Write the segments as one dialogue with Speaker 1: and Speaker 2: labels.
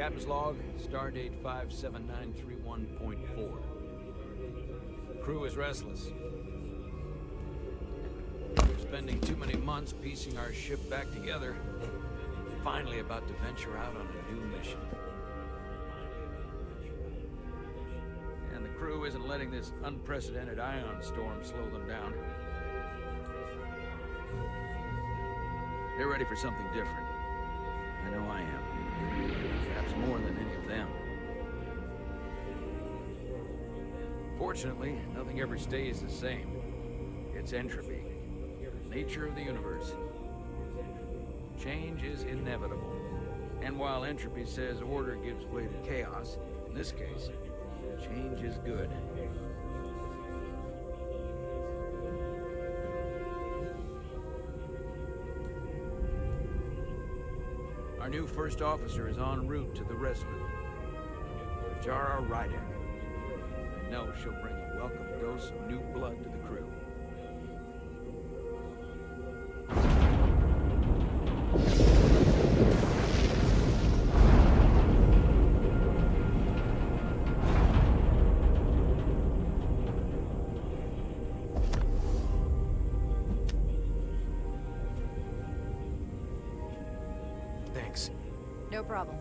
Speaker 1: Captain's log, stardate 57931.4. Crew is restless. We're spending too many months piecing our ship back together. Finally about to venture out on a new mission. And the crew isn't letting this unprecedented ion storm slow them down. They're ready for something different. I know I am. Perhaps more than any of them. Fortunately, nothing ever stays the same. It's entropy. The nature of the universe. Change is inevitable. And while entropy says order gives way to chaos, in this case, change is good. Our new first officer is en route to the Resurgence. Jara Rydek. I know she'll bring a welcome dose of new blood to the crew.
Speaker 2: Thanks.
Speaker 3: No problem.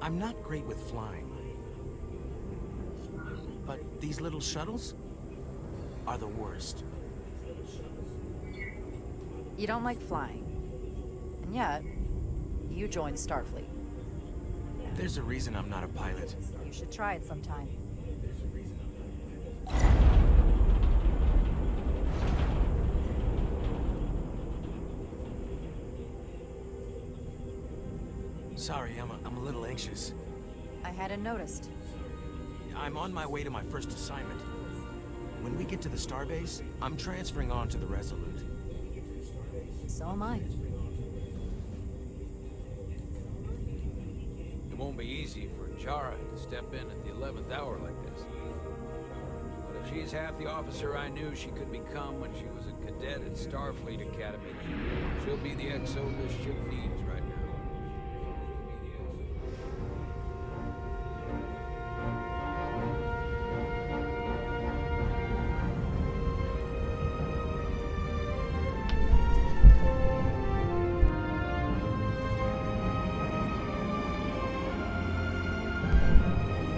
Speaker 2: I'm not great with flying. But these little shuttles are the worst.
Speaker 3: You don't like flying. And yet, you joined Starfleet.
Speaker 2: There's a reason I'm not a pilot.
Speaker 3: You should try it sometime.
Speaker 2: Sorry, I'm a little anxious.
Speaker 3: I hadn't noticed.
Speaker 2: I'm on my way to my first assignment. When we get to the starbase, I'm transferring on to the Resolute.
Speaker 3: So am I.
Speaker 1: It won't be easy for Jara to step in at the 11th hour like this. But if she's half the officer I knew she could become when she was a cadet at Starfleet Academy, she'll be the XO this ship needs right now.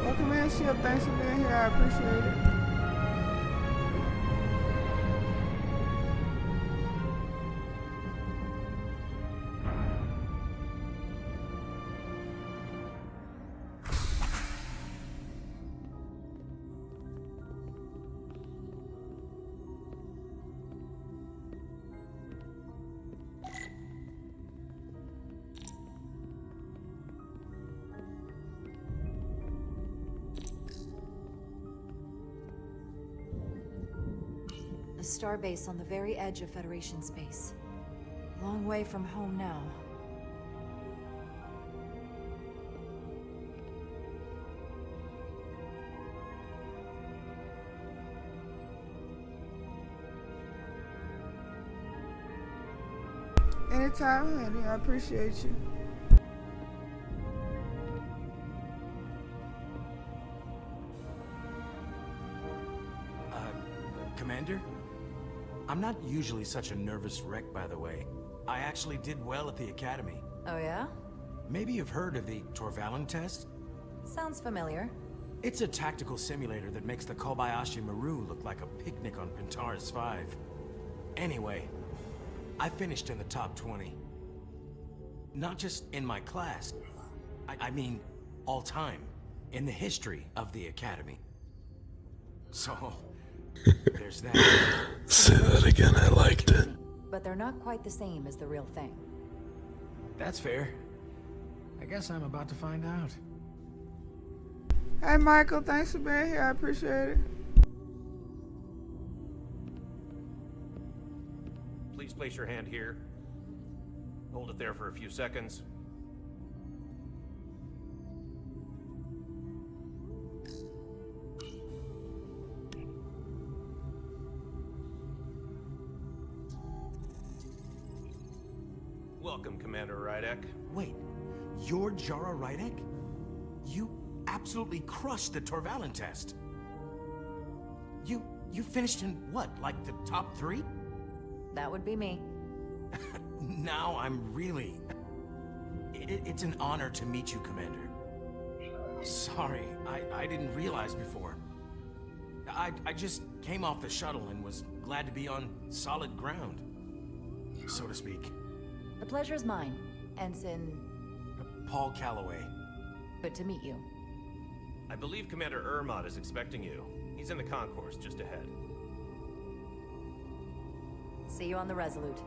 Speaker 4: Welcome in, ship. Thanks for being here. I appreciate it.
Speaker 3: A starbase on the very edge of Federation space. Long way from home now.
Speaker 4: Anytime, honey. I appreciate you.
Speaker 2: Commander? I'm not usually such a nervous wreck, by the way. I actually did well at the Academy.
Speaker 3: Oh yeah?
Speaker 2: Maybe you've heard of the Torvalin test?
Speaker 3: Sounds familiar.
Speaker 2: It's a tactical simulator that makes the Kobayashi Maru look like a picnic on Pintaris 5. Anyway, I finished in the top 20. Not just in my class. I mean, all time. In the history of the Academy. So, there's that.
Speaker 5: Say that again, I liked it.
Speaker 3: But they're not quite the same as the real thing.
Speaker 2: That's fair. I guess I'm about to find out.
Speaker 4: Hey, Michael. Thanks for being here. I appreciate it.
Speaker 6: Please place your hand here. Hold it there for a few seconds. Welcome, Commander Rydek.
Speaker 2: Wait, you're Jara Rydek? You absolutely crushed the Torvalin test. You finished in what, like the top 3?
Speaker 3: That would be me.
Speaker 2: Now I'm really... It's an honor to meet you, Commander. Sorry, I didn't realize before. I just came off the shuttle and was glad to be on solid ground, so to speak.
Speaker 3: The pleasure's mine, Ensign.
Speaker 2: Paul Calloway.
Speaker 3: Good to meet you.
Speaker 6: I believe Commander Ermot is expecting you. He's in the concourse just ahead.
Speaker 3: See you on the Resolute.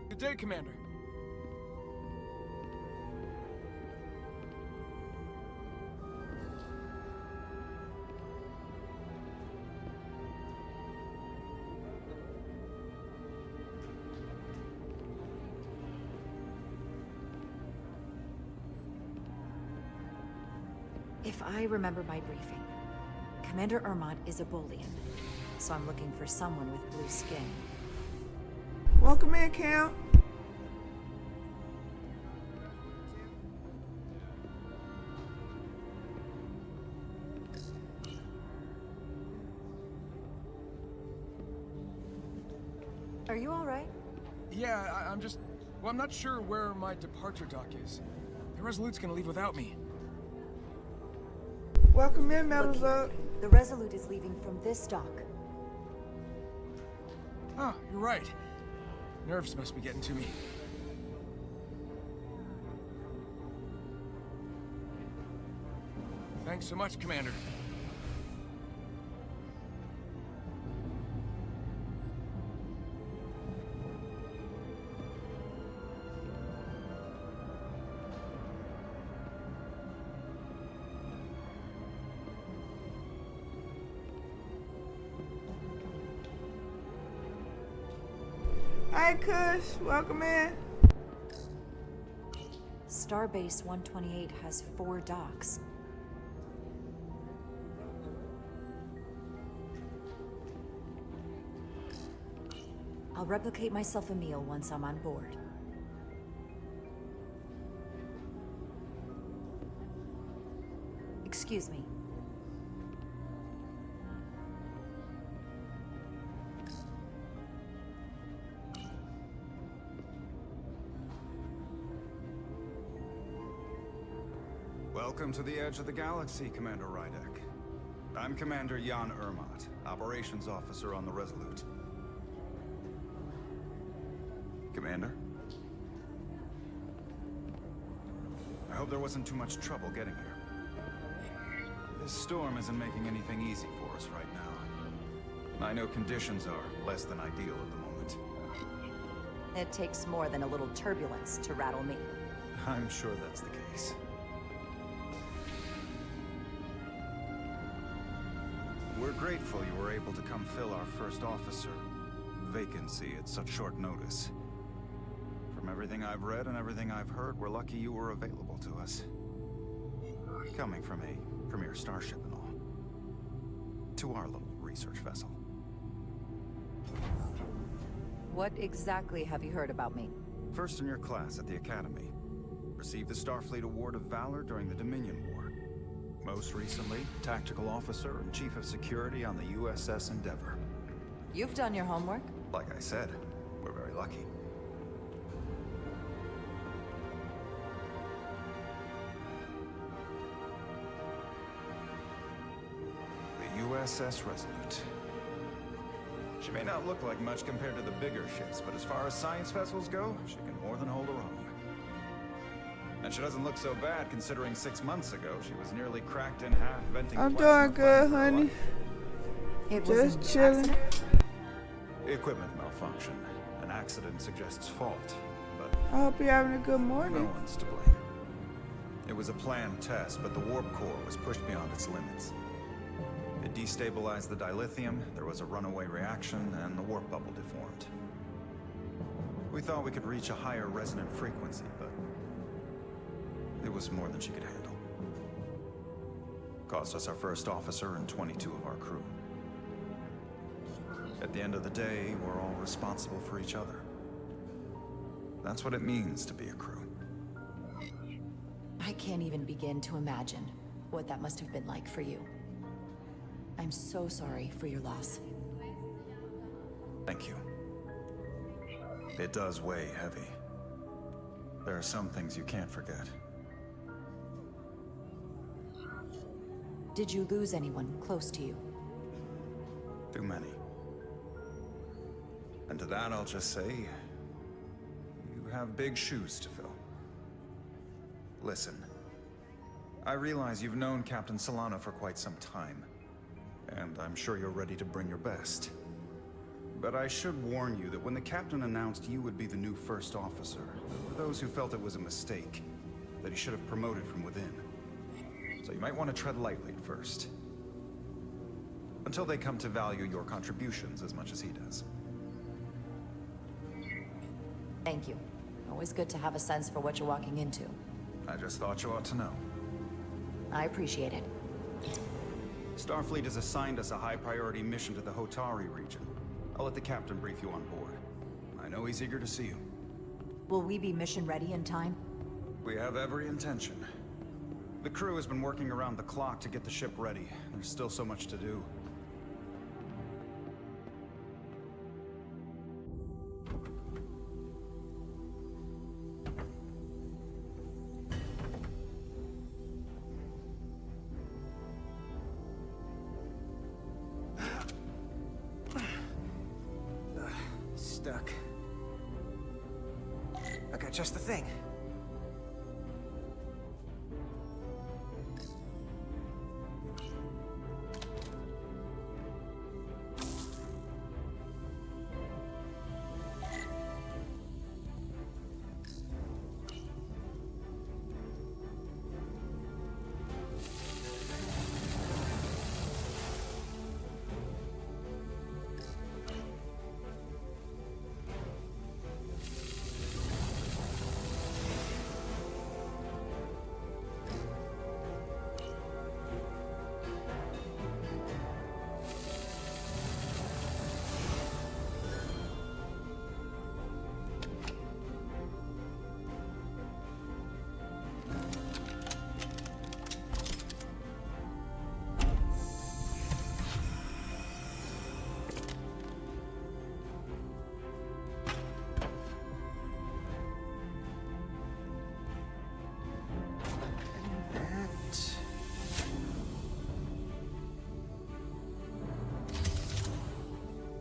Speaker 7: Good day, Commander.
Speaker 3: If I remember my briefing, Commander Ermot is a Bolian, so I'm looking for someone with blue skin.
Speaker 4: Welcome in, Cam.
Speaker 3: Are you all right?
Speaker 7: Yeah, I'm just... Well, I'm not sure where my departure dock is. The Resolute's gonna leave without me.
Speaker 4: Welcome in,
Speaker 3: Look
Speaker 4: Metal
Speaker 3: here.
Speaker 4: Up.
Speaker 3: The Resolute is leaving from this dock.
Speaker 7: Oh, you're right. Nerves must be getting to me. Thanks so much, Commander.
Speaker 4: Hi, Kush. Welcome in.
Speaker 3: Starbase 128 has 4 docks. I'll replicate myself a meal once I'm on board. Excuse me.
Speaker 8: Welcome to the edge of the galaxy, Commander Rydek. I'm Commander Jan Ermot, Operations Officer on the Resolute. Commander? I hope there wasn't too much trouble getting here. This storm isn't making anything easy for us right now. I know conditions are less than ideal at the moment.
Speaker 3: It takes more than a little turbulence to rattle me.
Speaker 8: I'm sure that's the case. We're grateful you were able to come fill our first officer vacancy at such short notice. From everything I've read and everything I've heard, we're lucky you were available to us. Coming from a premier starship and all. To our little research vessel.
Speaker 3: What exactly have you heard about me?
Speaker 8: First in your class at the Academy. Received the Starfleet Award of Valor during the Dominion War. Most recently, Tactical Officer and Chief of Security on the USS Endeavor.
Speaker 3: You've done your homework?
Speaker 8: Like I said, we're very lucky. The USS Resolute. She may not look like much compared to the bigger ships, but as far as science vessels go, she can more than hold her own. And she doesn't look so bad considering 6 months ago she was nearly cracked in half venting
Speaker 4: I'm
Speaker 8: plasma
Speaker 4: doing good,
Speaker 8: fighting for her
Speaker 4: honey.
Speaker 8: life.
Speaker 3: It
Speaker 4: Just
Speaker 3: was an
Speaker 4: chilling.
Speaker 3: accident?
Speaker 8: Equipment malfunction. An accident suggests fault, but
Speaker 4: I hope you're having a good
Speaker 8: no
Speaker 4: morning.
Speaker 8: one's to blame. It was a planned test, but the warp core was pushed beyond its limits. It destabilized the dilithium, there was a runaway reaction, and the warp bubble deformed. We thought we could reach a higher resonant frequency, but it was more than she could handle. Cost us our first officer and 22 of our crew. At the end of the day, we're all responsible for each other. That's what it means to be a crew.
Speaker 3: I can't even begin to imagine what that must have been like for you. I'm so sorry for your loss.
Speaker 8: Thank you. It does weigh heavy. There are some things you can't forget.
Speaker 3: Did you lose anyone close to you?
Speaker 8: Too many. And to that I'll just say, you have big shoes to fill. Listen, I realize you've known Captain Solano for quite some time, and I'm sure you're ready to bring your best. But I should warn you that when the captain announced you would be the new first officer, there were those who felt it was a mistake, that he should have promoted from within. So you might want to tread lightly at first. Until they come to value your contributions as much as he does.
Speaker 3: Thank you. Always good to have a sense for what you're walking into.
Speaker 8: I just thought you ought to know.
Speaker 3: I appreciate it.
Speaker 8: Starfleet has assigned us a high-priority mission to the Hotari region. I'll let the captain brief you on board. I know he's eager to see you.
Speaker 3: Will we be mission ready in time?
Speaker 8: We have every intention. The crew has been working around the clock to get the ship ready. There's still so much to do.
Speaker 9: Stuck. I got just the thing.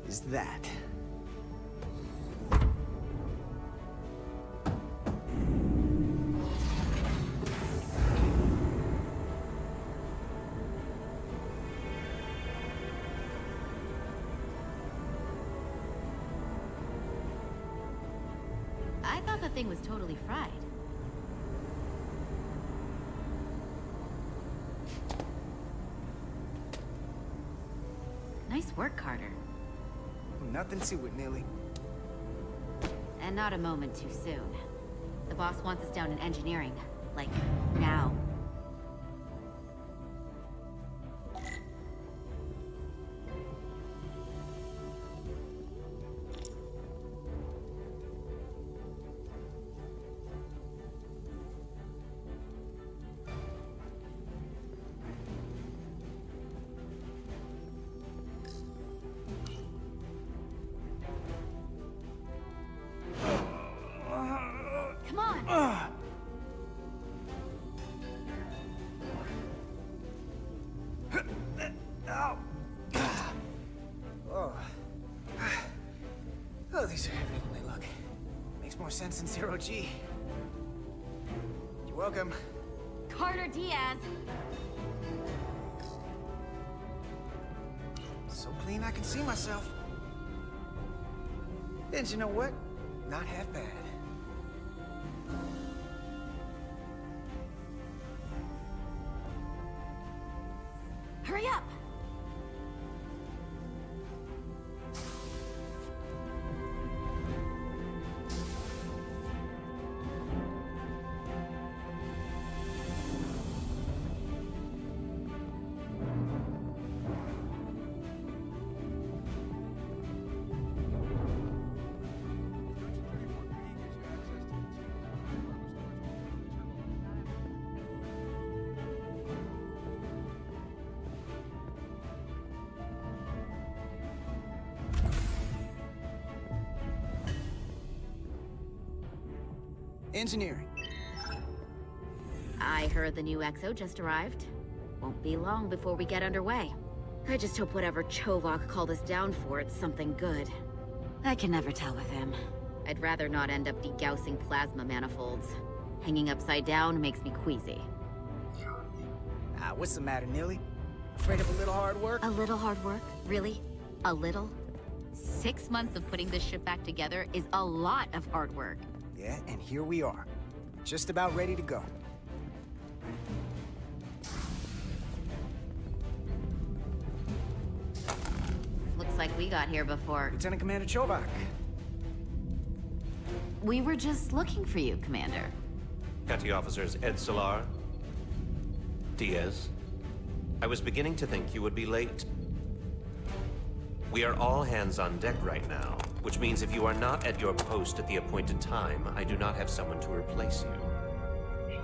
Speaker 9: Is that?
Speaker 10: I thought the thing was totally fried. Nice work, Carter.
Speaker 9: Nothing to it, Neely.
Speaker 10: And not a moment too soon. The boss wants us down in engineering. Like, now. Come on!
Speaker 9: Ow! Oh. Oh, these are heavier than they look. Makes more sense than zero G. You're welcome.
Speaker 10: Carter Diaz!
Speaker 9: So clean I can see myself. And you know what? Not half bad.
Speaker 10: Hurry up!
Speaker 9: Engineering.
Speaker 10: I heard the new XO just arrived. Won't be long before we get underway. I just hope whatever Chovak called us down for, it's something good. I can never tell with him. I'd rather not end up degaussing plasma manifolds. Hanging upside down makes me queasy.
Speaker 9: What's the matter, Nilly? Afraid of a little hard work?
Speaker 10: A little hard work? Really? A little? 6 months of putting this ship back together is a lot of hard work.
Speaker 9: Yeah, and here we are. Just about ready to go.
Speaker 10: Looks like we got here before.
Speaker 9: Lieutenant Commander Chovak.
Speaker 10: We were just looking for you, Commander.
Speaker 6: Petty Officers Ed Solar, Diaz. I was beginning to think you would be late. We are all hands on deck right now, which means if you are not at your post at the appointed time, I do not have someone to replace you.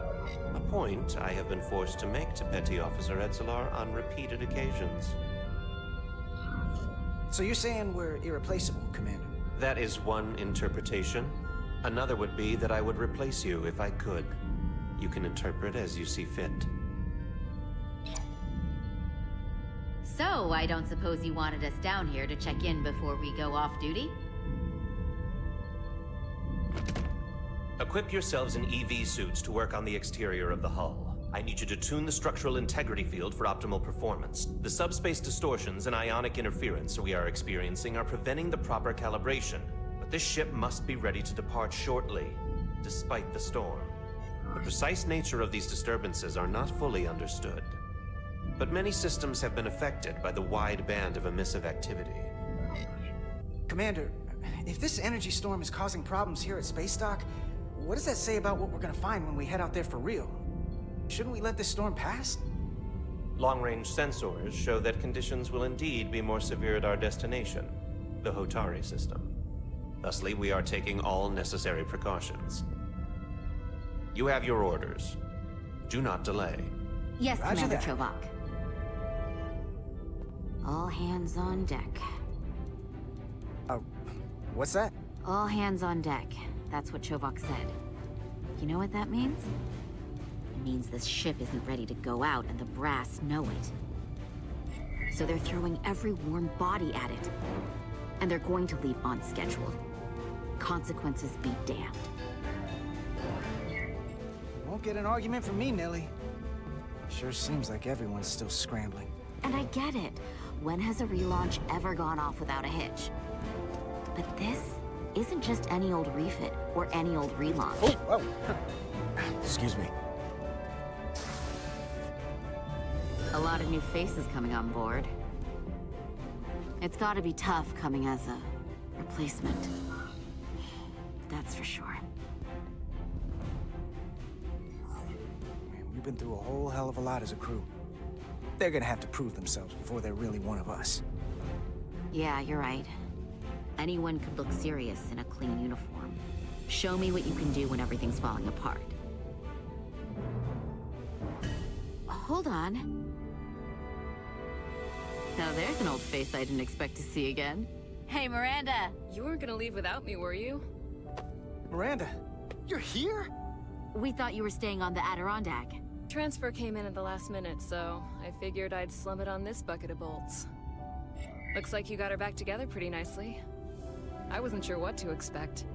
Speaker 6: A point I have been forced to make to Petty Officer Edsolar on repeated occasions.
Speaker 9: So you're saying we're irreplaceable, Commander?
Speaker 6: That is one interpretation. Another would be that I would replace you if I could. You can interpret as you see fit.
Speaker 10: So, I don't suppose you wanted us down here to check in before we go off duty?
Speaker 6: Equip yourselves in EV suits to work on the exterior of the hull. I need you to tune the structural integrity field for optimal performance. The subspace distortions and ionic interference we are experiencing are preventing the proper calibration. But this ship must be ready to depart shortly, despite the storm. The precise nature of these disturbances are not fully understood. But many systems have been affected by the wide band of emissive activity.
Speaker 9: Commander, if this energy storm is causing problems here at Space Dock, what does that say about what we're gonna find when we head out there for real? Shouldn't we let this storm pass?
Speaker 6: Long-range sensors show that conditions will indeed be more severe at our destination, the Hotari system. Thusly, we are taking all necessary precautions. You have your orders. Do not delay.
Speaker 10: Yes,
Speaker 9: Roger
Speaker 10: Commander
Speaker 9: that.
Speaker 10: Chovak. All hands on deck.
Speaker 9: What's that?
Speaker 10: All hands on deck. That's what Chovak said. You know what that means? It means this ship isn't ready to go out and the brass know it. So they're throwing every warm body at it. And they're going to leave on schedule. Consequences be damned.
Speaker 9: Won't get an argument from me, Nilly. Sure seems like everyone's still scrambling.
Speaker 10: And I get it. When has a relaunch ever gone off without a hitch? But this isn't just any old refit or any old relaunch.
Speaker 9: Oh,
Speaker 2: Excuse me.
Speaker 10: A lot of new faces coming on board. It's gotta be tough coming as a replacement. That's for sure.
Speaker 9: Man, we've been through a whole hell of a lot as a crew. They're gonna have to prove themselves before they're really one of us.
Speaker 10: Yeah, you're right. Anyone could look serious in a clean uniform. Show me what you can do when everything's falling apart. Hold on. Now there's an old face I didn't expect to see again. Hey, Miranda!
Speaker 11: You weren't gonna leave without me, were you?
Speaker 9: Miranda, you're here?
Speaker 10: We thought you were staying on the Adirondack.
Speaker 11: Transfer came in at the last minute, so I figured I'd slum it on this bucket of bolts. Looks like you got her back together pretty nicely. I wasn't sure what to expect.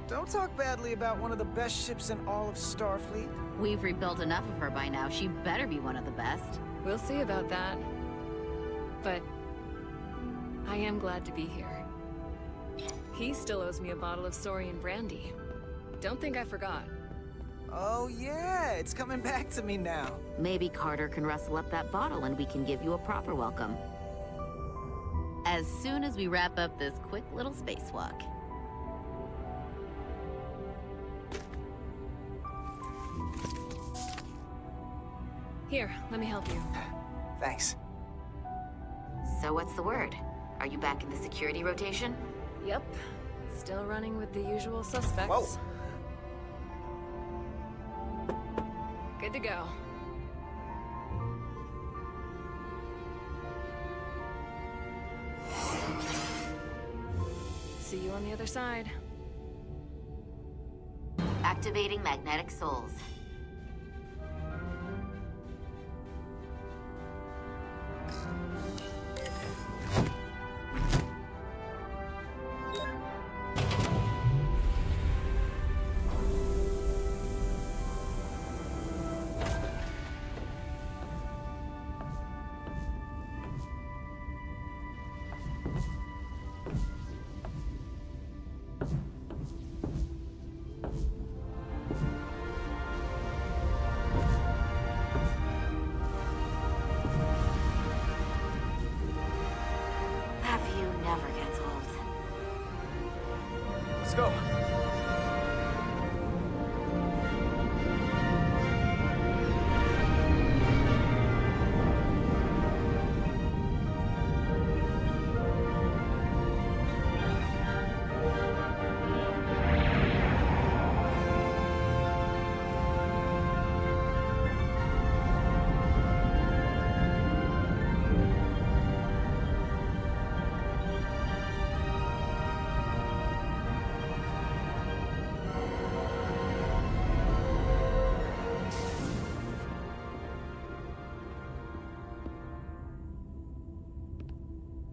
Speaker 9: Don't talk badly about one of the best ships in all of Starfleet.
Speaker 10: We've rebuilt enough of her by now. She better be one of the best.
Speaker 11: We'll see about that. But I am glad to be here. He still owes me a bottle of Saurian brandy. Don't think I forgot.
Speaker 9: Oh yeah, it's coming back to me now.
Speaker 10: Maybe Carter can rustle up that bottle and we can give you a proper welcome. As soon as we wrap up this quick little spacewalk.
Speaker 11: Here, let me help you.
Speaker 9: Thanks.
Speaker 10: So what's the word? Are you back in the security rotation?
Speaker 11: Yep. Still running with the usual suspects.
Speaker 9: Whoa.
Speaker 11: Good to go. See you on the other side.
Speaker 10: Activating magnetic souls. That view never gets old.
Speaker 9: Let's go.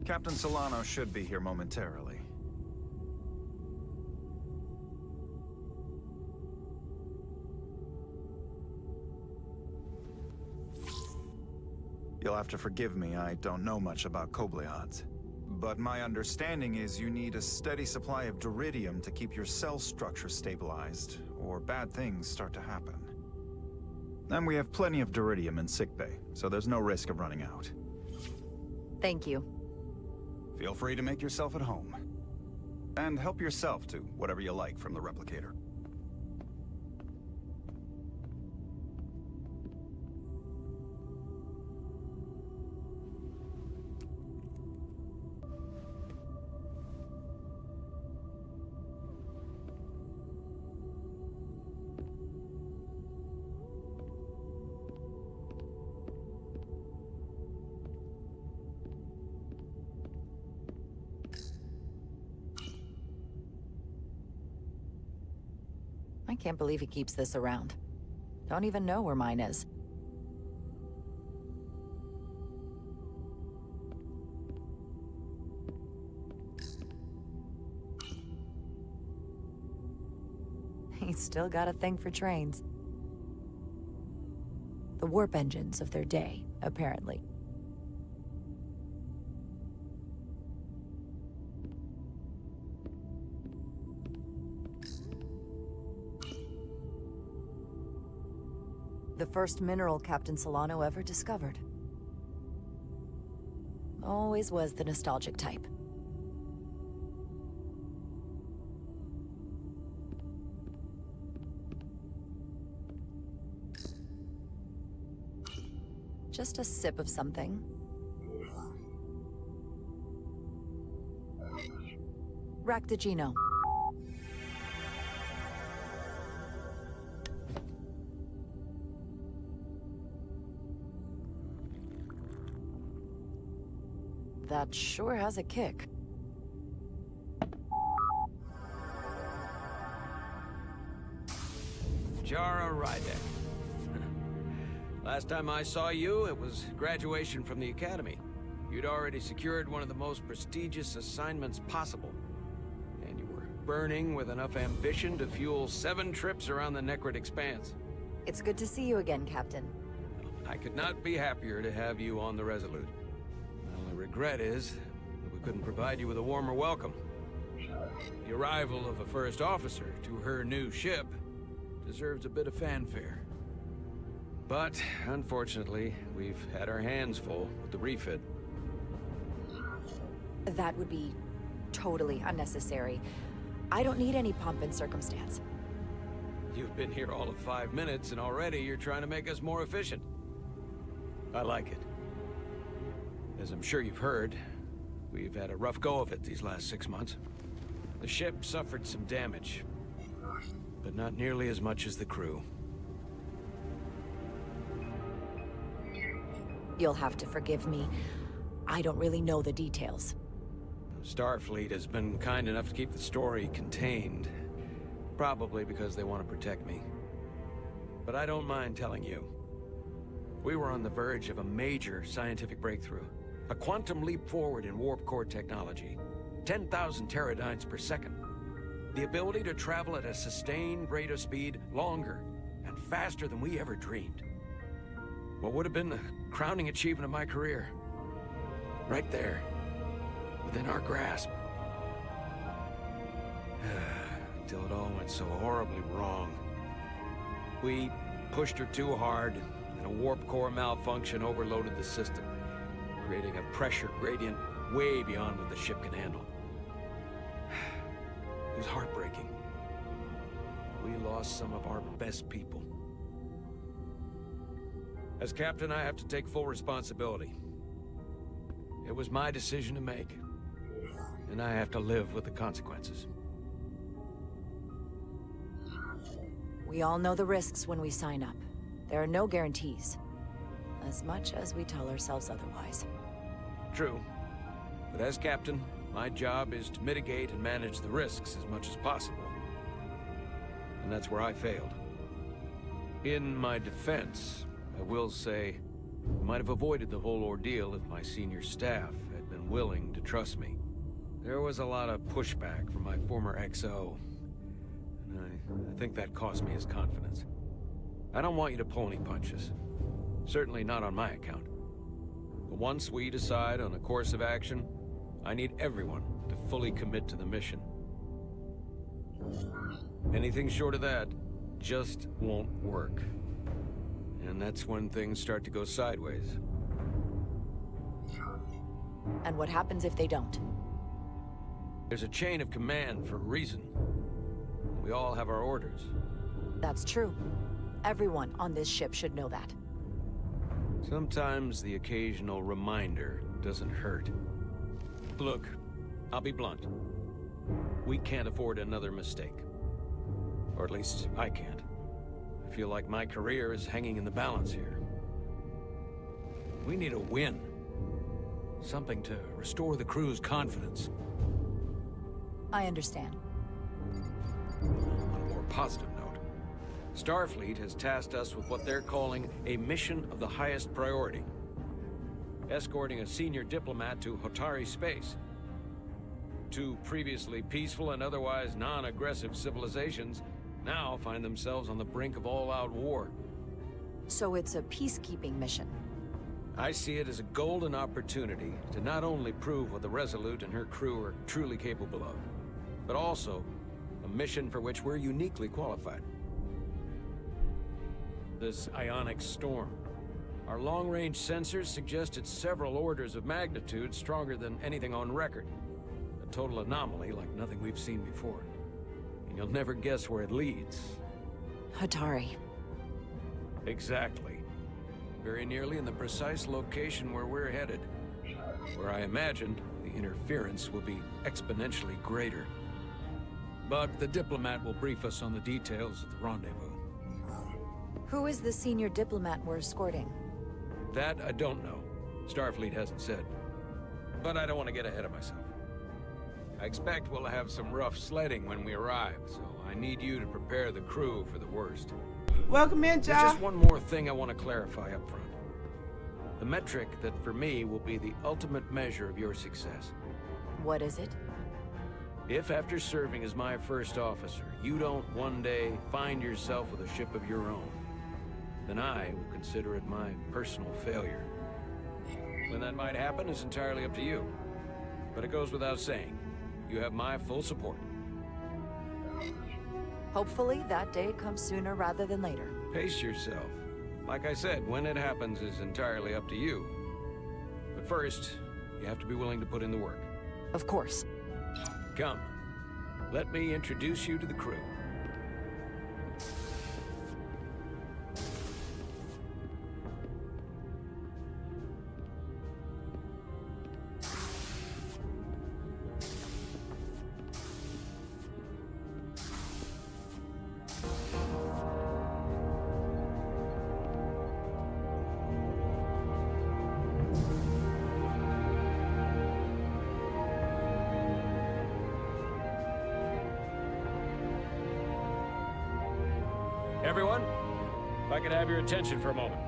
Speaker 8: Captain Solano should be here momentarily. You'll have to forgive me, I don't know much about Kobleods. But my understanding is you need a steady supply of duridium to keep your cell structure stabilized, or bad things start to happen. And we have plenty of duridium in sickbay, so there's no risk of running out.
Speaker 3: Thank you.
Speaker 8: Feel free to make yourself at home. And help yourself to whatever you like from the replicator.
Speaker 3: I can't believe he keeps this around. Don't even know where mine is. He's still got a thing for trains. The warp engines of their day, apparently. The first mineral Captain Solano ever discovered. Always was the nostalgic type. Just a sip of something. Rack the Geno. That sure has a kick.
Speaker 1: Jara Rydek. Last time I saw you, it was graduation from the Academy. You'd already secured one of the most prestigious assignments possible. And you were burning with enough ambition to fuel 7 trips around the Necrid Expanse.
Speaker 3: It's good to see you again, Captain.
Speaker 1: I could not be happier to have you on the Resolute. My only regret is that we couldn't provide you with a warmer welcome. The arrival of a first officer to her new ship deserves a bit of fanfare. But, unfortunately, we've had our hands full with the refit.
Speaker 3: That would be totally unnecessary. I don't need any pomp and circumstance.
Speaker 1: You've been here all of 5 minutes, and already you're trying to make us more efficient. I like it. As I'm sure you've heard, we've had a rough go of it these last 6 months. The ship suffered some damage, but not nearly as much as the crew.
Speaker 3: You'll have to forgive me. I don't really know the details.
Speaker 1: Starfleet has been kind enough to keep the story contained. Probably because they want to protect me. But I don't mind telling you. We were on the verge of a major scientific breakthrough. A quantum leap forward in warp core technology. 10,000 teradynes per second. The ability to travel at a sustained rate of speed longer and faster than we ever dreamed. What would have been the crowning achievement of my career. Right there. Within our grasp. Until it all went so horribly wrong. We pushed her too hard, and a warp core malfunction overloaded the system, creating a pressure gradient way beyond what the ship can handle. It was heartbreaking. We lost some of our best people. As captain, I have to take full responsibility. It was my decision to make, and I have to live with the consequences.
Speaker 3: We all know the risks when we sign up. There are no guarantees. As much as we tell ourselves otherwise.
Speaker 1: True. But as captain, my job is to mitigate and manage the risks as much as possible. And that's where I failed. In my defense, I will say, I might have avoided the whole ordeal if my senior staff had been willing to trust me. There was a lot of pushback from my former XO. And I think that cost me his confidence. I don't want you to pull any punches. Certainly not on my account. But once we decide on a course of action, I need everyone to fully commit to the mission. Anything short of that just won't work. And that's when things start to go sideways.
Speaker 3: And what happens if they don't?
Speaker 1: There's a chain of command for a reason. We all have our orders.
Speaker 3: That's true. Everyone on this ship should know that.
Speaker 1: Sometimes the occasional reminder doesn't hurt. Look, I'll be blunt. We can't afford another mistake. Or at least, I can't. I feel like my career is hanging in the balance here. We need a win. Something to restore the crew's confidence.
Speaker 3: I understand.
Speaker 1: On a more positive note, Starfleet has tasked us with what they're calling a mission of the highest priority. Escorting a senior diplomat to Hotari space. Two previously peaceful and otherwise non-aggressive civilizations now find themselves on the brink of all-out war.
Speaker 3: So it's a peacekeeping mission.
Speaker 1: I see it as a golden opportunity to not only prove what the Resolute and her crew are truly capable of, but also a mission for which we're uniquely qualified. This ionic storm. Our long-range sensors suggest it's several orders of magnitude stronger than anything on record. A total anomaly like nothing we've seen before. And you'll never guess where it leads.
Speaker 3: Hotari.
Speaker 1: Exactly. Very nearly in the precise location where we're headed. Where I imagine the interference will be exponentially greater. But the diplomat will brief us on the details of the rendezvous.
Speaker 3: Who is the senior diplomat we're escorting?
Speaker 1: That I don't know. Starfleet hasn't said. But I don't want to get ahead of myself. I expect we'll have some rough sledding when we arrive, so I need you to prepare the crew for the worst.
Speaker 4: Welcome in,
Speaker 1: There's
Speaker 4: y'all.
Speaker 1: just one more thing I want to clarify up front. The metric that for me will be the ultimate measure of your success.
Speaker 3: What is it?
Speaker 1: If after serving as my first officer, you don't one day find yourself with a ship of your own, then I will consider it my personal failure. When that might happen is entirely up to you. But it goes without saying, you have my full support.
Speaker 3: Hopefully that day comes sooner rather than later.
Speaker 1: Pace yourself. Like I said, when it happens is entirely up to you. But first, you have to be willing to put in the work.
Speaker 3: Of course.
Speaker 1: Come, let me introduce you to the crew.
Speaker 12: Everyone, if I could have your attention for a moment.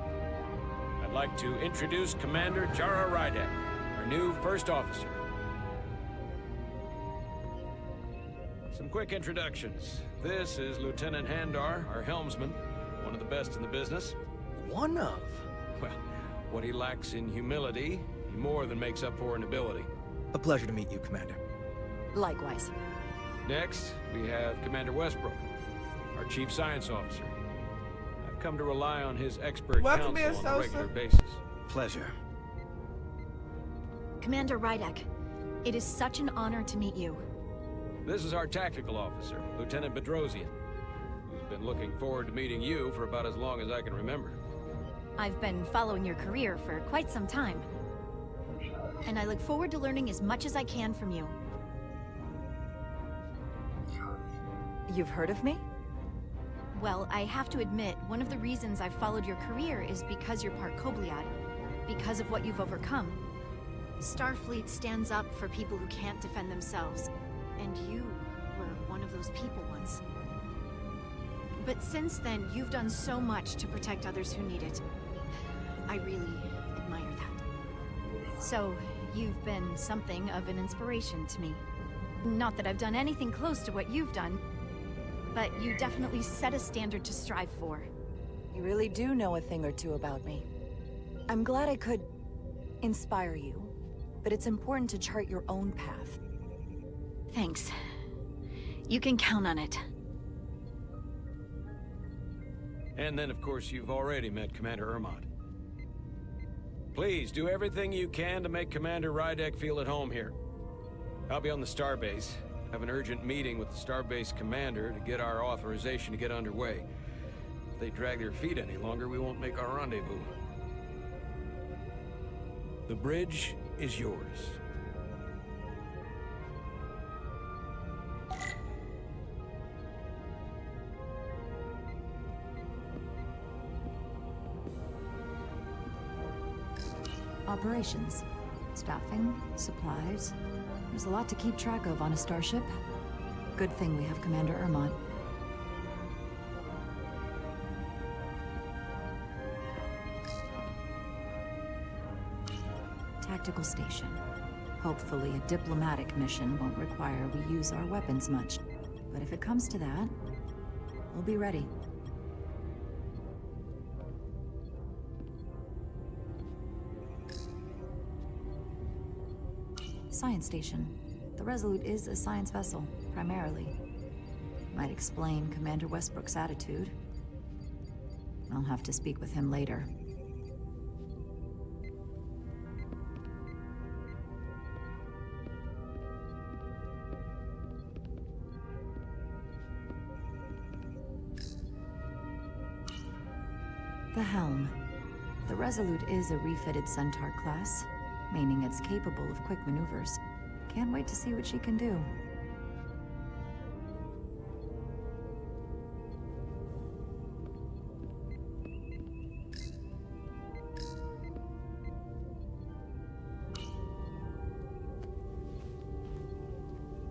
Speaker 12: I'd like to introduce Commander Jara Rydek, our new first officer. Some quick introductions. This is Lieutenant Handar, our helmsman, one of the best in the business.
Speaker 2: One of?
Speaker 12: Well, what he lacks in humility, he more than makes up for in ability.
Speaker 2: A pleasure to meet you, Commander.
Speaker 3: Likewise.
Speaker 12: Next, we have Commander Westbrook, our Chief Science Officer. I've come to rely on his expert
Speaker 4: Welcome,
Speaker 12: counsel
Speaker 4: Miss
Speaker 12: on a
Speaker 4: Sosa.
Speaker 12: regular basis.
Speaker 8: Pleasure.
Speaker 13: Commander Rydek, it is such an honor to meet you.
Speaker 12: This is our tactical officer, Lieutenant Bedrosian, who's been looking forward to meeting you for about as long as I can remember.
Speaker 13: I've been following your career for quite some time. And I look forward to learning as much as I can from you.
Speaker 3: You've heard of me?
Speaker 13: Well, I have to admit, one of the reasons I've followed your career is because you're part Kobliad. Because of what you've overcome. Starfleet stands up for people who can't defend themselves. And you were one of those people once. But since then, you've done so much to protect others who need it. I really admire that. So, you've been something of an inspiration to me. Not that I've done anything close to what you've done, but you definitely set a standard to strive for.
Speaker 3: You really do know a thing or two about me. I'm glad I could inspire you, but it's important to chart your own path.
Speaker 13: Thanks. You can count on it.
Speaker 12: And then, of course, you've already met Commander Ermont. Please, do everything you can to make Commander Rydek feel at home here. I'll be on the starbase. Have an urgent meeting with the starbase commander to get our authorization to get underway. If they drag their feet any longer, we won't make our rendezvous. The bridge is yours.
Speaker 3: Operations. Staffing, supplies. There's a lot to keep track of on a starship. Good thing we have Commander Ermont. Tactical station. Hopefully a diplomatic mission won't require we use our weapons much. But if it comes to that, we'll be ready. Science station. The Resolute is a science vessel, primarily. Might explain Commander Westbrook's attitude. I'll have to speak with him later. The helm. The Resolute is a refitted Centaur class, meaning it's capable of quick maneuvers. Can't wait to see what she can do.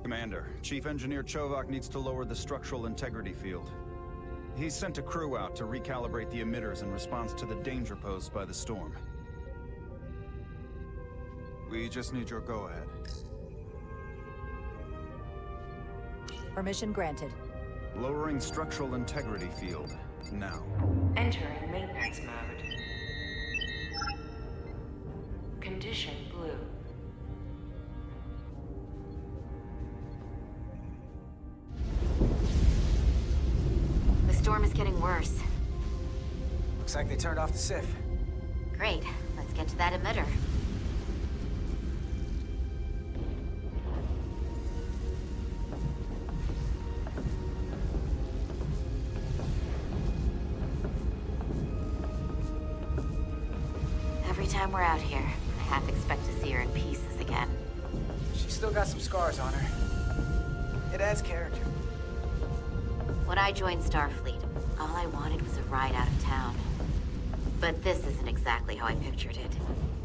Speaker 8: Commander, Chief Engineer Chovak needs to lower the structural integrity field. He's sent a crew out to recalibrate the emitters in response to the danger posed by the storm. We just need your go-ahead.
Speaker 3: Permission granted.
Speaker 8: Lowering structural integrity field, now.
Speaker 14: Entering maintenance mode. Condition blue.
Speaker 10: The storm is getting worse.
Speaker 9: Looks like they turned off the SIF.
Speaker 10: Great. Let's get to that emitter. Every time we're out here, I half expect to see her in pieces again.
Speaker 9: She's still got some scars on her. It adds character.
Speaker 10: When I joined Starfleet, all I wanted was a ride out of town. But this isn't exactly how I pictured it.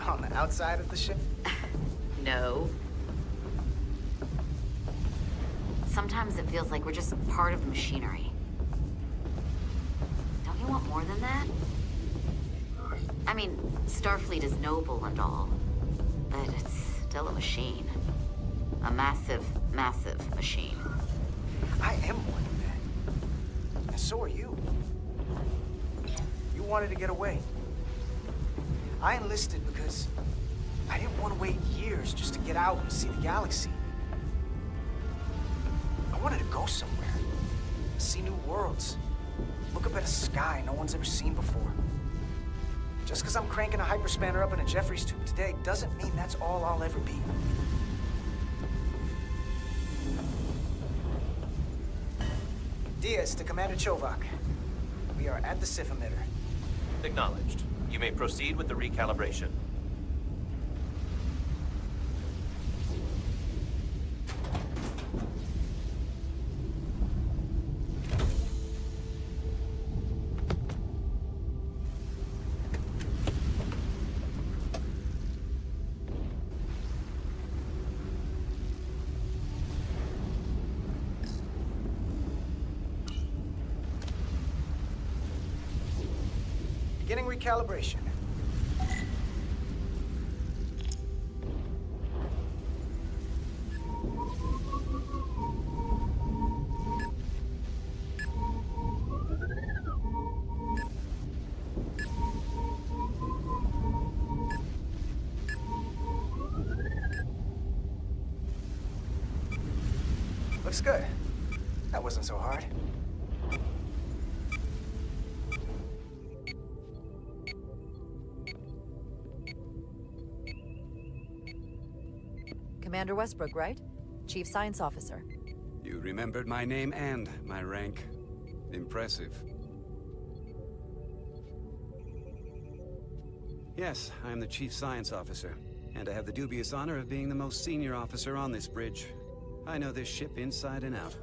Speaker 9: On the outside of the ship?
Speaker 10: No. Sometimes it feels like we're just part of the machinery. want more than that? I mean, Starfleet is noble and all, but it's still a machine. A massive, massive machine.
Speaker 9: I am more than that. And so are you. You wanted to get away. I enlisted because I didn't want to wait years just to get out and see the galaxy. I wanted to go somewhere. See new worlds. Look up at a sky no one's ever seen before. Just because I'm cranking a hyperspanner up in a Jeffries tube today doesn't mean that's all I'll ever be. Diaz to Commander Chovak. We are at the Sif emitter.
Speaker 6: Acknowledged. You may proceed with the recalibration.
Speaker 9: Beginning recalibration. Looks good. That wasn't so hard.
Speaker 3: Commander Westbrook, right? Chief Science Officer.
Speaker 1: You remembered my name and my rank. Impressive. Yes, I am the Chief Science Officer, and I have the dubious honor of being the most senior officer on this bridge. I know this ship inside and out.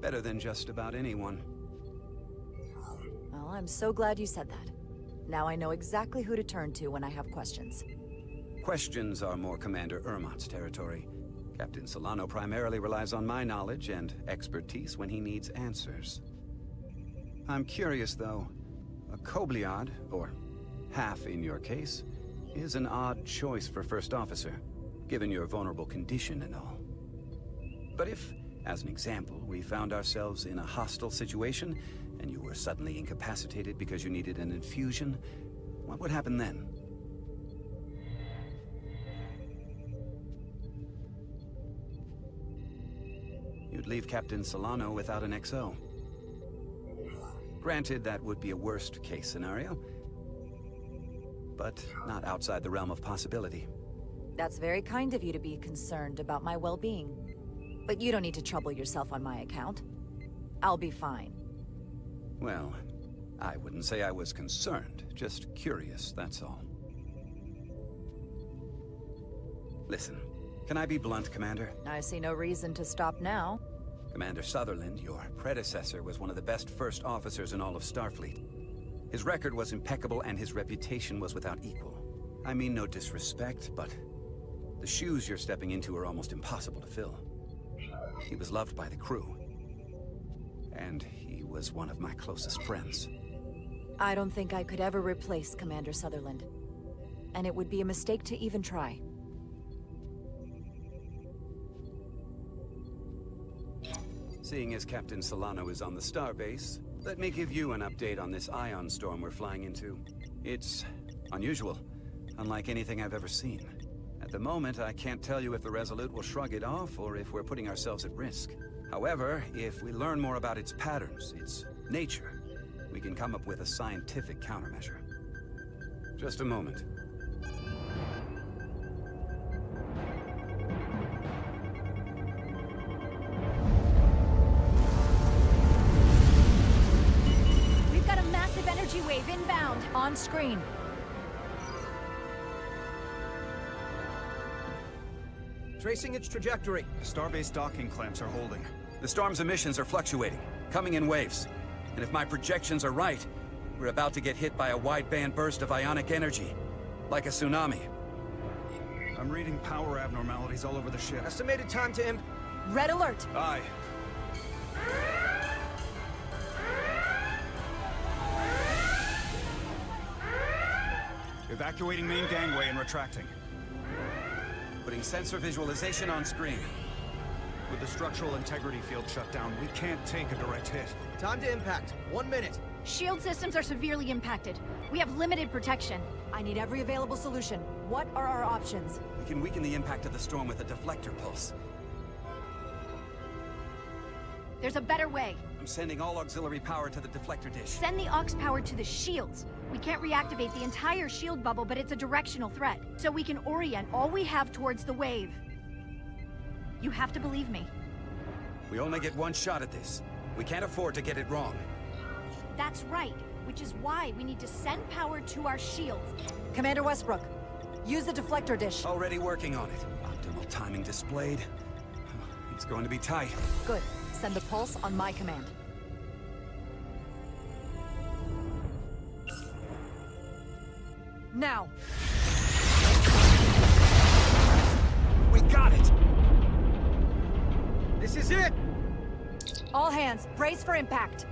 Speaker 1: Better than just about anyone.
Speaker 3: Well, I'm so glad you said that. Now I know exactly who to turn to when I have questions.
Speaker 1: Questions are more Commander Ermot's territory. Captain Solano primarily relies on my knowledge and expertise when he needs answers. I'm curious, though. A Kobliad, or half in your case, is an odd choice for First Officer, given your vulnerable condition and all. But if, as an example, we found ourselves in a hostile situation, and you were suddenly incapacitated because you needed an infusion, what would happen then? You'd leave Captain Solano without an XO. Granted, that would be a worst-case scenario, but not outside the realm of possibility.
Speaker 3: That's very kind of you to be concerned about my well-being. But you don't need to trouble yourself on my account. I'll be fine.
Speaker 1: Well, I wouldn't say I was concerned, just curious, that's all. Listen, can I be blunt, Commander?
Speaker 3: I see no reason to stop now.
Speaker 1: Commander Sutherland, your predecessor, was one of the best first officers in all of Starfleet. His record was impeccable and his reputation was without equal. I mean no disrespect, but the shoes you're stepping into are almost impossible to fill. He was loved by the crew. And he was one of my closest friends.
Speaker 3: I don't think I could ever replace Commander Sutherland. And it would be a mistake to even try.
Speaker 1: Seeing as Captain Solano is on the starbase, let me give you an update on this ion storm we're flying into. It's unusual, unlike anything I've ever seen. At the moment, I can't tell you if the Resolute will shrug it off or if we're putting ourselves at risk. However, if we learn more about its patterns, its nature, we can come up with a scientific countermeasure. Just a moment.
Speaker 13: We've got a massive energy wave inbound.
Speaker 3: On screen.
Speaker 2: Tracing its trajectory.
Speaker 8: Starbase docking clamps are holding.
Speaker 1: The storm's emissions are fluctuating, coming in waves. And if my projections are right, we're about to get hit by a wide-band burst of ionic energy, like a tsunami.
Speaker 8: I'm reading power abnormalities all over the ship.
Speaker 2: Estimated time to
Speaker 3: Red alert!
Speaker 8: Aye. Evacuating main gangway and retracting. Putting sensor visualization on screen. With the structural integrity field shut down, we can't take a direct hit.
Speaker 15: Time to impact. 1 minute.
Speaker 13: Shield systems are severely impacted. We have limited protection.
Speaker 16: I need every available solution. What are our options?
Speaker 8: We can weaken the impact of the storm with a deflector pulse.
Speaker 13: There's a better way.
Speaker 8: I'm sending all auxiliary power to the deflector dish.
Speaker 13: Send the aux power to the shields. We can't reactivate the entire shield bubble, but it's a directional threat. So we can orient all we have towards the wave. You have to believe me.
Speaker 8: We only get one shot at this. We can't afford to get it wrong.
Speaker 13: That's right, which is why we need to send power to our shields.
Speaker 16: Commander Westbrook, use the deflector dish.
Speaker 8: Already working on it. Optimal timing displayed. It's going to be tight.
Speaker 16: Good. Send the pulse on my command. Now!
Speaker 9: We got it! This is it!
Speaker 16: All hands, brace for impact.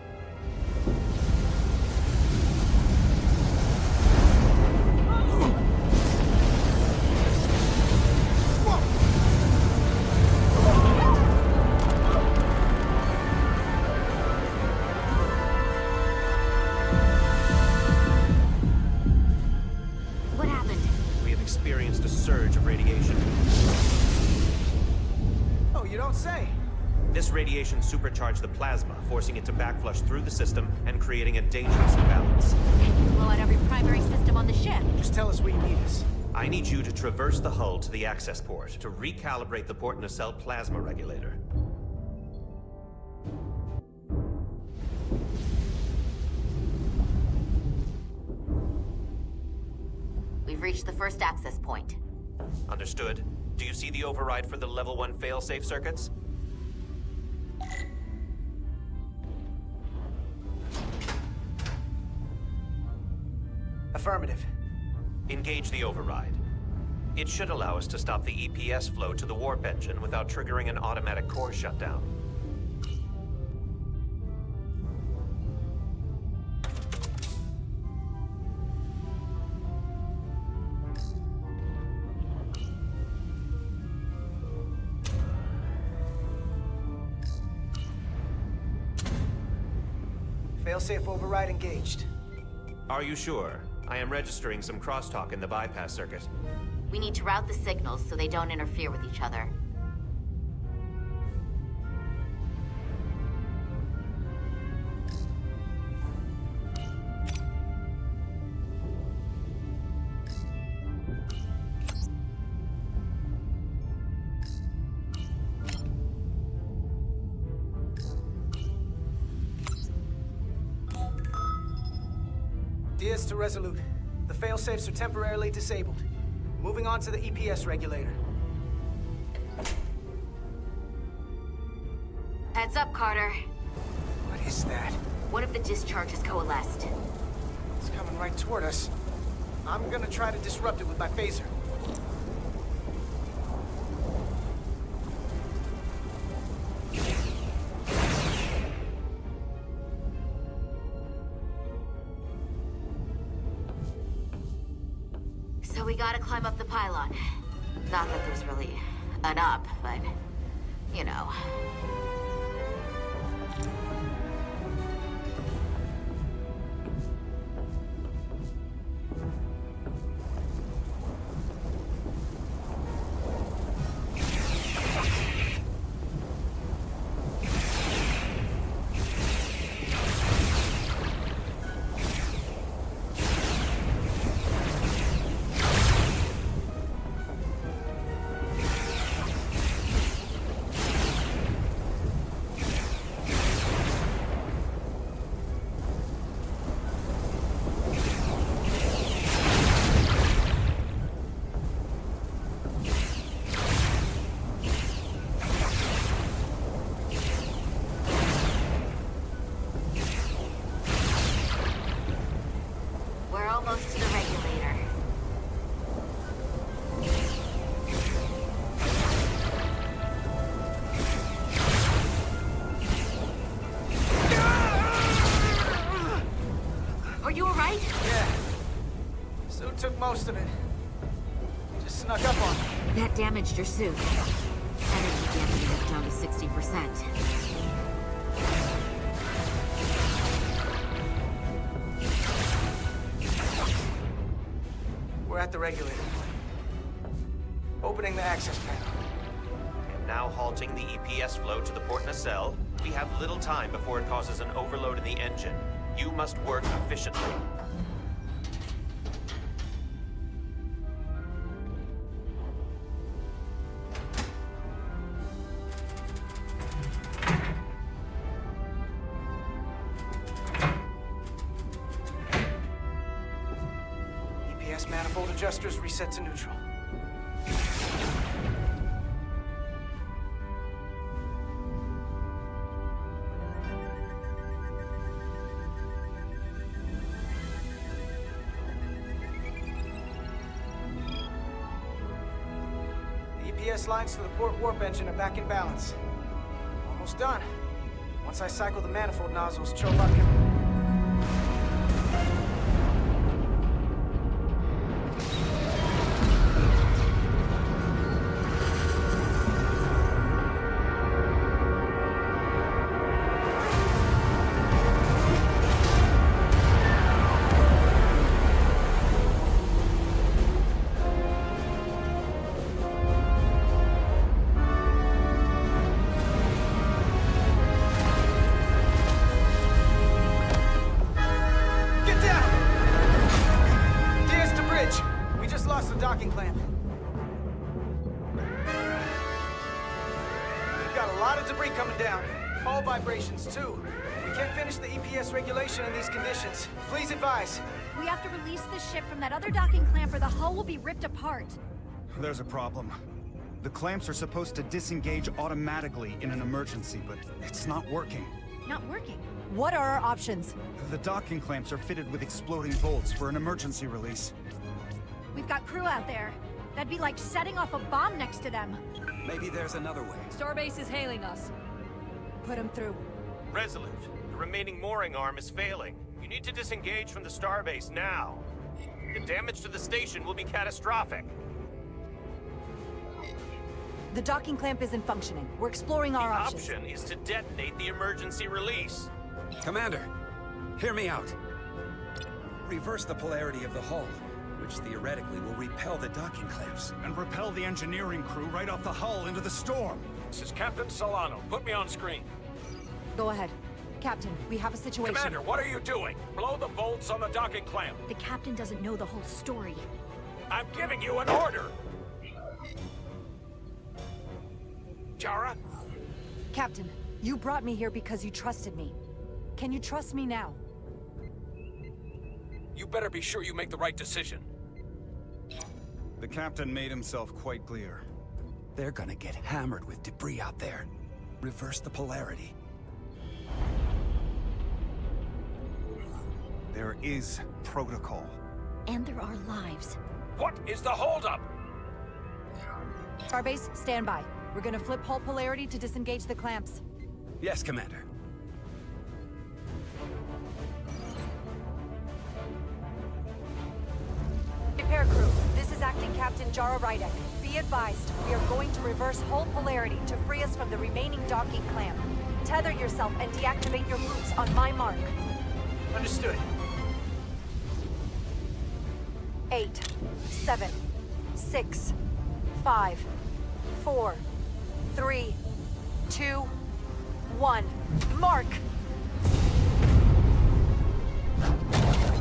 Speaker 10: What happened?
Speaker 6: We have experienced a surge of radiation.
Speaker 9: Oh, you don't say.
Speaker 6: This radiation supercharged the plasma, forcing it to backflush through the system and creating a dangerous imbalance.
Speaker 10: Can you blow out every primary system on the ship?
Speaker 9: Just tell us where you need us.
Speaker 6: I need you to traverse the hull to the access port to recalibrate the port nacelle plasma regulator.
Speaker 10: We've reached the first access point.
Speaker 6: Understood. Do you see the override for the level 1 failsafe circuits?
Speaker 9: Affirmative.
Speaker 6: Engage the override. It should allow us to stop the EPS flow to the warp engine without triggering an automatic core shutdown.
Speaker 9: Failsafe override engaged.
Speaker 6: Are you sure? I am registering some crosstalk in the bypass circuit.
Speaker 10: We need to route the signals so they don't interfere with each other.
Speaker 9: Diaz to Resolute. The failsafes are temporarily disabled. Moving on to the EPS regulator.
Speaker 10: Heads up, Carter.
Speaker 9: What is that?
Speaker 10: One of the discharges coalesced.
Speaker 9: It's coming right toward us. I'm gonna try to disrupt it with my phaser.
Speaker 10: So we gotta climb up the pylon. Not that there's really an up, but, you know.
Speaker 9: most of it. Just snuck up on me.
Speaker 10: That damaged your suit. Energy damage is down to 60%.
Speaker 9: We're at the regulator. Opening the access panel.
Speaker 6: And now halting the EPS flow to the port nacelle. We have little time before it causes an overload in the engine. You must work efficiently.
Speaker 9: EPS manifold adjusters reset to neutral. EPS lines to the port warp engine are back in balance. Almost done. Once I cycle the manifold nozzles, Chobot can... docking clamp. We've got a lot of debris coming down. Hull vibrations, too. We can't finish the EPS regulation in these conditions. Please advise.
Speaker 13: We have to release the ship from that other docking clamp or the hull will be ripped apart.
Speaker 8: There's a problem. The clamps are supposed to disengage automatically in an emergency, but it's not working.
Speaker 13: Not working?
Speaker 16: What are our options?
Speaker 8: The docking clamps are fitted with exploding bolts for an emergency release.
Speaker 13: We've got crew out there. That'd be like setting off a bomb next to them.
Speaker 17: Maybe there's another way.
Speaker 16: Starbase is hailing us. Put him through.
Speaker 6: Resolute, the remaining mooring arm is failing. You need to disengage from the starbase now. The damage to the station will be catastrophic.
Speaker 16: The docking clamp isn't functioning. We're exploring our options.
Speaker 6: The option is to detonate the emergency release.
Speaker 17: Commander, hear me out. Reverse the polarity of the hull, which theoretically will repel the docking clamps.
Speaker 8: And repel the engineering crew right off the hull into the storm.
Speaker 12: This is Captain Solano. Put me on screen.
Speaker 16: Go ahead. Captain, we have a situation.
Speaker 12: Commander, what are you doing? Blow the bolts on the docking clamp.
Speaker 13: The captain doesn't know the whole story.
Speaker 12: I'm giving you an order. Jara?
Speaker 16: Captain, you brought me here because you trusted me. Can you trust me now?
Speaker 12: You better be sure you make the right decision.
Speaker 8: The captain made himself quite clear.
Speaker 17: They're gonna get hammered with debris out there. Reverse the polarity.
Speaker 8: There is protocol.
Speaker 13: And there are lives.
Speaker 12: What is the holdup?
Speaker 16: Starbase, stand by. We're gonna flip hull polarity to disengage the clamps.
Speaker 17: Yes, Commander.
Speaker 16: Repair crew, this is Acting Captain Jara Rydek. Be advised, we are going to reverse hull polarity to free us from the remaining docking clamp. Tether yourself and deactivate your boots on my mark.
Speaker 9: Understood.
Speaker 16: 8, 7, 6, 5, 4, 3, 2, 1. Mark!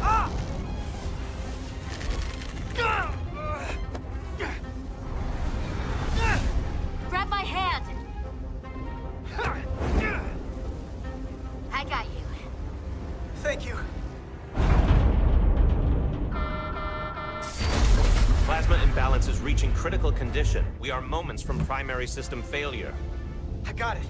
Speaker 16: Ah!
Speaker 10: Grab my hand! I got you.
Speaker 9: Thank you.
Speaker 6: Plasma imbalance is reaching critical condition. We are moments from primary system failure.
Speaker 9: I got it.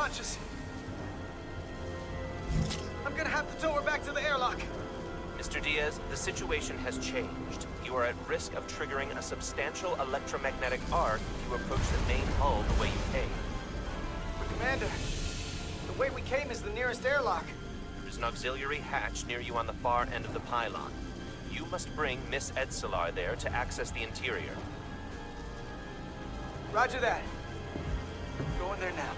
Speaker 9: unconscious. I'm gonna have to tow her back to the airlock.
Speaker 6: Mr. Diaz, the situation has changed. You are at risk of triggering a substantial electromagnetic arc if you approach the main hull the way you came.
Speaker 9: Commander, the way we came is the nearest airlock.
Speaker 6: There's an auxiliary hatch near you on the far end of the pylon. You must bring Miss Edsolar there to access the interior.
Speaker 9: Roger that. Going there now.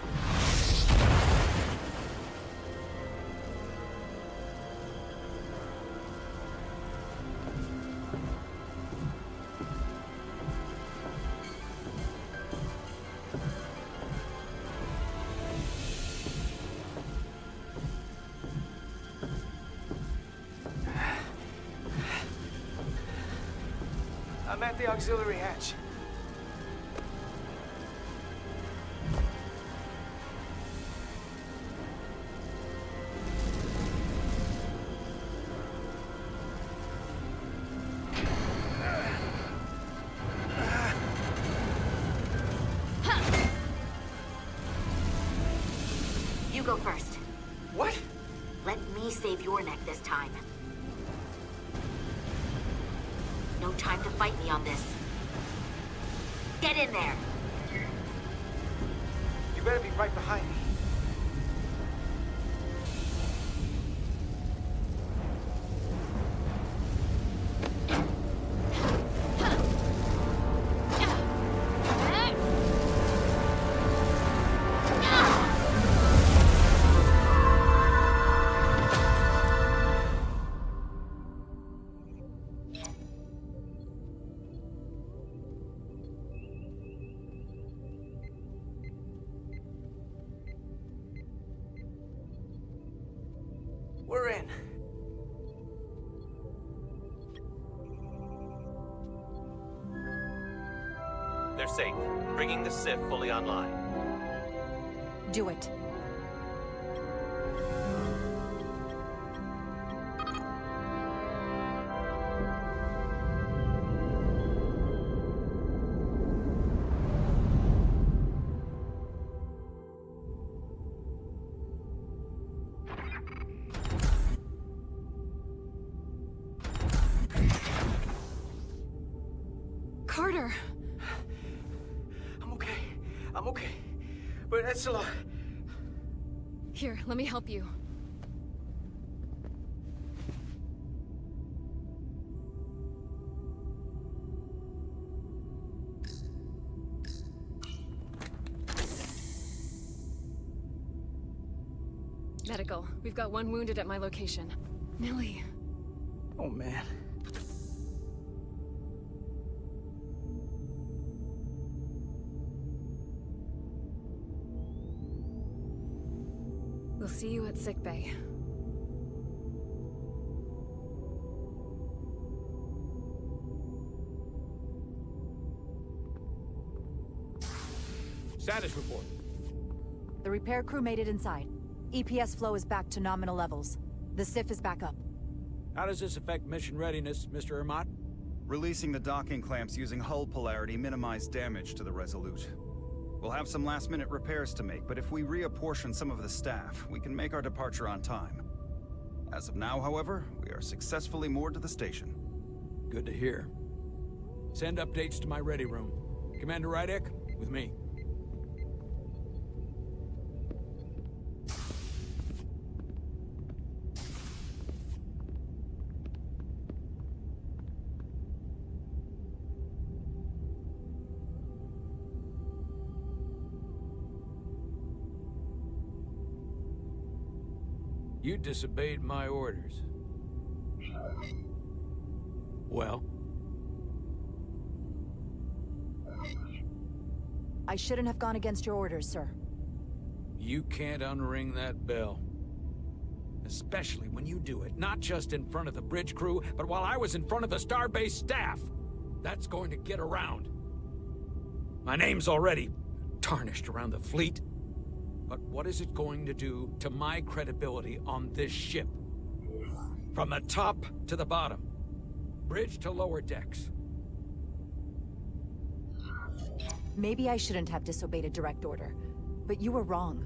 Speaker 9: I'm at the auxiliary hatch.
Speaker 10: You go first.
Speaker 9: What?
Speaker 10: Let me save your neck this time. No time to fight me on this. Get in there!
Speaker 9: You better be right behind me. We're in.
Speaker 6: They're safe, bringing the SIF fully online.
Speaker 16: Do it.
Speaker 11: Carter!
Speaker 9: I'm okay. But Edsolar...
Speaker 11: Here, let me help you. Medical. We've got one wounded at my location. Millie.
Speaker 9: Oh, man.
Speaker 11: We'll see you at sickbay.
Speaker 1: Status report.
Speaker 16: The repair crew made it inside. EPS flow is back to nominal levels. The SIF is back up.
Speaker 1: How does this affect mission readiness, Mr. Ermot?
Speaker 8: Releasing the docking clamps using hull polarity minimized damage to the Resolute. We'll have some last-minute repairs to make, but if we reapportion some of the staff, we can make our departure on time. As of now, however, we are successfully moored to the station.
Speaker 1: Good to hear. Send updates to my ready room. Commander Rydek, with me. You disobeyed my orders. Well?
Speaker 16: I shouldn't have gone against your orders, sir.
Speaker 1: You can't unring that bell. Especially when you do it, not just in front of the bridge crew, but while I was in front of the Starbase staff. That's going to get around. My name's already tarnished around the fleet. But what is it going to do to my credibility on this ship? From the top to the bottom. Bridge to lower decks.
Speaker 16: Maybe I shouldn't have disobeyed a direct order, but you were wrong.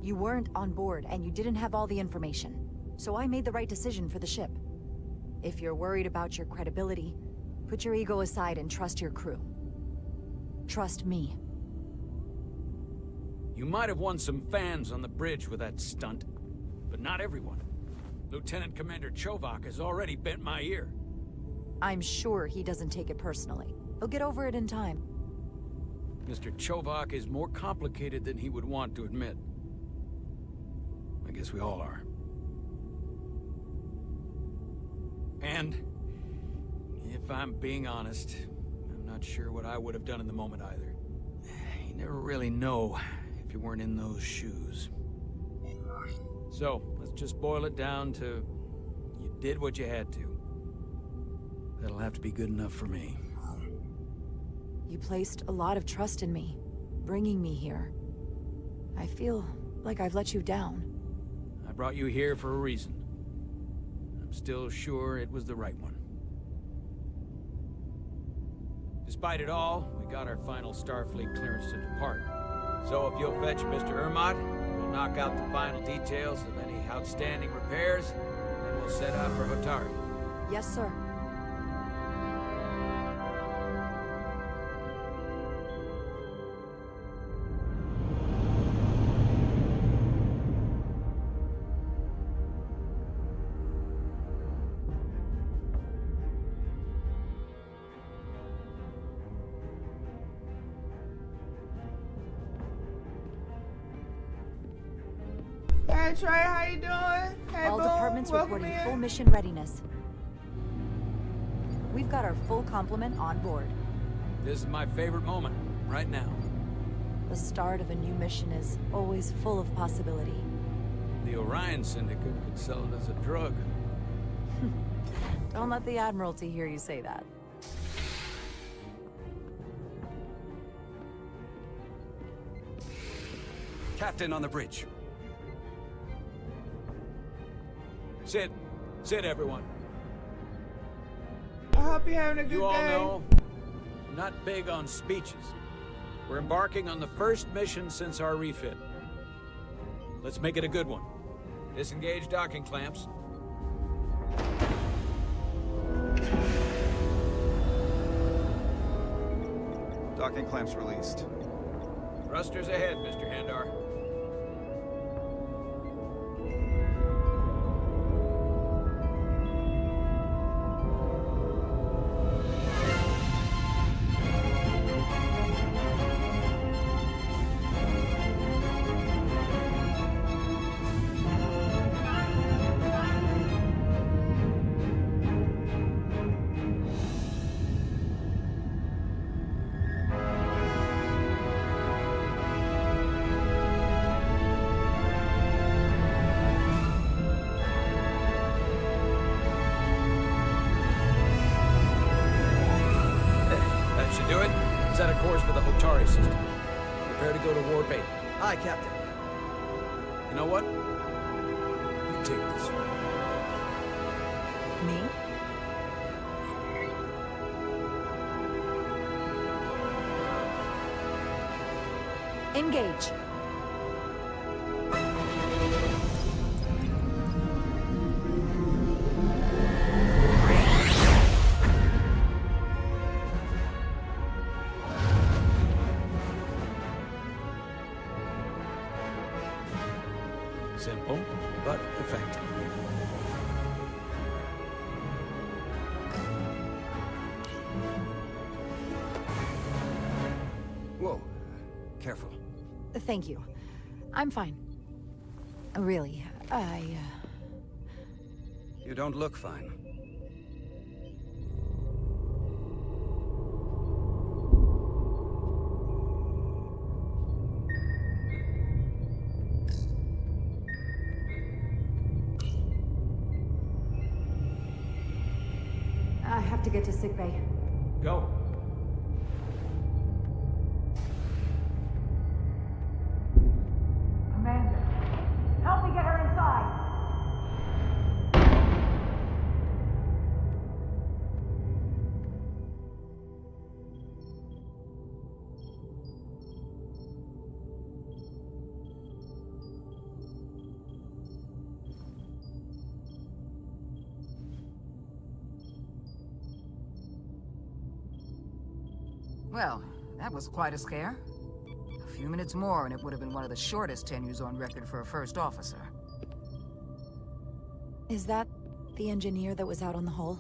Speaker 3: You weren't on board, and you didn't have all the information. So I made the right decision for the ship. If you're worried about your credibility, put your ego aside and trust your crew. Trust me.
Speaker 1: You might have won some fans on the bridge with that stunt, but not everyone. Lieutenant Commander Chovak has already bent my ear.
Speaker 3: I'm sure he doesn't take it personally. He'll get over it in time.
Speaker 1: Mr. Chovak is more complicated than he would want to admit. I guess we all are. And, if I'm being honest, I'm not sure what I would have done in the moment either. You never really know if you weren't in those shoes. So, let's just boil it down to, you did what you had to. That'll have to be good enough for me.
Speaker 3: You placed a lot of trust in me, bringing me here. I feel like I've let you down.
Speaker 1: I brought you here for a reason. I'm still sure it was the right one. Despite it all, we got our final Starfleet clearance to depart. So if you'll fetch Mr. Ermot, we'll knock out the final details of any outstanding repairs, and we'll set out for Hotari.
Speaker 3: Yes, sir.
Speaker 4: Hey Trey, how you doing? Hey,
Speaker 3: All
Speaker 4: boo.
Speaker 3: departments
Speaker 4: Welcome
Speaker 3: reporting
Speaker 4: in.
Speaker 3: full mission readiness. We've got our full complement on board.
Speaker 1: This is my favorite moment, right now.
Speaker 3: The start of a new mission is always full of possibility.
Speaker 1: The Orion Syndicate could sell it as a drug.
Speaker 3: Don't let the Admiralty hear you say that.
Speaker 17: Captain on the bridge.
Speaker 1: Sit. Sit, everyone.
Speaker 4: I hope you're having a good
Speaker 1: You all
Speaker 4: day.
Speaker 1: know, I'm not big on speeches. We're embarking on the first mission since our refit. Let's make it a good one. Disengage docking clamps.
Speaker 8: Docking clamps released.
Speaker 1: Thrusters ahead, Mr. Handar. That should do it. Set a course for the Hotari system. Prepare to go to Warp 8.
Speaker 15: Aye, Captain.
Speaker 1: You know what? You take this one.
Speaker 3: Me? Engage.
Speaker 1: Simple, but effective.
Speaker 17: Whoa. Careful.
Speaker 3: Thank you. I'm fine. Really,
Speaker 17: You don't look fine.
Speaker 3: I have to get to sickbay.
Speaker 1: Go.
Speaker 3: Commander, help me get her inside.
Speaker 18: Well, that was quite a scare. A few minutes more and it would have been one of the shortest tenures on record for a first officer.
Speaker 3: Is that the engineer that was out on the hull?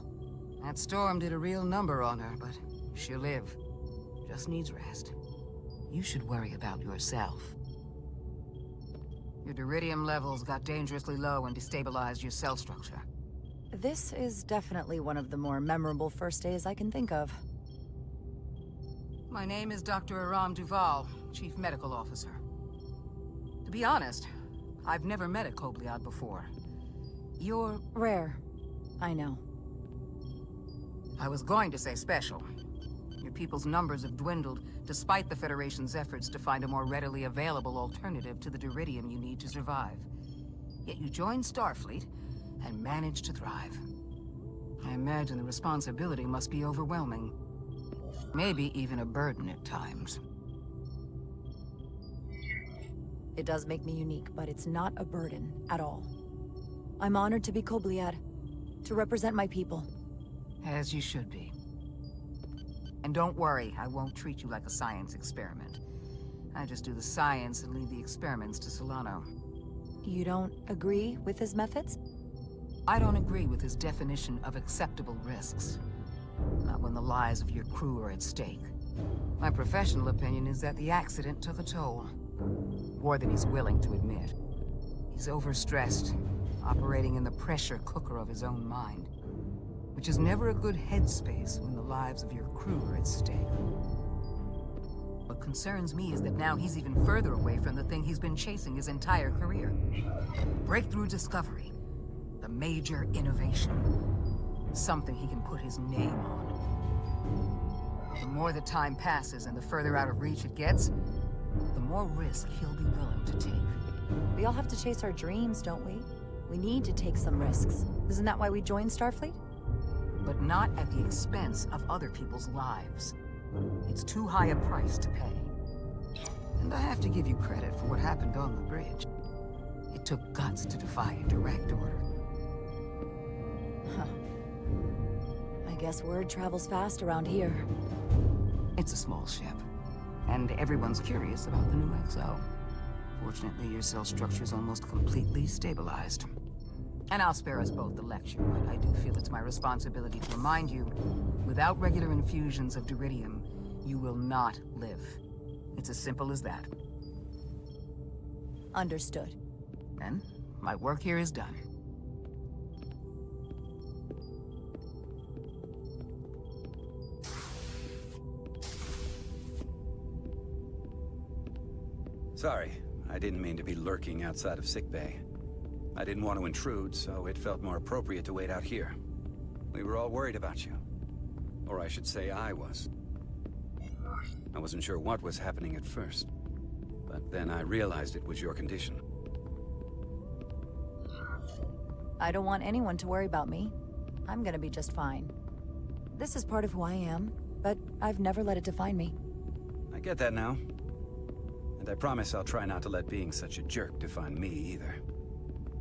Speaker 18: That storm did a real number on her, but she'll live. Just needs rest. You should worry about yourself. Your duridium levels got dangerously low and destabilized your cell structure.
Speaker 3: This is definitely one of the more memorable first days I can think of.
Speaker 18: My name is Dr. Aram Duval, Chief Medical Officer. To be honest, I've never met a Kobliad before. You're...
Speaker 3: rare. I know.
Speaker 18: I was going to say special. Your people's numbers have dwindled, despite the Federation's efforts to find a more readily available alternative to the duridium you need to survive. Yet you joined Starfleet, and managed to thrive. I imagine the responsibility must be overwhelming. Maybe even a burden at times.
Speaker 3: It does make me unique, but it's not a burden at all. I'm honored to be Kobliad, to represent my people.
Speaker 18: As you should be. And don't worry, I won't treat you like a science experiment. I just do the science and leave the experiments to Solano.
Speaker 3: You don't agree with his methods?
Speaker 18: I don't agree with his definition of acceptable risks. Not when the lives of your crew are at stake. My professional opinion is that the accident took a toll. More than he's willing to admit. He's overstressed, operating in the pressure cooker of his own mind. Which is never a good headspace when the lives of your crew are at stake. What concerns me is that now he's even further away from the thing he's been chasing his entire career. Breakthrough discovery. The major innovation. Something he can put his name on. The more the time passes and the further out of reach it gets, the more risk he'll be willing to take.
Speaker 3: We all have to chase our dreams, don't we? We need to take some risks. Isn't that why we joined Starfleet?
Speaker 18: But not at the expense of other people's lives. It's too high a price to pay. And I have to give you credit for what happened on the bridge. It took guts to defy a direct order.
Speaker 3: Huh. I guess word travels fast around here.
Speaker 18: It's a small ship, and everyone's curious about the new XO. Fortunately, your cell structure's almost completely stabilized. And I'll spare us both the lecture, but I do feel it's my responsibility to remind you, without regular infusions of duridium, you will not live. It's as simple as that.
Speaker 3: Understood.
Speaker 18: Then, my work here is done.
Speaker 17: Sorry, I didn't mean to be lurking outside of sickbay. I didn't want to intrude, so it felt more appropriate to wait out here. We were all worried about you. Or I should say I was. I wasn't sure what was happening at first. But then I realized it was your condition.
Speaker 3: I don't want anyone to worry about me. I'm gonna be just fine. This is part of who I am, but I've never let it define me.
Speaker 17: I get that now. And I promise I'll try not to let being such a jerk define me either.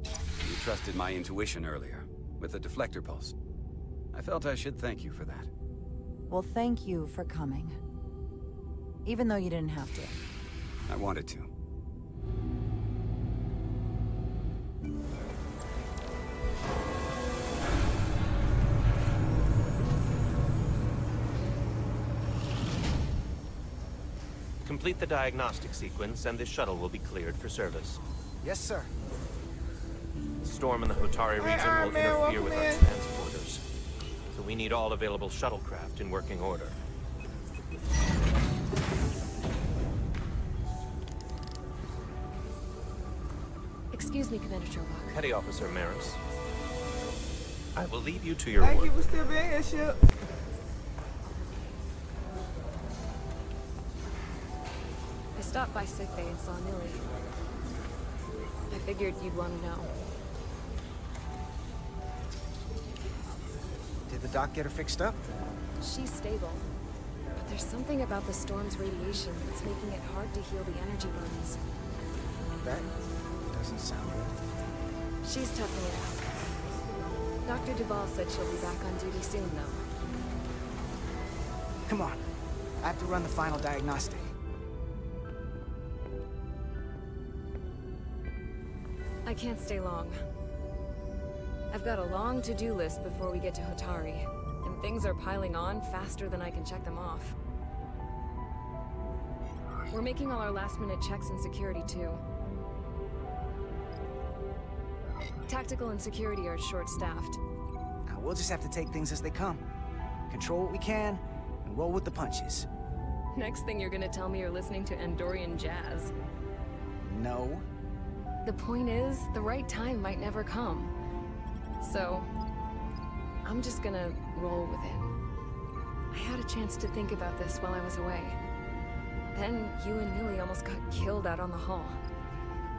Speaker 17: You trusted my intuition earlier, with the deflector pulse. I felt I should thank you for that.
Speaker 3: Well, thank you for coming. Even though you didn't have to.
Speaker 17: I wanted to.
Speaker 6: Complete the diagnostic sequence, and this shuttle will be cleared for service.
Speaker 9: Yes, sir.
Speaker 6: The storm in the Hotari region will interfere with our transporters. So we need all available shuttlecraft in working order.
Speaker 11: Excuse me, Commander Chobok.
Speaker 6: Petty Officer Maris. I will leave you to your work.
Speaker 4: Thank you for still being here, ship.
Speaker 11: I stopped by sickbay and saw Millie. I figured you'd want to know.
Speaker 9: Did the doc get her fixed up?
Speaker 11: She's stable. But there's something about the storm's radiation that's making it hard to heal the energy wounds.
Speaker 9: That doesn't sound good.
Speaker 11: She's toughing it out. Dr. Duval said she'll be back on duty soon, though.
Speaker 9: Come on. I have to run the final diagnostic.
Speaker 11: I can't stay long. I've got a long to-do list before we get to Hotari, and things are piling on faster than I can check them off. We're making all our last-minute checks in security, too. Tactical and security are short-staffed.
Speaker 9: Now, we'll just have to take things as they come. Control what we can, and roll with the punches.
Speaker 11: Next thing you're gonna tell me you're listening to Andorian jazz.
Speaker 9: No.
Speaker 11: The point is, the right time might never come. So, I'm just gonna roll with it. I had a chance to think about this while I was away. Then you and Millie almost got killed out on the hull.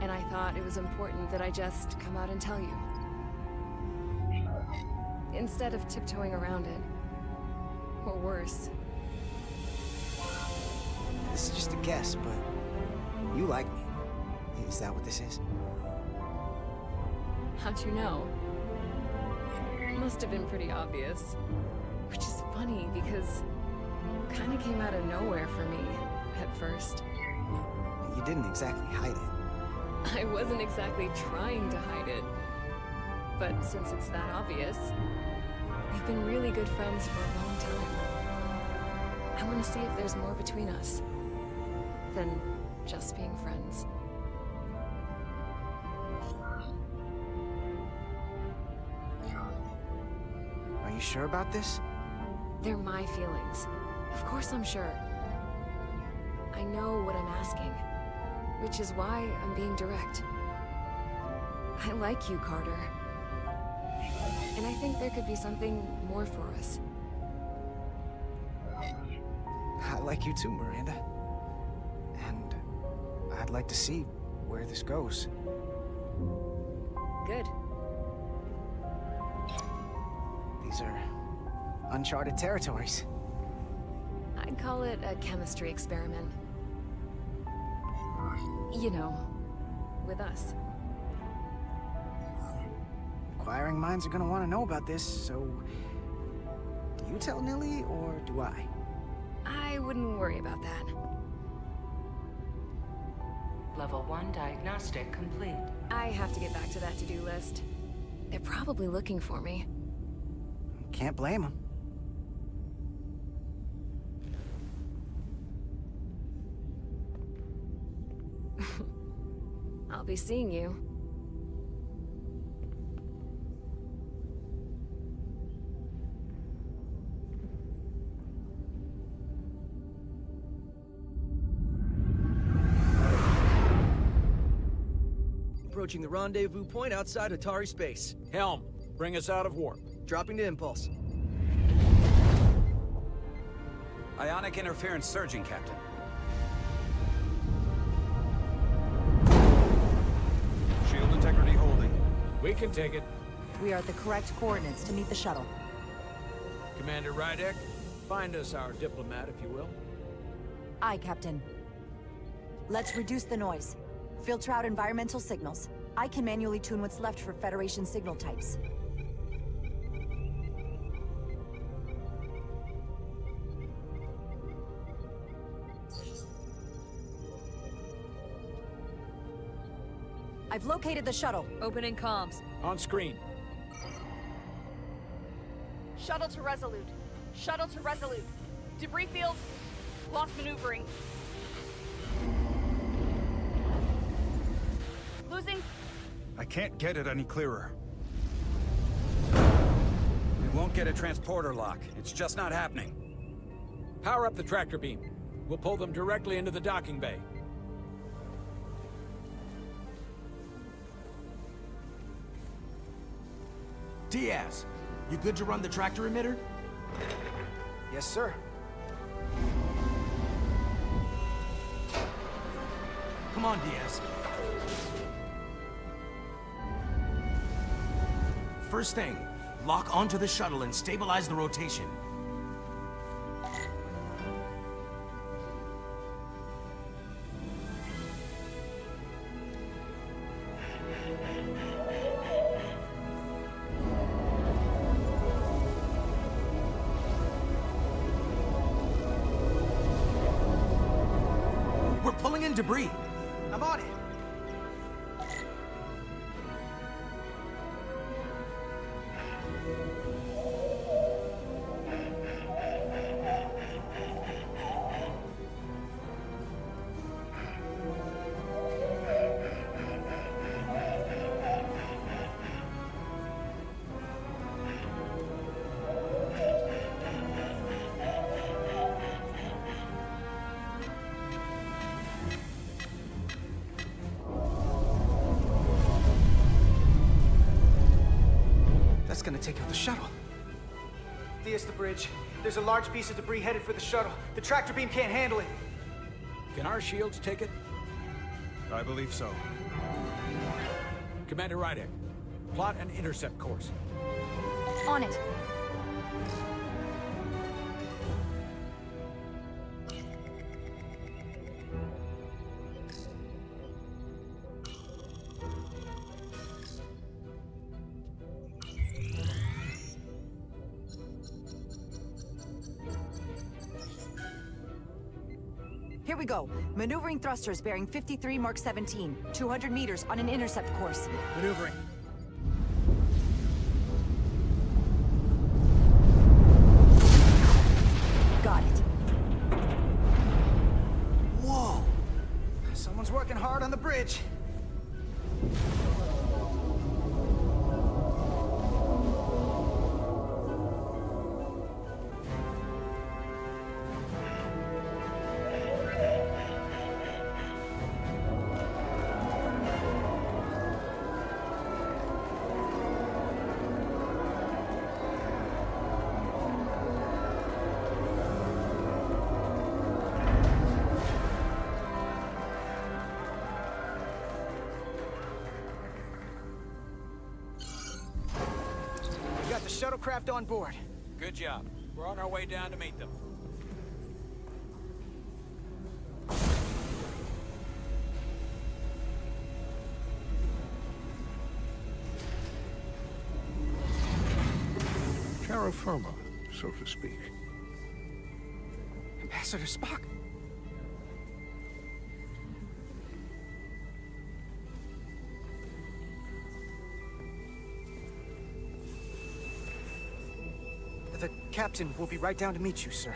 Speaker 11: And I thought it was important that I just come out and tell you. Instead of tiptoeing around it. Or worse.
Speaker 9: This is just a guess, but you like me. Is that what this is?
Speaker 11: How'd you know? Must have been pretty obvious. Which is funny, because it kinda came out of nowhere for me, at first.
Speaker 9: You didn't exactly hide it.
Speaker 11: I wasn't exactly trying to hide it. But since it's that obvious, we've been really good friends for a long time. I want to see if there's more between us than just being friends.
Speaker 9: Are you sure about this?
Speaker 11: They're my feelings. Of course I'm sure. I know what I'm asking, which is why I'm being direct. I like you, Carter. And I think there could be something more for us.
Speaker 9: I like you too, Miranda. And I'd like to see where this goes.
Speaker 11: Good.
Speaker 9: These are uncharted territories.
Speaker 11: I'd call it a chemistry experiment. You know, with us.
Speaker 9: Inquiring minds are gonna want to know about this, so... Do you tell Nilly, or do I?
Speaker 11: I wouldn't worry about that.
Speaker 14: Level 1 diagnostic complete.
Speaker 11: I have to get back to that to-do list. They're probably looking for me.
Speaker 9: Can't blame them.
Speaker 11: I'll be seeing you.
Speaker 15: Approaching the rendezvous point outside Atari space.
Speaker 12: Helm, bring us out of warp.
Speaker 15: Dropping to impulse.
Speaker 17: Ionic interference surging, Captain.
Speaker 8: Shield integrity holding.
Speaker 12: We can take it.
Speaker 3: We are at the correct coordinates to meet the shuttle.
Speaker 12: Commander Rydek, find us our diplomat, if you will.
Speaker 3: Aye, Captain. Let's reduce the noise. Filter out environmental signals. I can manually tune what's left for Federation signal types. I've located the shuttle.
Speaker 16: Opening comms.
Speaker 12: On screen.
Speaker 16: Shuttle to Resolute. Shuttle to Resolute. Debris field. Lost maneuvering. Losing.
Speaker 8: I can't get it any clearer.
Speaker 17: We won't get a transporter lock. It's just not happening.
Speaker 12: Power up the tractor beam. We'll pull them directly into the docking bay.
Speaker 2: Diaz, you good to run the tractor emitter?
Speaker 9: Yes, sir.
Speaker 2: Come on, Diaz. First thing, lock onto the shuttle and stabilize the rotation. debris.
Speaker 9: I'm on it. That's gonna take out the shuttle. Thea's the bridge. There's a large piece of debris headed for the shuttle. The tractor beam can't handle it.
Speaker 1: Can our shields take it?
Speaker 8: I believe so.
Speaker 1: Commander Rydek, plot an intercept course.
Speaker 3: On it. Here we go. Maneuvering thrusters bearing 53 Mark 17. 200 meters on an intercept course.
Speaker 9: Maneuvering.
Speaker 3: Got it.
Speaker 9: Whoa! Someone's working hard on the bridge. We got the shuttlecraft on board.
Speaker 1: Good job. We're on our way down to meet them.
Speaker 19: Terra firma, so to speak.
Speaker 9: Ambassador Spock. The captain will be right down to meet you, sir.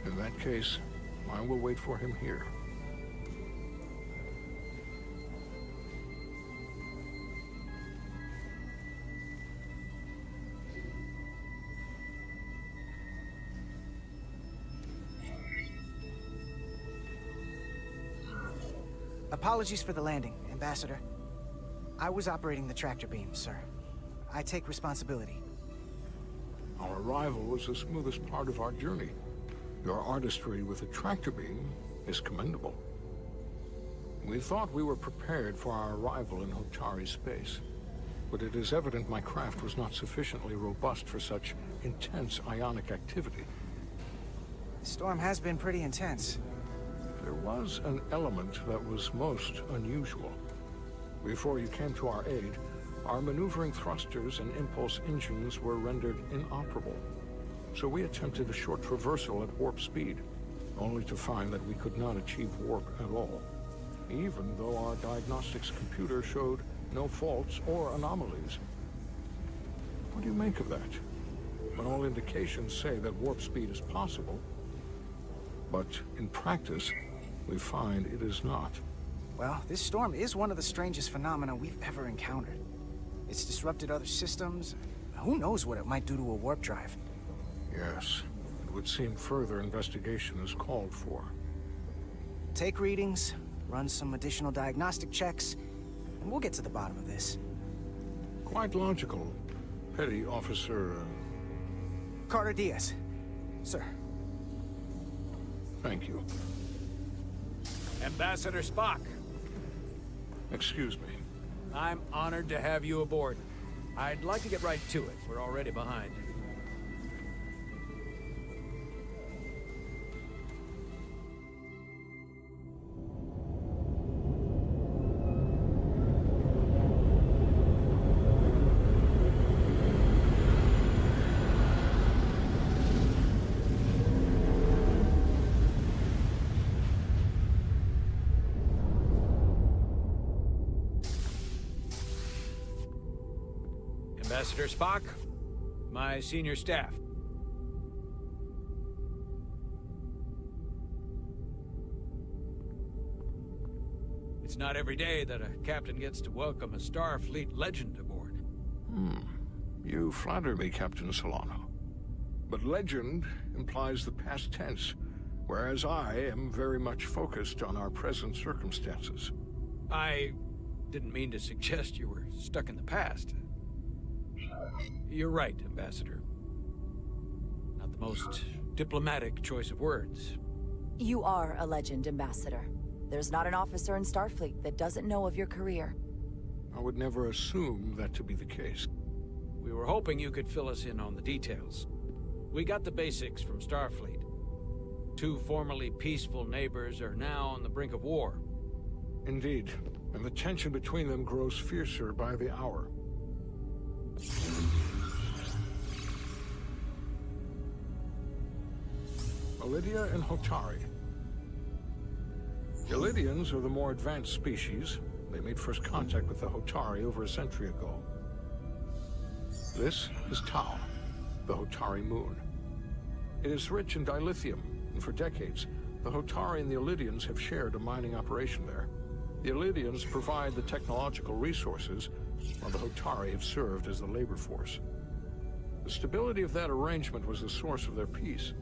Speaker 19: In that case, I will wait for him here.
Speaker 9: Apologies for the landing, Ambassador. I was operating the tractor beam, sir. I take responsibility.
Speaker 19: Our arrival was the smoothest part of our journey. Your artistry with the tractor beam is commendable. We thought we were prepared for our arrival in Hotari space, but it is evident my craft was not sufficiently robust for such intense ionic activity.
Speaker 9: The storm has been pretty intense.
Speaker 19: There was an element that was most unusual. Before you came to our aid, our maneuvering thrusters and impulse engines were rendered inoperable. So we attempted a short traversal at warp speed, only to find that we could not achieve warp at all, even though our diagnostics computer showed no faults or anomalies. What do you make of that? When all indications say that warp speed is possible, but in practice, we find it is not.
Speaker 9: Well, this storm is one of the strangest phenomena we've ever encountered. It's disrupted other systems. Who knows what it might do to a warp drive?
Speaker 19: Yes, it would seem further investigation is called for.
Speaker 9: Take readings, run some additional diagnostic checks, and we'll get to the bottom of this.
Speaker 19: Quite logical. Petty Officer...
Speaker 9: Carter Diaz. Sir.
Speaker 19: Thank you.
Speaker 1: Ambassador Spock.
Speaker 19: Excuse me.
Speaker 1: I'm honored to have you aboard. I'd like to get right to it. We're already behind. Ambassador Spock, my senior staff. It's not every day that a captain gets to welcome a Starfleet legend aboard.
Speaker 19: You flatter me, Captain Solano. But legend implies the past tense, whereas I am very much focused on our present circumstances.
Speaker 1: I didn't mean to suggest you were stuck in the past. You're right, Ambassador. Not the most diplomatic choice of words.
Speaker 3: You are a legend, Ambassador. There's not an officer in Starfleet that doesn't know of your career.
Speaker 19: I would never assume that to be the case.
Speaker 1: We were hoping you could fill us in on the details. We got the basics from Starfleet. Two formerly peaceful neighbors are now on the brink of war.
Speaker 19: Indeed, and the tension between them grows fiercer by the hour. Ilidia and Hotari. The Ilidians are the more advanced species. They made first contact with the Hotari over a century ago. This is Tau, the Hotari moon. It is rich in dilithium, and for decades, the Hotari and the Ilidians have shared a mining operation there. The Ilidians provide the technological resources, while the Hotari have served as the labor force. The stability of that arrangement was the source of their peace,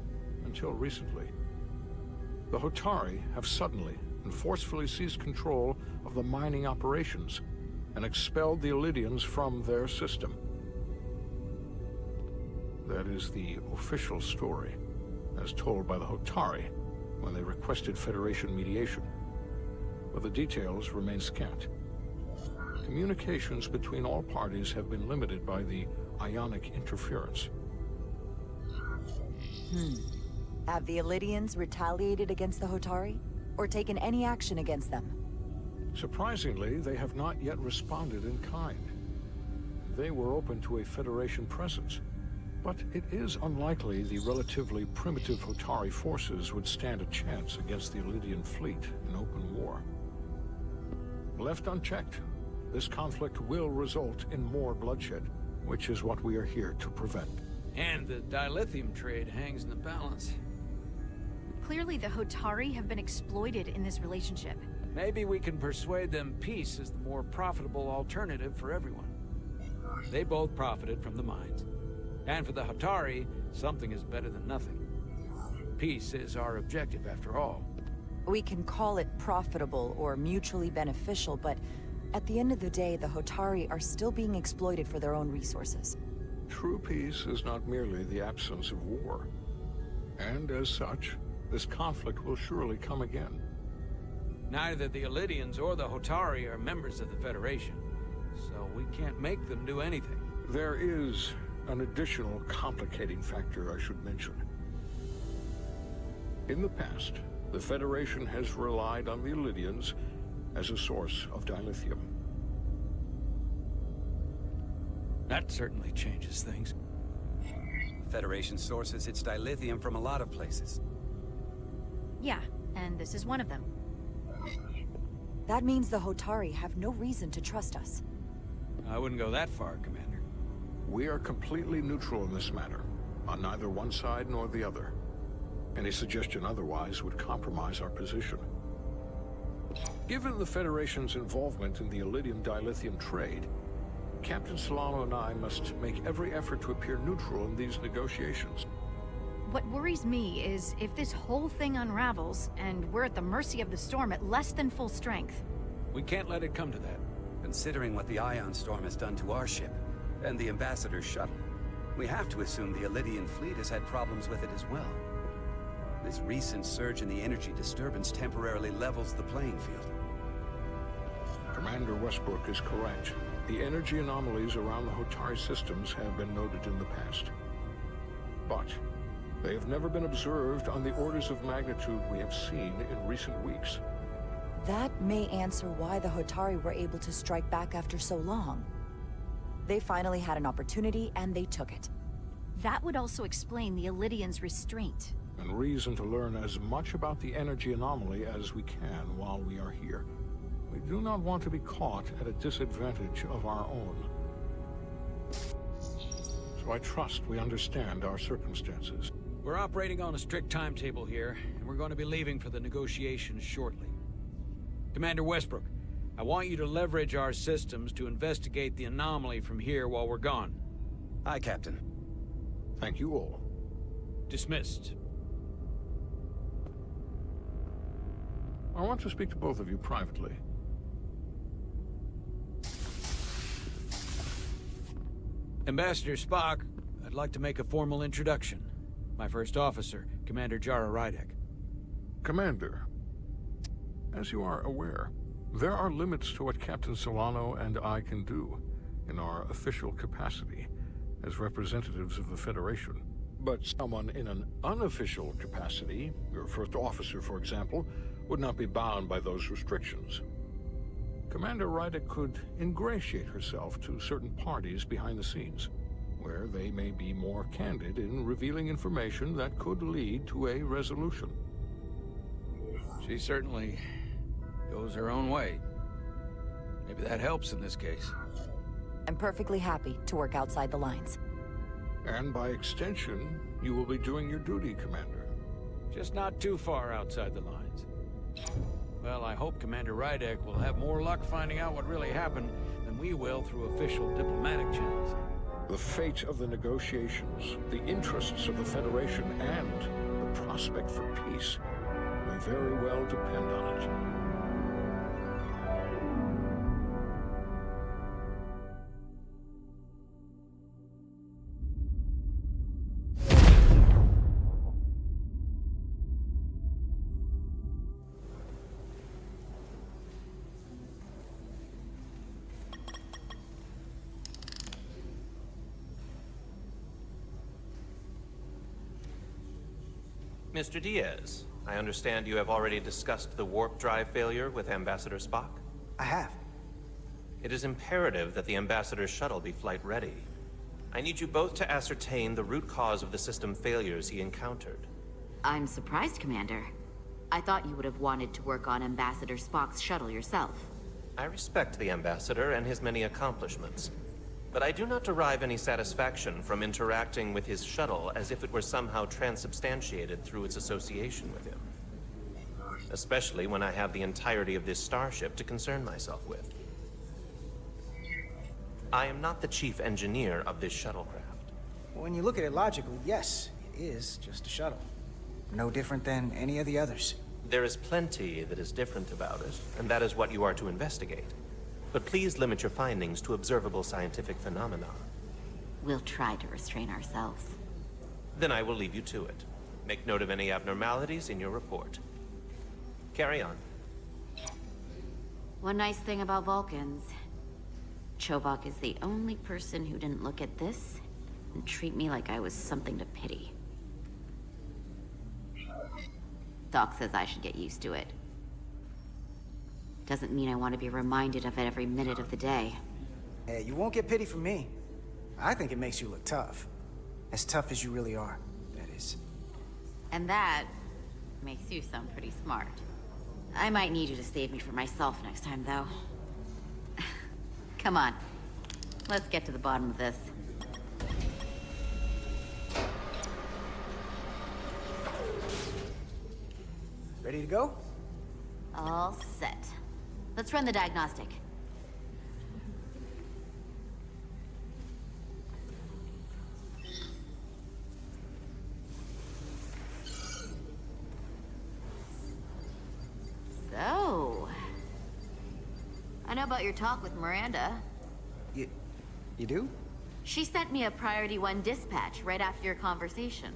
Speaker 19: until recently. The Hotari have suddenly and forcefully seized control of the mining operations and expelled the Ilidians from their system. That is the official story, as told by the Hotari when they requested Federation mediation. But the details remain scant. Communications between all parties have been limited by the ionic interference.
Speaker 3: Have the Ilidians retaliated against the Hotari? Or taken any action against them?
Speaker 19: Surprisingly, they have not yet responded in kind. They were open to a Federation presence, but it is unlikely the relatively primitive Hotari forces would stand a chance against the Ilidian fleet in open war. Left unchecked, this conflict will result in more bloodshed, which is what we are here to prevent.
Speaker 1: And the dilithium trade hangs in the balance.
Speaker 13: Clearly, the Hotari have been exploited in this relationship.
Speaker 1: Maybe we can persuade them peace is the more profitable alternative for everyone. They both profited from the mines. And for the Hotari, something is better than nothing. Peace is our objective, after all.
Speaker 3: We can call it profitable or mutually beneficial, but at the end of the day, the Hotari are still being exploited for their own resources.
Speaker 19: True peace is not merely the absence of war. And as such, this conflict will surely come again.
Speaker 1: Neither the Ilidians or the Hotari are members of the Federation, so we can't make them do anything.
Speaker 19: There is an additional complicating factor I should mention. In the past, the Federation has relied on the Ilidians as a source of dilithium.
Speaker 1: That certainly changes things.
Speaker 17: Federation sources its dilithium from a lot of places.
Speaker 13: Yeah, and this is one of them.
Speaker 3: That means the Hotari have no reason to trust us.
Speaker 1: I wouldn't go that far, Commander.
Speaker 19: We are completely neutral in this matter, on neither one side nor the other. Any suggestion otherwise would compromise our position. Given the Federation's involvement in the Ilidium dilithium trade, Captain Solano and I must make every effort to appear neutral in these negotiations.
Speaker 13: What worries me is if this whole thing unravels, and we're at the mercy of the storm at less than full strength.
Speaker 1: We can't let it come to that.
Speaker 17: Considering what the Ion Storm has done to our ship, and the Ambassador's shuttle, we have to assume the Ilidian fleet has had problems with it as well. This recent surge in the energy disturbance temporarily levels the playing field.
Speaker 19: Commander Westbrook is correct. The energy anomalies around the Hotari systems have been noted in the past. But they have never been observed on the orders of magnitude we have seen in recent weeks.
Speaker 3: That may answer why the Hotari were able to strike back after so long. They finally had an opportunity, and they took it.
Speaker 13: That would also explain the Ilidians' restraint.
Speaker 19: And reason to learn as much about the energy anomaly as we can while we are here. We do not want to be caught at a disadvantage of our own. so I trust we understand our circumstances.
Speaker 1: We're operating on a strict timetable here, and we're going to be leaving for the negotiations shortly. Commander Westbrook, I want you to leverage our systems to investigate the anomaly from here while we're gone.
Speaker 17: Aye, Captain.
Speaker 19: Thank you all.
Speaker 1: Dismissed.
Speaker 19: I want to speak to both of you privately.
Speaker 1: Ambassador Spock, I'd like to make a formal introduction. My first officer, Commander Jara Rydek.
Speaker 19: Commander, as you are aware, there are limits to what Captain Solano and I can do in our official capacity as representatives of the Federation. But someone in an unofficial capacity, your first officer, for example, would not be bound by those restrictions. Commander Rydek could ingratiate herself to certain parties behind the scenes, where they may be more candid in revealing information that could lead to a resolution.
Speaker 1: She certainly goes her own way. Maybe that helps in this case.
Speaker 3: I'm perfectly happy to work outside the lines.
Speaker 19: And by extension, you will be doing your duty, Commander.
Speaker 1: Just not too far outside the lines. Well, I hope Commander Rydek will have more luck finding out what really happened than we will through official diplomatic channels.
Speaker 19: The fate of the negotiations, the interests of the Federation, and the prospect for peace may very well depend on it.
Speaker 6: Mr. Diaz, I understand you have already discussed the warp drive failure with Ambassador Spock?
Speaker 9: I have.
Speaker 6: It is imperative that the Ambassador's shuttle be flight ready. I need you both to ascertain the root cause of the system failures he encountered.
Speaker 10: I'm surprised, Commander. I thought you would have wanted to work on Ambassador Spock's shuttle yourself.
Speaker 6: I respect the Ambassador and his many accomplishments, but I do not derive any satisfaction from interacting with his shuttle as if it were somehow transubstantiated through its association with him. Especially when I have the entirety of this starship to concern myself with. I am not the chief engineer of this shuttlecraft.
Speaker 9: When you look at it logically, yes, it is just a shuttle. No different than any of the others.
Speaker 6: There is plenty that is different about it, and that is what you are to investigate. But please limit your findings to observable scientific phenomena.
Speaker 10: We'll try to restrain ourselves.
Speaker 6: Then I will leave you to it. Make note of any abnormalities in your report. Carry on.
Speaker 10: One nice thing about Vulcans, Chovok is the only person who didn't look at this and treat me like I was something to pity. Doc says I should get used to it. Doesn't mean I want to be reminded of it every minute of the day.
Speaker 9: Hey, you won't get pity from me. I think it makes you look tough. As tough as you really are, that is.
Speaker 10: And that makes you sound pretty smart. I might need you to save me from myself next time, though. Come on. Let's get to the bottom of this.
Speaker 9: Ready to go?
Speaker 10: All set. Let's run the diagnostic. So... I know about your talk with Miranda.
Speaker 9: You do?
Speaker 10: She sent me a Priority 1 dispatch right after your conversation.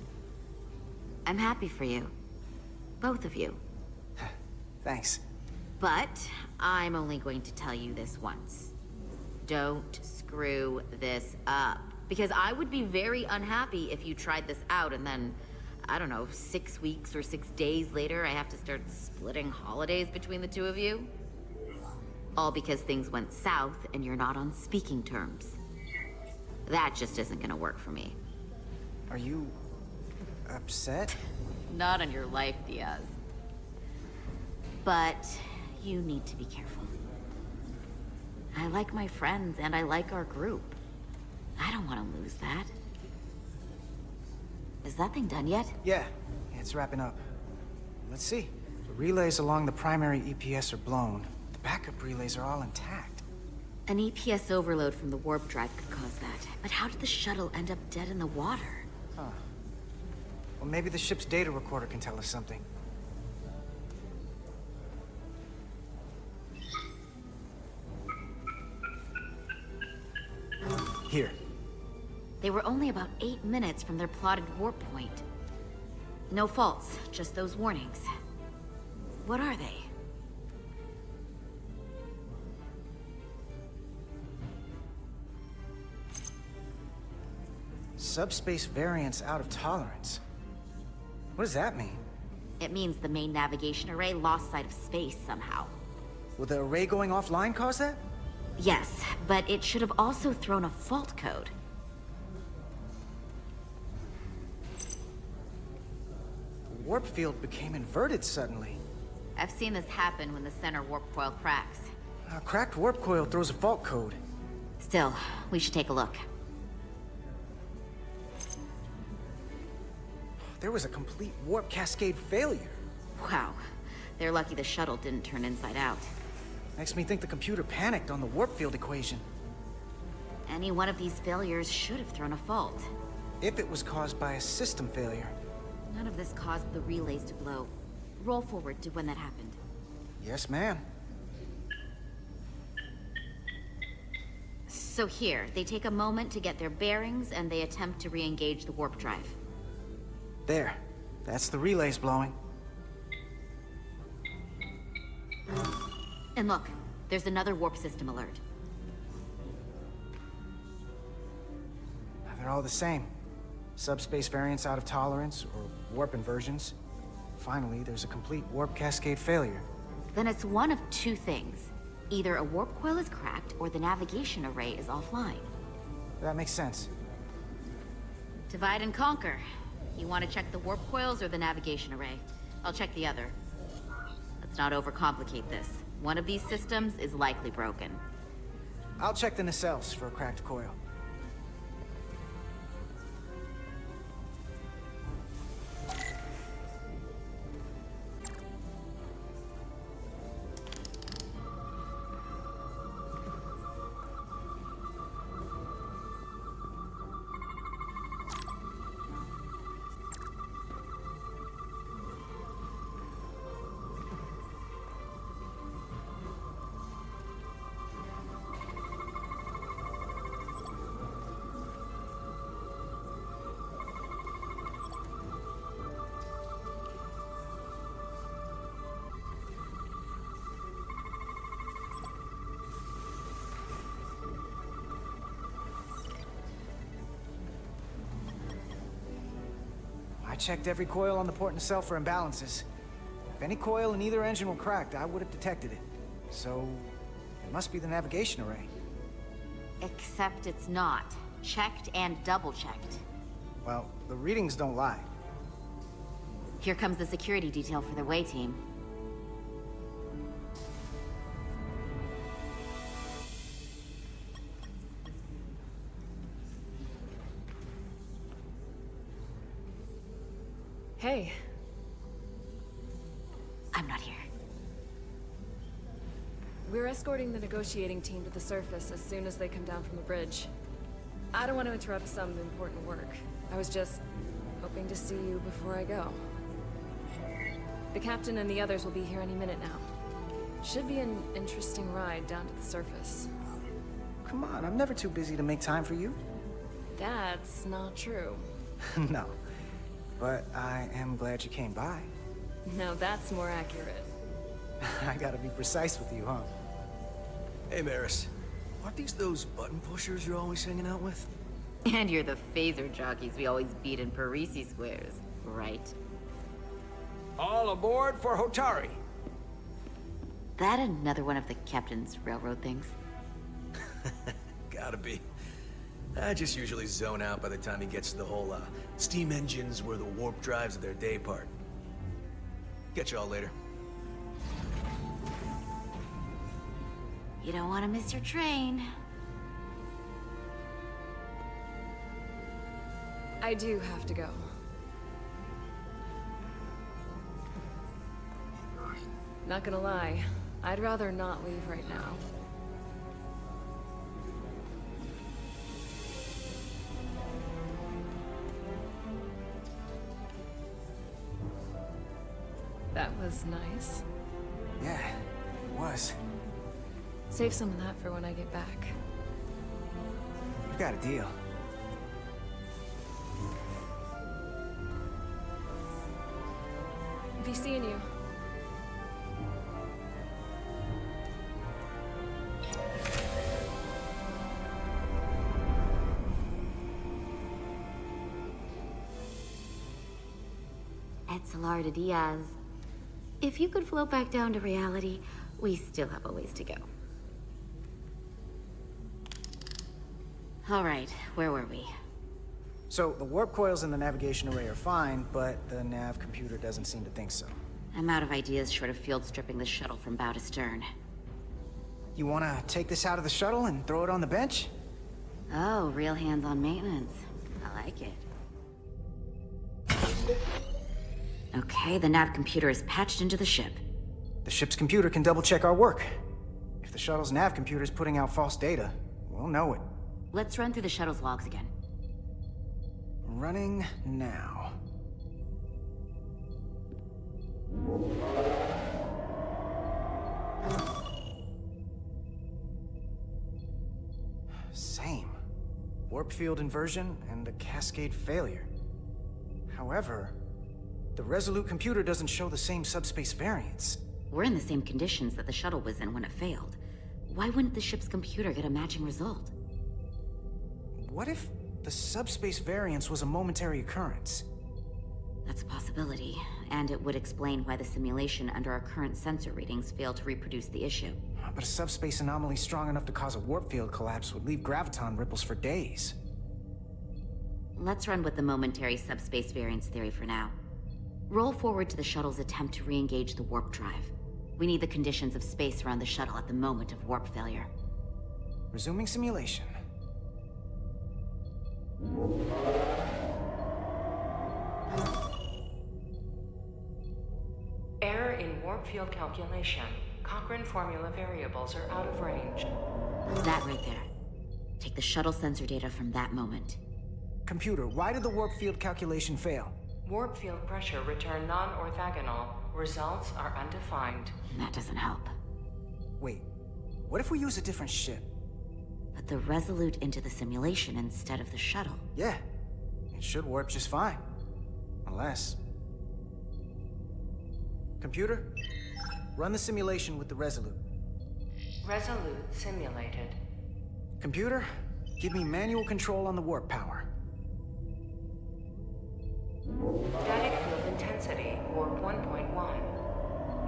Speaker 10: I'm happy for you. Both of you.
Speaker 9: Thanks.
Speaker 10: But I'm only going to tell you this once. Don't screw this up. Because I would be very unhappy if you tried this out and then, I don't know, 6 weeks or 6 days later, I have to start splitting holidays between the two of you. All because things went south and you're not on speaking terms. That just isn't gonna work for me.
Speaker 9: Are you upset?
Speaker 10: Not on your life, Diaz. But you need to be careful. I like my friends and I like our group. I don't want to lose that. Is that thing done yet?
Speaker 9: Yeah, it's wrapping up. Let's see. The relays along the primary EPS are blown. The backup relays are all intact.
Speaker 10: An EPS overload from the warp drive could cause that. But how did the shuttle end up dead in the water?
Speaker 9: Huh. Well, maybe the ship's data recorder can tell us something. Here.
Speaker 10: They were only about 8 minutes from their plotted warp point. No faults, just those warnings. What are they?
Speaker 9: Subspace variance out of tolerance. What does that mean?
Speaker 10: It means the main navigation array lost sight of space somehow.
Speaker 9: Will the array going offline cause that?
Speaker 10: Yes, but it should have also thrown a fault code.
Speaker 9: The warp field became inverted suddenly.
Speaker 10: I've seen this happen when the center warp coil cracks.
Speaker 9: A cracked warp coil throws a fault code.
Speaker 10: Still, we should take a look.
Speaker 9: There was a complete warp cascade failure.
Speaker 10: Wow. They're lucky the shuttle didn't turn inside out.
Speaker 9: Makes me think the computer panicked on the warp field equation.
Speaker 10: Any one of these failures should have thrown a fault.
Speaker 9: If it was caused by a system failure.
Speaker 10: None of this caused the relays to blow. Roll forward to when that happened.
Speaker 9: Yes, ma'am.
Speaker 10: So here, they take a moment to get their bearings and they attempt to re-engage the warp drive.
Speaker 9: There. That's the relays blowing.
Speaker 10: And look, there's another warp system alert.
Speaker 9: They're all the same. Subspace variance out of tolerance, or warp inversions. Finally, there's a complete warp cascade failure.
Speaker 10: Then it's one of two things. Either a warp coil is cracked, or the navigation array is offline.
Speaker 9: That makes sense.
Speaker 10: Divide and conquer. You want to check the warp coils or the navigation array? I'll check the other. Let's not overcomplicate this. One of these systems is likely broken.
Speaker 9: I'll check the nacelles for a cracked coil. I checked every coil on the port nacelle for imbalances. If any coil in either engine were cracked, I would have detected it. So, it must be the navigation array.
Speaker 10: Except it's not. Checked and double-checked.
Speaker 9: Well, the readings don't lie.
Speaker 10: Here comes the security detail for the way team.
Speaker 11: Hey.
Speaker 10: I'm not here.
Speaker 11: We're escorting the negotiating team to the surface as soon as they come down from the bridge. I don't want to interrupt some important work. I was just hoping to see you before I go. The captain and the others will be here any minute now. Should be an interesting ride down to the surface.
Speaker 9: Come on, I'm never too busy to make time for you.
Speaker 11: That's not true.
Speaker 9: No. But I am glad you came by.
Speaker 11: No, that's more accurate.
Speaker 9: I gotta be precise with you, huh?
Speaker 2: Hey, Maris. Aren't these those button pushers you're always hanging out with?
Speaker 10: And you're the phaser jockeys we always beat in Parisi squares, right?
Speaker 1: All aboard for Hotari.
Speaker 10: That another one of the captain's railroad things?
Speaker 2: Gotta be. I just usually zone out by the time he gets to the whole, steam engines were the warp drives of their day part. Catch y'all later.
Speaker 10: You don't want to miss your train.
Speaker 11: I do have to go. Not gonna lie, I'd rather not leave right now. That was nice.
Speaker 9: Yeah, it was.
Speaker 11: Save some of that for when I get back.
Speaker 9: You got a deal.
Speaker 11: Be seeing you.
Speaker 10: Etzelar de Diaz. If you could float back down to reality, we still have a ways to go. All right, where were we?
Speaker 9: So, the warp coils in the navigation array are fine, but the nav computer doesn't seem to think so.
Speaker 10: I'm out of ideas short of field stripping the shuttle from bow to stern.
Speaker 9: You wanna take this out of the shuttle and throw it on the bench?
Speaker 10: Oh, real hands-on maintenance. I like it. Okay, the nav computer is patched into the ship.
Speaker 9: The ship's computer can double-check our work. If the shuttle's nav computer is putting out false data, we'll know it.
Speaker 10: Let's run through the shuttle's logs again.
Speaker 9: Running now. Same. Warp field inversion and a cascade failure. However, the Resolute computer doesn't show the same subspace variance.
Speaker 10: We're in the same conditions that the shuttle was in when it failed. Why wouldn't the ship's computer get a matching result?
Speaker 9: What if the subspace variance was a momentary occurrence?
Speaker 10: That's a possibility, and it would explain why the simulation under our current sensor readings failed to reproduce the issue.
Speaker 9: But a subspace anomaly strong enough to cause a warp field collapse would leave graviton ripples for days.
Speaker 10: Let's run with the momentary subspace variance theory for now. Roll forward to the shuttle's attempt to re-engage the warp drive. We need the conditions of space around the shuttle at the moment of warp failure.
Speaker 9: Resuming simulation.
Speaker 14: Error in warp field calculation. Cochrane formula variables are out of range.
Speaker 10: That right there. Take the shuttle sensor data from that moment.
Speaker 9: Computer, why did the warp field calculation fail?
Speaker 14: Warp field pressure returned non-orthogonal. Results are undefined.
Speaker 10: That doesn't help.
Speaker 9: Wait, what if we use a different ship?
Speaker 10: Put the Resolute into the simulation instead of the shuttle.
Speaker 9: Yeah, it should warp just fine. Unless... Computer, run the simulation with the Resolute.
Speaker 14: Resolute simulated.
Speaker 9: Computer, give me manual control on the warp power.
Speaker 14: Static field intensity, warp 1.1.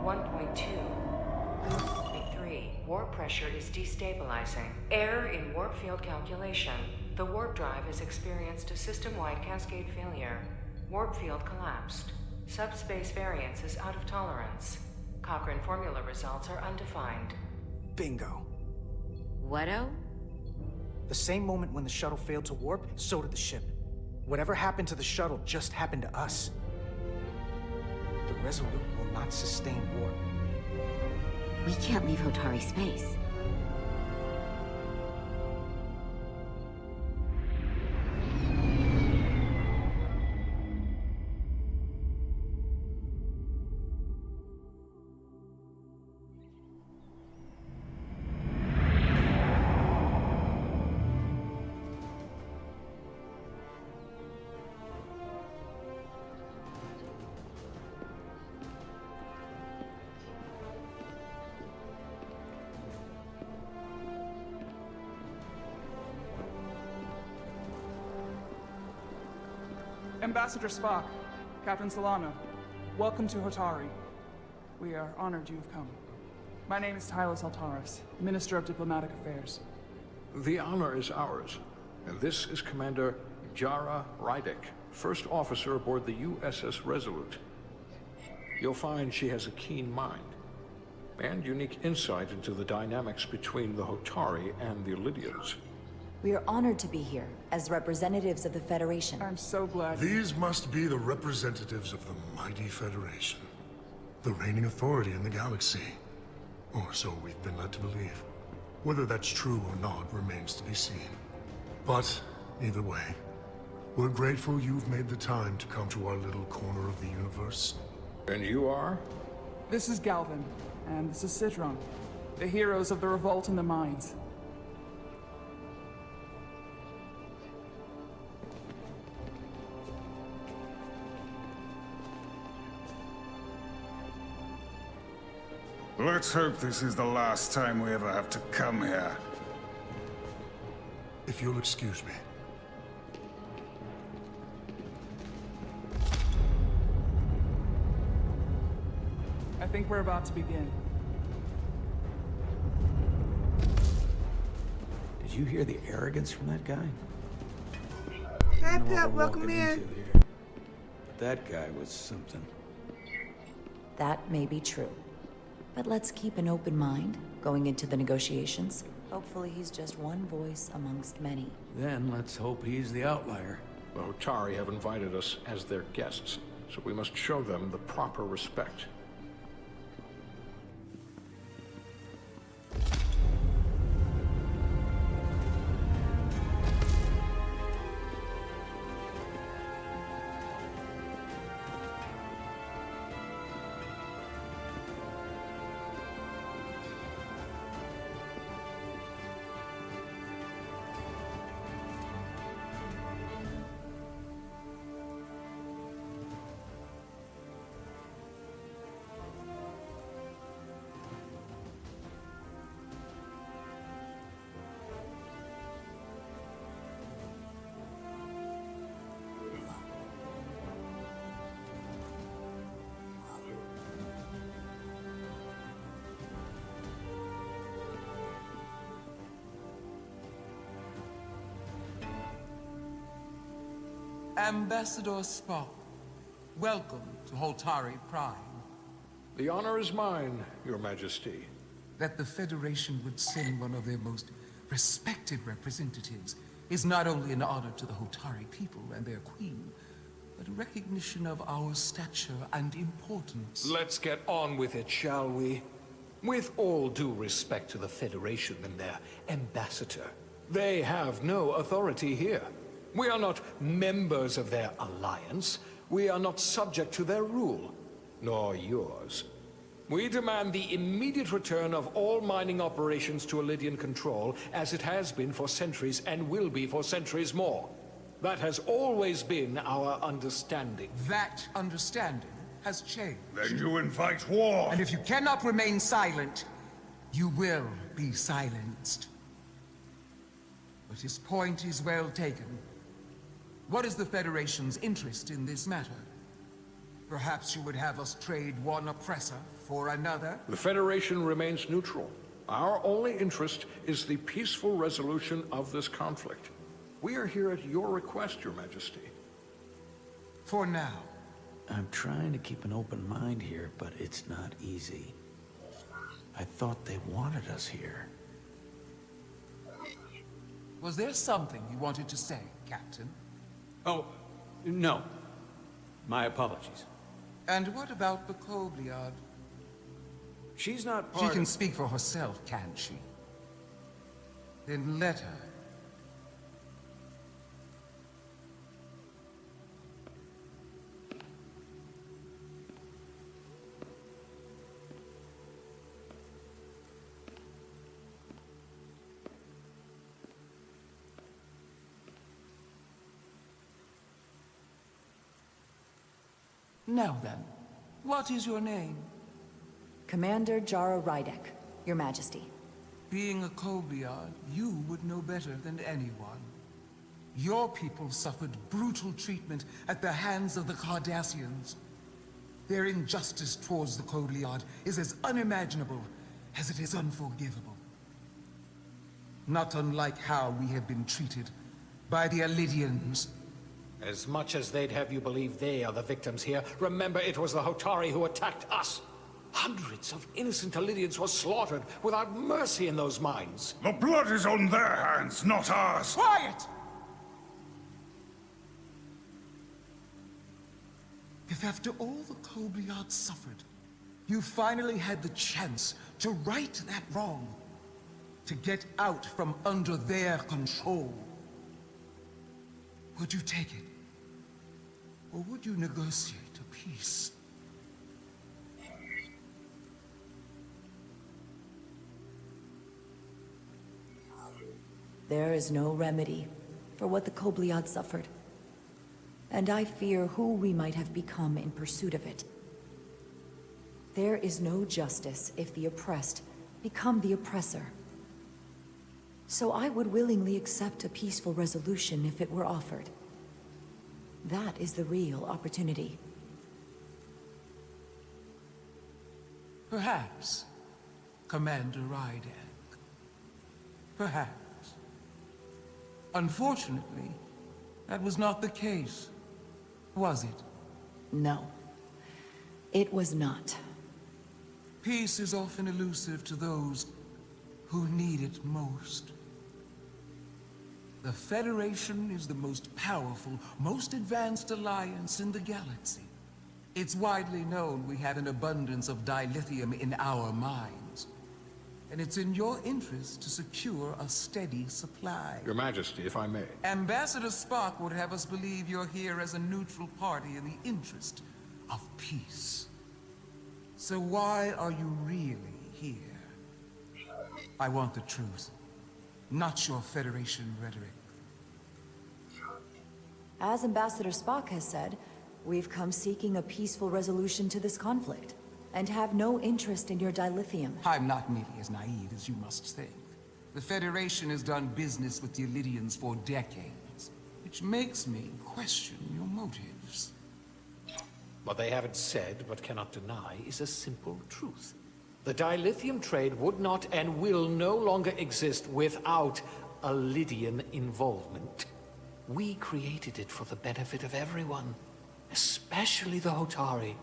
Speaker 14: 1.2. 3. Warp pressure is destabilizing. Error in warp field calculation. The warp drive has experienced a system-wide cascade failure. Warp field collapsed. Subspace variance is out of tolerance. Cochrane formula results are undefined.
Speaker 9: Bingo.
Speaker 10: What-o?
Speaker 9: The same moment when the shuttle failed to warp, so did the ship. Whatever happened to the shuttle just happened to us. The Resolute will not sustain warp.
Speaker 10: We can't leave Hotari space.
Speaker 4: Ambassador Spock, Captain Solano, welcome to Hotari. We are honored you have come. My name is Tylos Altaris, Minister of Diplomatic Affairs.
Speaker 19: The honor is ours, and this is Commander Jara Rydek, first officer aboard the USS Resolute. You'll find she has a keen mind, and unique insight into the dynamics between the Hotari and the Illydians.
Speaker 3: We are honored to be here, as representatives of the Federation.
Speaker 4: I'm so glad.
Speaker 5: These must be the representatives of the mighty Federation.
Speaker 20: the reigning authority in the galaxy. Or so we've been led to believe. Whether that's true or not remains to be seen. But, either way, we're grateful you've made the time to come to our little corner of the universe.
Speaker 19: And you are?
Speaker 4: This is Galvin, and this is Citron, the heroes of the revolt in the mines.
Speaker 8: Let's hope this is the last time we ever have to come here.
Speaker 20: If you'll excuse me.
Speaker 4: I think we're about to begin.
Speaker 1: Did you hear the arrogance from that guy?
Speaker 21: Hey,
Speaker 1: I don't know what
Speaker 21: Pep,
Speaker 1: we're
Speaker 21: welcome
Speaker 1: walking
Speaker 21: in.
Speaker 1: into here. But that guy was something.
Speaker 3: That may be true. But let's keep an open mind going into the negotiations. Hopefully he's just one voice amongst many.
Speaker 1: Then let's hope he's the outlier.
Speaker 19: The Hotari have invited us as their guests, so we must show them the proper respect.
Speaker 22: Ambassador Spock, welcome to Holtari Prime.
Speaker 19: The honor is mine, Your Majesty.
Speaker 22: That the Federation would send one of their most respected representatives is not only an honor to the Hotari people and their queen, but a recognition of our stature and importance.
Speaker 23: Let's get on with it, shall we? With all due respect to the Federation and their ambassador, they have no authority here. We are not members of their alliance. We are not subject to their rule, nor yours. We demand the immediate return of all mining operations to Elydian control, as it has been for centuries and will be for centuries more. That has always been our understanding.
Speaker 22: That understanding has changed.
Speaker 8: Then you invite war!
Speaker 22: And if you cannot remain silent, you will be silenced. But his point is well taken. What is the Federation's interest in this matter? Perhaps you would have us trade one oppressor for another?
Speaker 19: The Federation remains neutral. Our only interest is the peaceful resolution of this conflict. We are here at your request, Your Majesty.
Speaker 22: For now.
Speaker 1: I'm trying to keep an open mind here, but it's not easy. I thought they wanted us here.
Speaker 22: Was there something you wanted to say, Captain?
Speaker 1: Oh, no. My apologies.
Speaker 22: And what about the Kobliad?
Speaker 1: She's not part
Speaker 22: She
Speaker 1: of...
Speaker 22: can speak for herself, can't she? Then let her. Now then, what is your name?
Speaker 3: Commander Jara Rydek, Your Majesty.
Speaker 22: Being a Kobliad, you would know better than anyone. Your people suffered brutal treatment at the hands of the Cardassians. Their injustice towards the Kobliad is as unimaginable as it is unforgivable. Not unlike how we have been treated by the Elydians.
Speaker 23: As much as they'd have you believe they are the victims here, remember it was the Hotari who attacked us. Hundreds of innocent Elydians were slaughtered without mercy in those mines.
Speaker 8: The blood is on their hands, not ours!
Speaker 22: Quiet! If after all the Kobliad suffered, You finally had the chance to right that wrong. To get out from under their control. Would you take it? Or would you negotiate a peace?
Speaker 3: There is no remedy for what the Kobliad suffered. And I fear who we might have become in pursuit of it. There is no justice if the oppressed become the oppressor. So I would willingly accept a peaceful resolution if it were offered. That is the real opportunity.
Speaker 22: Perhaps, Commander Rydek. Perhaps. Unfortunately, that was not the case, was it?
Speaker 3: No, it was not.
Speaker 22: Peace is often elusive to those who need it most. The Federation is the most powerful, most advanced alliance in the galaxy. It's widely known we have an abundance of dilithium in our mines. And it's in your interest to secure a steady supply.
Speaker 19: Your Majesty, if I may.
Speaker 22: Ambassador Spock would have us believe you're here as a neutral party in the interest of peace. So why are you really here? I want the truth, not your Federation rhetoric.
Speaker 3: As Ambassador Spock has said, we've come seeking a peaceful resolution to this conflict, and have no interest in your dilithium.
Speaker 22: I'm not nearly as naive as you must think. The Federation has done business with the Illydians for decades, which makes me question your motives.
Speaker 23: What they haven't said, but cannot deny, is a simple truth. The dilithium trade would not and will no longer exist without Illydian involvement. We created it for the benefit of everyone, especially the Hotari.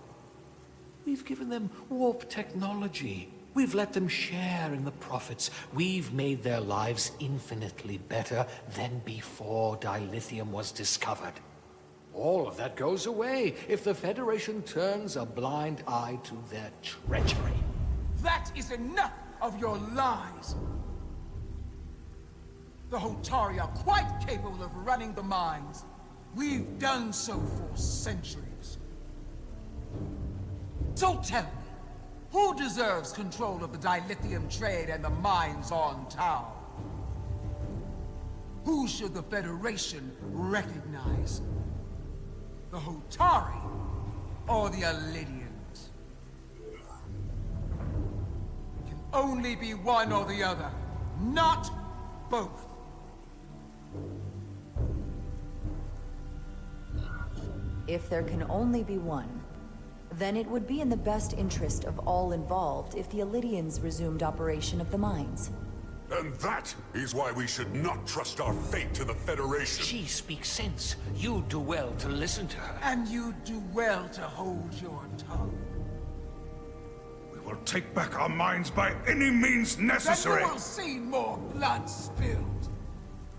Speaker 23: We've given them warp technology. We've let them share in the profits. We've made their lives infinitely better than before dilithium was discovered. All of that goes away if the Federation turns a blind eye to their treachery.
Speaker 22: That is enough of your lies! The Hotari are quite capable of running the mines. We've done so for centuries. So tell me, who deserves control of the dilithium trade and the mines on Tau? Who should the Federation recognize? The Hotari or the Illydians? It can only be one or the other, not both.
Speaker 3: If there can only be one, then it would be in the best interest of all involved if the Illydians resumed operation of the mines.
Speaker 7: And that is why we should not trust our fate to the Federation.
Speaker 23: She speaks sense. You do well to listen to her.
Speaker 22: And you do well to hold your tongue.
Speaker 7: We will take back our minds by any means necessary.
Speaker 22: Then you will see more blood spilled.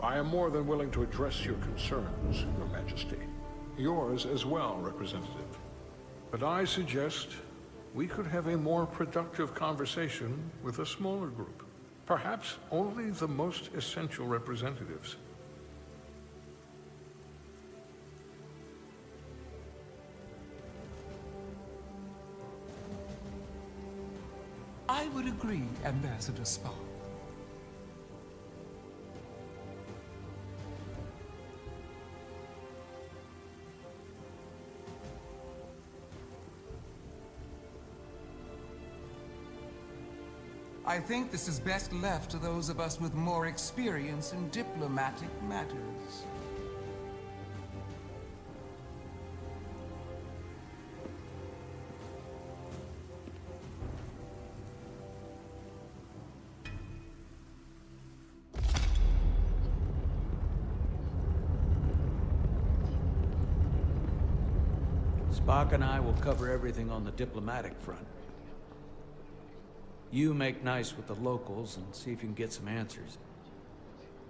Speaker 19: I am more than willing to address your concerns, Your Majesty. Yours as well, Representative. But I suggest we could have a more productive conversation with a smaller group. Perhaps only the most essential representatives.
Speaker 22: I would agree, Ambassador Spock. I think this is best left to those of us with more experience in diplomatic matters.
Speaker 1: Spock and I will cover everything on the diplomatic front. You make nice with the locals and see if you can get some answers.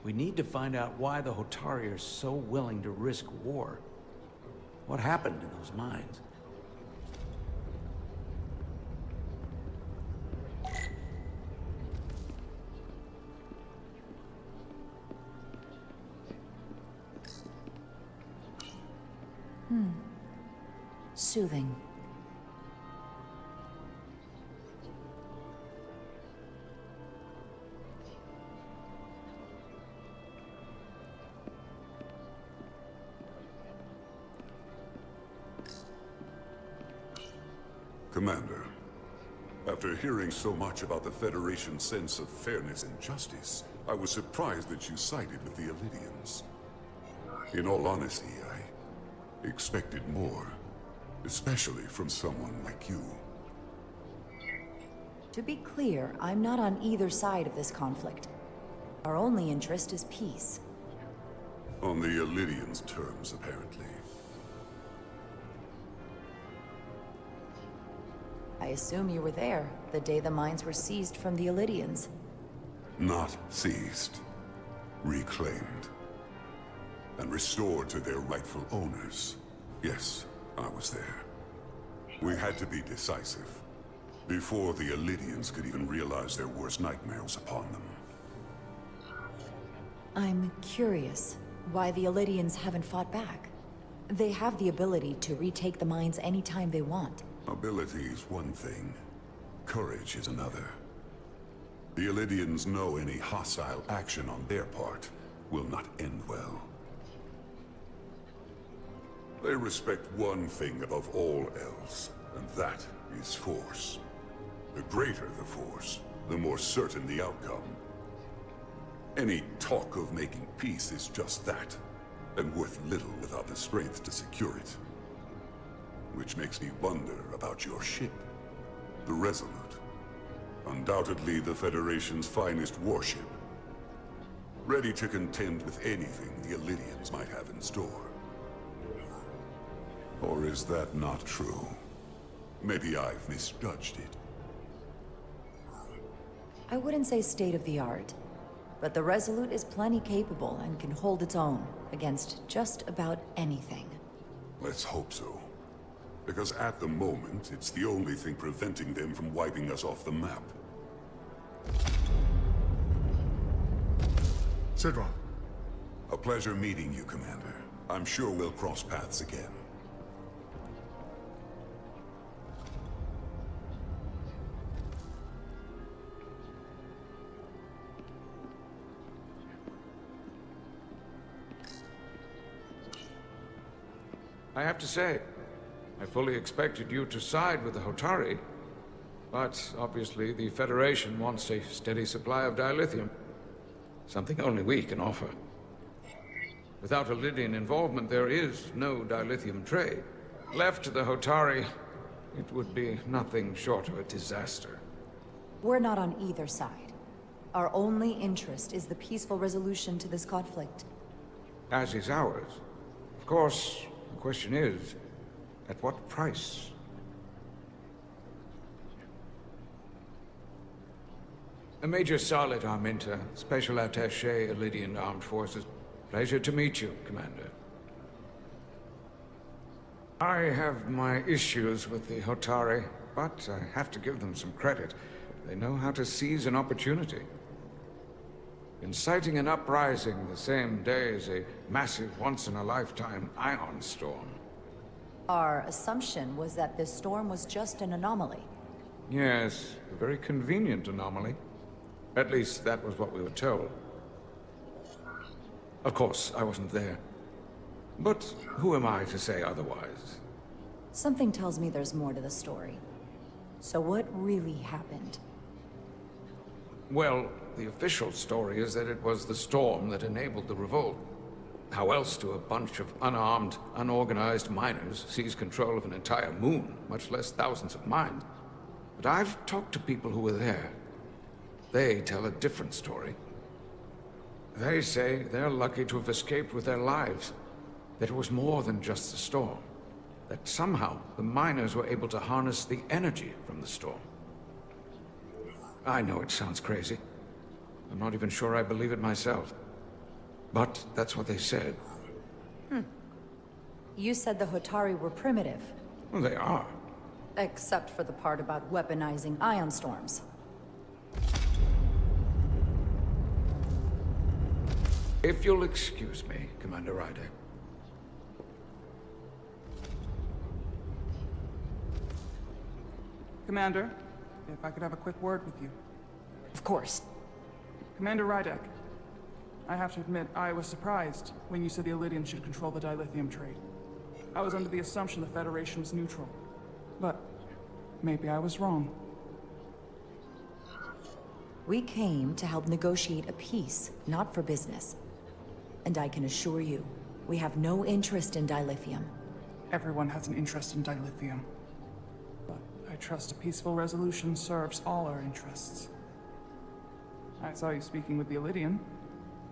Speaker 1: We need to find out why the Hotari are so willing to risk war. What happened in those mines?
Speaker 3: Soothing.
Speaker 15: Commander, after hearing so much about the Federation's sense of fairness and justice, I was surprised that you sided with the Illidians. In all honesty, I expected more, especially from someone like you.
Speaker 3: To be clear, I'm not on either side of this conflict. Our only interest is peace.
Speaker 15: On the Illidians' terms, apparently.
Speaker 3: I assume you were there, the day the mines were seized from the Illidians.
Speaker 15: Not seized. Reclaimed. And restored to their rightful owners. Yes, I was there. We had to be decisive. Before the Illidians could even realize their worst nightmares upon them.
Speaker 3: I'm curious why the Illidians haven't fought back. They have the ability to retake the mines anytime they want.
Speaker 15: Ability is one thing. Courage is another. The Illidians know any hostile action on their part will not end well. They respect one thing above all else, and that is force. The greater the force, the more certain the outcome. Any talk of making peace is just that, and worth little without the strength to secure it. Which makes me wonder about your ship, the Resolute. Undoubtedly the Federation's finest warship. Ready to contend with anything the Illidians might have in store. Or is that not true? Maybe I've misjudged it.
Speaker 3: I wouldn't say state-of-the-art, but the Resolute is plenty capable and can hold its own against just about anything.
Speaker 15: Let's hope so. Because at the moment, it's the only thing preventing them from wiping us off the map.
Speaker 20: Sidron.
Speaker 15: A pleasure meeting you, Commander. I'm sure we'll cross paths again.
Speaker 12: I have to say, I fully expected you to side with the Hotari. But obviously the Federation wants a steady supply of dilithium. Something only we can offer. Without Illidian involvement, there is no dilithium trade. Left to the Hotari, it would be nothing short of a disaster.
Speaker 3: We're not on either side. Our only interest is the peaceful resolution to this conflict.
Speaker 12: As is ours. Of course, the question is, at what price? Major Solid Arminta, Special Attaché, Illidian Armed Forces. Pleasure to meet you, Commander. I have my issues with the Hotari, but I have to give them some credit. They know how to seize an opportunity. Inciting an uprising the same day as a massive, once-in-a-lifetime ion storm.
Speaker 3: Our assumption was that this storm was just an anomaly.
Speaker 12: Yes, a very convenient anomaly. At least, that was what we were told. Of course, I wasn't there. But who am I to say otherwise?
Speaker 3: Something tells me there's more to the story. So what really happened?
Speaker 12: Well, the official story is that it was the storm that enabled the revolt. How else do a bunch of unarmed, unorganized miners seize control of an entire moon, much less thousands of mines? But I've talked to people who were there. They tell a different story. They say they're lucky to have escaped with their lives. That it was more than just the storm. That somehow the miners were able to harness the energy from the storm. I know it sounds crazy. I'm not even sure I believe it myself. But that's what they said.
Speaker 3: You said the Hotari were primitive.
Speaker 12: Well, they are.
Speaker 3: Except for the part about weaponizing ion storms.
Speaker 12: If you'll excuse me, Commander Rydek.
Speaker 4: Commander, if I could have a quick word with you.
Speaker 3: Of course.
Speaker 4: Commander Rydek, I have to admit, I was surprised when you said the Illidians should control the dilithium trade. I was under the assumption the Federation was neutral. But maybe I was wrong.
Speaker 3: We came to help negotiate a peace, not for business. And I can assure you, we have no interest in dilithium.
Speaker 4: Everyone has an interest in dilithium. But I trust a peaceful resolution serves all our interests. I saw you speaking with the Illidian.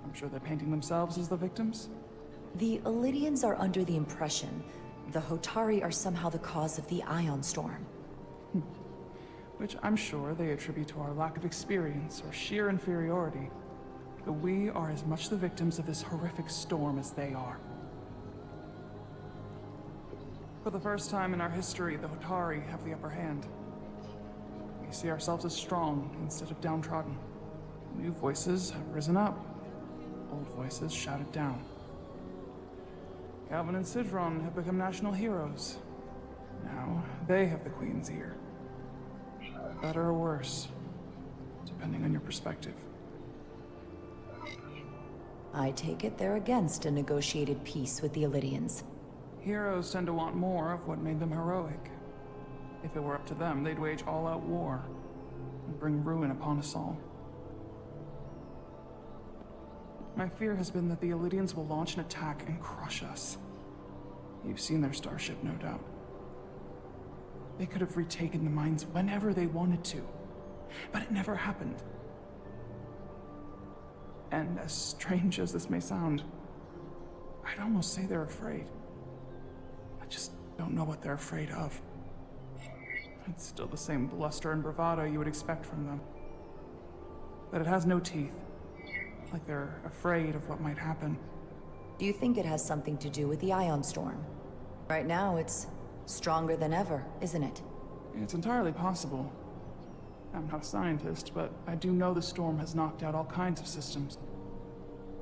Speaker 4: I'm sure they're painting themselves as the victims.
Speaker 3: The Illidians are under the impression the Hotari are somehow the cause of the Ion Storm.
Speaker 4: Which I'm sure they attribute to our lack of experience or sheer inferiority. But we are as much the victims of this horrific storm as they are. For the first time in our history, the Hotari have the upper hand. We see ourselves as strong instead of downtrodden. New voices have risen up. Old voices shouted down. Calvin and Sidron have become national heroes. Now, they have the Queen's ear. Better or worse, depending on your perspective.
Speaker 3: I take it they're against a negotiated peace with the Illidians.
Speaker 4: Heroes tend to want more of what made them heroic. If it were up to them, they'd wage all-out war and bring ruin upon us all. My fear has been that the Illidians will launch an attack and crush us. You've seen their starship, no doubt. They could have retaken the mines whenever they wanted to, but it never happened. And as strange as this may sound, I'd almost say they're afraid. I just don't know what they're afraid of. It's still the same bluster and bravado you would expect from them. But it has no teeth. Like they're afraid of what might happen.
Speaker 3: Do you think it has something to do with the Ion Storm? Right now, it's stronger than ever, isn't it?
Speaker 4: It's entirely possible. I'm not a scientist, but I do know the storm has knocked out all kinds of systems.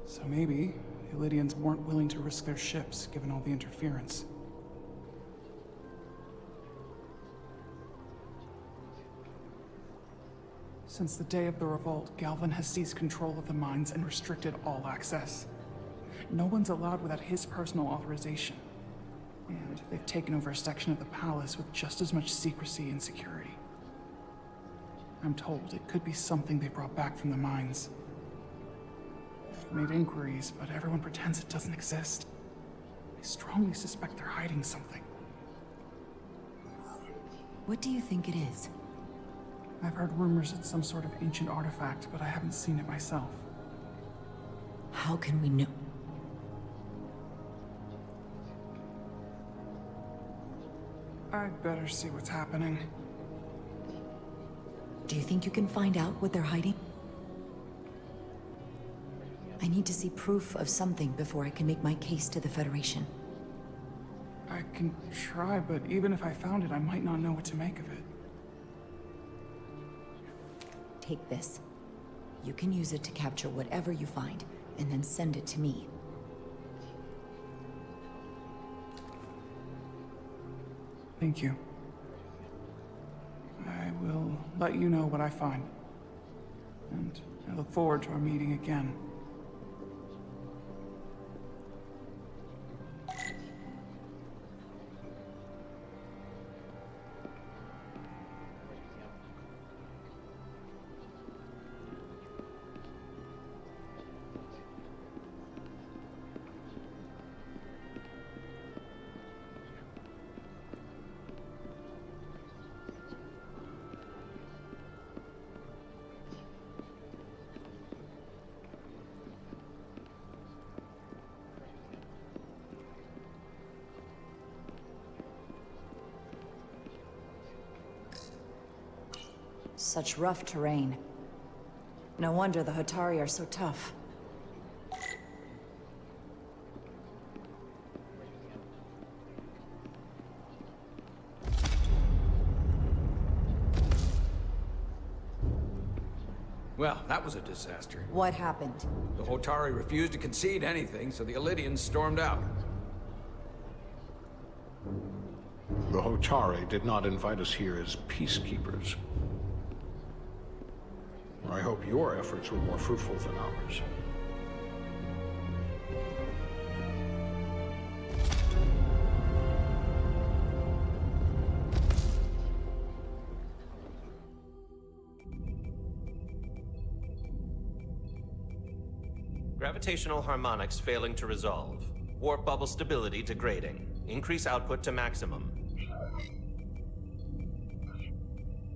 Speaker 4: So maybe the Illidians weren't willing to risk their ships, given all the interference. Since the day of the revolt, Galvin has seized control of the mines and restricted all access. No one's allowed without his personal authorization. And they've taken over a section of the palace with just as much secrecy and security. I'm told it could be something they brought back from the mines. I've made inquiries, but everyone pretends it doesn't exist. I strongly suspect they're hiding something.
Speaker 3: What do you think it is?
Speaker 4: I've heard rumors it's some sort of ancient artifact, but I haven't seen it myself.
Speaker 3: How can we know?
Speaker 4: I'd better see what's happening.
Speaker 3: Do you think you can find out what they're hiding? I need to see proof of something before I can make my case to the Federation.
Speaker 4: I can try, but even if I found it, I might not know what to make of it.
Speaker 3: Take this. You can use it to capture whatever you find, and then send it to me.
Speaker 4: Thank you. I will let you know what I find. And I look forward to our meeting again.
Speaker 3: Such rough terrain. No wonder the Hotari are so tough.
Speaker 1: Well, that was a disaster.
Speaker 3: What happened?
Speaker 1: The Hotari refused to concede anything, so the Illidians stormed out.
Speaker 20: The
Speaker 19: The Hotare did not invite us here as peacekeepers. I hope your efforts were more fruitful than ours.
Speaker 6: Gravitational harmonics failing to resolve. Warp bubble stability degrading. Increase output to maximum.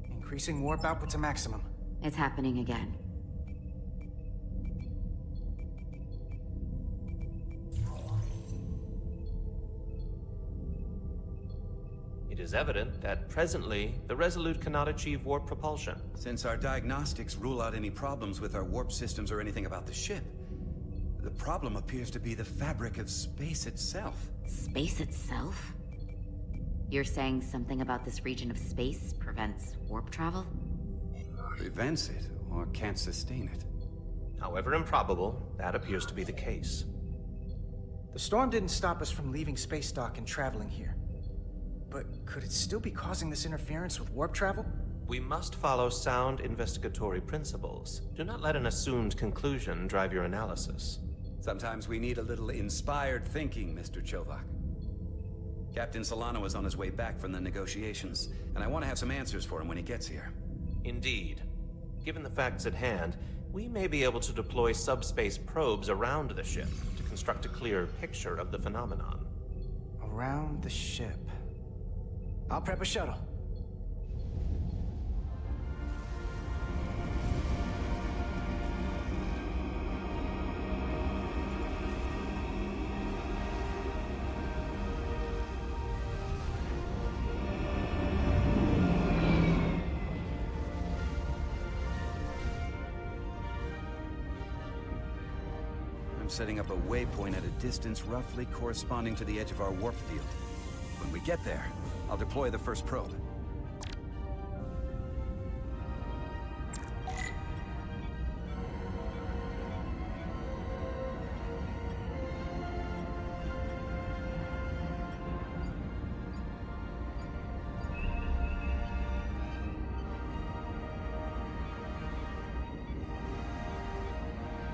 Speaker 9: Increasing warp output to maximum.
Speaker 10: It's happening again.
Speaker 6: It is evident that presently, the Resolute cannot achieve warp propulsion.
Speaker 17: Since our diagnostics rule out any problems with our warp systems or anything about the ship, the problem appears to be the fabric of space itself.
Speaker 10: Space itself? You're saying something about this region of space prevents warp travel?
Speaker 17: Prevents it, or can't sustain it.
Speaker 6: However improbable, that appears to be the case.
Speaker 9: The storm didn't stop us from leaving space dock and traveling here. But could it still be causing this interference with warp travel?
Speaker 6: We must follow sound investigatory principles. Do not let an assumed conclusion drive your analysis.
Speaker 17: Sometimes we need a little inspired thinking, Mr. Chovak. Captain Solano is on his way back from the negotiations, and I want to have some answers for him when he gets here.
Speaker 6: Indeed. Given the facts at hand, we may be able to deploy subspace probes around the ship to construct a clear picture of the phenomenon.
Speaker 9: Around the ship. I'll prep a shuttle.
Speaker 17: I'm setting up a waypoint at a distance roughly corresponding to the edge of our warp field. When we get there, I'll deploy the first probe.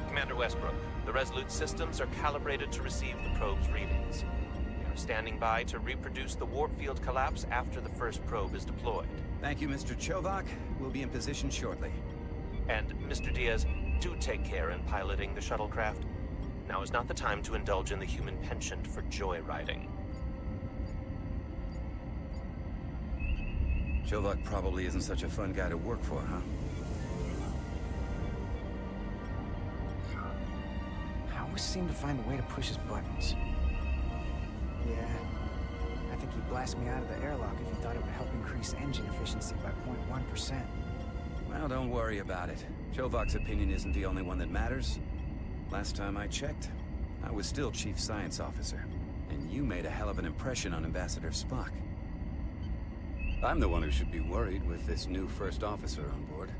Speaker 6: Commander Westbrook, the Resolute systems are calibrated to receive the probe's readings. We are standing by to reproduce the warp field collapse after the first probe is deployed.
Speaker 17: Thank you, Mr. Chovak. We'll be in position shortly.
Speaker 6: And, Mr. Diaz, do take care in piloting the shuttlecraft. Now is not the time to indulge in the human penchant for joyriding.
Speaker 17: Chovak probably isn't such a fun guy to work for, huh?
Speaker 9: I always seem to find a way to push his buttons. Yeah, I think he'd blast me out of the airlock if he thought it would help increase engine efficiency by 0.1%.
Speaker 17: Well, don't worry about it. Chovak's opinion isn't the only one that matters. Last time I checked, I was still Chief Science Officer, and you made a hell of an impression on Ambassador Spock. I'm the one who should be worried with this new First Officer on board.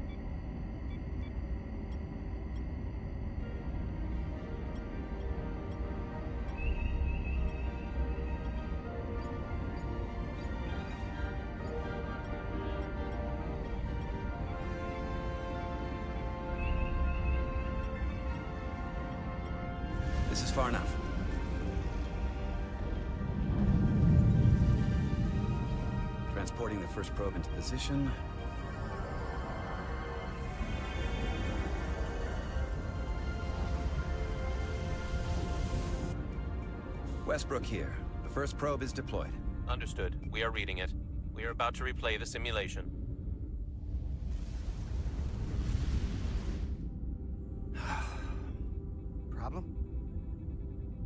Speaker 17: This is far enough. Transporting the first probe into position. Westbrook here. The first probe is deployed.
Speaker 6: Understood. We are reading it. We are about to replay the simulation.
Speaker 9: Problem?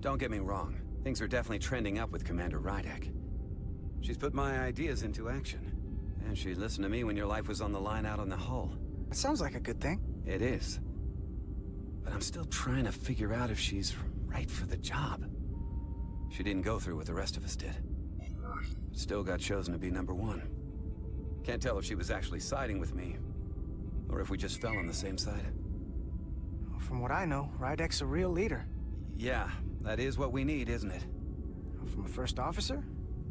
Speaker 17: Don't get me wrong. Things are definitely trending up with Commander Rydek. She's put my ideas into action. And she listened to me when your life was on the line out on the hull.
Speaker 9: That sounds like a good thing.
Speaker 17: It is. But I'm still trying to figure out if she's right for the job. She didn't go through what the rest of us did. Still got chosen to be #1. Can't tell if she was actually siding with me, or if we just fell on the same side.
Speaker 9: From what I know, Rydek's a real leader.
Speaker 17: Yeah, that is what we need, isn't it?
Speaker 9: From a first officer?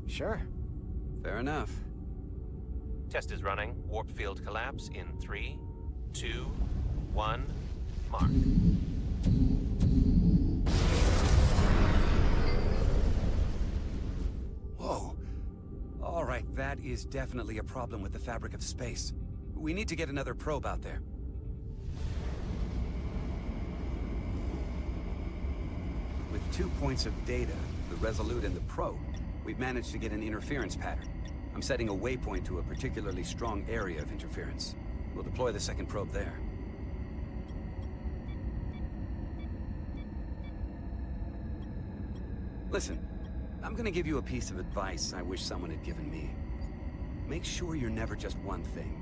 Speaker 9: Sure.
Speaker 17: Fair enough.
Speaker 6: Test is running. Warp field collapse in 3, 2, 1, mark.
Speaker 17: Whoa. All right, that is definitely a problem with the fabric of space. We need to get another probe out there. With 2 points of data, the Resolute and the probe, we've managed to get an interference pattern. I'm setting a waypoint to a particularly strong area of interference. We'll deploy the second probe there. Listen, I'm gonna give you a piece of advice I wish someone had given me. Make sure you're never just one thing.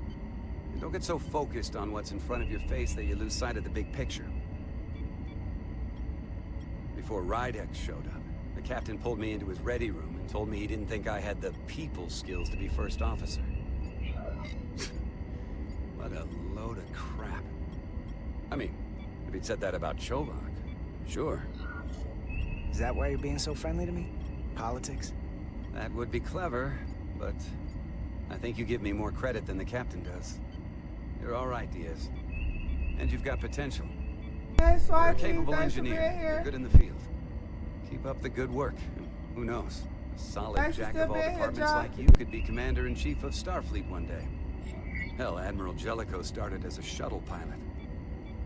Speaker 17: And don't get so focused on what's in front of your face that you lose sight of the big picture. Before Rydek showed up, the captain pulled me into his ready room and told me he didn't think I had the people skills to be first officer. What a load of crap. I mean, if he'd said that about Chovak, sure.
Speaker 9: Is that why you're being so friendly to me? Politics?
Speaker 17: That would be clever, but I think you give me more credit than the captain does. You're all right, Diaz. And you've got potential.
Speaker 16: Hey,
Speaker 17: You're a
Speaker 16: Swati,
Speaker 17: capable
Speaker 16: thanks for
Speaker 17: engineer.
Speaker 16: being here.
Speaker 17: You're good in the field. Keep up the good work. Who knows? A solid
Speaker 16: Thanks for
Speaker 17: jack
Speaker 16: still
Speaker 17: of all
Speaker 16: being here,
Speaker 17: departments
Speaker 16: John.
Speaker 17: like you could be Commander-in-Chief of Starfleet one day. Hell, Admiral Jellicoe started as a shuttle pilot.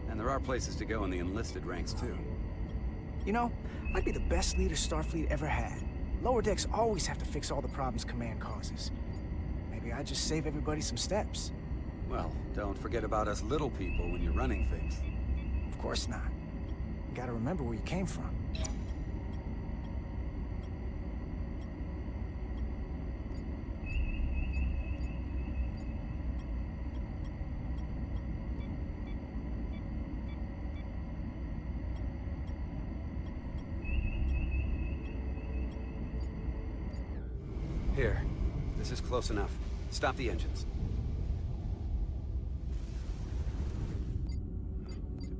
Speaker 17: And there are places to go in the enlisted ranks, too.
Speaker 9: You know, I'd be the best leader Starfleet ever had. Lower decks always have to fix all the problems Command causes. Maybe I'd just save everybody some steps.
Speaker 17: Well, don't forget about us little people when you're running things.
Speaker 9: Of course not. You gotta remember where you came from.
Speaker 17: Here. This is close enough. Stop the engines.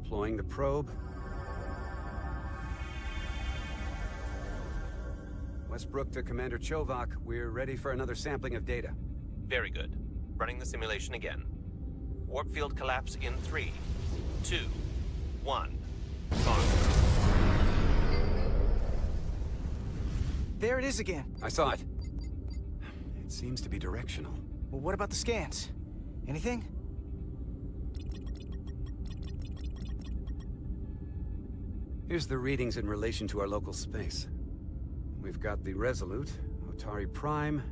Speaker 17: Deploying the probe. Westbrook to Commander Chovak. We're ready for another sampling of data.
Speaker 6: Very good. Running the simulation again. Warp field collapse in 3, 2, 1, mark.
Speaker 9: There it is again.
Speaker 17: I saw it. It seems to be directional.
Speaker 9: Well, what about the scans? Anything?
Speaker 17: Here's the readings in relation to our local space. We've got the Resolute, Otari Prime,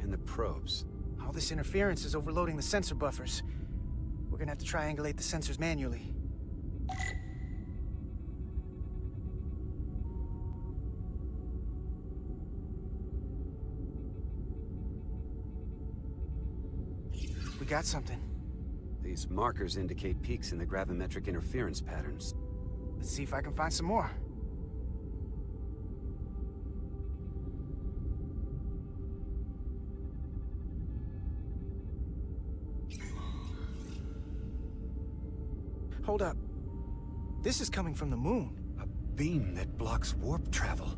Speaker 17: and the probes.
Speaker 9: All this interference is overloading the sensor buffers. We're gonna have to triangulate the sensors manually. We got something.
Speaker 17: These markers indicate peaks in the gravimetric interference patterns.
Speaker 9: Let's see if I can find some more. Hold up. This is coming from the moon.
Speaker 17: A beam that blocks warp travel.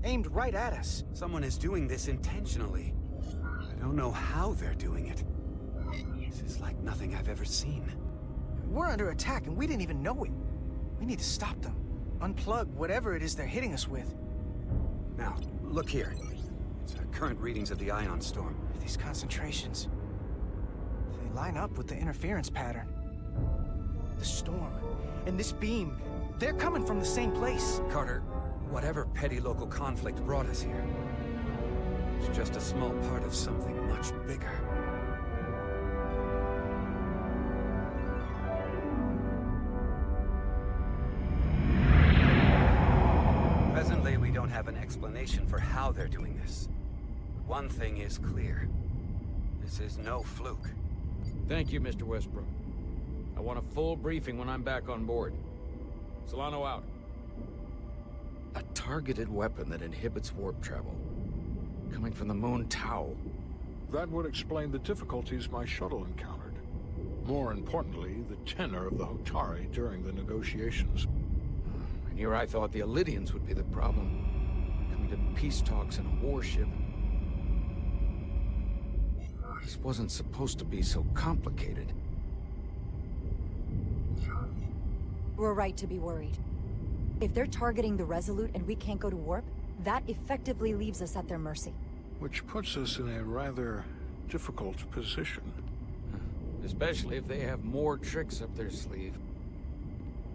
Speaker 9: Aimed right at us.
Speaker 17: Someone is doing this intentionally. I don't know how they're doing it. This is like nothing I've ever seen.
Speaker 9: We're under attack and we didn't even know it. We need to stop them. Unplug whatever it is they're hitting us with.
Speaker 17: Now, look here. It's our current readings of the ion storm.
Speaker 9: These concentrations, they line up with the interference pattern. The storm and this beam, they're coming from the same place.
Speaker 17: Carter, whatever petty local conflict brought us here, it's just a small part of something much bigger. Presently, we don't have an explanation for how they're doing this. One thing is clear. This is no fluke.
Speaker 1: Thank you, Mr. Westbrook. I want a full briefing when I'm back on board. Solano out. A targeted weapon that inhibits warp travel. Coming from the moon Tau.
Speaker 19: That would explain the difficulties my shuttle encountered. More importantly, the tenor of the Hotari during the negotiations.
Speaker 1: And here I thought the Elydians would be the problem. Coming to peace talks in a warship. This wasn't supposed to be so complicated.
Speaker 3: We're right to be worried. If they're targeting the Resolute and we can't go to warp, that effectively leaves us at their mercy.
Speaker 19: Which puts us in a rather difficult position.
Speaker 1: Especially if they have more tricks up their sleeve.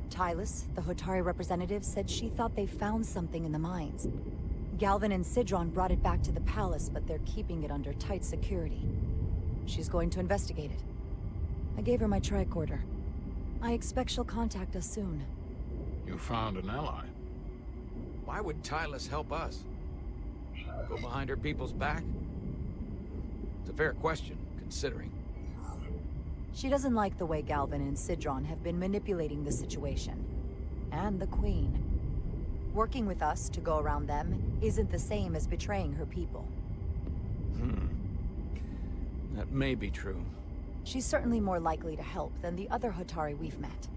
Speaker 3: Tylus, the Hotari representative, said she thought they found something in the mines. Galvin and Sidron brought it back to the palace, but they're keeping it under tight security. She's going to investigate it. I gave her my tricorder. I expect she'll contact us soon.
Speaker 19: You found an ally.
Speaker 1: Why would Tylus help us? Go behind her people's back? It's a fair question, considering.
Speaker 3: She doesn't like the way Galvin and Sidron have been manipulating the situation. And the Queen. Working with us to go around them isn't the same as betraying her people.
Speaker 1: That may be true.
Speaker 3: She's certainly more likely to help than the other Hotari we've met.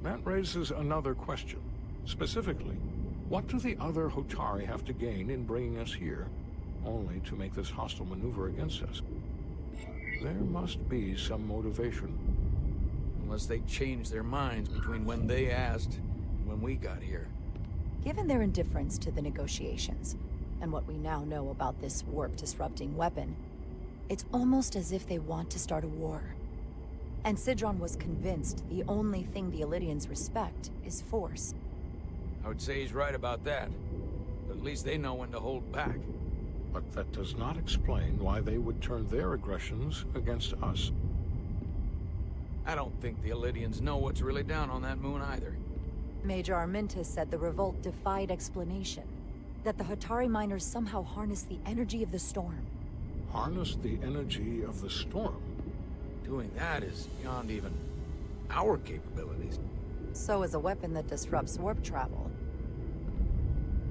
Speaker 19: That raises another question. Specifically, what do the other Hotari have to gain in bringing us here, only to make this hostile maneuver against us? There must be some motivation.
Speaker 1: Unless they changed their minds between when they asked and when we got here.
Speaker 3: Given their indifference to the negotiations, and what we now know about this warp-disrupting weapon, it's almost as if they want to start a war. And Sidron was convinced the only thing the Illidians respect is force.
Speaker 1: I would say he's right about that. But at least they know when to hold back.
Speaker 19: But that does not explain why they would turn their aggressions against us.
Speaker 1: I don't think the Illidians know what's really down on that moon either.
Speaker 3: Major Armintus said the revolt defied explanation. That the Hotari miners somehow harnessed the energy of the storm.
Speaker 19: Harness the energy of the storm?
Speaker 1: Doing that is beyond even our capabilities.
Speaker 3: So is a weapon that disrupts warp travel.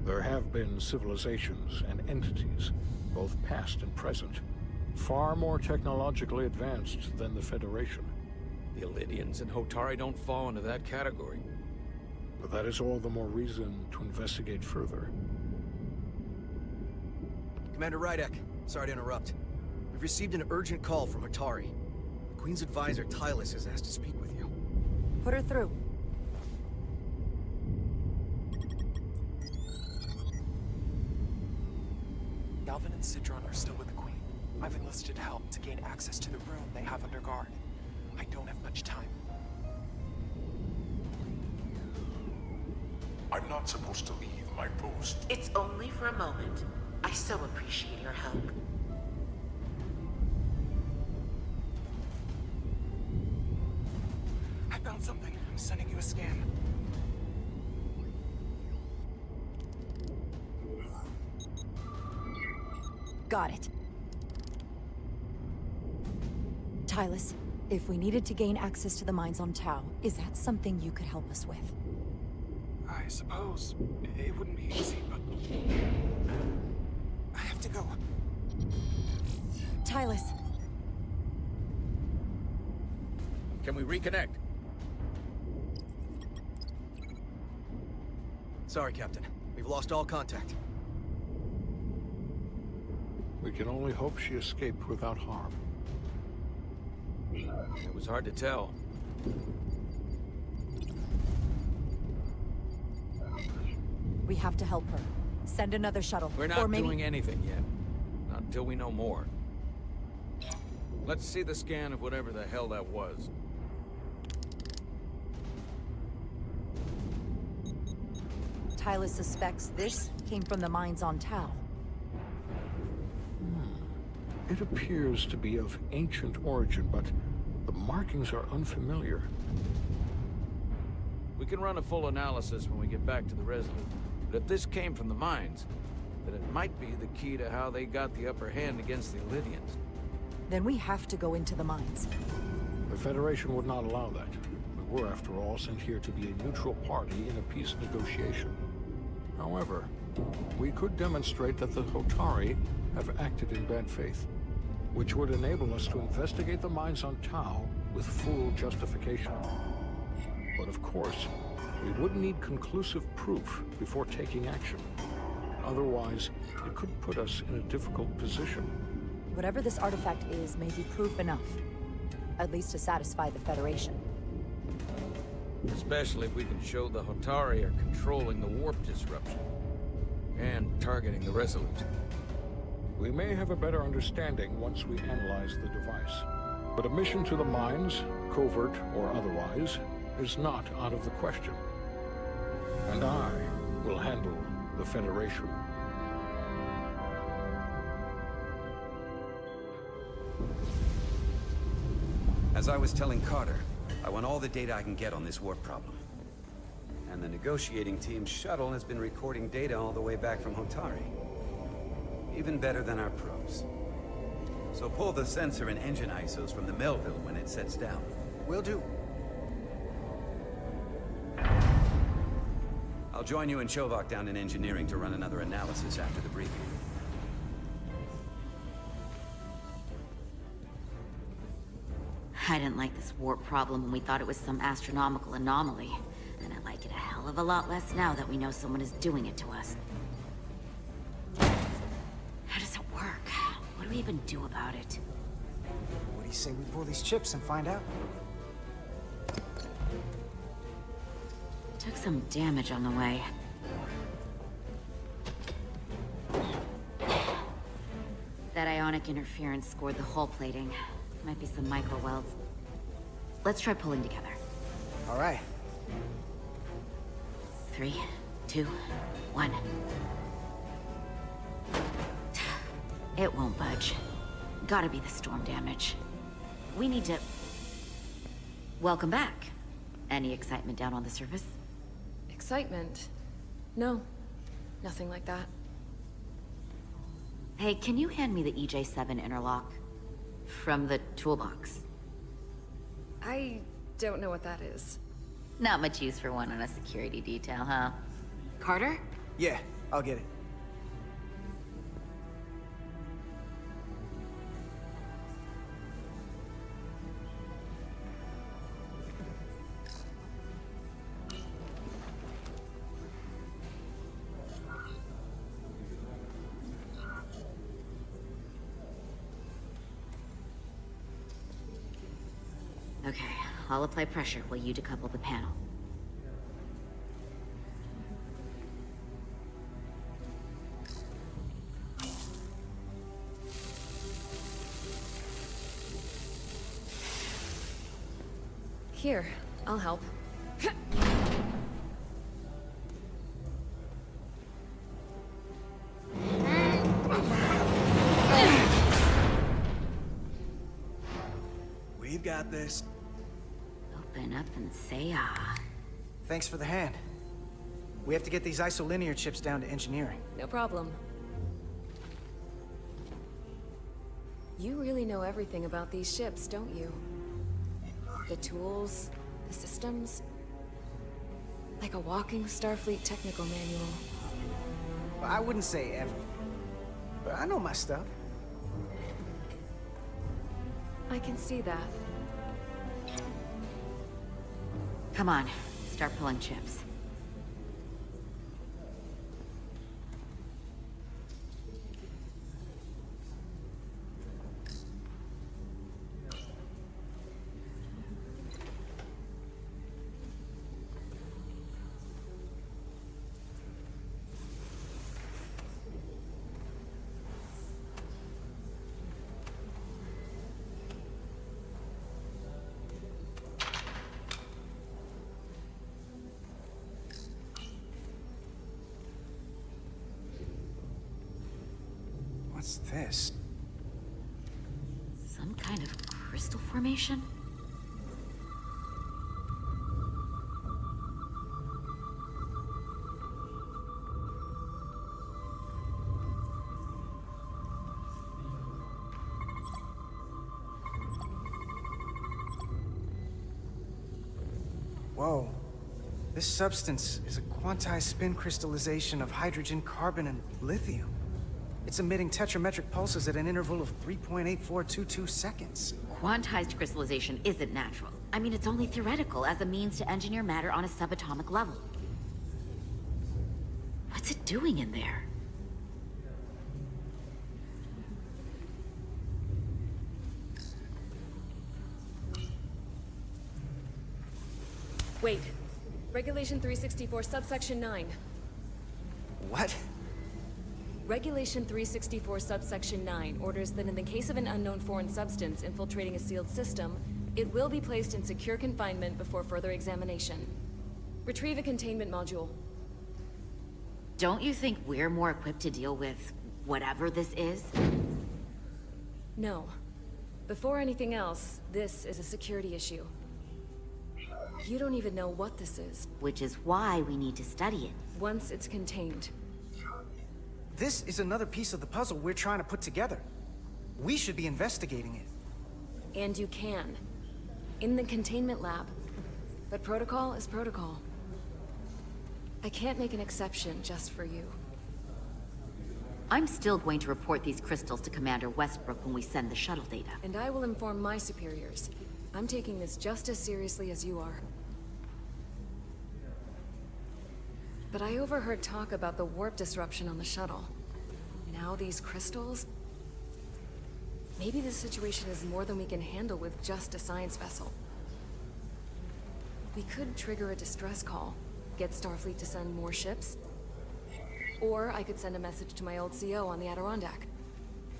Speaker 19: There have been civilizations and entities, both past and present, far more technologically advanced than the Federation.
Speaker 1: The Illidians and Hotari don't fall into that category.
Speaker 19: But that is all the more reason to investigate further.
Speaker 16: Commander Rydek, sorry to interrupt. We've received an urgent call from Hotari. The Queen's advisor, Tylus, has asked to speak with you.
Speaker 3: Put her through.
Speaker 18: Galvin and Sidron are still with the Queen. I've enlisted help to gain access to the room they have under guard. I don't have much time.
Speaker 7: I'm not supposed to leave my post.
Speaker 21: It's only for a moment. I so appreciate your help.
Speaker 18: I found something. I'm sending you a scan.
Speaker 3: Got it. Tylus, if we needed to gain access to the mines on Tau, is that something you could help us with?
Speaker 18: I suppose it wouldn't be easy, but I have to go.
Speaker 3: Tylus.
Speaker 1: Can we reconnect?
Speaker 16: Sorry, Captain. We've lost all contact.
Speaker 19: We can only hope she escaped without harm.
Speaker 1: It was hard to tell.
Speaker 3: We have to help her. Send another shuttle.
Speaker 1: We're not doing anything yet. Not until we know more. Let's see the scan of whatever the hell that was.
Speaker 3: Tylus suspects this came from the mines on Tau.
Speaker 19: It appears to be of ancient origin, but the markings are unfamiliar.
Speaker 1: We can run a full analysis when we get back to the Resolute. But if this came from the mines, then it might be the key to how they got the upper hand against the Illidians.
Speaker 3: Then we have to go into the mines.
Speaker 19: The Federation would not allow that. We were, after all, sent here to be a neutral party in a peace negotiation. However, we could demonstrate that the Hotari have acted in bad faith, which would enable us to investigate the mines on Tau with full justification. But of course, we would need conclusive proof before taking action. Otherwise, it could put us in a difficult position.
Speaker 3: Whatever this artifact is may be proof enough. At least to satisfy the Federation.
Speaker 1: Especially if we can show the Hotari are controlling the warp disruption. And targeting the Resolute.
Speaker 19: We may have a better understanding once we analyze the device. But a mission to the mines, covert or otherwise, is not out of the question. And I will handle the Federation.
Speaker 17: As I was telling Carter, I want all the data I can get on this warp problem. And the negotiating team's shuttle has been recording data all the way back from Hotari. Even better than our probes. So pull the sensor and engine ISOs from the Melville when it sets down.
Speaker 9: Will do.
Speaker 17: I'll join you and Chovak down in engineering to run another analysis after the briefing.
Speaker 10: I didn't like this warp problem when we thought it was some astronomical anomaly. And I like it a hell of a lot less now that we know someone is doing it to us. How does it work? What do we even do about it?
Speaker 9: What do you say we pull these chips and find out?
Speaker 10: Took some damage on the way. That ionic interference scored the hull plating. Might be some micro welds. Let's try pulling together.
Speaker 9: All right.
Speaker 10: 3, 2, 1. It won't budge. Gotta be the storm damage. We need to... Welcome back. Any excitement down on the surface?
Speaker 2: Excitement? No. Nothing like that.
Speaker 10: Hey, can you hand me the EJ7 interlock? From the toolbox.
Speaker 2: I don't know what that is.
Speaker 10: Not much use for one on a security detail, huh? Carter?
Speaker 9: Yeah, I'll get it.
Speaker 10: Okay, I'll apply pressure while you decouple the panel.
Speaker 2: Here, I'll help.
Speaker 9: We've got this.
Speaker 10: Open up and say ah.
Speaker 9: Thanks for the hand. We have to get these isolinear chips down to engineering.
Speaker 2: No problem. You really know everything about these ships, don't you? The tools, the systems. Like a walking Starfleet technical manual.
Speaker 9: Well, I wouldn't say ever. But I know my stuff.
Speaker 2: I can see that.
Speaker 10: Come on, start pulling chips.
Speaker 9: What's this?
Speaker 10: Some kind of crystal formation?
Speaker 9: Whoa. This substance is a quantized spin crystallization of hydrogen, carbon, and lithium. It's emitting tetrametric pulses at an interval of 3.8422 seconds.
Speaker 10: Quantized crystallization isn't natural. I mean, it's only theoretical as a means to engineer matter on a subatomic level. What's it doing in there?
Speaker 2: Wait. Regulation 364, subsection 9.
Speaker 9: What?
Speaker 2: Regulation 364, subsection 9 orders that in the case of an unknown foreign substance infiltrating a sealed system, it will be placed in secure confinement before further examination. Retrieve a containment module.
Speaker 10: Don't you think we're more equipped to deal with whatever this is?
Speaker 2: No. Before anything else, this is a security issue. You don't even know what this is.
Speaker 10: Which is why we need to study it.
Speaker 2: Once it's contained.
Speaker 9: This is another piece of the puzzle we're trying to put together. We should be investigating it.
Speaker 2: And you can. In the containment lab. But protocol is protocol. I can't make an exception just for you.
Speaker 10: I'm still going to report these crystals to Commander Westbrook when we send the shuttle data.
Speaker 2: And I will inform my superiors. I'm taking this just as seriously as you are. But I overheard talk about the warp disruption on the shuttle. Now these crystals? Maybe this situation is more than we can handle with just a science vessel. We could trigger a distress call, get Starfleet to send more ships. Or I could send a message to my old CO on the Adirondack.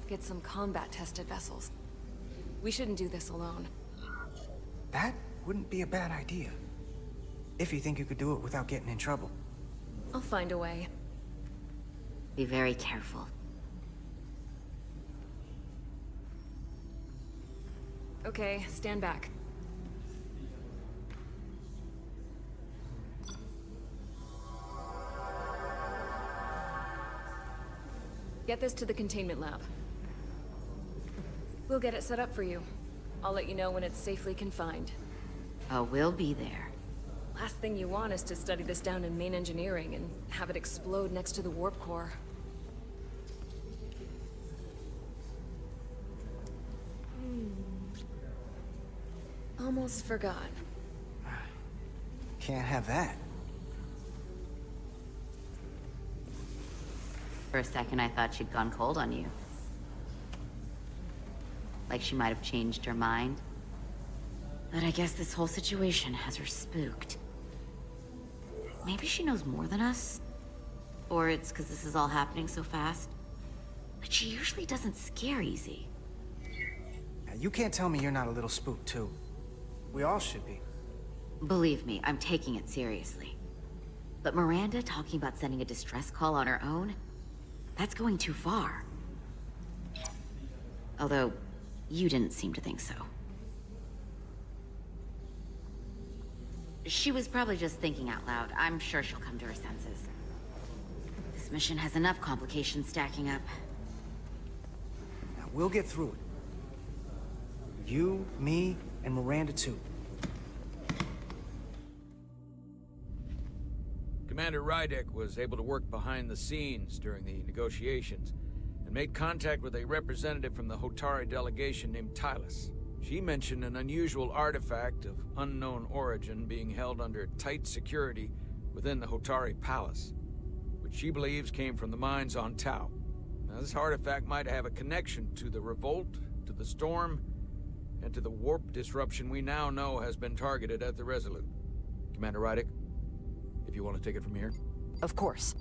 Speaker 2: Get some combat-tested vessels. We shouldn't do this alone.
Speaker 9: That wouldn't be a bad idea. If you think you could do it without getting in trouble.
Speaker 2: I'll find a way.
Speaker 10: Be very careful.
Speaker 2: Okay, stand back. Get this to the containment lab. We'll get it set up for you. I'll let you know when it's safely confined.
Speaker 10: Oh, we'll be there.
Speaker 2: Last thing you want is to study this down in main engineering and have it explode next to the warp core. Almost forgot.
Speaker 9: Can't have that.
Speaker 10: For a second, I thought she'd gone cold on you. Like she might have changed her mind. But I guess this whole situation has her spooked. Maybe she knows more than us? Or it's because this is all happening so fast? But she usually doesn't scare easy.
Speaker 9: Now, you can't tell me you're not a little spooked, too. We all should be.
Speaker 10: Believe me, I'm taking it seriously. But Miranda talking about sending a distress call on her own? That's going too far. Although, you didn't seem to think so. She was probably just thinking out loud. I'm sure she'll come to her senses. This mission has enough complications stacking up.
Speaker 9: Now, we'll get through it. You, me, and Miranda, too.
Speaker 1: Commander Rydek was able to work behind the scenes during the negotiations and made contact with a representative from the Hotari delegation named Tylus. She mentioned an unusual artifact of unknown origin being held under tight security within the Hotari Palace, which she believes came from the mines on Tau. Now, this artifact might have a connection to the revolt, to the storm, and to the warp disruption we now know has been targeted at the Resolute. Commander Rydek, if you want to take it from here.
Speaker 3: Of course.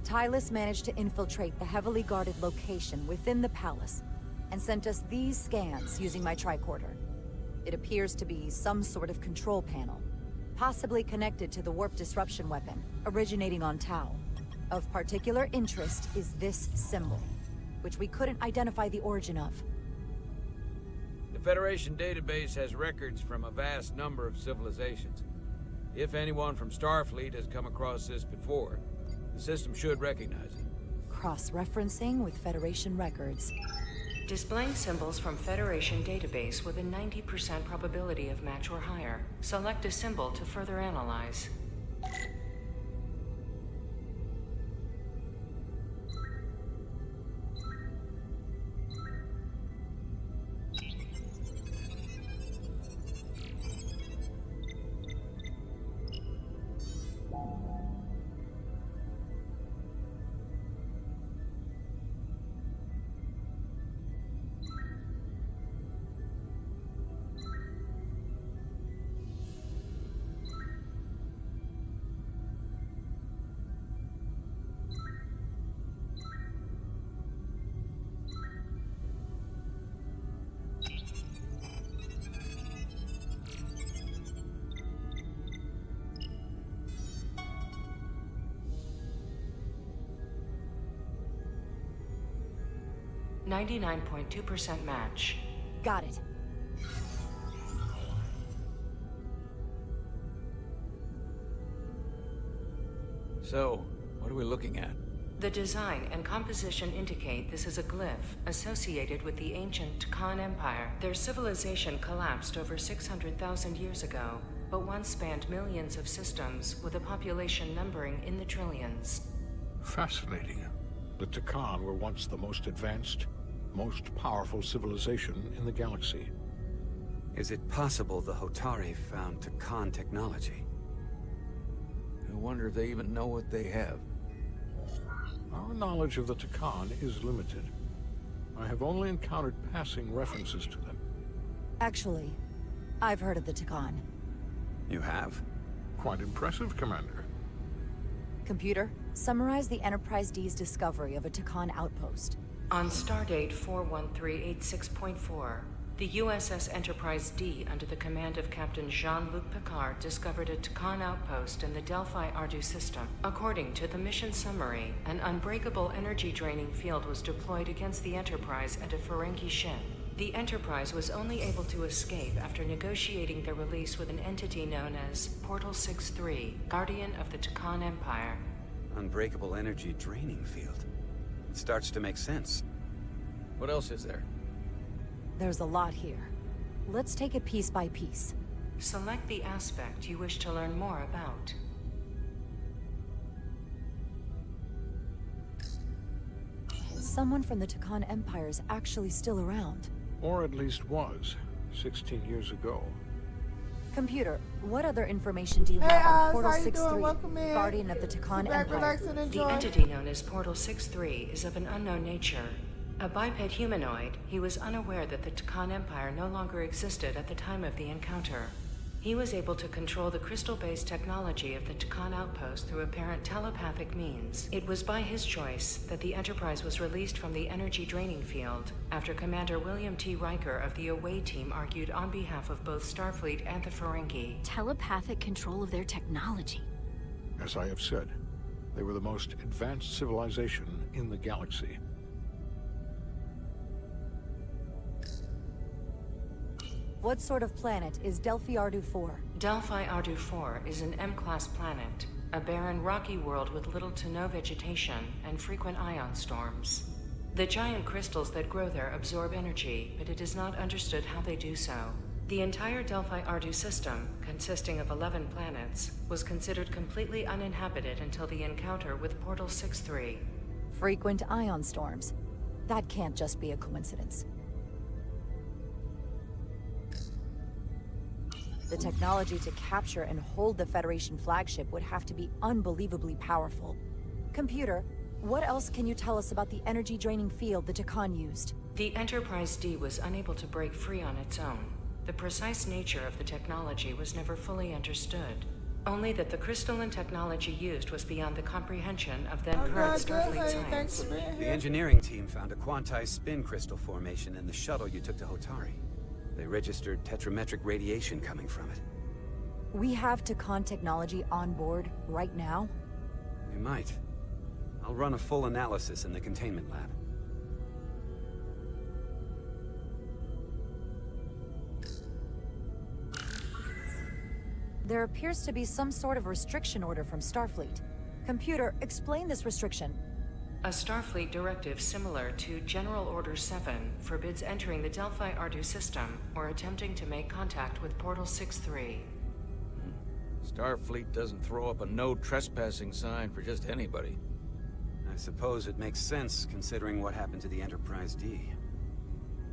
Speaker 3: Tylus managed to infiltrate the heavily guarded location within the palace and sent us these scans using my tricorder. It appears to be some sort of control panel, possibly connected to the warp disruption weapon originating on Tau. Of particular interest is this symbol, which we couldn't identify the origin of.
Speaker 1: The Federation database has records from a vast number of civilizations. If anyone from Starfleet has come across this before, the system should recognize it.
Speaker 3: Cross-referencing with Federation records.
Speaker 21: Displaying symbols from Federation database with a 90% probability of match or higher. Select a symbol to further analyze. 99.2% match.
Speaker 3: Got it.
Speaker 1: So, what are we looking at?
Speaker 21: The design and composition indicate this is a glyph associated with the ancient Khan Empire. Their civilization collapsed over 600,000 years ago, but once spanned millions of systems with a population numbering in the trillions.
Speaker 19: Fascinating. The Takan were once the most advanced, most powerful civilization in the galaxy.
Speaker 17: Is it possible the Hotari found Takan technology?
Speaker 1: I wonder if they even know what they have.
Speaker 19: Our knowledge of the Takan is limited. I have only encountered passing references to them.
Speaker 3: Actually, I've heard of the Takan.
Speaker 17: You have?
Speaker 19: Quite impressive, Commander.
Speaker 3: Computer, summarize the Enterprise D's discovery of a Takan outpost.
Speaker 21: On stardate 41386.4, the USS Enterprise D, under the command of Captain Jean-Luc Picard, discovered a Takan outpost in the Delphi Ardu system. According to the mission summary, an unbreakable energy-draining field was deployed against the Enterprise and a Ferengi ship. The Enterprise was only able to escape after negotiating their release with an entity known as Portal 63, Guardian of the Takan Empire.
Speaker 17: Unbreakable energy draining field. It starts to make sense.
Speaker 1: What else is there?
Speaker 3: There's a lot here. Let's take it piece by piece.
Speaker 21: Select the aspect you wish to learn more about.
Speaker 3: Someone from the Takan Empire is actually still around.
Speaker 19: Or at least was, 16 years ago.
Speaker 3: Computer, what other information do you have on Portal 63, Guardian of the Takan Empire?
Speaker 21: The entity known as Portal 63 is of an unknown nature. A biped humanoid, he was unaware that the Takan Empire no longer existed at the time of the encounter. He was able to control the crystal-based technology of the Takan outpost through apparent telepathic means. It was by his choice that the Enterprise was released from the energy draining field after Commander William T. Riker of the Away team argued on behalf of both Starfleet and the Ferengi.
Speaker 10: Telepathic control of their technology.
Speaker 19: As I have said, they were the most advanced civilization in the galaxy.
Speaker 3: What sort of planet is Delphi Ardu 4?
Speaker 21: Delphi Ardu 4 is an M-class planet, a barren rocky world with little to no vegetation and frequent ion storms. The giant crystals that grow there absorb energy, but it is not understood how they do so. The entire Delphi Ardu system, consisting of 11 planets, was considered completely uninhabited until the encounter with Portal 63.
Speaker 3: Frequent ion storms. That can't just be a coincidence. The technology to capture and hold the Federation flagship would have to be unbelievably powerful. Computer, what else can you tell us about the energy-draining field the Takan used?
Speaker 21: The Enterprise D was unable to break free on its own. The precise nature of the technology was never fully understood. Only that the crystalline technology used was beyond the comprehension of then-current Starfleet science.
Speaker 17: The engineering team found a quantized spin crystal formation in the shuttle you took to Hotari. They registered tetrametric radiation coming from it.
Speaker 3: We have Takan technology on board right now?
Speaker 17: We might. I'll run a full analysis in the containment lab.
Speaker 3: There appears to be some sort of restriction order from Starfleet. Computer, explain this restriction.
Speaker 21: A Starfleet directive similar to General Order 7 forbids entering the Delphi Ardu system or attempting to make contact with Portal 63.
Speaker 1: Starfleet doesn't throw up a no trespassing sign for just anybody.
Speaker 17: I suppose it makes sense considering what happened to the Enterprise D.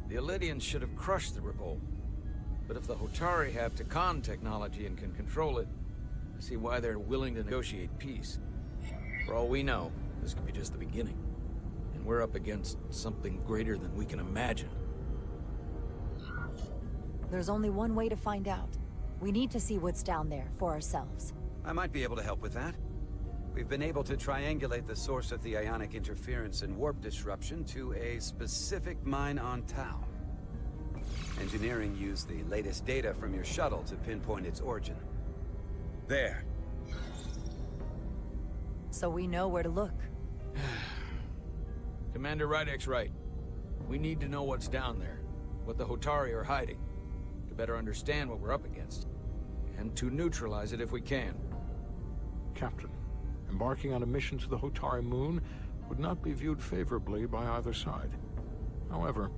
Speaker 1: The Elydians should have crushed the revolt. But if the Hotari have Takan technology and can control it, I see why they're willing to negotiate peace. For all we know, this could be just the beginning. And we're up against something greater than we can imagine.
Speaker 3: There's only one way to find out. We need to see what's down there for ourselves.
Speaker 17: I might be able to help with that. We've been able to triangulate the source of the ionic interference and warp disruption to a specific mine on Tau. Engineering used the latest data from your shuttle to pinpoint its origin. There.
Speaker 3: So we know where to look.
Speaker 1: Commander Rydek's right. We need to know what's down there, what the Hotari are hiding, to better understand what we're up against, and to neutralize it if we can.
Speaker 19: Captain, embarking on a mission to the Hotari moon would not be viewed favorably by either side. However,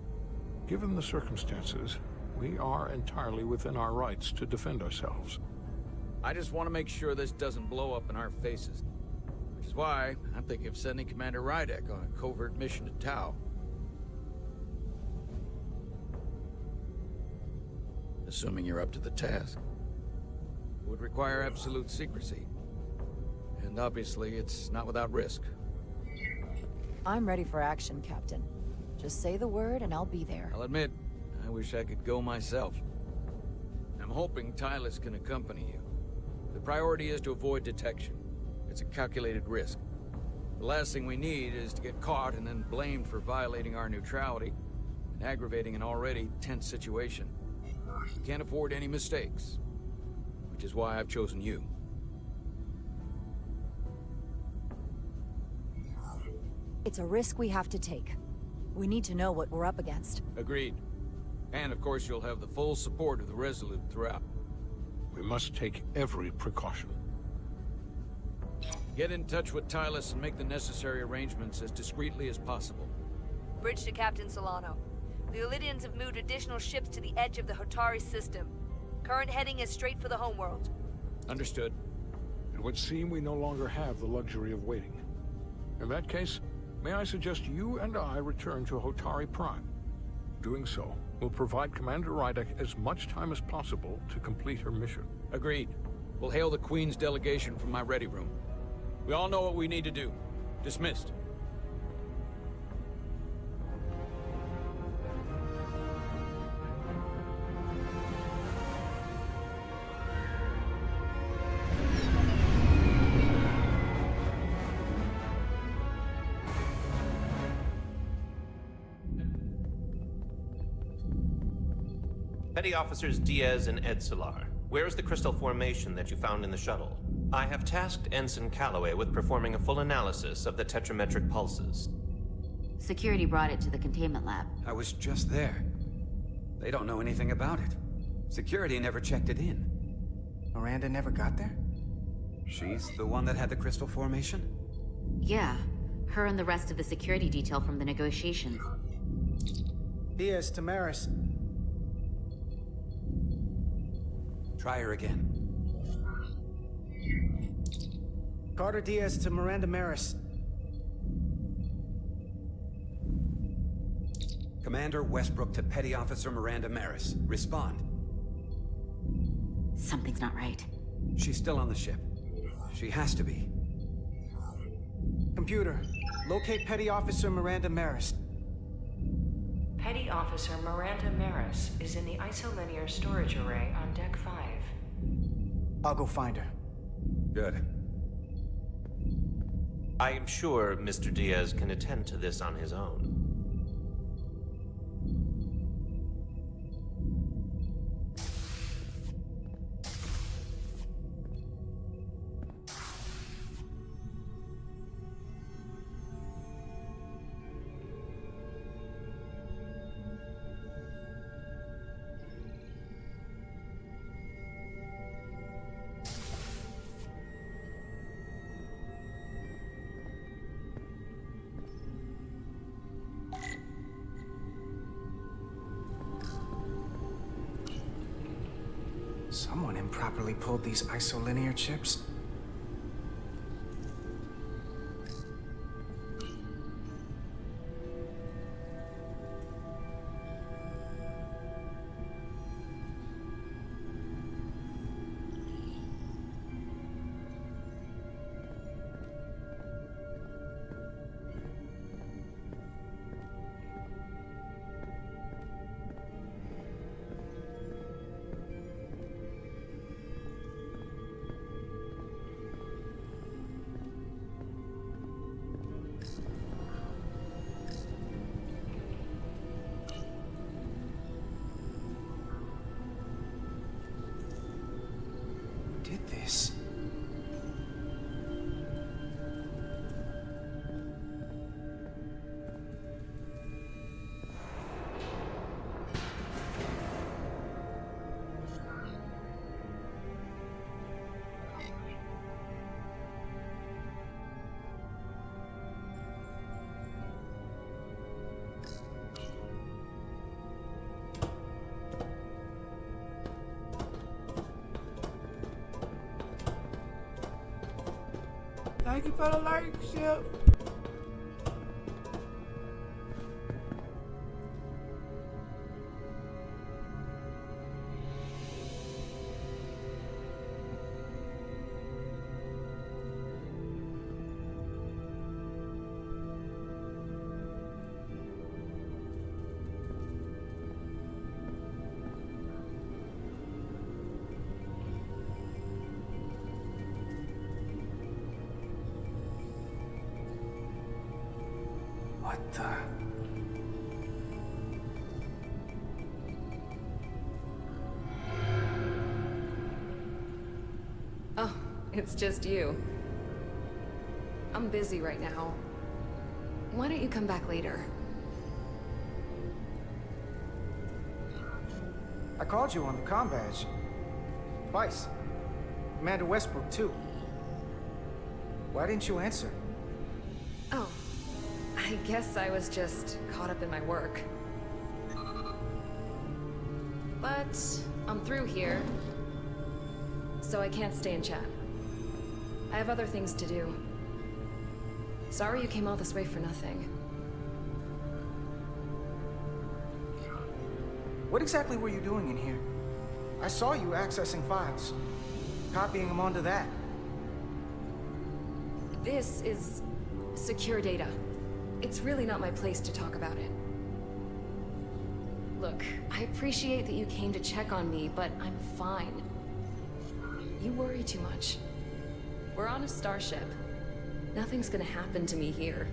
Speaker 19: given the circumstances, we are entirely within our rights to defend ourselves.
Speaker 1: I just want to make sure this doesn't blow up in our faces. Which is why I'm thinking of sending Commander Rydek on a covert mission to Tau. Assuming you're up to the task. It would require absolute secrecy. And obviously, it's not without risk.
Speaker 3: I'm ready for action, Captain. Just say the word and I'll be there.
Speaker 1: I'll admit, I wish I could go myself. I'm hoping Tylus can accompany you. The priority is to avoid detection. It's a calculated risk. The last thing we need is to get caught and then blamed for violating our neutrality and aggravating an already tense situation. We can't afford any mistakes, which is why I've chosen you.
Speaker 3: It's a risk we have to take. We need to know what we're up against.
Speaker 1: Agreed. And of course you'll have the full support of the Resolute throughout.
Speaker 19: We must take every precaution.
Speaker 1: Get in touch with Tylus and make the necessary arrangements as discreetly as possible.
Speaker 11: Bridge to Captain Solano. The Illidians have moved additional ships to the edge of the Hotari system. Current heading is straight for the homeworld.
Speaker 1: Understood.
Speaker 19: It would seem we no longer have the luxury of waiting. In that case, may I suggest you and I return to Hotari Prime? Doing so will provide Commander Rydek as much time as possible to complete her mission.
Speaker 1: Agreed. We'll hail the Queen's delegation from my ready room. We all know what we need to do. Dismissed.
Speaker 6: Petty Officers Diaz and Edsolar, where is the crystal formation that you found in the shuttle? I have tasked Ensign Calloway with performing a full analysis of the tetrametric pulses.
Speaker 10: Security brought it to the containment lab.
Speaker 17: I was just there. They don't know anything about it. Security never checked it in.
Speaker 9: Miranda never got there?
Speaker 17: She's the one that had the crystal formation?
Speaker 10: Yeah, her and the rest of the security detail from the negotiations.
Speaker 9: Diaz, Tamaris.
Speaker 17: Try her again.
Speaker 9: Carter Diaz to Miranda Maris.
Speaker 17: Commander Westbrook to Petty Officer Miranda Maris. Respond.
Speaker 10: Something's not right.
Speaker 17: She's still on the ship. She has to be.
Speaker 9: Computer, locate Petty Officer Miranda Maris.
Speaker 21: Petty Officer Miranda Maris is in the isolinear storage array on Deck 5.
Speaker 9: I'll go find her.
Speaker 17: Good.
Speaker 6: I am sure Mr. Diaz can attend to this on his own.
Speaker 9: Someone improperly pulled these isolinear chips.
Speaker 22: Thank you for the like, ship. What the?
Speaker 2: Oh, it's just you. I'm busy right now. Why don't you come back later?
Speaker 9: I called you on the comm badge. Twice. Commander Westbrook, too. Why didn't you answer?
Speaker 2: Oh, I guess I was just caught up in my work. But I'm through here, so I can't stay and chat. I have other things to do. Sorry you came all this way for nothing.
Speaker 9: What exactly were you doing in here? I saw you accessing files, copying them onto that.
Speaker 2: This is secure data. It's really not my place to talk about it. Look, I appreciate that you came to check on me, but I'm fine. You worry too much. We're on a starship. Nothing's gonna happen to me here.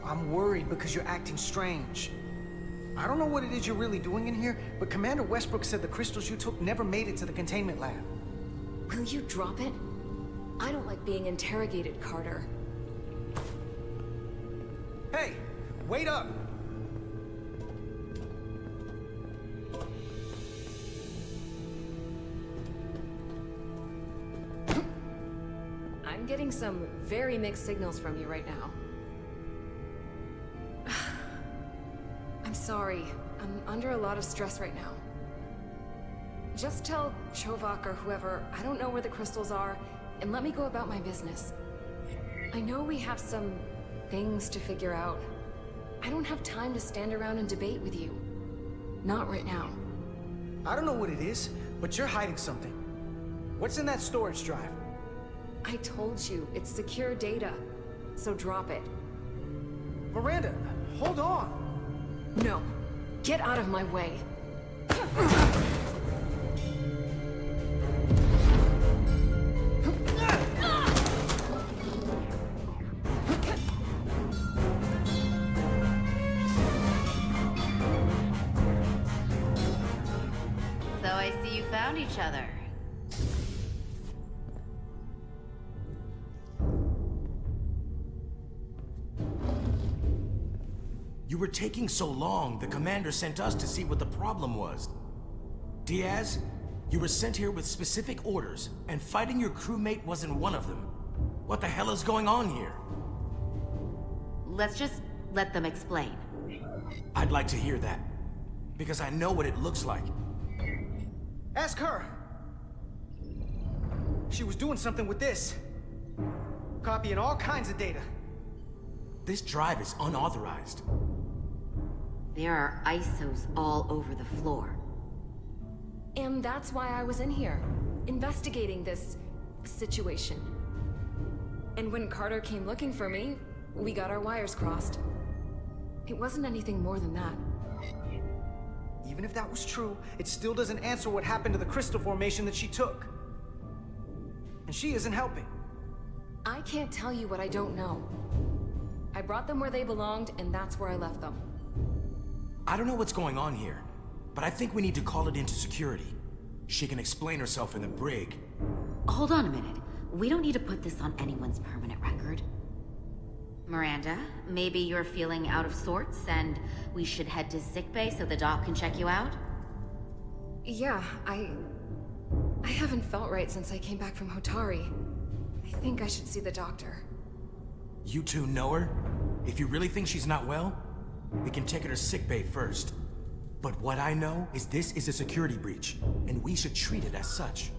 Speaker 9: I'm worried because you're acting strange. I don't know what it is you're really doing in here, but Commander Westbrook said the crystals you took never made it to the containment lab.
Speaker 2: Will you drop it? I don't like being interrogated, Carter.
Speaker 9: Hey, wait up!
Speaker 2: I'm getting some very mixed signals from you right now. I'm sorry. I'm under a lot of stress right now. Just tell Chovak or whoever I don't know where the crystals are, and let me go about my business. I know we have some things to figure out. I don't have time to stand around and debate with you. Not right now.
Speaker 9: I don't know what it is, but you're hiding something. What's in that storage drive?
Speaker 2: I told you, it's secure data. So drop it.
Speaker 9: Miranda, hold on!
Speaker 2: No. Get out of my way.
Speaker 10: So I see you found each other.
Speaker 5: You were taking so long, the commander sent us to see what the problem was. Diaz, you were sent here with specific orders, and fighting your crewmate wasn't one of them. What the hell is going on here?
Speaker 10: Let's just let them explain.
Speaker 5: I'd like to hear that, because I know what it looks like.
Speaker 9: Ask her! She was doing something with this. Copying all kinds of data.
Speaker 5: This drive is unauthorized.
Speaker 10: There are ISOs all over the floor.
Speaker 2: And that's why I was in here, investigating this situation. And when Carter came looking for me, we got our wires crossed. It wasn't anything more than that.
Speaker 9: Even if that was true, it still doesn't answer what happened to the crystal formation that she took. And she isn't helping.
Speaker 2: I can't tell you what I don't know. I brought them where they belonged, and that's where I left them.
Speaker 5: I don't know what's going on here, but I think we need to call it into security. She can explain herself in the brig.
Speaker 10: Hold on a minute. We don't need to put this on anyone's permanent record. Miranda, maybe you're feeling out of sorts, and we should head to sickbay so the doc can check you out?
Speaker 2: Yeah, I haven't felt right since I came back from Hotari. I think I should see the doctor.
Speaker 5: You two know her? If you really think she's not well, we can take her to sickbay first. But what I know is this is a security breach, and we should treat it as such.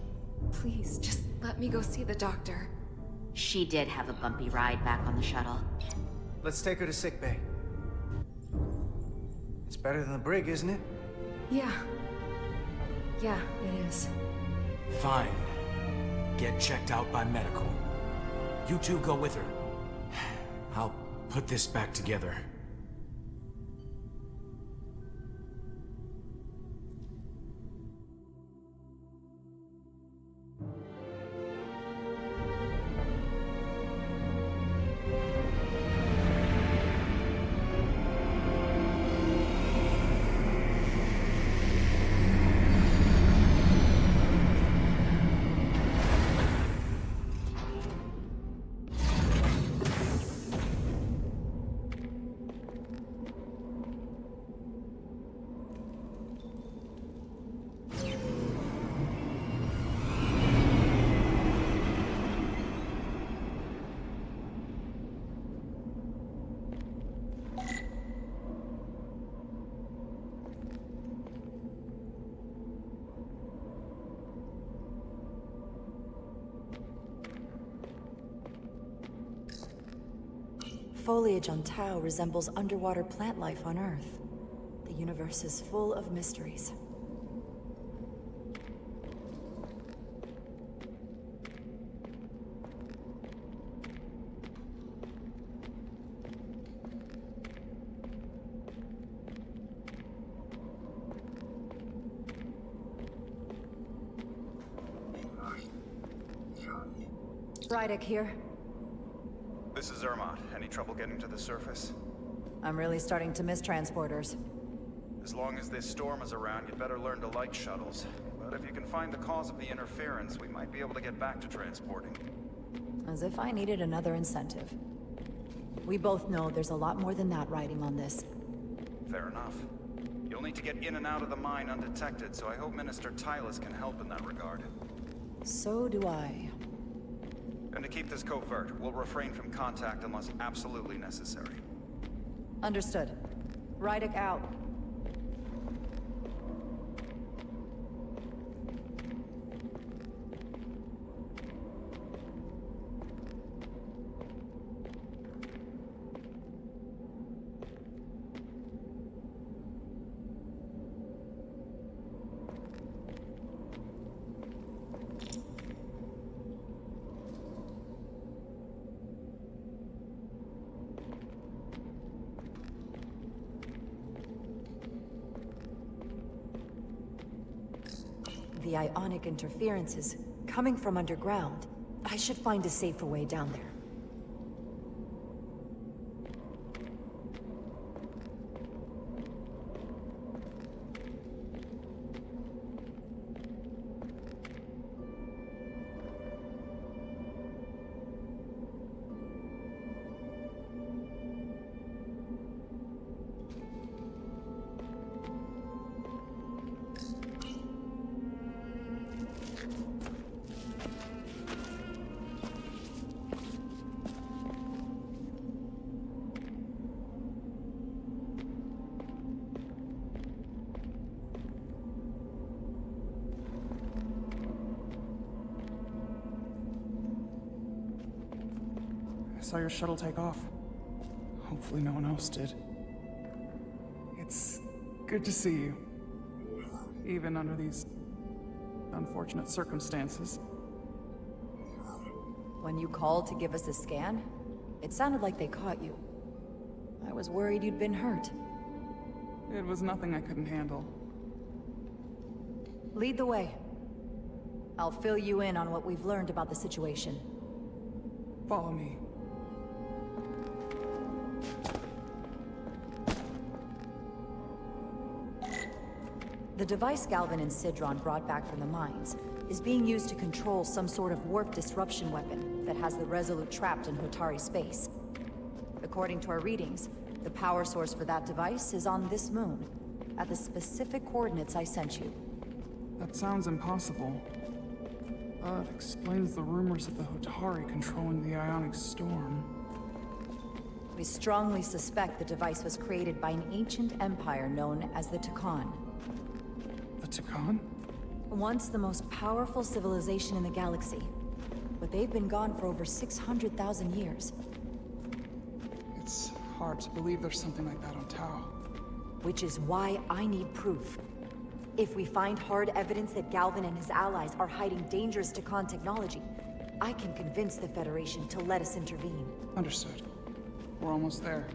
Speaker 2: Please, just let me go see the doctor.
Speaker 10: She did have a bumpy ride back on the shuttle.
Speaker 9: Let's take her to sickbay. It's better than the brig, isn't it?
Speaker 2: Yeah. Yeah, it is.
Speaker 5: Fine. Get checked out by medical. You two go with her. I'll put this back together.
Speaker 3: Foliage on Tau resembles underwater plant life on Earth. The universe is full of mysteries. Rydek here.
Speaker 8: This is Zermatt. Any trouble getting to the surface?
Speaker 3: I'm really starting to miss transporters.
Speaker 8: As long as this storm is around, you'd better learn to like shuttles. But if you can find the cause of the interference, we might be able to get back to transporting.
Speaker 3: As if I needed another incentive. We both know there's a lot more than that riding on this.
Speaker 8: Fair enough. You'll need to get in and out of the mine undetected, so I hope Minister Tylus can help in that regard.
Speaker 3: So do I.
Speaker 8: And to keep this covert, we'll refrain from contact unless absolutely necessary.
Speaker 3: Understood. Rydek out. The ionic interference is coming from underground. I should find a safer way down there.
Speaker 4: I saw your shuttle take off. Hopefully no one else did. It's good to see you. Even under these unfortunate circumstances.
Speaker 3: When you called to give us a scan, it sounded like they caught you. I was worried you'd been hurt.
Speaker 4: It was nothing I couldn't handle.
Speaker 3: Lead the way. I'll fill you in on what we've learned about the situation.
Speaker 4: Follow me.
Speaker 3: The device Galvin and Sidron brought back from the mines is being used to control some sort of warp disruption weapon that has the Resolute trapped in Hotari space. According to our readings, the power source for that device is on this moon, at the specific coordinates I sent you.
Speaker 4: That sounds impossible. That explains the rumors of the Hotari controlling the ionic storm.
Speaker 3: We strongly suspect the device was created by an ancient empire known as the Takan.
Speaker 4: The Takan?
Speaker 3: Once the most powerful civilization in the galaxy. but they've been gone for over 600,000 years.
Speaker 4: It's hard to believe there's something like that on Tau.
Speaker 3: Which is why I need proof. If we find hard evidence that Galvin and his allies are hiding dangerous Takan technology, I can convince the Federation to let us intervene.
Speaker 4: Understood. We're almost there.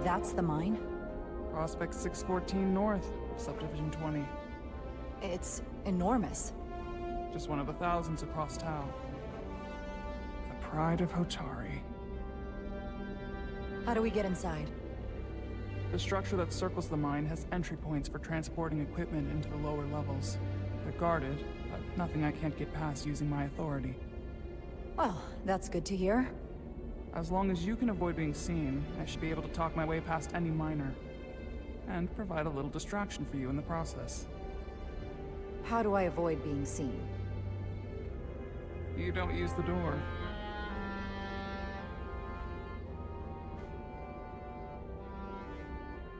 Speaker 3: That's the mine?
Speaker 4: Prospect 614 North, Subdivision 20.
Speaker 3: It's enormous.
Speaker 4: Just one of the thousands across Tau. The pride of Hotari.
Speaker 3: How do we get inside?
Speaker 4: The structure that circles the mine has entry points for transporting equipment into the lower levels. They're guarded, but nothing I can't get past using my authority.
Speaker 3: Well, that's good to hear.
Speaker 4: As long as you can avoid being seen, I should be able to talk my way past any miner. And provide a little distraction for you in the process.
Speaker 3: How do I avoid being seen?
Speaker 4: You don't use the door.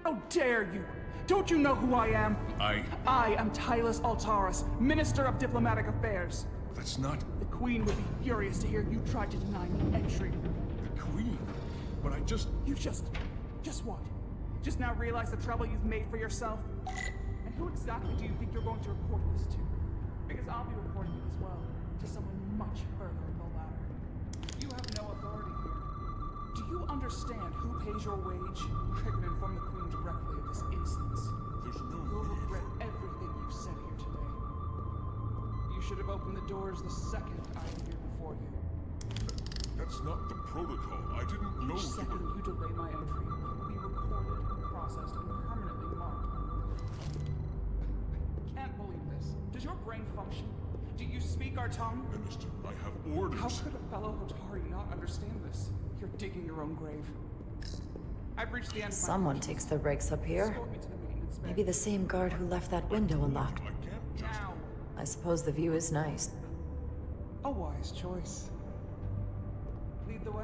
Speaker 4: How dare you! Don't you know who I am? I am Tylus Altaris, Minister of Diplomatic Affairs.
Speaker 7: That's not...
Speaker 4: The Queen would be furious to hear you tried to deny me entry.
Speaker 7: The Queen? But I just...
Speaker 4: You just what? Just now realize the trouble you've made for yourself? And who exactly do you think you're going to report this to? Because I'll be reporting it as well, to someone much further in the ladder. You have no authority here. Do you understand who pays your wage? I can inform the Queen directly of this instance.
Speaker 7: There's no...
Speaker 4: You'll regret everything you've said here today. You should have opened the doors the second I appeared before you.
Speaker 7: That's not the protocol. I didn't know...
Speaker 4: Each second you delay my entry will be recorded, processed, and permanently marked. I can't believe this. Does your brain function? Do you speak our tongue?
Speaker 7: Minister, I have orders.
Speaker 4: How could a fellow Hotari not understand this? You're digging your own grave. I've reached the end of my
Speaker 3: Someone takes their breaks up here.
Speaker 4: Escort me to the maintenance bay.
Speaker 3: Maybe the same guard who left that window unlocked.
Speaker 7: I can't just...
Speaker 4: Now.
Speaker 3: I suppose the view is nice.
Speaker 4: A wise choice. Lead the way.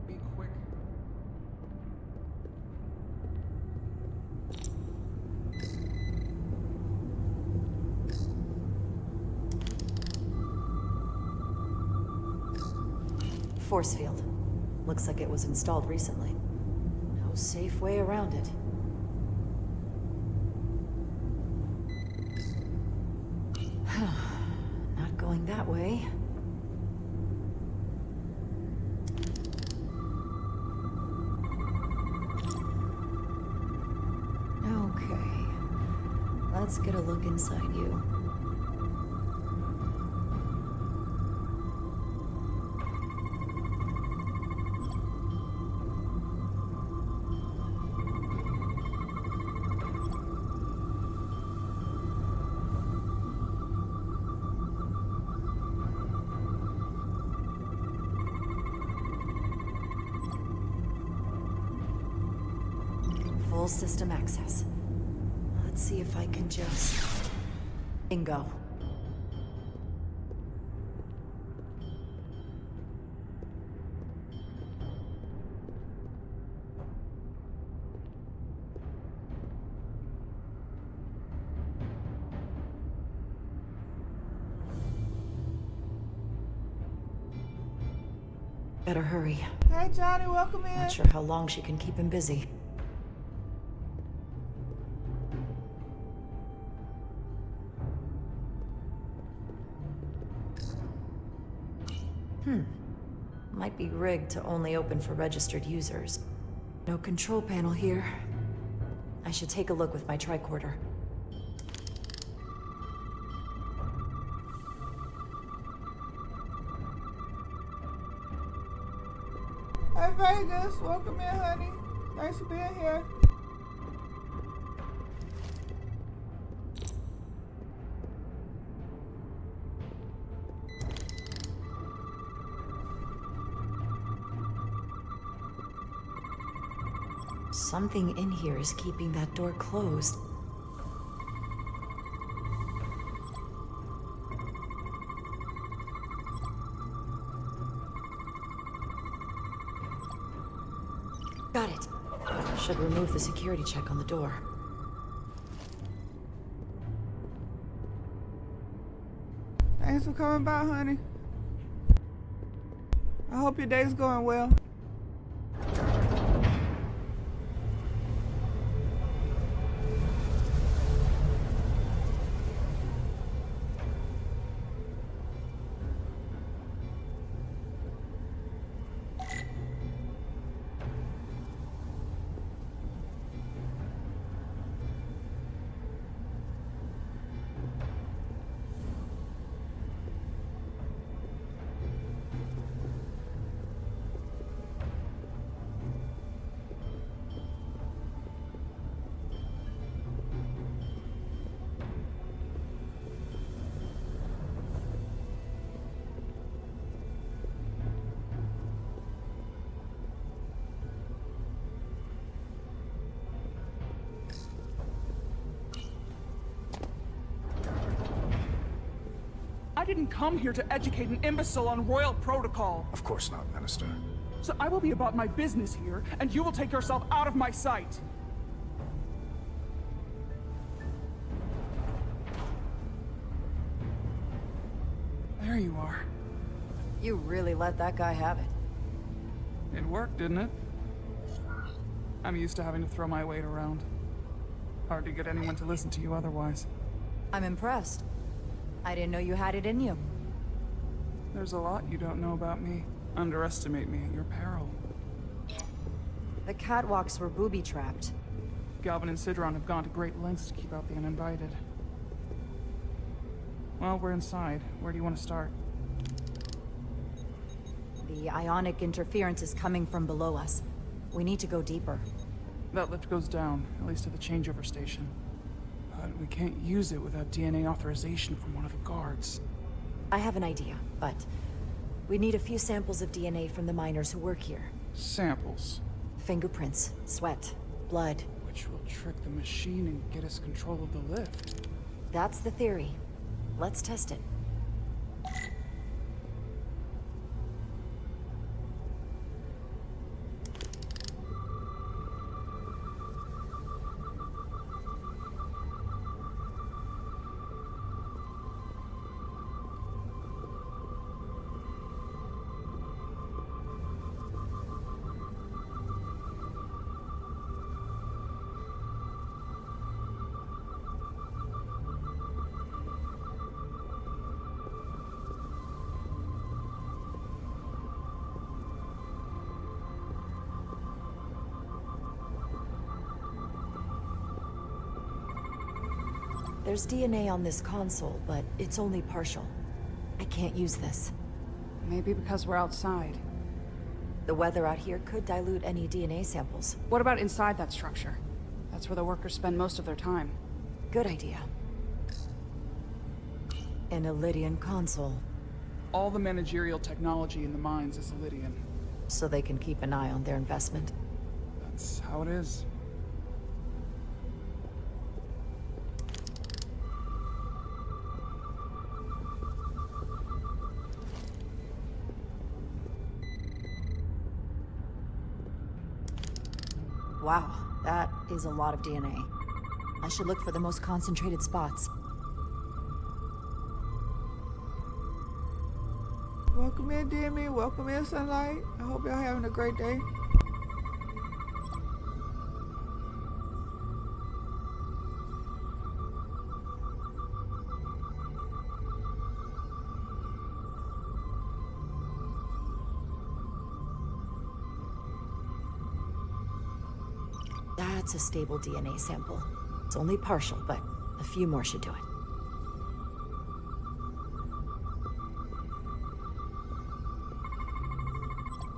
Speaker 4: Be quick.
Speaker 3: Force field. Looks like it was installed recently. No safe way around it. Not going that way. Okay. Let's get a look inside you. Full system access. Let's see if I can just... Bingo. Better hurry.
Speaker 13: Hey Johnny, welcome in.
Speaker 3: Not sure how long she can keep him busy. Might be rigged to only open for registered users. No control panel here. I should take a look with my tricorder.
Speaker 13: Hey Vegas, welcome in, honey. Thanks for being here.
Speaker 3: Something in here is keeping that door closed. Got it. Should remove the security check on the door.
Speaker 13: Thanks for coming by, honey. I hope your day's going well.
Speaker 4: I didn't come here to educate an imbecile on royal protocol.
Speaker 7: Of course not, Minister.
Speaker 4: So I will be about my business here, and you will take yourself out of my sight. There you are.
Speaker 3: You really let that guy have it.
Speaker 4: It worked, didn't it? I'm used to having to throw my weight around. Hard to get anyone to listen to you otherwise.
Speaker 3: I'm impressed. I didn't know you had it in you.
Speaker 4: There's a lot you don't know about me. Underestimate me at your peril.
Speaker 3: The catwalks were booby-trapped.
Speaker 4: Galvin and Sidron have gone to great lengths to keep out the uninvited. Well, we're inside. Where do you want to start?
Speaker 3: The ionic interference is coming from below us. We need to go deeper.
Speaker 4: That lift goes down, at least to the changeover station. But we can't use it without DNA authorization from one of the guards.
Speaker 3: I have an idea, but we need a few samples of DNA from the miners who work here.
Speaker 4: Samples?
Speaker 3: Fingerprints, sweat, blood.
Speaker 4: Which will trick the machine and get us control of the lift.
Speaker 3: That's the theory. Let's test it. There's DNA on this console, but it's only partial. I can't use this.
Speaker 14: Maybe because we're outside.
Speaker 3: The weather out here could dilute any DNA samples.
Speaker 14: What about inside that structure? That's where the workers spend most of their time.
Speaker 3: Good idea. An Illydian console.
Speaker 4: All the managerial technology in the mines is Illydian.
Speaker 3: So they can keep an eye on their investment.
Speaker 4: That's how it is.
Speaker 3: Wow, that is a lot of DNA. I should look for the most concentrated spots.
Speaker 13: Welcome in, Demi. Welcome in, Sunlight. I hope y'all having a great day.
Speaker 3: That's a stable DNA sample. It's only partial, but a few more should do it.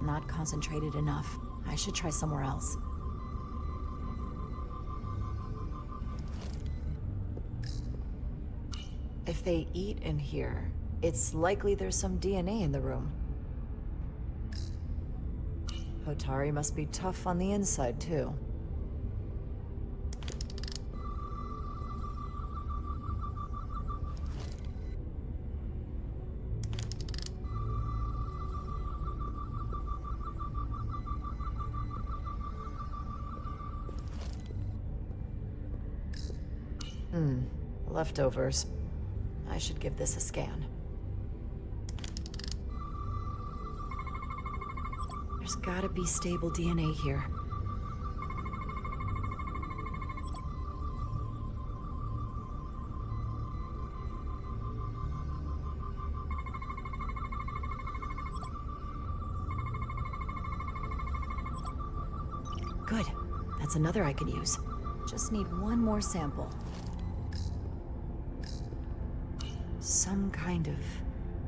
Speaker 3: Not concentrated enough. I should try somewhere else. If they eat in here, it's likely there's some DNA in the room. Hotari must be tough on the inside, too. Leftovers. I should give this a scan. There's gotta be stable DNA here. Good. That's another I could use. Just need one more sample. Some kind of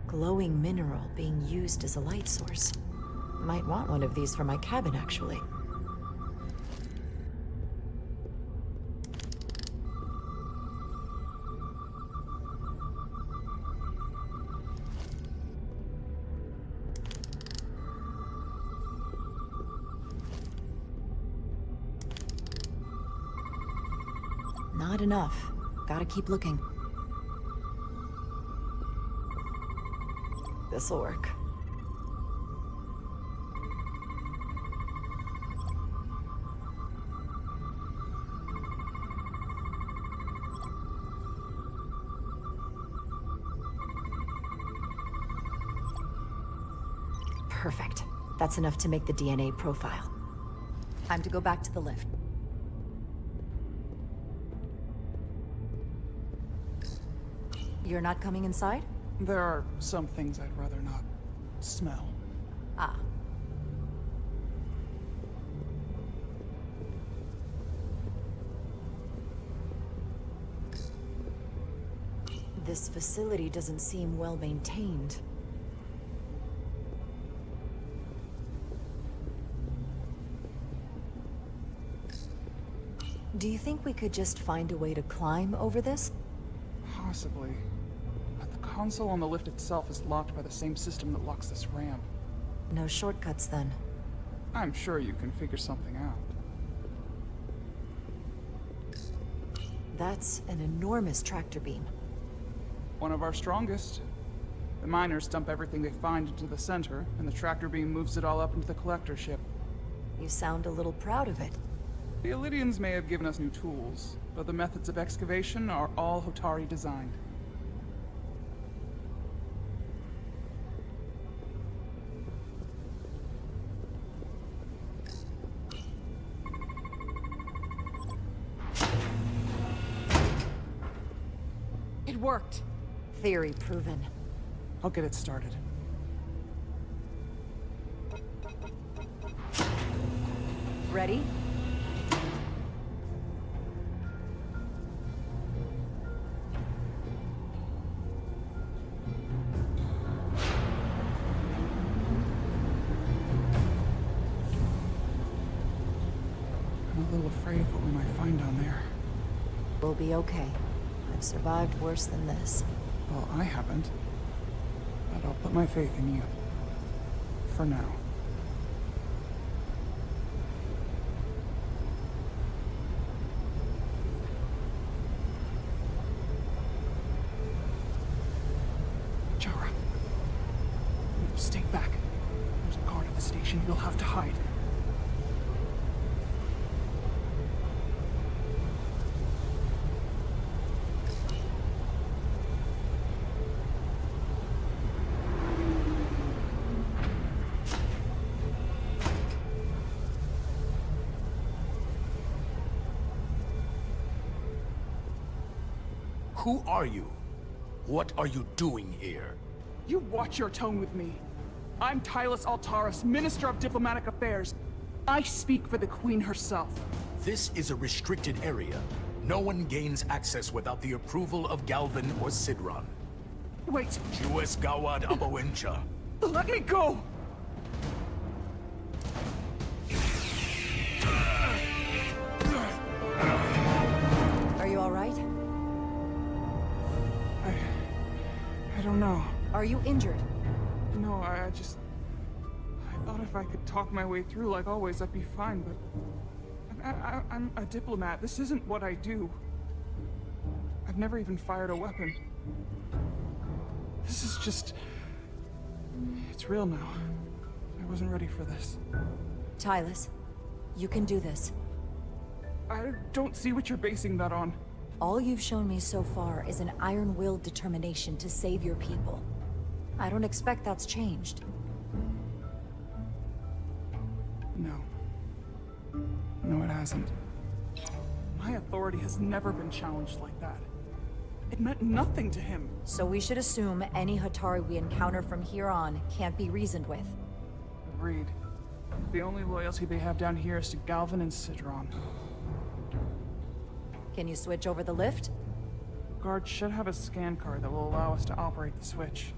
Speaker 3: glowing mineral being used as a light source. Might want one of these for my cabin, actually. Not enough. Gotta keep looking. This'll work. Perfect. That's enough to make the DNA profile. Time to go back to the lift. You're not coming inside?
Speaker 4: There are some things I'd rather not smell.
Speaker 3: Ah. This facility doesn't seem well maintained. Do you think we could just find a way to climb over this?
Speaker 4: Possibly. But the console on the lift itself is locked by the same system that locks this ramp.
Speaker 3: No shortcuts, then.
Speaker 4: I'm sure you can figure something out.
Speaker 3: That's an enormous tractor beam.
Speaker 4: One of our strongest. The miners dump everything they find into the center, and the tractor beam moves it all up into the collector ship.
Speaker 3: You sound a little proud of it.
Speaker 4: The Illydians may have given us new tools, but the methods of excavation are all Hotari designed.
Speaker 3: It worked. Theory proven.
Speaker 4: I'll get it started.
Speaker 3: Ready?
Speaker 4: I'm a little afraid of what we might find down there.
Speaker 3: We'll be okay. I've survived worse than this.
Speaker 4: Well, I haven't. But I'll put my faith in you. For now. Jara. Stay back. There's a guard at the station. You'll have to hide.
Speaker 5: Who are you? What are you doing here?
Speaker 4: You watch your tone with me. I'm Tylus Altaris, Minister of Diplomatic Affairs. I speak for the Queen herself.
Speaker 5: This is a restricted area. No one gains access without the approval of Galvin or Sidron.
Speaker 4: Wait.
Speaker 5: Jues Gawad Abawencha.
Speaker 4: Let me go!
Speaker 3: Are you all right?
Speaker 4: I don't know.
Speaker 3: Are you injured?
Speaker 4: No, I thought if I could talk my way through like always, I'd be fine, but... I'm a diplomat. This isn't what I do. I've never even fired a weapon. This is just... It's real now. I wasn't ready for this.
Speaker 3: Tylus, you can do this.
Speaker 4: I don't see what you're basing that on.
Speaker 3: All you've shown me so far is an iron-willed determination to save your people. I don't expect that's changed.
Speaker 4: No. No, it hasn't. My authority has never been challenged like that. It meant nothing to him.
Speaker 3: So we should assume any Hatari we encounter from here on can't be reasoned with.
Speaker 4: Agreed. The only loyalty they have down here is to Galvin and Sidron.
Speaker 3: Can you switch over the lift?
Speaker 4: Guard should have a scan card that will allow us to operate the switch.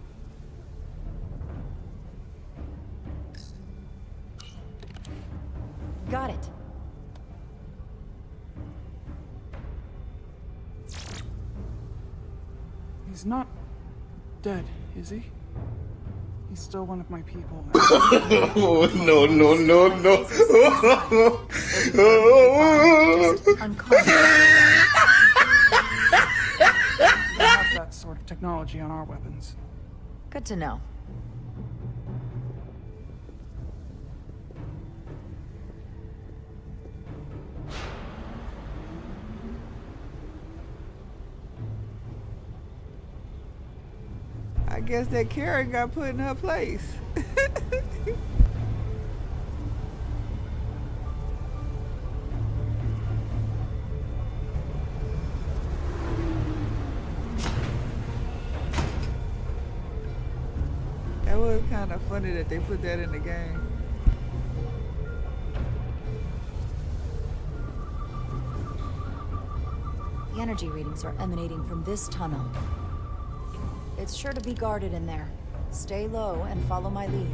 Speaker 3: Got it.
Speaker 4: He's not dead, is he? He's still one of my people.
Speaker 12: Oh, no, no, no, no.
Speaker 4: We have that sort of technology on our weapons.
Speaker 3: Good to know.
Speaker 13: I guess that Karen got put in her place. That was kind of funny that they put that in the game.
Speaker 3: The energy readings are emanating from this tunnel. It's sure to be guarded in there. Stay low and follow my lead.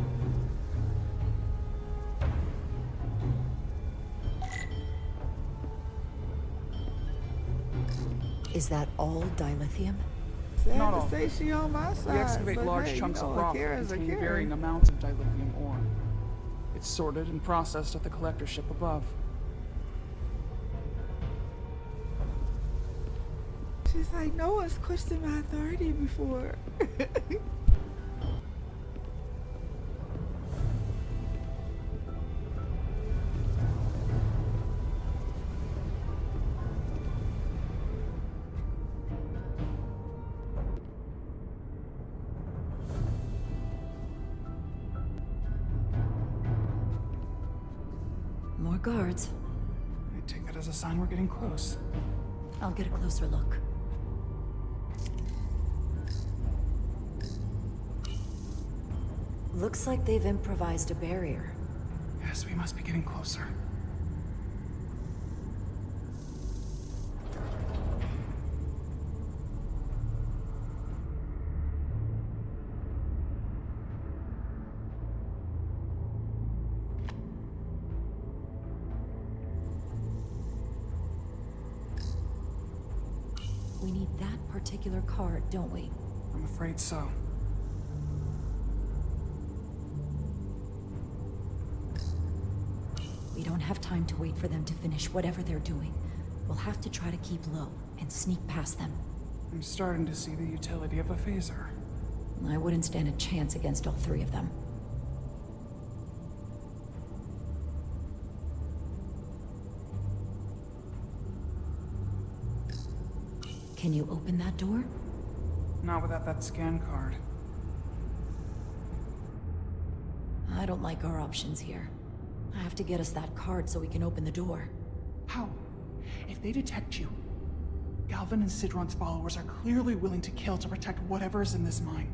Speaker 3: Is that all dilithium?
Speaker 13: Sad
Speaker 4: Not
Speaker 13: to
Speaker 4: all.
Speaker 13: say she on my side.
Speaker 4: We excavate
Speaker 13: but
Speaker 4: large
Speaker 13: hey,
Speaker 4: chunks
Speaker 13: you know,
Speaker 4: of rock that
Speaker 13: Karen's a
Speaker 4: contain
Speaker 13: Karen.
Speaker 4: varying amounts of dilithium ore. It's sorted and processed at the collector ship above.
Speaker 13: She's like, no one's questioned my authority before.
Speaker 3: More guards.
Speaker 4: I take that as a sign we're getting close.
Speaker 3: I'll get a closer look. Looks like they've improvised a barrier.
Speaker 4: Yes, we must be getting closer.
Speaker 3: We need that particular card, don't we?
Speaker 4: I'm afraid so.
Speaker 3: We don't have time to wait for them to finish whatever they're doing. We'll have to try to keep low and sneak past them.
Speaker 4: I'm starting to see the utility of a phaser.
Speaker 3: I wouldn't stand a chance against all three of them. Can you open that door?
Speaker 4: Not without that scan card.
Speaker 3: I don't like our options here. I have to get us that card so we can open the door.
Speaker 4: How? If they detect you, Galvin and Sidron's followers are clearly willing to kill to protect whatever's in this mine.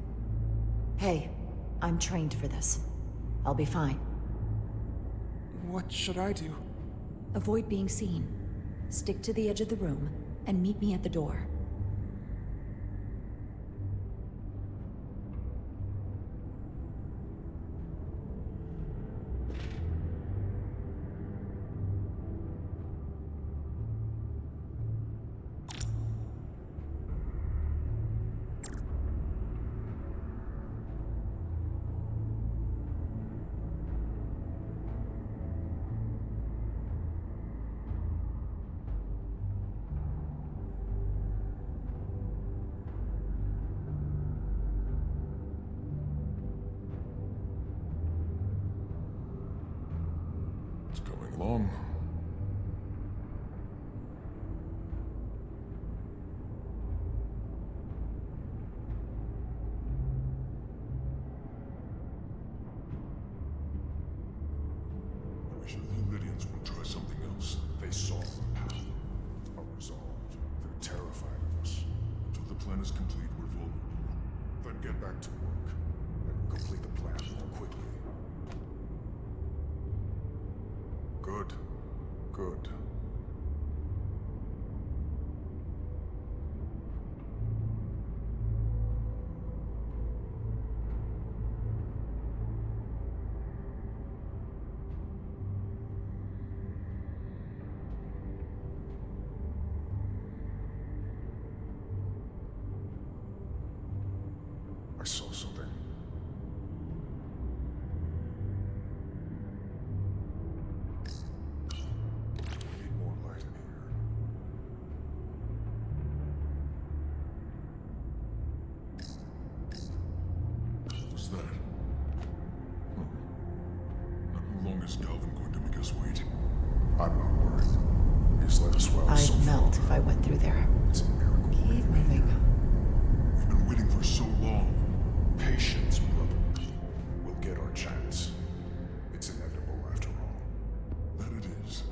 Speaker 3: Hey, I'm trained for this. I'll be fine.
Speaker 4: What should I do?
Speaker 3: Avoid being seen. Stick to the edge of the room, and meet me at the door.
Speaker 7: saw a power, a resolve. They're terrified of us. Until the plan is complete, we're vulnerable. Then get back to work, and we'll complete the plan more quickly. Good. Good. I saw something. We need more light in here. What's that? Huh. Now, how long is Galvin going to make us wait? I'm not worried. He's let us well so
Speaker 3: I'd
Speaker 7: far.
Speaker 3: melt if I went through there.
Speaker 7: It's a miracle.
Speaker 3: Keep moving.
Speaker 7: We've been waiting for so long. Patience, brother. We'll get our chance. It's inevitable after all. That it is.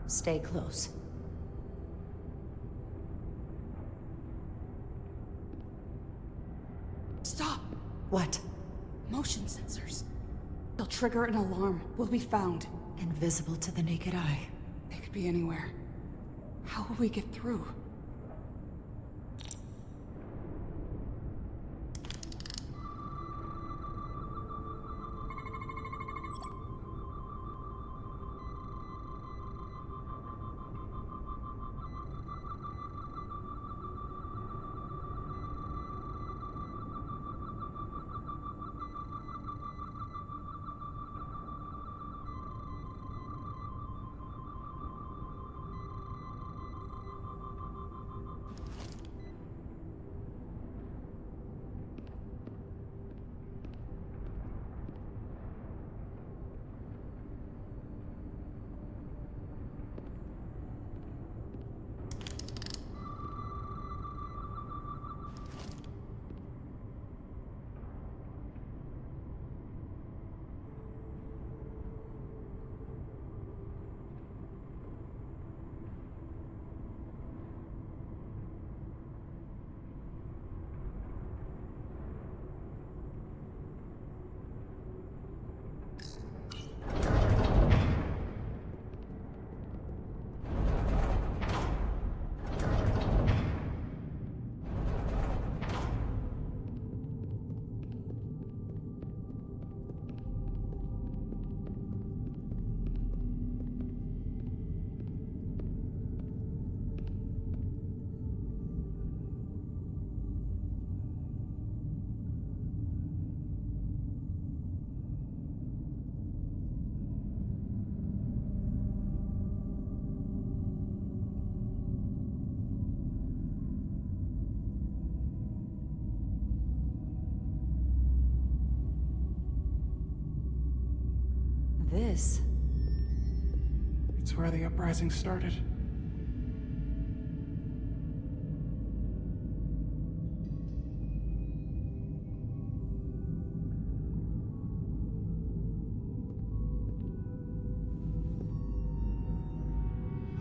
Speaker 3: Stay close.
Speaker 14: Stop!
Speaker 3: What?
Speaker 14: Motion sensors. They'll trigger an alarm. We'll be found.
Speaker 3: Invisible to the naked eye.
Speaker 14: They could be anywhere. How will we get through?
Speaker 3: This?
Speaker 4: It's where the uprising started.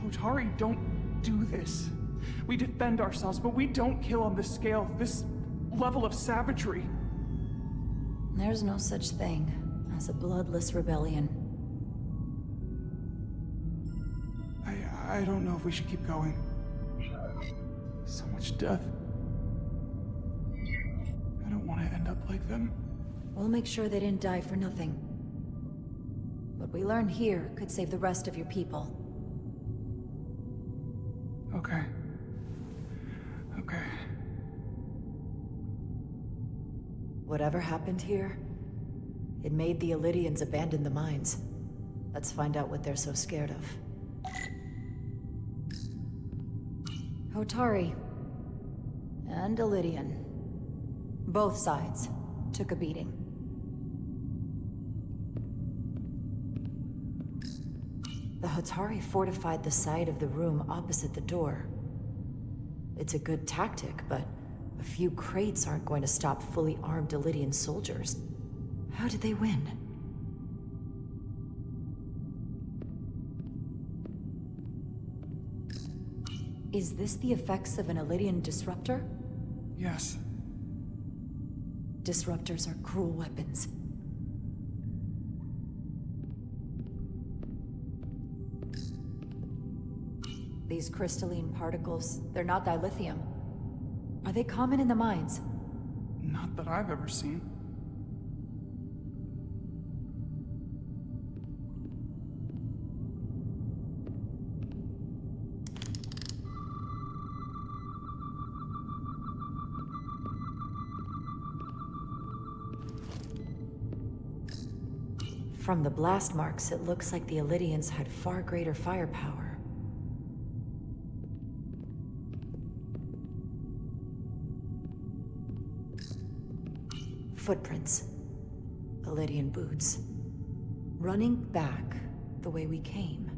Speaker 4: Hotari don't do this. We defend ourselves, but we don't kill on this scale, this level of savagery.
Speaker 3: There's no such thing as a bloodless rebellion.
Speaker 4: I don't know if we should keep going. So much death. I don't want to end up like them.
Speaker 3: We'll make sure they didn't die for nothing. What we learn here could save the rest of your people.
Speaker 4: Okay. Okay.
Speaker 3: Whatever happened here, it made the Illidians abandon the mines. Let's find out what they're so scared of. Hotari. And Illidian. Both sides took a beating. The Hotari fortified the side of the room opposite the door. It's a good tactic, but a few crates aren't going to stop fully armed Illidian soldiers. How did they win? Is this the effects of an Illidian disruptor?
Speaker 4: Yes.
Speaker 3: Disruptors are cruel weapons. These crystalline particles, they're not dilithium. Are they common in the mines?
Speaker 4: Not that I've ever seen.
Speaker 3: From the blast marks, it looks like the Illidians had far greater firepower. Footprints. Illidian boots. Running back the way we came.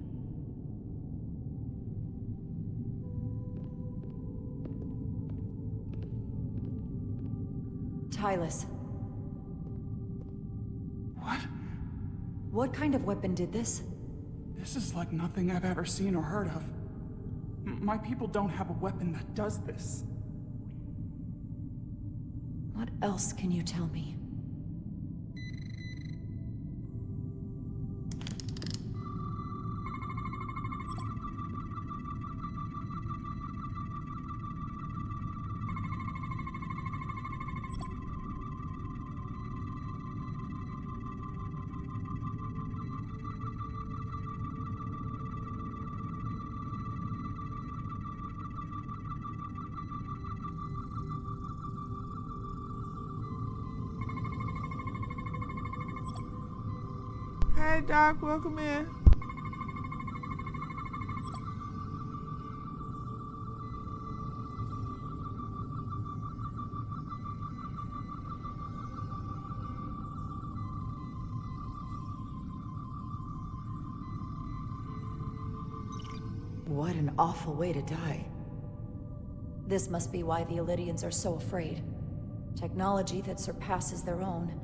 Speaker 3: Tylus.
Speaker 4: What?
Speaker 3: What kind of weapon did this?
Speaker 4: This is like nothing I've ever seen or heard of. My people don't have a weapon that does this.
Speaker 3: What else can you tell me?
Speaker 13: Hey, Doc, welcome in.
Speaker 3: What an awful way to die. This must be why the Illidians are so afraid. Technology that surpasses their own,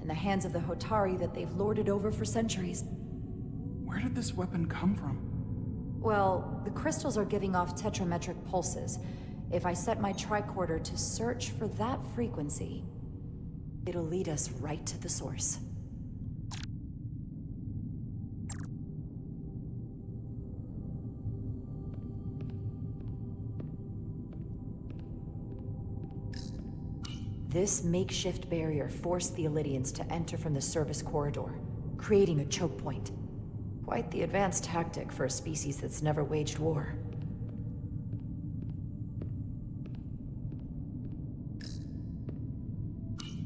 Speaker 3: in the hands of the Hotari that they've lorded over for centuries.
Speaker 4: Where did this weapon come from?
Speaker 3: Well, the crystals are giving off tetrametric pulses. If I set my tricorder to search for that frequency, it'll lead us right to the source. This makeshift barrier forced the Illidians to enter from the service corridor, creating a choke point. Quite the advanced tactic for a species that's never waged war.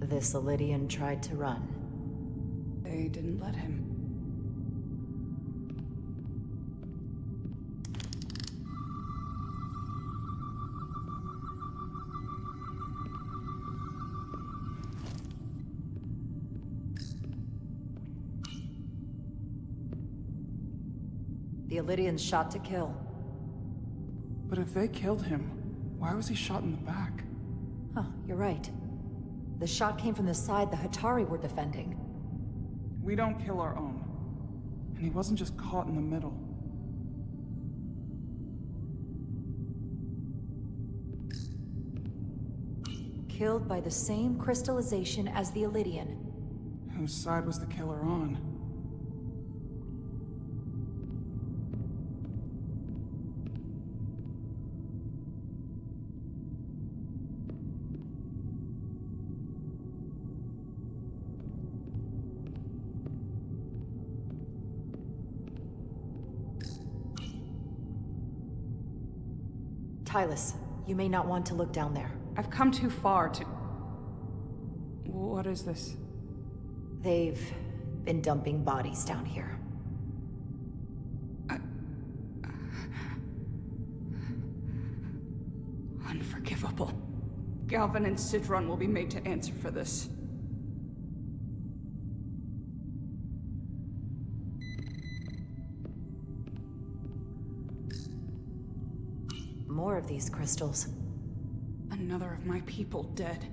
Speaker 3: This Illidian tried to run.
Speaker 14: They didn't let him.
Speaker 3: The Illidians shot to kill.
Speaker 4: But if they killed him, why was he shot in the back?
Speaker 3: Huh, you're right. The shot came from the side the Hotari were defending.
Speaker 4: We don't kill our own. And he wasn't just caught in the middle.
Speaker 3: Killed by the same crystallization as the Illidian.
Speaker 4: Whose side was the killer on?
Speaker 3: Tylus, you may not want to look down there.
Speaker 14: I've come too far to... What is this?
Speaker 3: They've been dumping bodies down here.
Speaker 14: Unforgivable. Galvin and Sidron will be made to answer for this.
Speaker 3: More of these crystals.
Speaker 14: Another of my people dead.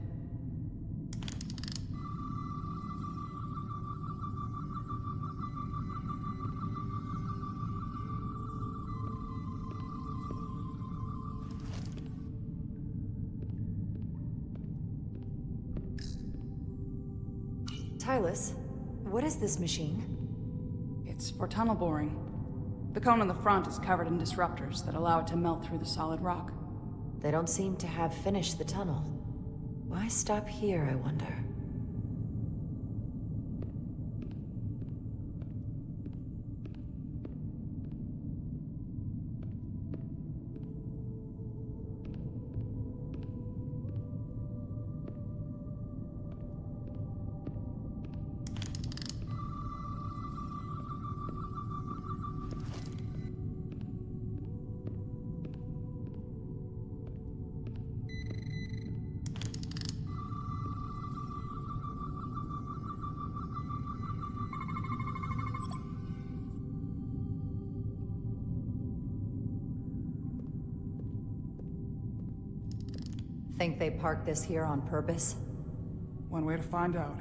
Speaker 3: Tylus, what is this machine?
Speaker 14: It's for tunnel boring. The cone on the front is covered in disruptors that allow it to melt through the solid rock.
Speaker 3: They don't seem to have finished the tunnel. Why stop here, I wonder? Think they parked this here on purpose?
Speaker 4: One way to find out.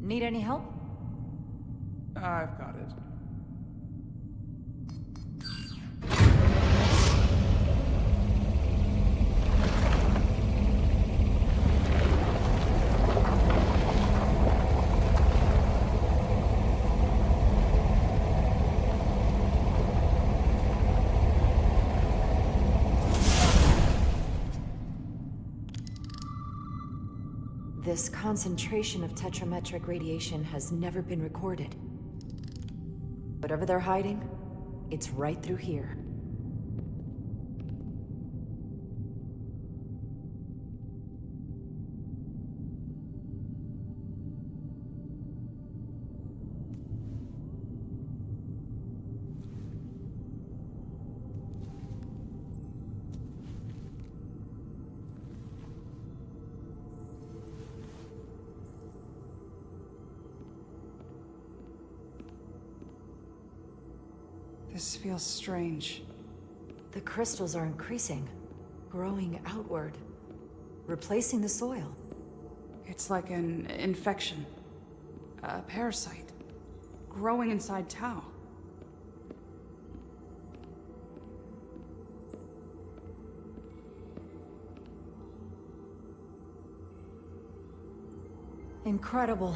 Speaker 3: Need any help?
Speaker 4: I've got it.
Speaker 3: This concentration of tetrametric radiation has never been recorded. Whatever they're hiding, it's right through here.
Speaker 14: This feels strange.
Speaker 3: The crystals are increasing, growing outward, replacing the soil.
Speaker 14: It's like an infection. A parasite. Growing inside Tau.
Speaker 3: Incredible.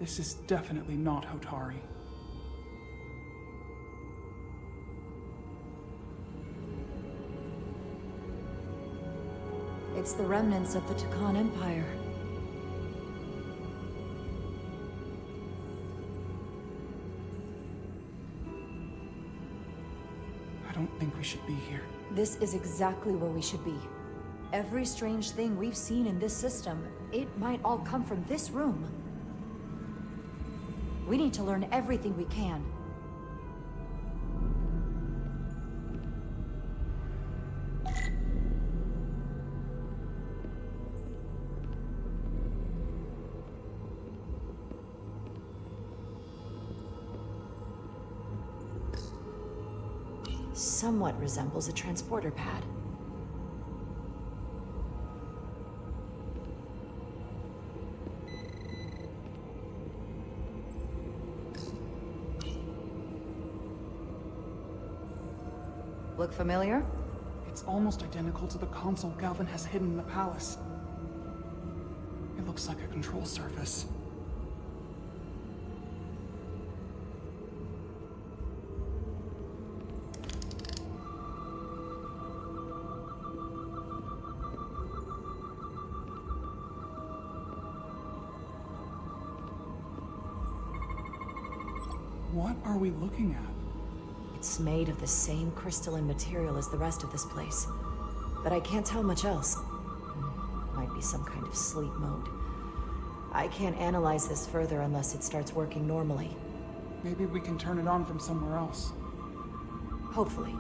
Speaker 4: This is definitely not Hotari.
Speaker 3: It's the remnants of the Takan Empire.
Speaker 4: I don't think we should be here.
Speaker 3: This is exactly where we should be. Every strange thing we've seen in this system, it might all come from this room. We need to learn everything we can. Somewhat resembles a transporter pad. Look familiar?
Speaker 4: It's almost identical to the console Galvin has hidden in the palace. It looks like a control surface. What are we looking at?
Speaker 3: It's made of the same crystalline material as the rest of this place. But I can't tell much else. Might be some kind of sleep mode. I can't analyze this further unless it starts working normally.
Speaker 4: Maybe we can turn it on from somewhere else.
Speaker 3: Hopefully.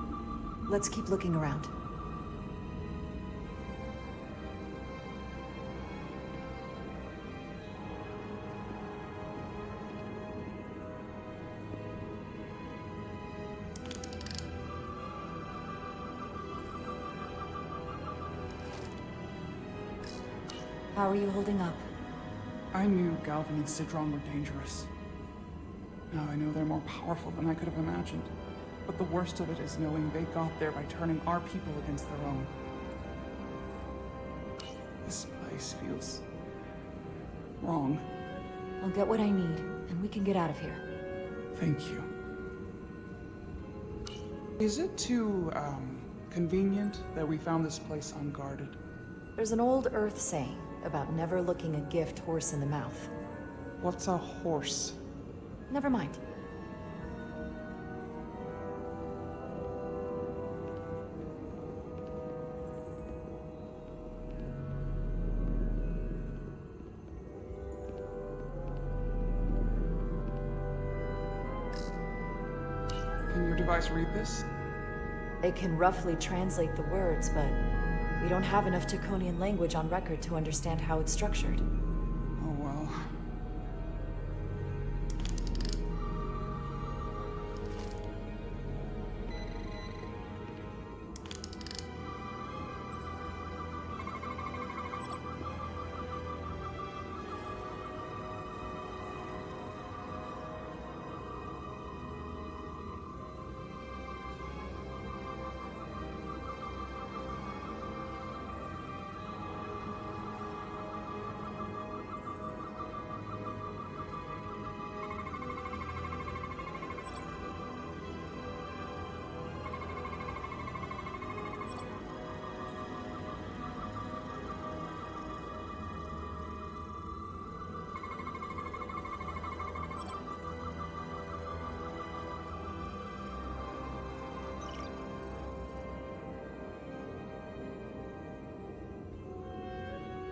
Speaker 3: Let's keep looking around. How are you holding up?
Speaker 4: I knew Galvin and Sidron were dangerous. Now I know they're more powerful than I could have imagined. But the worst of it is knowing they got there by turning our people against their own. This place feels wrong.
Speaker 3: I'll get what I need, and we can get out of here.
Speaker 4: Thank you. Is it too, convenient that we found this place unguarded?
Speaker 3: There's an old Earth saying about never looking a gift horse in the mouth.
Speaker 4: What's a horse?
Speaker 3: Never mind.
Speaker 4: Can your device read this?
Speaker 3: It can roughly translate the words, but we don't have enough Taconian language on record to understand how it's structured.
Speaker 4: Oh well.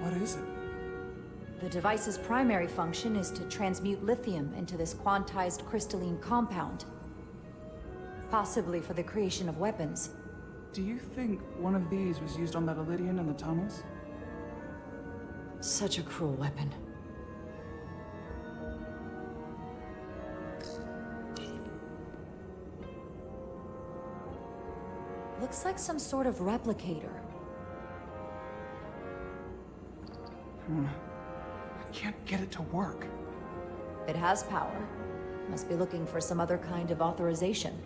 Speaker 4: What is it?
Speaker 3: The device's primary function is to transmute lithium into this quantized crystalline compound. Possibly for the creation of weapons.
Speaker 4: Do you think one of these was used on that Elydian in the tunnels?
Speaker 3: Such a cruel weapon. Looks like some sort of replicator.
Speaker 4: I can't get it to work.
Speaker 3: It has power. Must be looking for some other kind of authorization.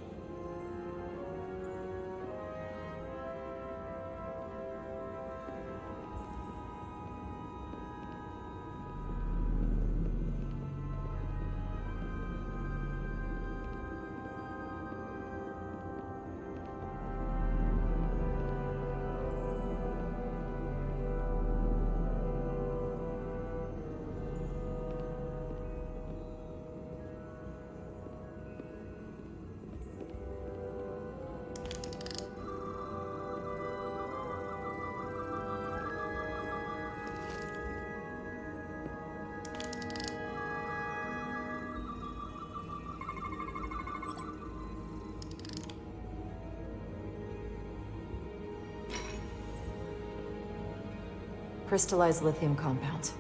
Speaker 3: Crystallized lithium compound.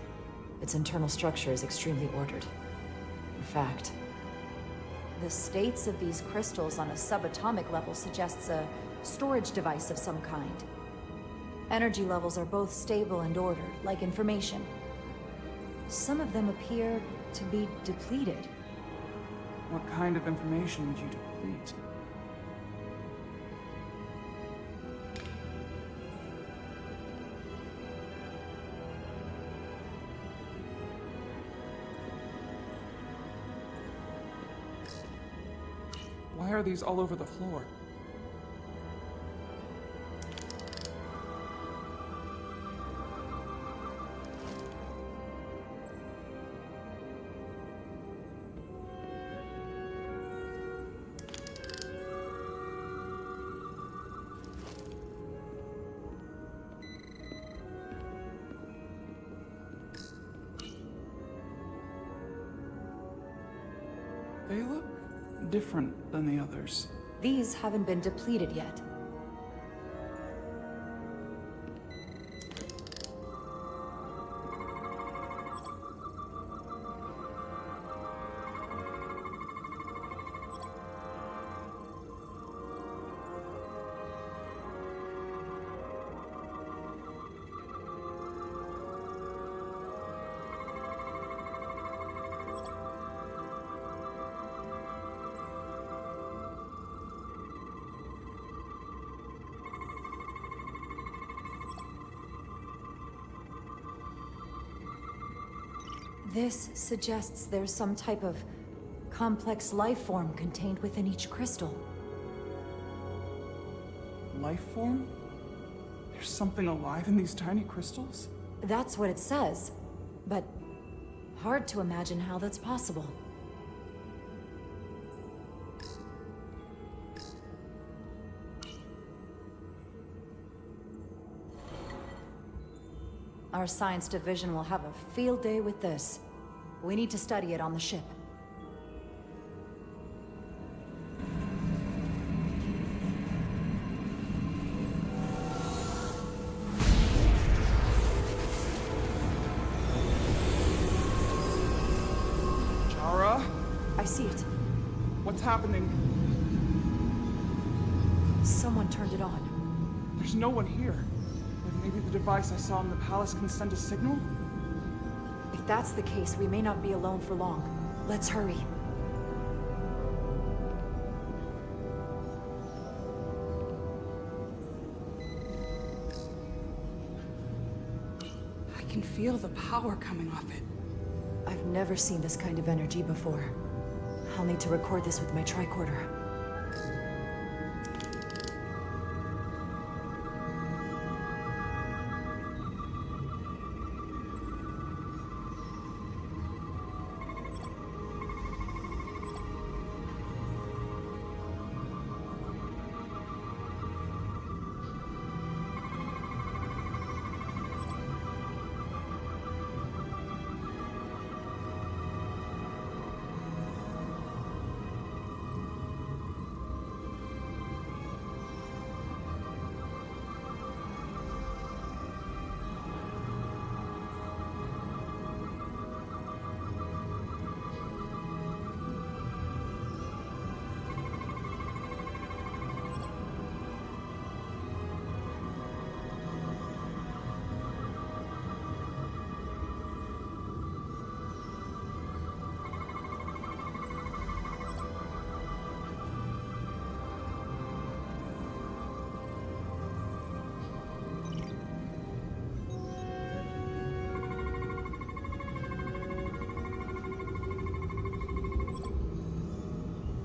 Speaker 3: Its internal structure is extremely ordered. In fact, the states of these crystals on a subatomic level suggests a storage device of some kind. Energy levels are both stable and ordered, like information. Some of them appear to be depleted.
Speaker 4: What kind of information would you deplete? Why are these all over the floor? different than the others?
Speaker 3: These haven't been depleted yet. This suggests there's some type of complex life form contained within each crystal.
Speaker 4: Life form? There's something alive in these tiny crystals?
Speaker 3: That's what it says, but hard to imagine how that's possible. Our science division will have a field day with this. We need to study it on the ship.
Speaker 4: Jara?
Speaker 3: I see it.
Speaker 4: What's happening?
Speaker 3: Someone turned it on.
Speaker 4: There's no one here. But maybe the device I saw in the palace can send a signal?
Speaker 3: If that's the case, we may not be alone for long. Let's hurry.
Speaker 4: I can feel the power coming off it.
Speaker 3: I've never seen this kind of energy before. I'll need to record this with my tricorder.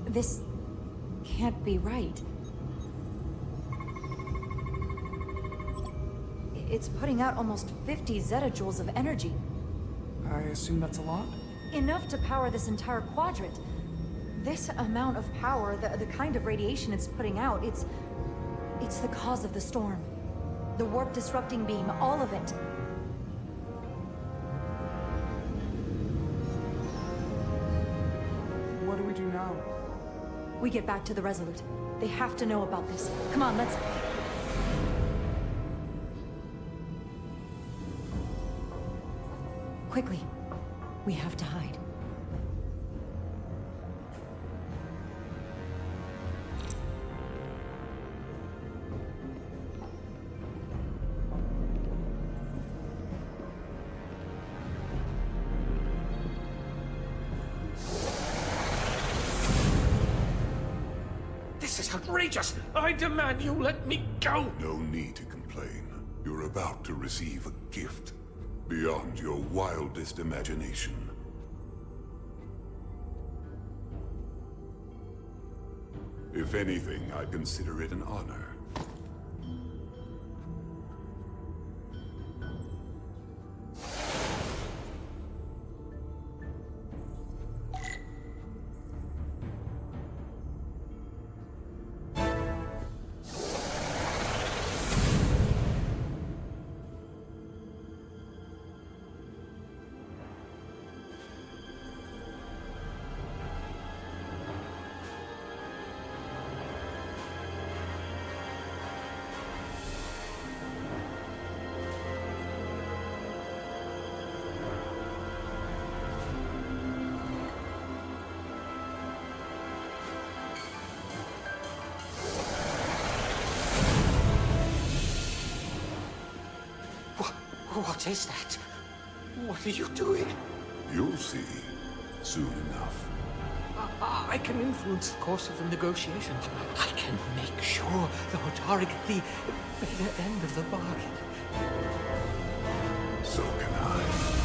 Speaker 3: This can't be right. It's putting out almost 50 zettajoules of energy.
Speaker 4: I assume that's a lot?
Speaker 3: Enough to power this entire quadrant. This amount of power, the kind of radiation it's putting out, it's the cause of the storm. The warp disrupting beam, all of it.
Speaker 4: What do we do now?
Speaker 3: We get back to the Resolute. They have to know about this. Come on, let's... Quickly. We have to hide.
Speaker 15: This is outrageous! I demand you let me go!
Speaker 7: No need to complain. You're about to receive a gift beyond your wildest imagination. If anything, I consider it an honor.
Speaker 15: What is that? What are you doing?
Speaker 7: You'll see soon enough.
Speaker 15: I can influence the course of the negotiations. I can make sure the Hotari get the better end of the bargain.
Speaker 7: So can I.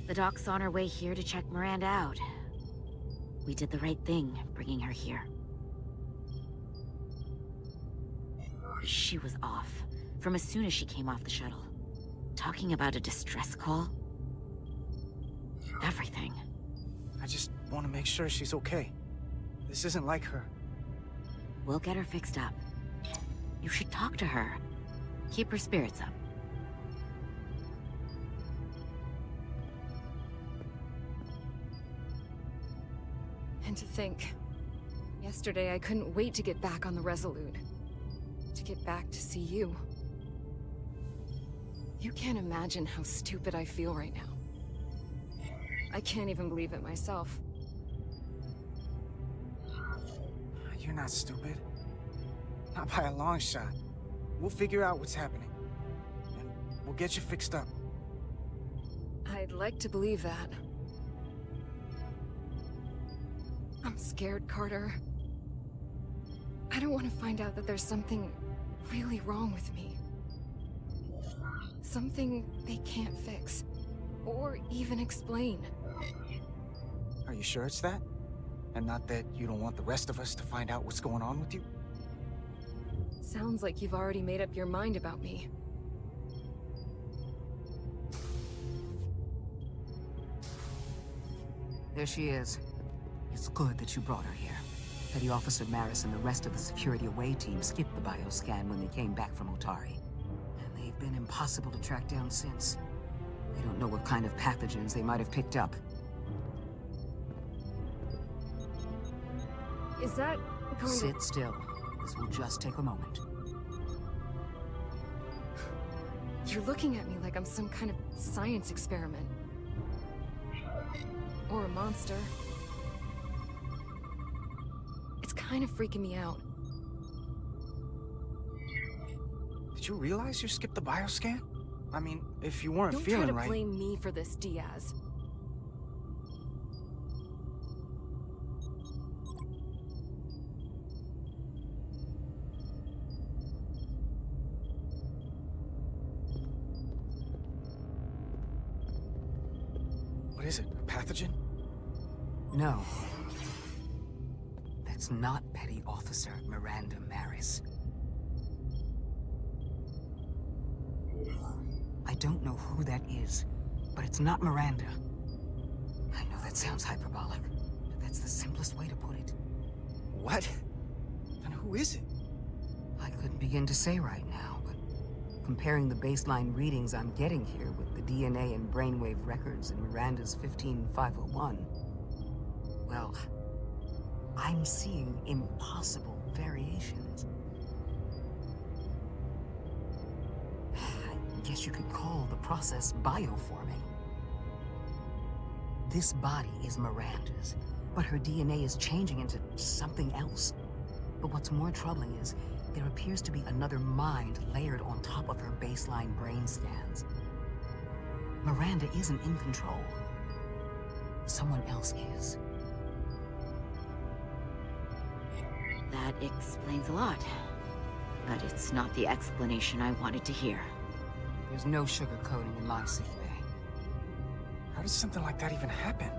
Speaker 10: The doc's on her way here to check Miranda out. We did the right thing, bringing her here. She was off, from as soon as she came off the shuttle. Talking about a distress call? Everything.
Speaker 9: I just want to make sure she's okay. This isn't like her.
Speaker 10: We'll get her fixed up. You should talk to her. Keep her spirits up.
Speaker 2: And to think, yesterday I couldn't wait to get back on the Resolute. To get back to see you. You can't imagine how stupid I feel right now. I can't even believe it myself.
Speaker 9: You're not stupid. Not by a long shot. We'll figure out what's happening. And we'll get you fixed up.
Speaker 2: I'd like to believe that. I'm scared, Carter. I don't want to find out that there's something really wrong with me. Something they can't fix. Or even explain.
Speaker 9: Are you sure it's that? And not that you don't want the rest of us to find out what's going on with you?
Speaker 2: Sounds like you've already made up your mind about me.
Speaker 18: There she is. It's good that you brought her here. Petty Officer Maris and the rest of the security away team skipped the bioscan when they came back from Otari. And they've been impossible to track down since. They don't know what kind of pathogens they might have picked up.
Speaker 2: Is that going to...
Speaker 18: Sit still. This will just take a moment.
Speaker 2: You're looking at me like I'm some kind of science experiment. Or a monster. It's kind of freaking me out.
Speaker 9: Did you realize you skipped the bioscan? I mean, if you weren't
Speaker 2: Don't
Speaker 9: feeling
Speaker 2: try to
Speaker 9: right...
Speaker 2: blame me for this, Diaz.
Speaker 9: What is it, a pathogen?
Speaker 18: No. That's not Petty Officer Miranda Maris. I don't know who that is, but it's not Miranda. I know that sounds hyperbolic, but that's the simplest way to put it.
Speaker 9: What? And who is it?
Speaker 18: I couldn't begin to say right now, but comparing the baseline readings I'm getting here with the DNA and brainwave records in Miranda's 15501, well, I'm seeing impossible variations. I guess you could call the process bioforming. This body is Miranda's, but her DNA is changing into something else. But what's more troubling is there appears to be another mind layered on top of her baseline brain scans. Miranda isn't in control. Someone else is.
Speaker 10: That explains a lot. But it's not the explanation I wanted to hear.
Speaker 18: There's no sugarcoating in my sick bay.
Speaker 9: How does something like that even happen?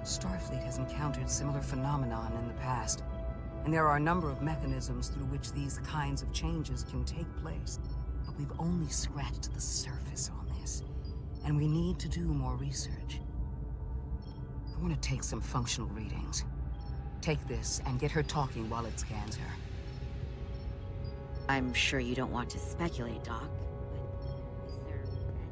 Speaker 18: Starfleet has encountered similar phenomenon in the past, and there are a number of mechanisms through which these kinds of changes can take place. But we've only scratched the surface on this, and we need to do more research. I want to take some functional readings. Take this and get her talking while it scans her.
Speaker 10: I'm sure you don't want to speculate, Doc, but is there any...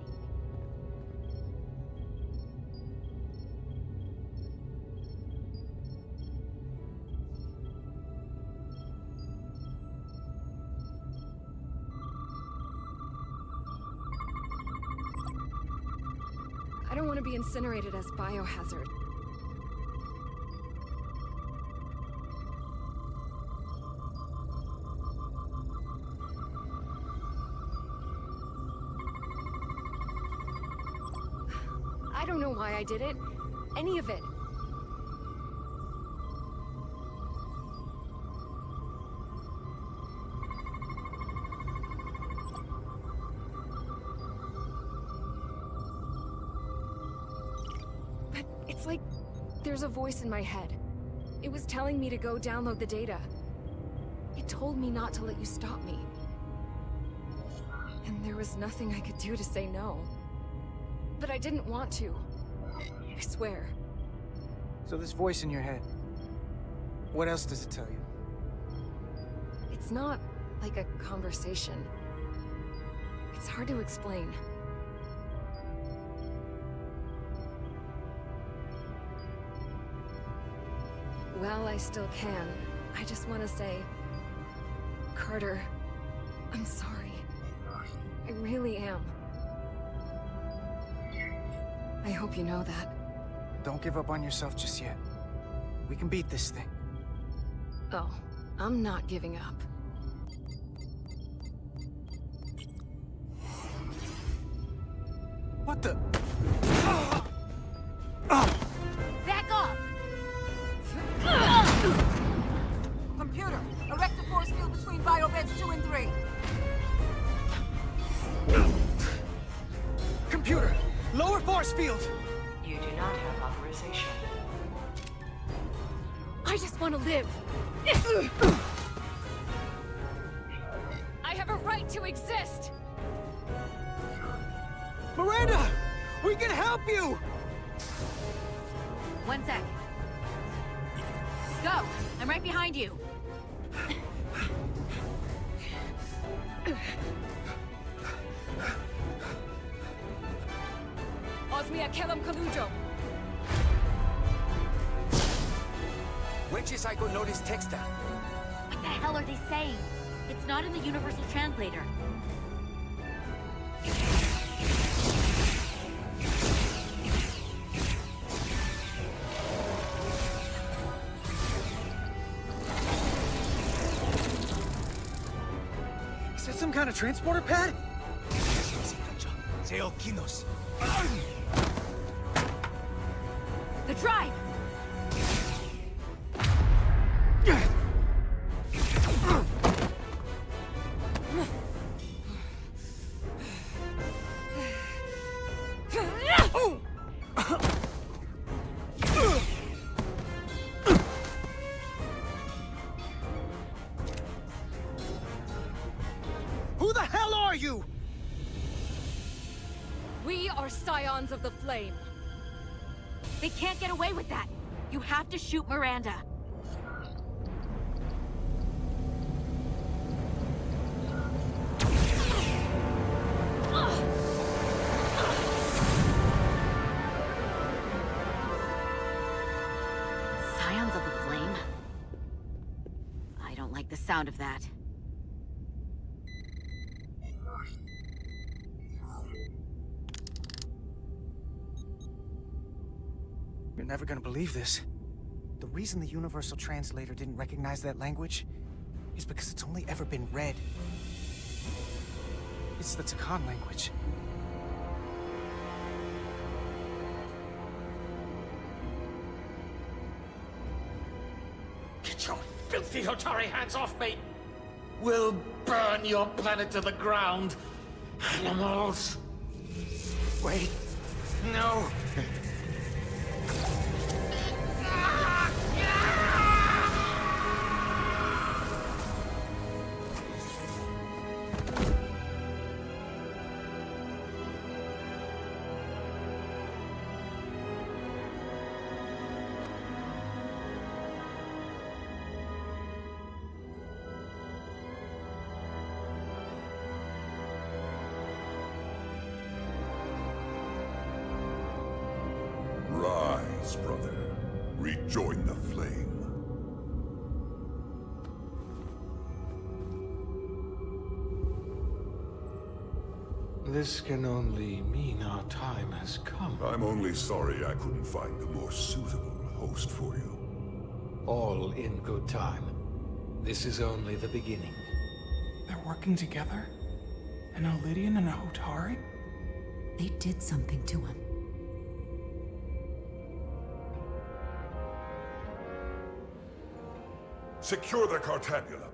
Speaker 2: I don't want to be incinerated as biohazard. I don't know why I did it. Any of it. But it's like there's a voice in my head. It was telling me to go download the data. It told me not to let you stop me. And there was nothing I could do to say no. But I didn't want to. I swear.
Speaker 9: So this voice in your head, what else does it tell you?
Speaker 2: It's not like a conversation. It's hard to explain. Well, I still can. I just want to say, Carter, I'm sorry. I really am. I hope you know that.
Speaker 9: Don't give up on yourself just yet. We can beat this thing.
Speaker 2: Oh, I'm not giving up.
Speaker 9: What the?
Speaker 3: Back off! Computer, erect a force field between biobeds 2 and 3.
Speaker 9: Computer, lower force field!
Speaker 21: You do not have authorization.
Speaker 2: I just want to live. I have a right to exist.
Speaker 9: Miranda! We can help you!
Speaker 10: 1 sec. Go! I'm right behind you.
Speaker 2: Osmia Kellam Kalujo.
Speaker 9: Wenches I go notice texta.
Speaker 10: What the hell are they saying? It's not in the Universal Translator.
Speaker 9: Is that some kind of transporter pad?
Speaker 10: The drive!
Speaker 9: Who the hell are you?
Speaker 2: We are Scions of the Flame.
Speaker 10: They can't get away with that. You have to shoot Miranda. Scions of the Flame? I don't like the sound of that.
Speaker 9: You're never gonna believe this. The reason the Universal Translator didn't recognize that language is because it's only ever been read. It's the Takan language.
Speaker 15: Get your filthy Hotari hands off me! We'll burn your planet to the ground. Animals.
Speaker 9: Wait.
Speaker 15: No.
Speaker 7: Rise, brother. Rejoin the flame.
Speaker 15: This can only mean our time
Speaker 19: has come.
Speaker 7: I'm only sorry I couldn't find a more suitable host for you.
Speaker 15: All in good time. This is only the beginning.
Speaker 4: They're working together? An Elidian and a Hotari?
Speaker 3: They did something to him.
Speaker 7: Secure the Cartabula.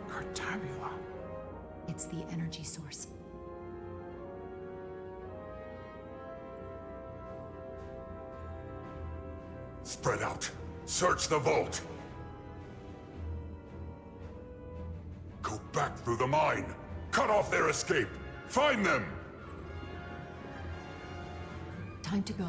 Speaker 4: Cartabula?
Speaker 3: It's the energy source.
Speaker 7: Spread out. Search the vault. Go back through the mine. Cut off their escape. Find them.
Speaker 3: Time to go.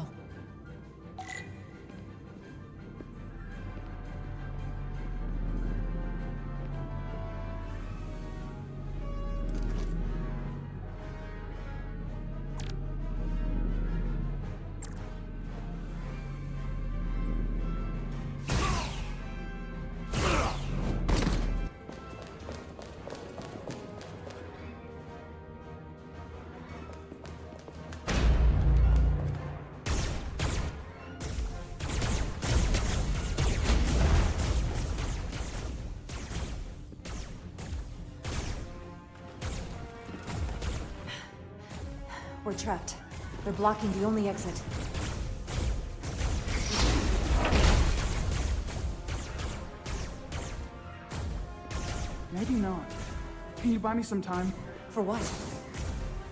Speaker 3: We're trapped. They're blocking the only exit.
Speaker 4: Maybe not. Can you buy me some time?
Speaker 3: For what?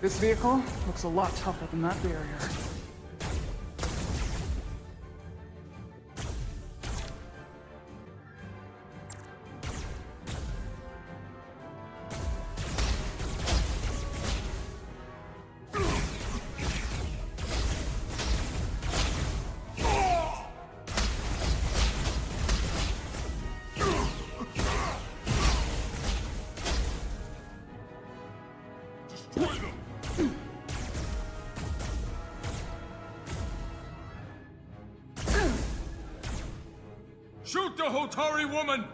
Speaker 4: This vehicle looks a lot tougher than that barrier.
Speaker 16: Shoot the Hotari woman!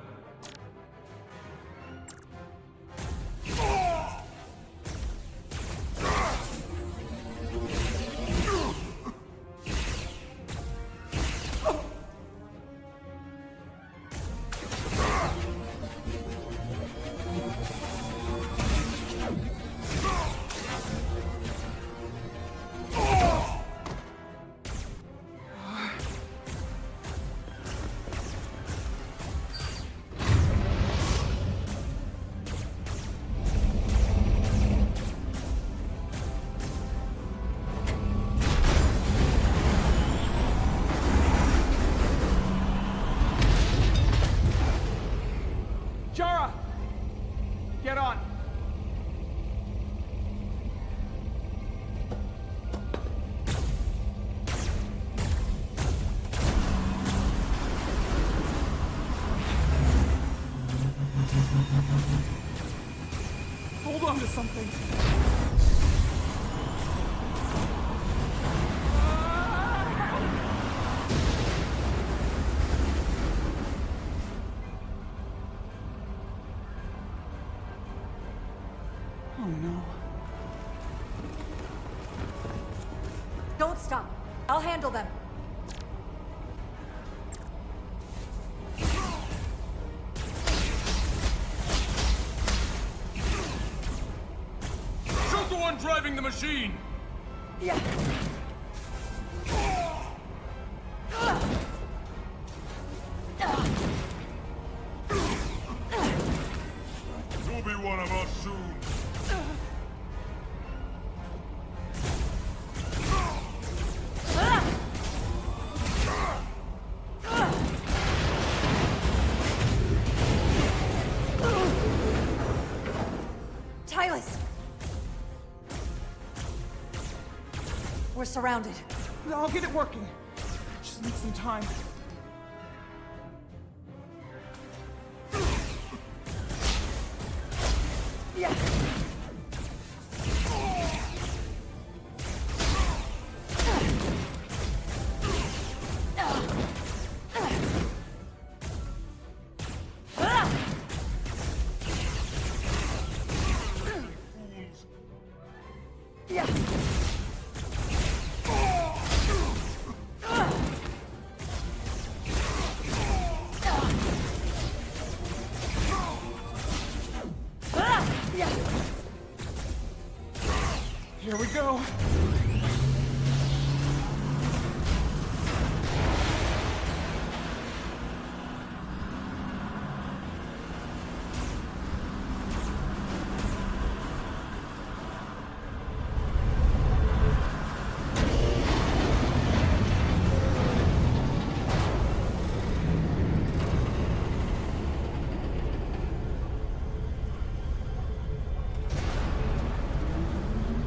Speaker 4: Jara! Get on! Hold on to something. Oh no.
Speaker 3: Don't stop. I'll handle them.
Speaker 16: Shoot the one driving the machine!
Speaker 3: Yeah.
Speaker 7: You'll be one of us soon.
Speaker 3: Tylus! We're surrounded.
Speaker 4: I'll get it working. Just need some time.
Speaker 3: Yeah. Yeah.
Speaker 4: Here we go.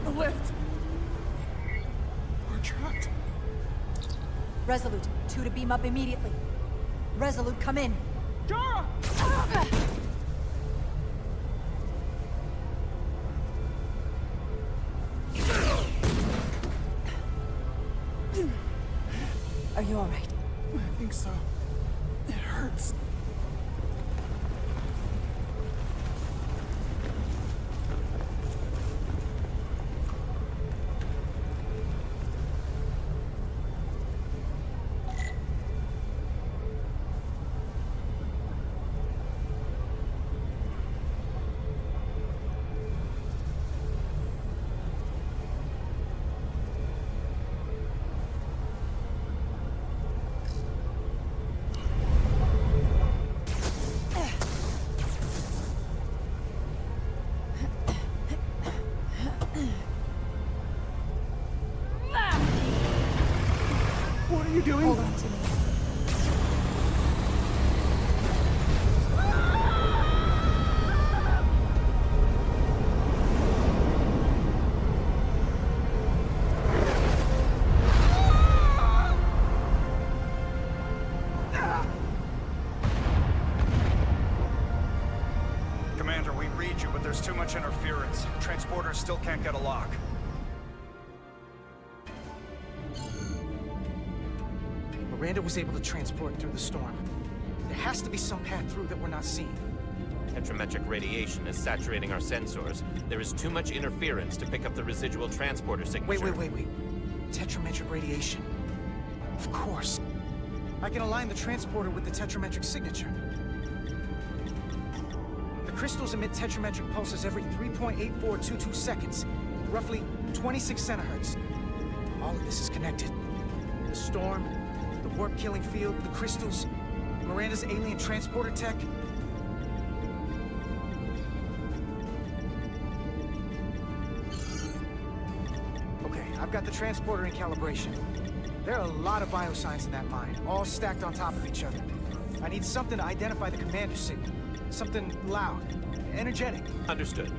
Speaker 4: The lift. We're trapped.
Speaker 3: Resolute, 2 to beam up immediately. Resolute, come in.
Speaker 4: Jara!
Speaker 3: Are you all right?
Speaker 4: I think so. It hurts. What are you doing?
Speaker 3: Hold on to me.
Speaker 8: Commander, we read you, but there's too much interference. Transporters still can't get a lock.
Speaker 9: Miranda was able to transport through the storm. There has to be some path through that we're not seeing.
Speaker 6: Tetrametric radiation is saturating our sensors. There is too much interference to pick up the residual transporter signature.
Speaker 9: Wait. Tetrametric radiation. Of course. I can align the transporter with the tetrametric signature. The crystals emit tetrametric pulses every 3.8422 seconds, roughly 26 centihertz. All of this is connected. The storm, the warp-killing field, the crystals, Miranda's alien transporter tech. Okay, I've got the transporter in calibration. There are a lot of biosigns in that mine, all stacked on top of each other. I need something to identify the commander signal. Something loud, energetic.
Speaker 6: Understood.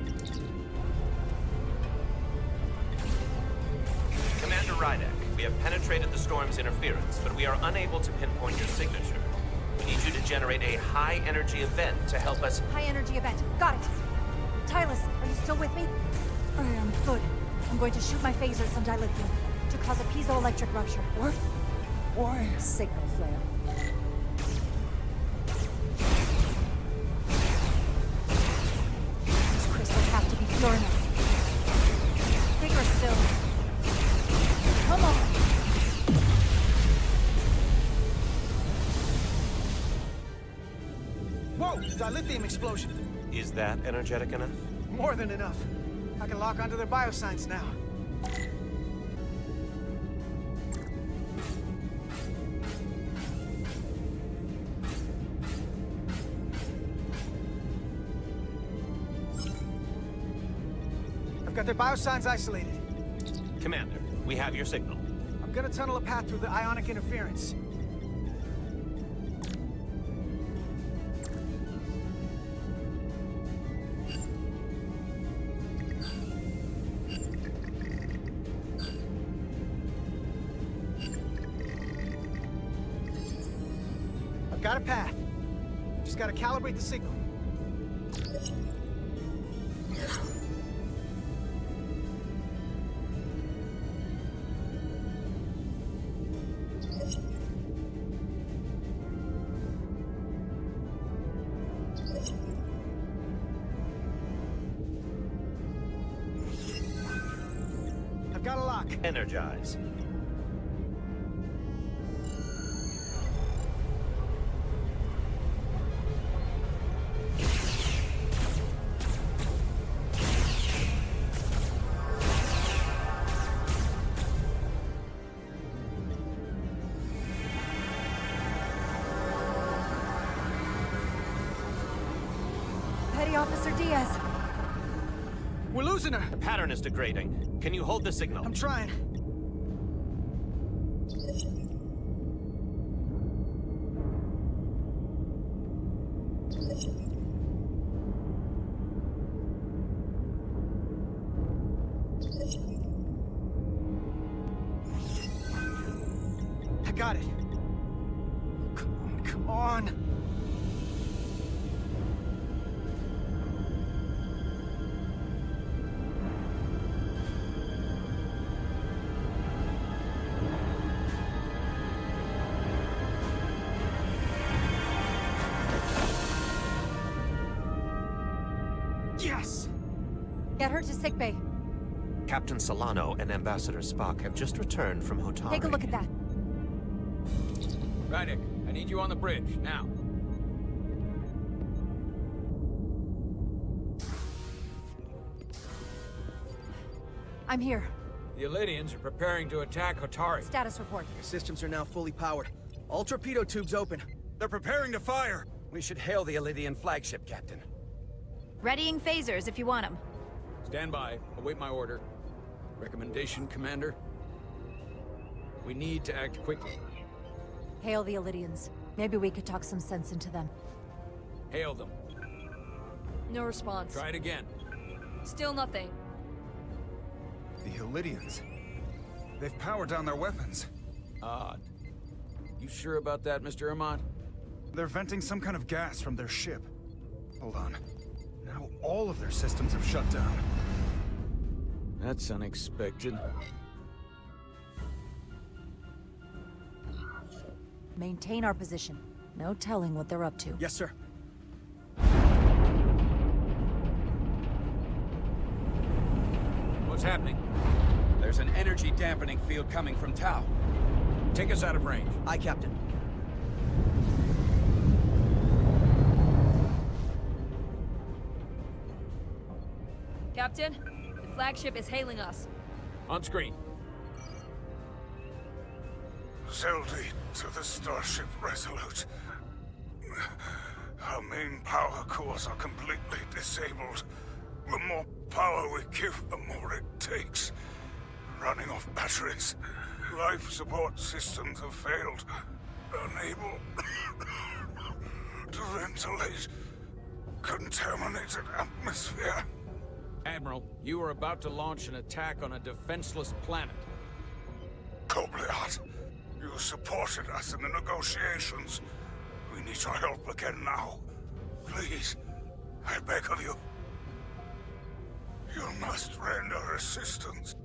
Speaker 6: Commander Rydek, we have penetrated the storm's interference, but we are unable to pinpoint your signature. We need you to generate a high-energy event to help us...
Speaker 3: High-energy event. Got it. Tylus, are you still with me? I am. Good. I'm going to shoot my phaser at some dilithium to cause a piezoelectric rupture.
Speaker 4: What? Why?
Speaker 3: Signal flare. These crystals have to be pure enough. Bigger still. Come on.
Speaker 9: Whoa! Dilithium explosion.
Speaker 6: Is that energetic enough?
Speaker 9: More than enough. I can lock onto their biosigns now. I've got their biosigns isolated.
Speaker 6: Commander, we have your signal.
Speaker 9: I'm gonna tunnel a path through the ionic interference. I've got a path. Just gotta calibrate the signal. I've got a lock.
Speaker 6: Energize.
Speaker 3: Officer Diaz.
Speaker 9: We're losing her.
Speaker 6: The pattern is degrading. Can you hold the signal?
Speaker 9: I'm trying. I got it. Come on, come on. Yes!
Speaker 3: Get her to sickbay.
Speaker 6: Captain Solano and Ambassador Spock have just returned from Hotari.
Speaker 3: Take a look at that.
Speaker 1: Rydick, I need you on the bridge, now.
Speaker 3: I'm here.
Speaker 1: The Elydians are preparing to attack Hotari.
Speaker 3: Status report.
Speaker 9: Your systems are now fully powered. All torpedo tubes open. They're preparing to fire.
Speaker 11: We should hail the Elydian flagship, Captain.
Speaker 3: Readying phasers if you want them.
Speaker 1: Stand by. Await my order. Recommendation, Commander? We need to act quickly.
Speaker 3: Hail the Elydians. Maybe we could talk some sense into them.
Speaker 1: Hail them.
Speaker 20: No response.
Speaker 1: Try it again.
Speaker 20: Still nothing.
Speaker 8: The Elydians. They've powered down their weapons.
Speaker 1: Odd. You sure about that, Mr. Amant?
Speaker 8: They're venting some kind of gas from their ship. Hold on. Now all of their systems have shut down.
Speaker 1: That's unexpected.
Speaker 3: Maintain our position. No telling what they're up to.
Speaker 9: Yes, sir.
Speaker 1: What's happening?
Speaker 11: There's an energy dampening field coming from Tau.
Speaker 1: Take us out of range.
Speaker 9: Aye, Captain.
Speaker 20: Captain, the flagship is hailing us.
Speaker 1: On screen.
Speaker 7: Zeldi to the Starship Resolute. Our main power cores are completely disabled. The more power we give, the more it takes. Running off batteries. Life support systems have failed. Unable to ventilate. Contaminated atmosphere.
Speaker 1: Admiral, you are about to launch an attack on a defenseless planet.
Speaker 7: Kobliat, you supported us in the negotiations. We need your help again now. Please, I beg of you. You must render assistance.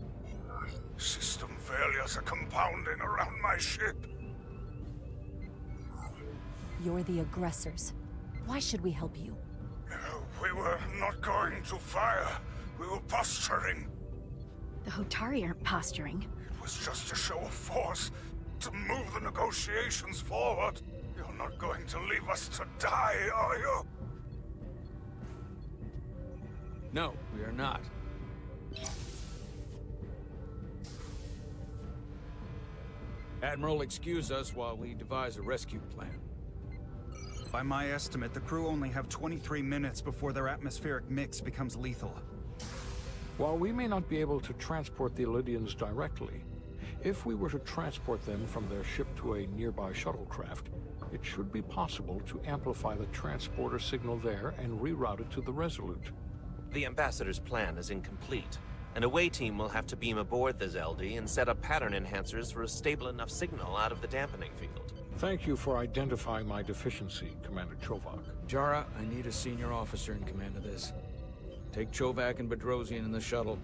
Speaker 7: System failures are compounding around my ship.
Speaker 3: You're the aggressors. Why should we help you?
Speaker 7: We were not going to fire. We were posturing.
Speaker 10: The Hotari aren't posturing.
Speaker 7: It was just a show of force to move the negotiations forward. You're not going to leave us to die, are you?
Speaker 1: No, we are not. Admiral, excuse us while we devise a rescue plan.
Speaker 8: By my estimate, the crew only have 23 minutes before their atmospheric mix becomes lethal.
Speaker 19: While we may not be able to transport the Elydians directly, if we were to transport them from their ship to a nearby shuttlecraft, it should be possible to amplify the transporter signal there and reroute it to the Resolute.
Speaker 6: The Ambassador's plan is incomplete. An away team will have to beam aboard the Zeldi and set up pattern enhancers for a stable enough signal out of the dampening field.
Speaker 19: Thank you for identifying my deficiency, Commander Chovak.
Speaker 1: Jara, I need a senior officer in command of this. Take Chovak and Bedrosian in the shuttle,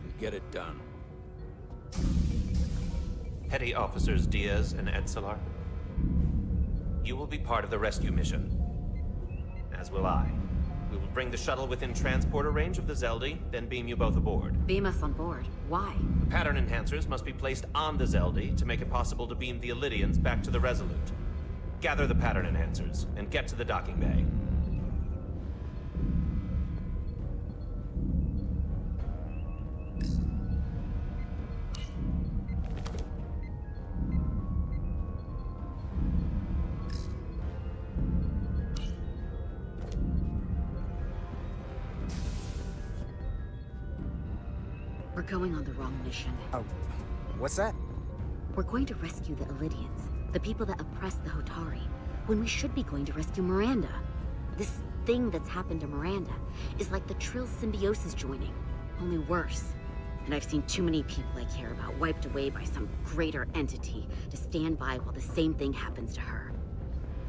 Speaker 1: and get it done.
Speaker 6: Petty Officers Diaz and Edselar, you will be part of the rescue mission. As will I. We will bring the shuttle within transporter range of the Zeldi, then beam you both aboard.
Speaker 10: Beam us on board. Why?
Speaker 6: The pattern enhancers must be placed on the Zeldi to make it possible to beam the Elydians back to the Resolute. Gather the pattern enhancers, and get to the docking bay.
Speaker 10: going on the wrong mission.
Speaker 9: Oh, what's that?
Speaker 10: We're going to rescue the Elydians, the people that oppress the Hotari, when we should be going to rescue Miranda. This thing that's happened to Miranda is like the Trill symbiosis joining, only worse. And I've seen too many people I care about wiped away by some greater entity to stand by while the same thing happens to her.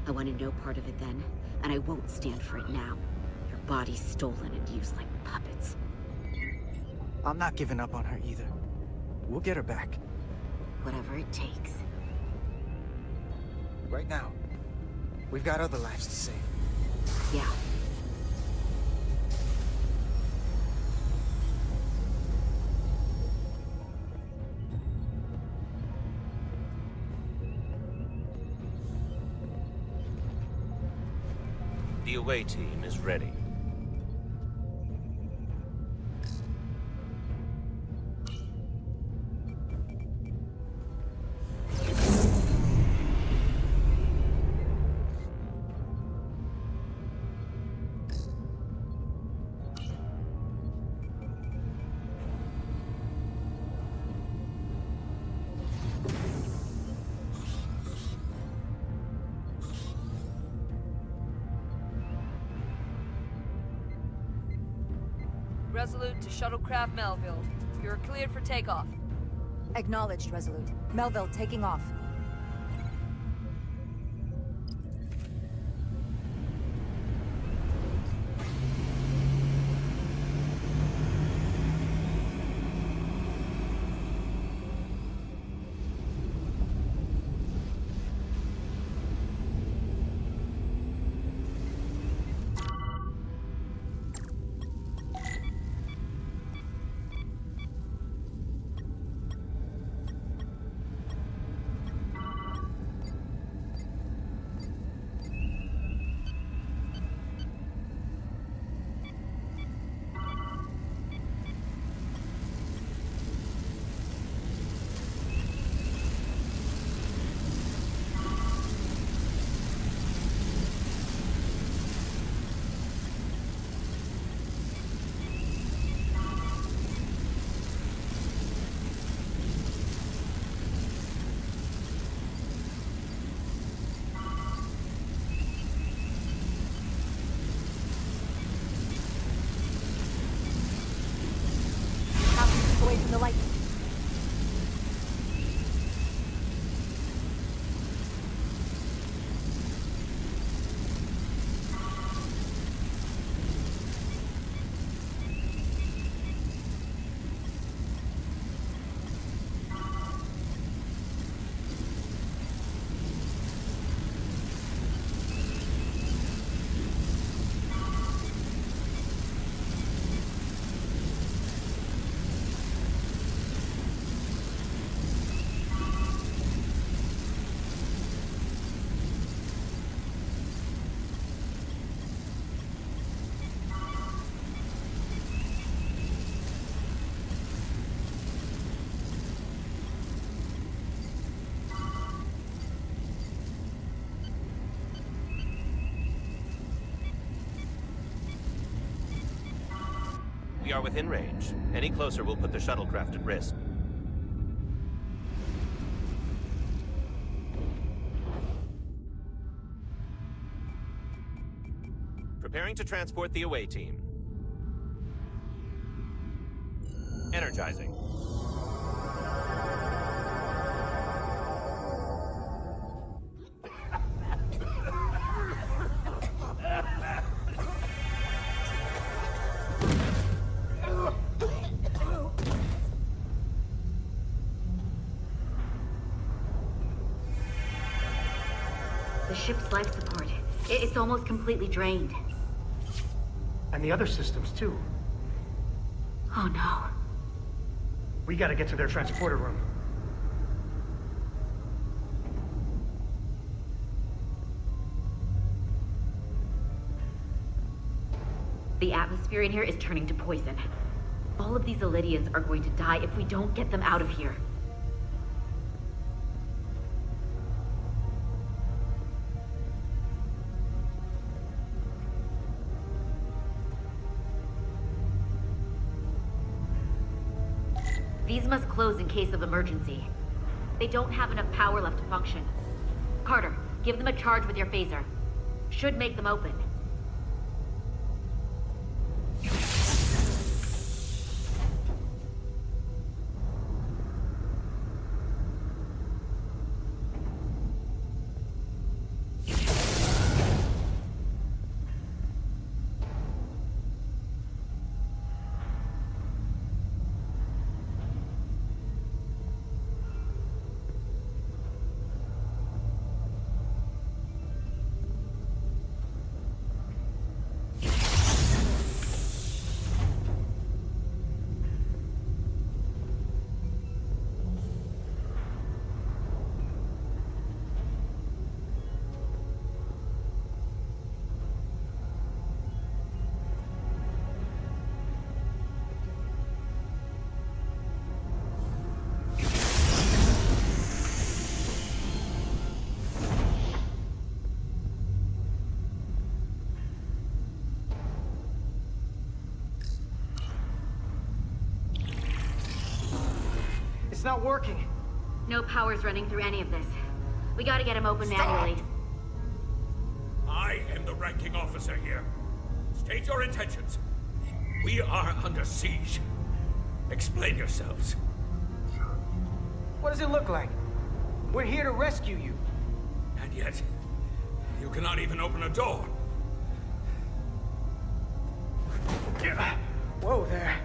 Speaker 10: I wanted no part of it then, and I won't stand for it now. Her body's stolen and used like puppets.
Speaker 9: I'm not giving up on her either. We'll get her back.
Speaker 10: Whatever it takes.
Speaker 9: Right now, we've got other lives to save.
Speaker 10: Yeah.
Speaker 6: The away team is ready.
Speaker 20: Resolute to Shuttlecraft Melville. You're cleared for takeoff.
Speaker 3: Acknowledged, Resolute. Melville taking off. Away from the light.
Speaker 6: We are within range. Any closer will put the shuttlecraft at risk. Preparing to transport the away team. Energizing.
Speaker 10: The ship's life support. It's almost completely drained.
Speaker 17: And the other systems, too.
Speaker 10: Oh no.
Speaker 17: We gotta get to their transporter room.
Speaker 10: The atmosphere in here is turning to poison. All of these Elydians are going to die if we don't get them out of here. must close in case of emergency. They don't have enough power left to function. Carter, give them a charge with your phaser. Should make them open.
Speaker 9: It's not working.
Speaker 10: No power's running through any of this. We gotta get him open manually.
Speaker 16: I am the ranking officer here. State your intentions. We are under siege. Explain yourselves.
Speaker 9: What does it look like? We're here to rescue you.
Speaker 16: And yet, you cannot even open a door.
Speaker 9: Whoa there.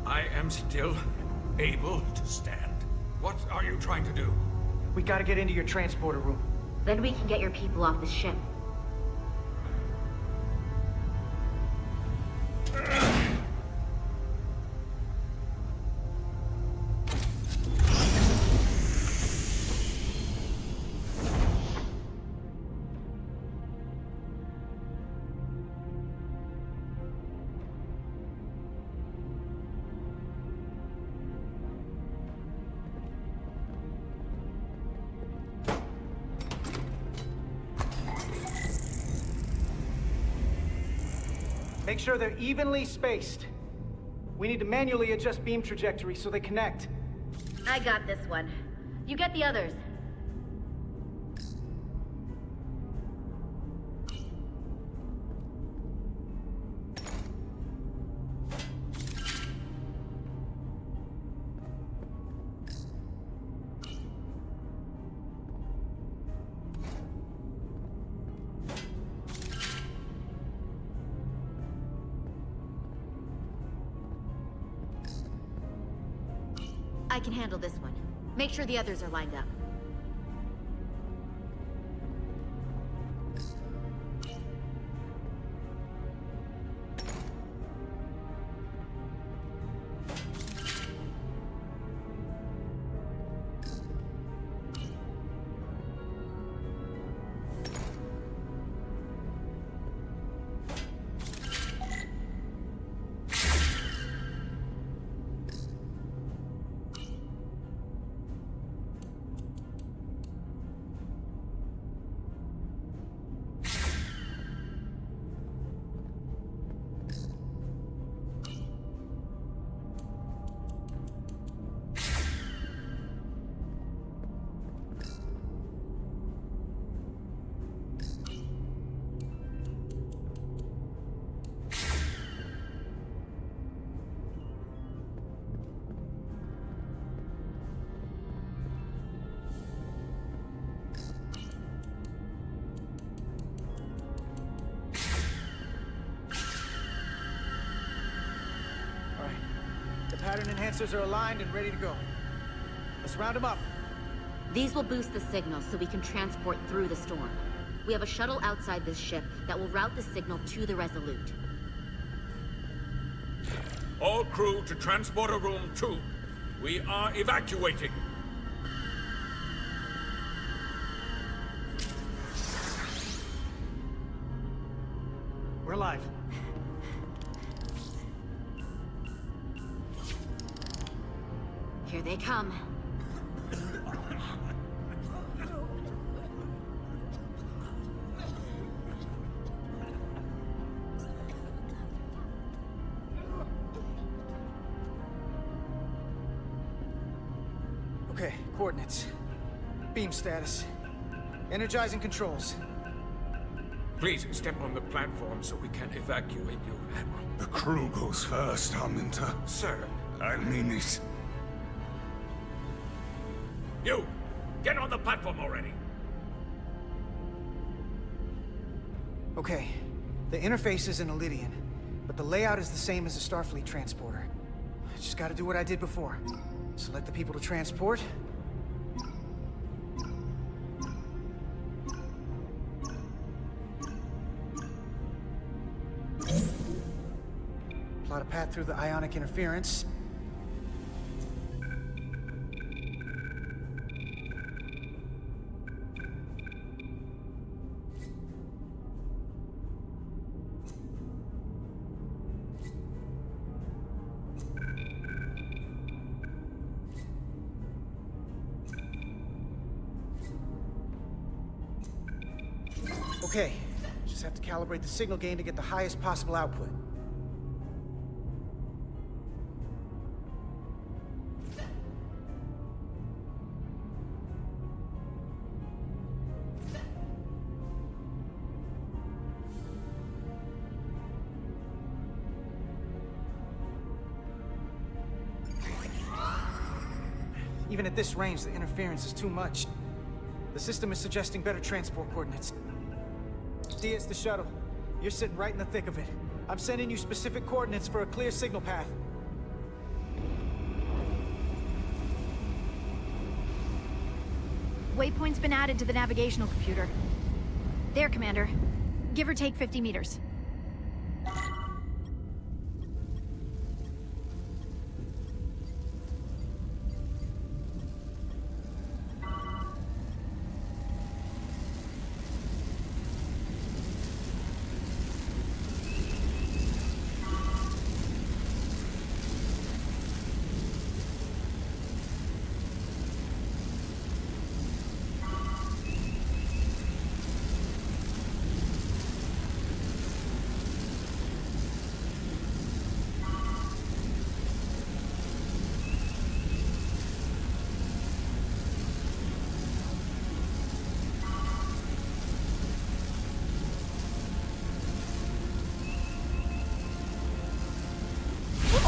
Speaker 16: I am still able to stand. What are you trying to do?
Speaker 9: We gotta get into your transporter room.
Speaker 10: Then we can get your people off the ship.
Speaker 9: Make sure they're evenly spaced. We need to manually adjust beam trajectory so they connect.
Speaker 10: I got this one. You get the others. I can handle this one. Make sure the others are lined up.
Speaker 9: Pattern enhancers are aligned and ready to go. Let's round them up.
Speaker 10: These will boost the signal so we can transport through the storm. We have a shuttle outside this ship that will route the signal to the Resolute.
Speaker 16: All crew to Transporter Room 2. We are evacuating.
Speaker 9: We're alive.
Speaker 10: Here they come.
Speaker 9: Okay, coordinates. Beam status. Energizing controls.
Speaker 16: Please step on the platform so we can evacuate you, Admiral.
Speaker 7: The crew goes first, Arminta.
Speaker 16: Sir.
Speaker 7: I mean it.
Speaker 16: You! Get on the platform already!
Speaker 9: Okay, the interface is in Elydian, but the layout is the same as a Starfleet transporter. I just gotta do what I did before. Select the people to transport. Plot a path through the ionic interference. Okay, just have to calibrate the signal gain to get the highest possible output. Even at this range, the interference is too much. The system is suggesting better transport coordinates. D, it's the shuttle. You're sitting right in the thick of it. I'm sending you specific coordinates for a clear signal path.
Speaker 5: Waypoint's been added to the navigational computer. There, Commander. Give or take 50 meters.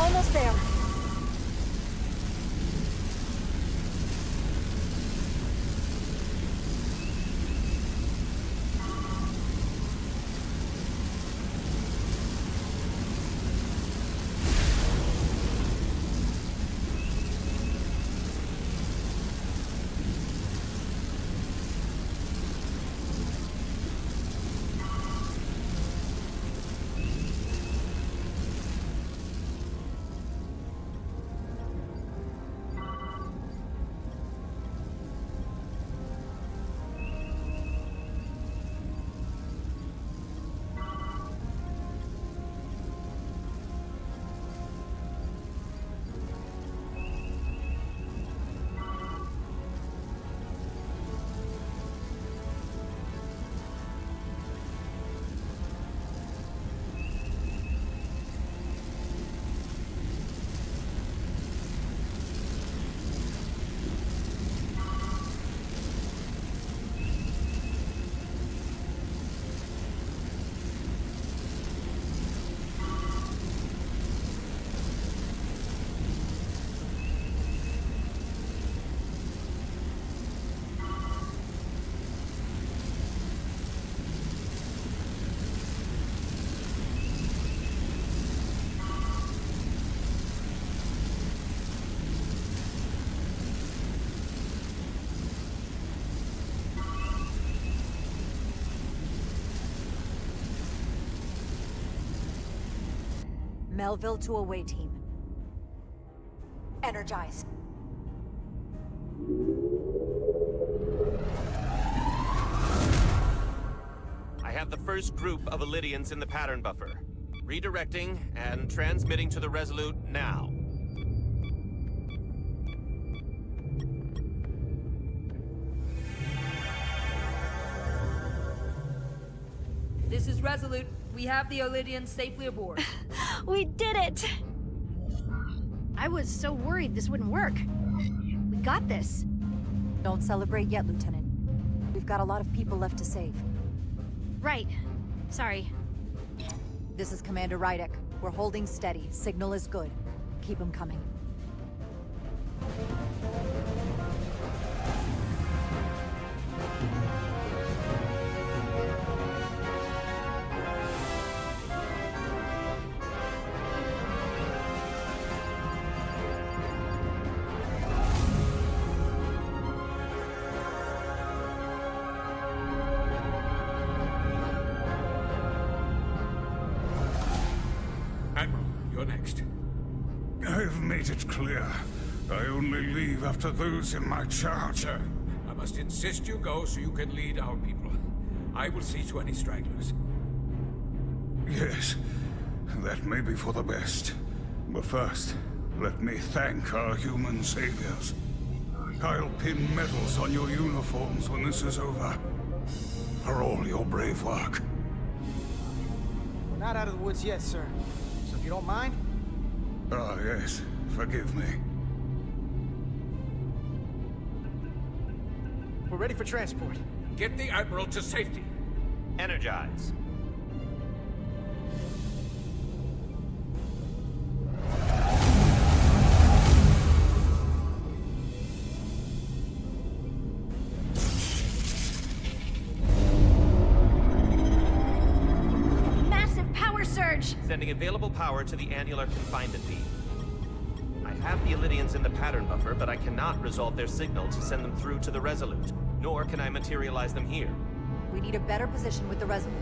Speaker 3: Almost there. Melville to away team. Energize.
Speaker 6: I have the first group of Elydians in the pattern buffer. Redirecting and transmitting to the Resolute now.
Speaker 20: This is Resolute. We have the Elydians safely aboard.
Speaker 5: We did it! I was so worried this wouldn't work. We got this.
Speaker 3: Don't celebrate yet, Lieutenant. We've got a lot of people left to save.
Speaker 5: Right. Sorry.
Speaker 3: This is Commander Rydek. We're holding steady. Signal is good. Keep them coming.
Speaker 16: Admiral, you're next.
Speaker 7: I've made it clear. I only leave after those in my charge.
Speaker 16: Sir, I must insist you go so you can lead our people. I will see to any stragglers.
Speaker 7: Yes, that may be for the best. But first, let me thank our human saviors. I'll pin medals on your uniforms when this is over. For all your brave work.
Speaker 9: We're not out of the woods yet, sir. So if you don't mind...
Speaker 7: Ah, yes. Forgive me.
Speaker 9: We're ready for transport.
Speaker 16: Get the Admiral to safety.
Speaker 6: Energize.
Speaker 5: Massive power surge!
Speaker 6: Sending available power to the annular confinement beam. I have the Illidians in the pattern buffer, but I cannot resolve their signal to send them through to the Resolute. Nor can I materialize them here.
Speaker 3: We need a better position with the Resolute.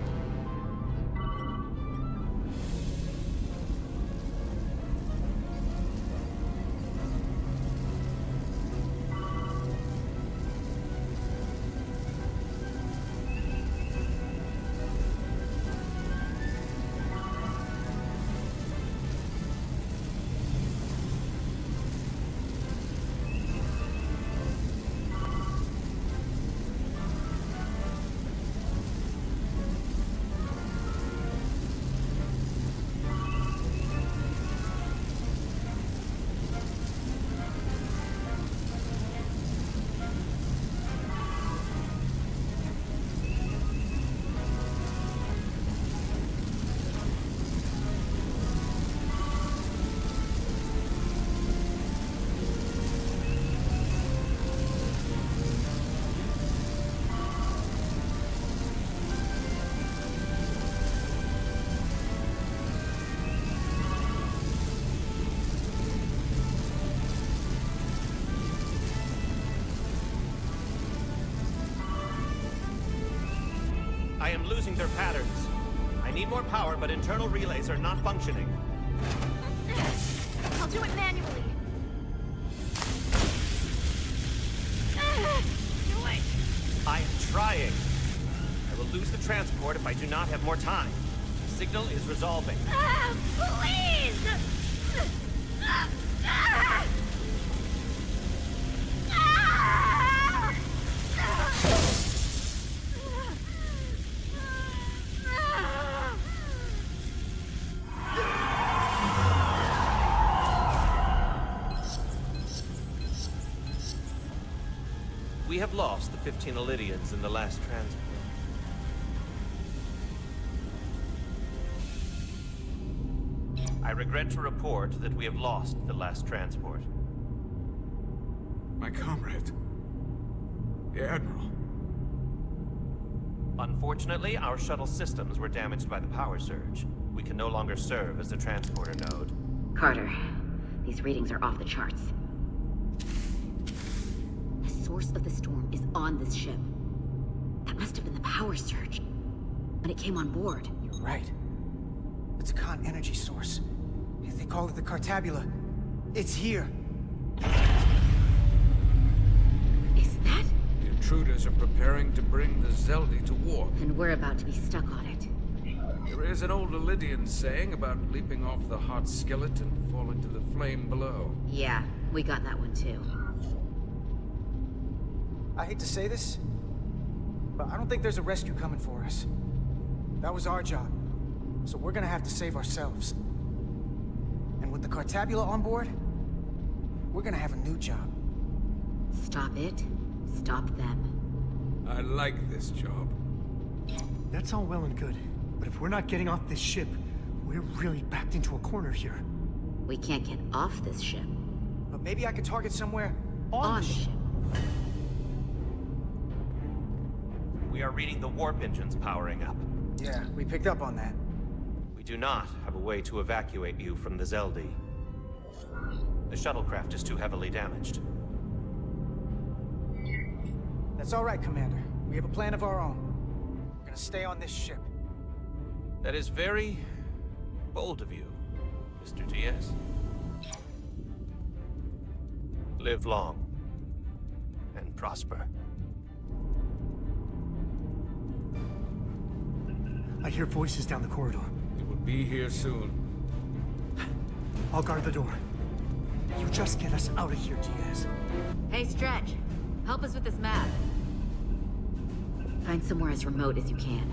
Speaker 6: I am losing their patterns. I need more power, but internal relays are not functioning.
Speaker 5: I'll do it manually. Do it!
Speaker 6: I am trying. I will lose the transport if I do not have more time. The signal is resolving.
Speaker 5: Please!
Speaker 6: We have lost the 15 Illidians in the last transport. I regret to report that we have lost the last transport.
Speaker 16: My comrade. The Admiral.
Speaker 6: Unfortunately, our shuttle systems were damaged by the power surge. We can no longer serve as the transporter node.
Speaker 10: Carter, these readings are off the charts. The source of the storm is on this ship. That must have been the power surge. When it came on board.
Speaker 9: You're right. It's a con energy source. They call it the Cartabula. It's here.
Speaker 10: Is that?
Speaker 1: The intruders are preparing to bring the Zeldi to war.
Speaker 10: And we're about to be stuck on it.
Speaker 1: There is an old Illidian saying about leaping off the hot skillet and falling to the flame below.
Speaker 10: Yeah, we got that one too.
Speaker 9: I hate to say this, but I don't think there's a rescue coming for us. That was our job, so we're gonna have to save ourselves. And with the Cartabula on board, we're gonna have a new job.
Speaker 10: Stop it. Stop them.
Speaker 16: I like this job.
Speaker 17: That's all well and good, but if we're not getting off this ship, we're really backed into a corner here.
Speaker 10: We can't get off this ship.
Speaker 9: But maybe I could target somewhere on the ship.
Speaker 6: We are reading the warp engines powering up.
Speaker 9: Yeah, we picked up on that.
Speaker 6: We do not have a way to evacuate you from the Zeldi. The shuttlecraft is too heavily damaged.
Speaker 9: That's all right, Commander. We have a plan of our own. We're gonna stay on this ship.
Speaker 6: That is very bold of you, Mr. Diaz. Live long and prosper.
Speaker 17: I hear voices down the corridor.
Speaker 16: It will be here soon.
Speaker 17: I'll guard the door. You just get us out of here, Diaz.
Speaker 10: Hey, Stretch. Help us with this map. Find somewhere as remote as you can.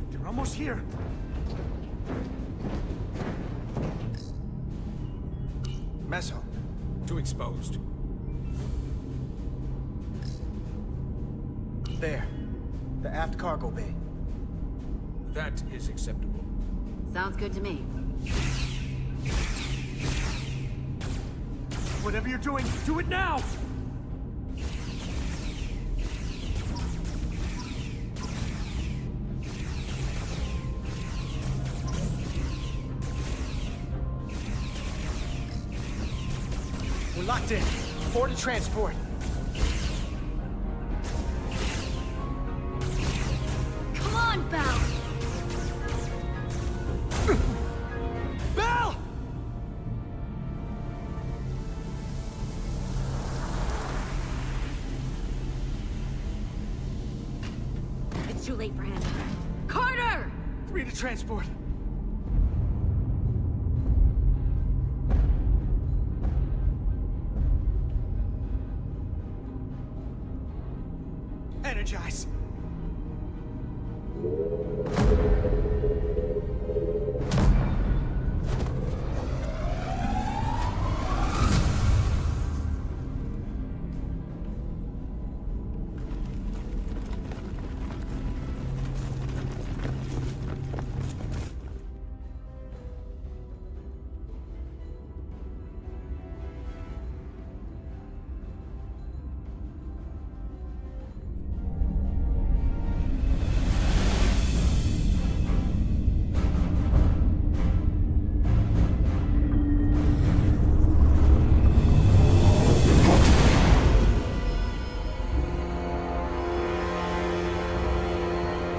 Speaker 17: They're almost here.
Speaker 9: Mess hall.
Speaker 16: Too exposed.
Speaker 9: There. The aft cargo bay.
Speaker 16: That is acceptable.
Speaker 10: Sounds good to me.
Speaker 17: Whatever you're doing, do it now!
Speaker 9: We're locked in. Board and transport.
Speaker 5: Come on, Belle!
Speaker 9: Belle!
Speaker 10: It's too late for him. Carter!
Speaker 9: 3 to transport. Energize.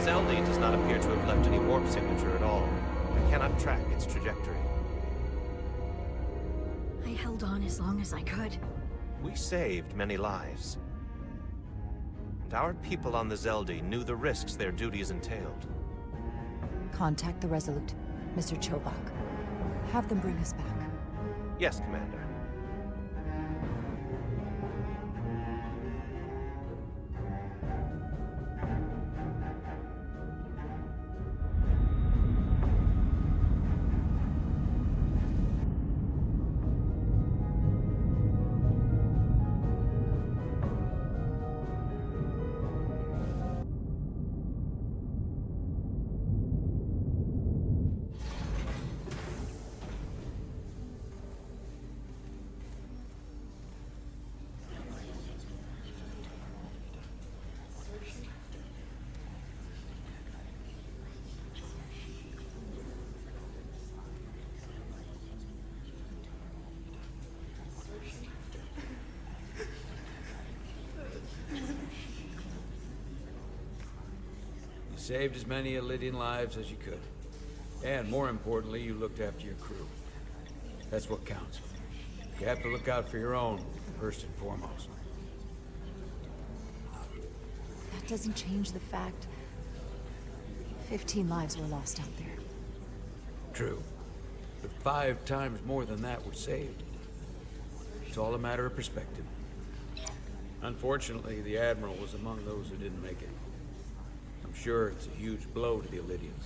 Speaker 6: Zeldi does not appear to have left any warp signature at all. I cannot track its trajectory.
Speaker 5: I held on as long as I could.
Speaker 6: We saved many lives. And our people on the Zeldi knew the risks their duties entailed.
Speaker 3: Contact the Resolute, Mr. Chovak. Have them bring us back.
Speaker 6: Yes, Commander.
Speaker 1: You saved as many Lydian lives as you could. And more importantly, you looked after your crew. That's what counts. You have to look out for your own, first and foremost.
Speaker 3: That doesn't change the fact 15 lives were lost out there.
Speaker 1: True. But 5 times more than that were saved. It's all a matter of perspective. Unfortunately, the Admiral was among those who didn't make it. I'm sure it's a huge blow to the Illydians.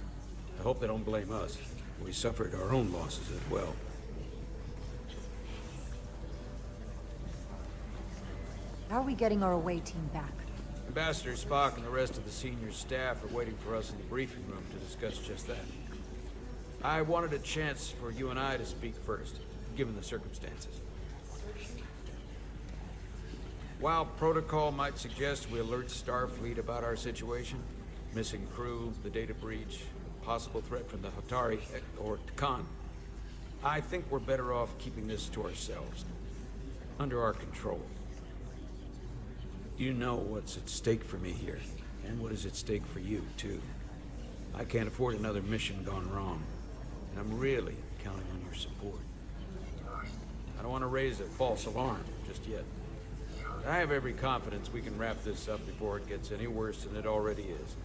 Speaker 1: I hope they don't blame us. We suffered our own losses as well.
Speaker 3: How are we getting our away team back?
Speaker 1: Ambassador Spock and the rest of the senior staff are waiting for us in the briefing room to discuss just that. I wanted a chance for you and I to speak first, given the circumstances. While protocol might suggest we alert Starfleet about our situation, missing crew, the data breach, possible threat from the Hotari, or Khan, I think we're better off keeping this to ourselves, under our control. You know what's at stake for me here, and what is at stake for you, too. I can't afford another mission gone wrong, and I'm really counting on your support. I don't want to raise a false alarm just yet. I have every confidence we can wrap this up before it gets any worse than it already is.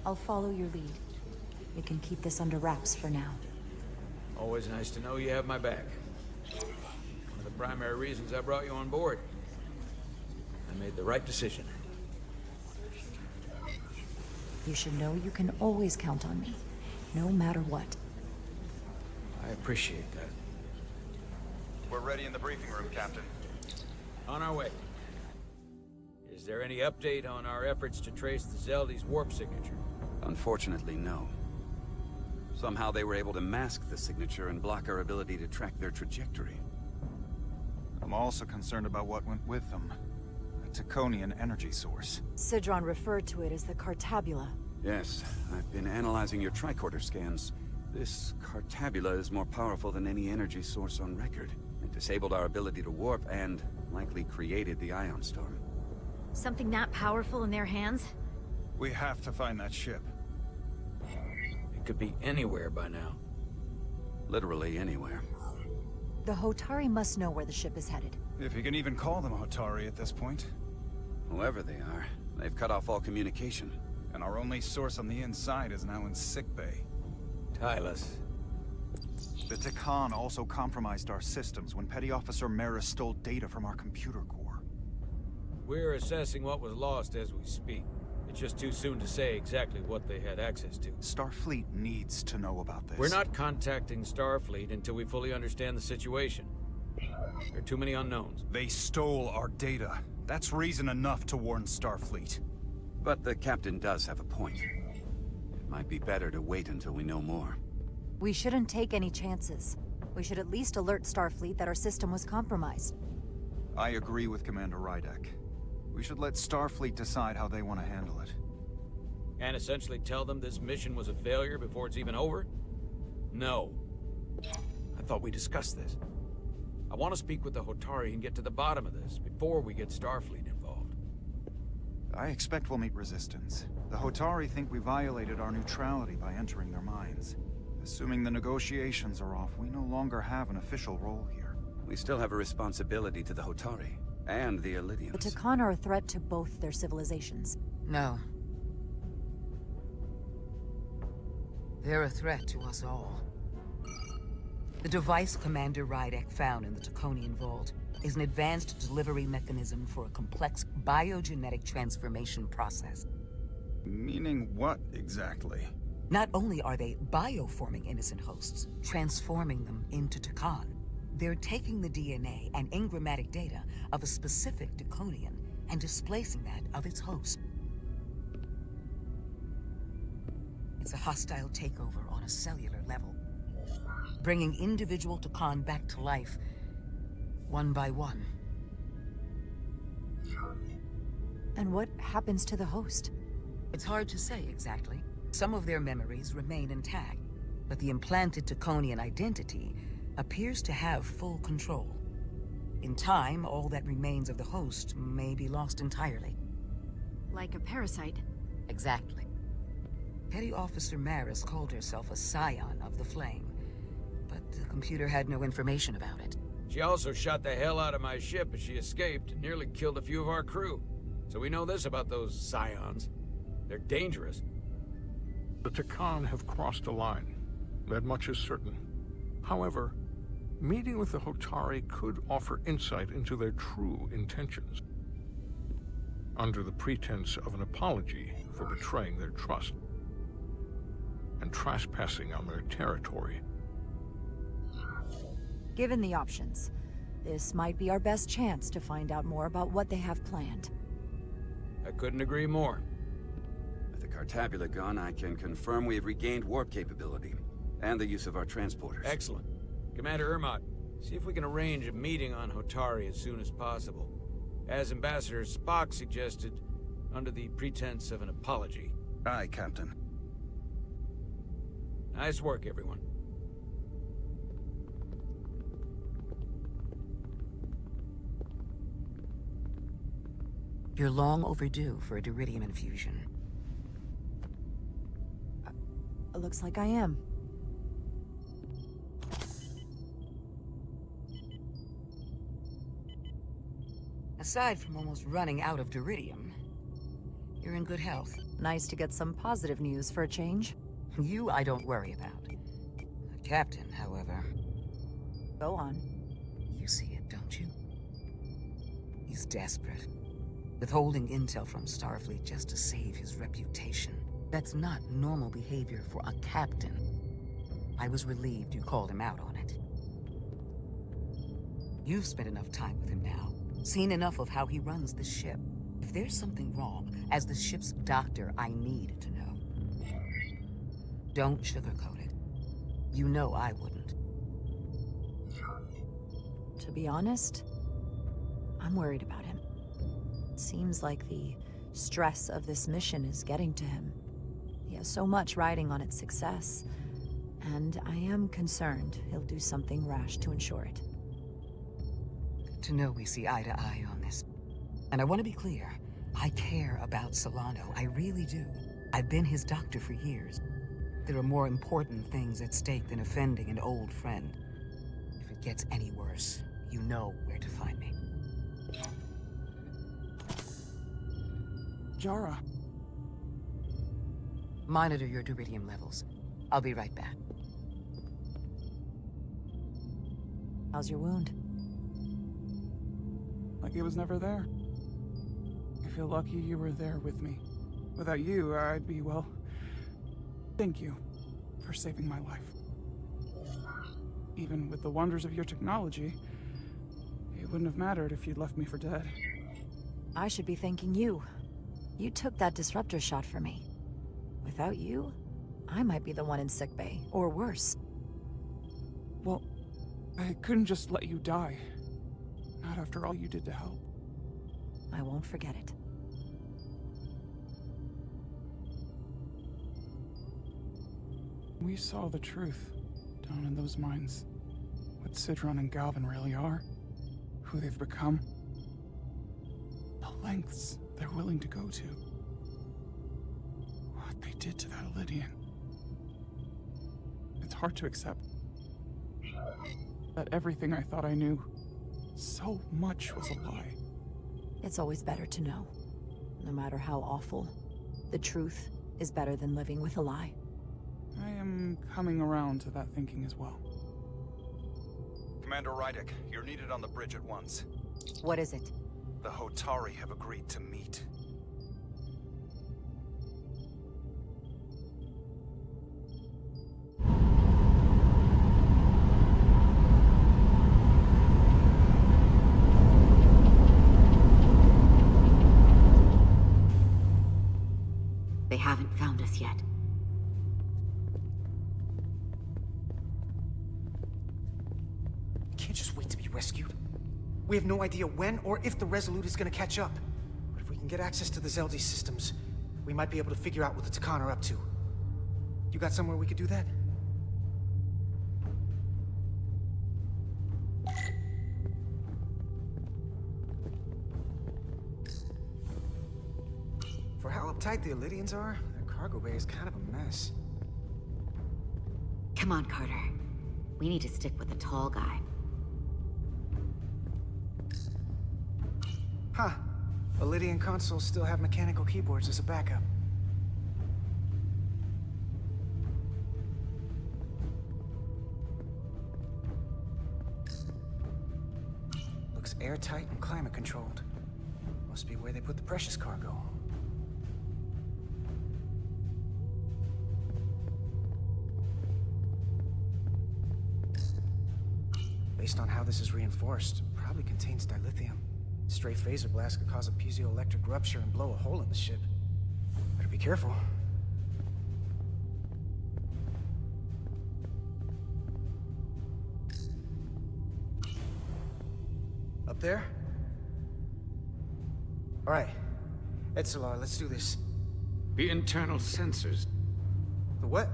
Speaker 3: I'll follow your lead. We can keep this under wraps for now.
Speaker 1: Always nice to know you have my back. One of the primary reasons I brought you on board. I made the right decision.
Speaker 3: You should know you can always count on me, no matter what.
Speaker 1: I appreciate that.
Speaker 8: We're ready in the briefing room, Captain.
Speaker 1: On our way. Is there any update on our efforts to trace the Zeldy's warp signature?
Speaker 11: Unfortunately, no. Somehow they were able to mask the signature and block our ability to track their trajectory.
Speaker 8: I'm also concerned about what went with them. A Taconian energy source.
Speaker 3: Sidron referred to it as the Cartabula.
Speaker 11: Yes, I've been analyzing your tricorder scans. This Cartabula is more powerful than any energy source on record. It disabled our ability to warp and likely created the ion storm.
Speaker 5: Something that powerful in their hands?
Speaker 8: We have to find that ship.
Speaker 1: It could be anywhere by now.
Speaker 11: Literally anywhere.
Speaker 3: The Hotari must know where the ship is headed.
Speaker 8: If you can even call them Hotari at this point.
Speaker 11: Whoever they are, they've cut off all communication.
Speaker 8: And our only source on the inside is now in sickbay.
Speaker 1: Tylus.
Speaker 8: The Takan also compromised our systems when Petty Officer Maris stole data from our computer core.
Speaker 1: We're assessing what was lost as we speak. It's just too soon to say exactly what they had access to.
Speaker 8: Starfleet needs to know about this.
Speaker 1: We're not contacting Starfleet until we fully understand the situation. There are too many unknowns.
Speaker 8: They stole our data. That's reason enough to warn Starfleet.
Speaker 11: But the captain does have a point. It might be better to wait until we know more.
Speaker 3: We shouldn't take any chances. We should at least alert Starfleet that our system was compromised.
Speaker 8: I agree with Commander Rydek. We should let Starfleet decide how they want to handle it.
Speaker 1: And essentially tell them this mission was a failure before it's even over? No. I thought we discussed this. I want to speak with the Hotari and get to the bottom of this before we get Starfleet involved.
Speaker 8: I expect we'll meet resistance. The Hotari think we violated our neutrality by entering their minds. Assuming the negotiations are off, we no longer have an official role here.
Speaker 11: We still have a responsibility to the Hotari. And the Elydians.
Speaker 3: The Takan are a threat to both their civilizations.
Speaker 18: No. They're a threat to us all. The device Commander Rydek found in the Taconian Vault is an advanced delivery mechanism for a complex biogenetic transformation process.
Speaker 8: Meaning what, exactly?
Speaker 18: Not only are they bioforming innocent hosts, transforming them into Takan, they're taking the DNA and engrammatic data of a specific Taconian and displacing that of its host. It's a hostile takeover on a cellular level, bringing individual Takan back to life, one by one.
Speaker 3: And what happens to the host?
Speaker 18: It's hard to say exactly. Some of their memories remain intact, but the implanted Taconian identity appears to have full control. In time, all that remains of the host may be lost entirely.
Speaker 5: Like a parasite.
Speaker 18: Exactly. Petty Officer Maris called herself a scion of the Flame, but the computer had no information about it.
Speaker 1: She also shot the hell out of my ship as she escaped and nearly killed a few of our crew. So we know this about those scions. They're dangerous.
Speaker 19: The Takan have crossed a line. That much is certain. However, meeting with the Hotari could offer insight into their true intentions. Under the pretense of an apology for betraying their trust and trespassing on their territory.
Speaker 3: Given the options, This might be our best chance to find out more about what they have planned.
Speaker 1: I couldn't agree more.
Speaker 11: With the Cartabula gone, I can confirm we have regained warp capability, and the use of our transporters.
Speaker 1: Excellent. Commander Ermot, see if we can arrange a meeting on Hotari as soon as possible. As Ambassador Spock suggested, under the pretense of an apology.
Speaker 8: Aye, Captain.
Speaker 1: Nice work, everyone.
Speaker 18: You're long overdue for a Duridium infusion.
Speaker 3: Looks like I am.
Speaker 18: Aside from almost running out of Duridium, you're in good health.
Speaker 3: Nice to get some positive news for a change.
Speaker 18: You I don't worry about. The captain, however...
Speaker 3: Go on.
Speaker 18: You see it, don't you? He's desperate. Withholding intel from Starfleet just to save his reputation. That's not normal behavior for a captain. I was relieved you called him out on it. You've spent enough time with him now. Seen enough of how he runs the ship. If there's something wrong, as the ship's doctor, I need to know. Don't sugarcoat it. You know I wouldn't.
Speaker 3: To be honest, I'm worried about him. Seems like the stress of this mission is getting to him. He has so much riding on its success, and I am concerned he'll do something rash to ensure it.
Speaker 18: To know we see eye to eye on this. And I want to be clear, I care about Solano, I really do. I've been his doctor for years. There are more important things at stake than offending an old friend. If it gets any worse, you know where to find me.
Speaker 4: Jara.
Speaker 18: Monitor your Duridium levels. I'll be right back.
Speaker 3: How's your wound?
Speaker 4: Like it was never there. I feel lucky you were there with me. Without you, I'd be, well... Thank you for saving my life. Even with the wonders of your technology, it wouldn't have mattered if you'd left me for dead.
Speaker 3: I should be thanking you. You took that disruptor shot for me. Without you, I might be the one in sickbay, or worse.
Speaker 4: Well, I couldn't just let you die. Not after all you did to help.
Speaker 3: I won't forget it.
Speaker 4: We saw the truth down in those mines. What Sidron and Galvin really are. Who they've become. The lengths they're willing to go to. What they did to that Lydian. It's hard to accept that everything I thought I knew, so much was a lie.
Speaker 3: It's always better to know. No matter how awful, the truth is better than living with a lie.
Speaker 4: I am coming around to that thinking as well.
Speaker 8: Commander Rydick, you're needed on the bridge at once.
Speaker 3: What is it?
Speaker 8: The Hotari have agreed to meet.
Speaker 10: They haven't found us yet.
Speaker 9: Can't just wait to be rescued. We have no idea when or if the Resolute is gonna catch up. But if we can get access to the Zeldi systems, we might be able to figure out what the Takan are up to. You got somewhere we could do that? For how uptight the Elydians are, their cargo bay is kind of a mess.
Speaker 10: Come on, Carter. We need to stick with the tall guy.
Speaker 9: Huh. Elydian consoles still have mechanical keyboards as a backup. Looks airtight and climate controlled. Must be where they put the precious cargo. Based on how this is reinforced, probably contains dilithium. Stray phaser blast could cause a piezoelectric rupture and blow a hole in the ship. Better be careful. Up there? Alright. Etzelar, let's do this.
Speaker 1: The internal sensors.
Speaker 9: The what?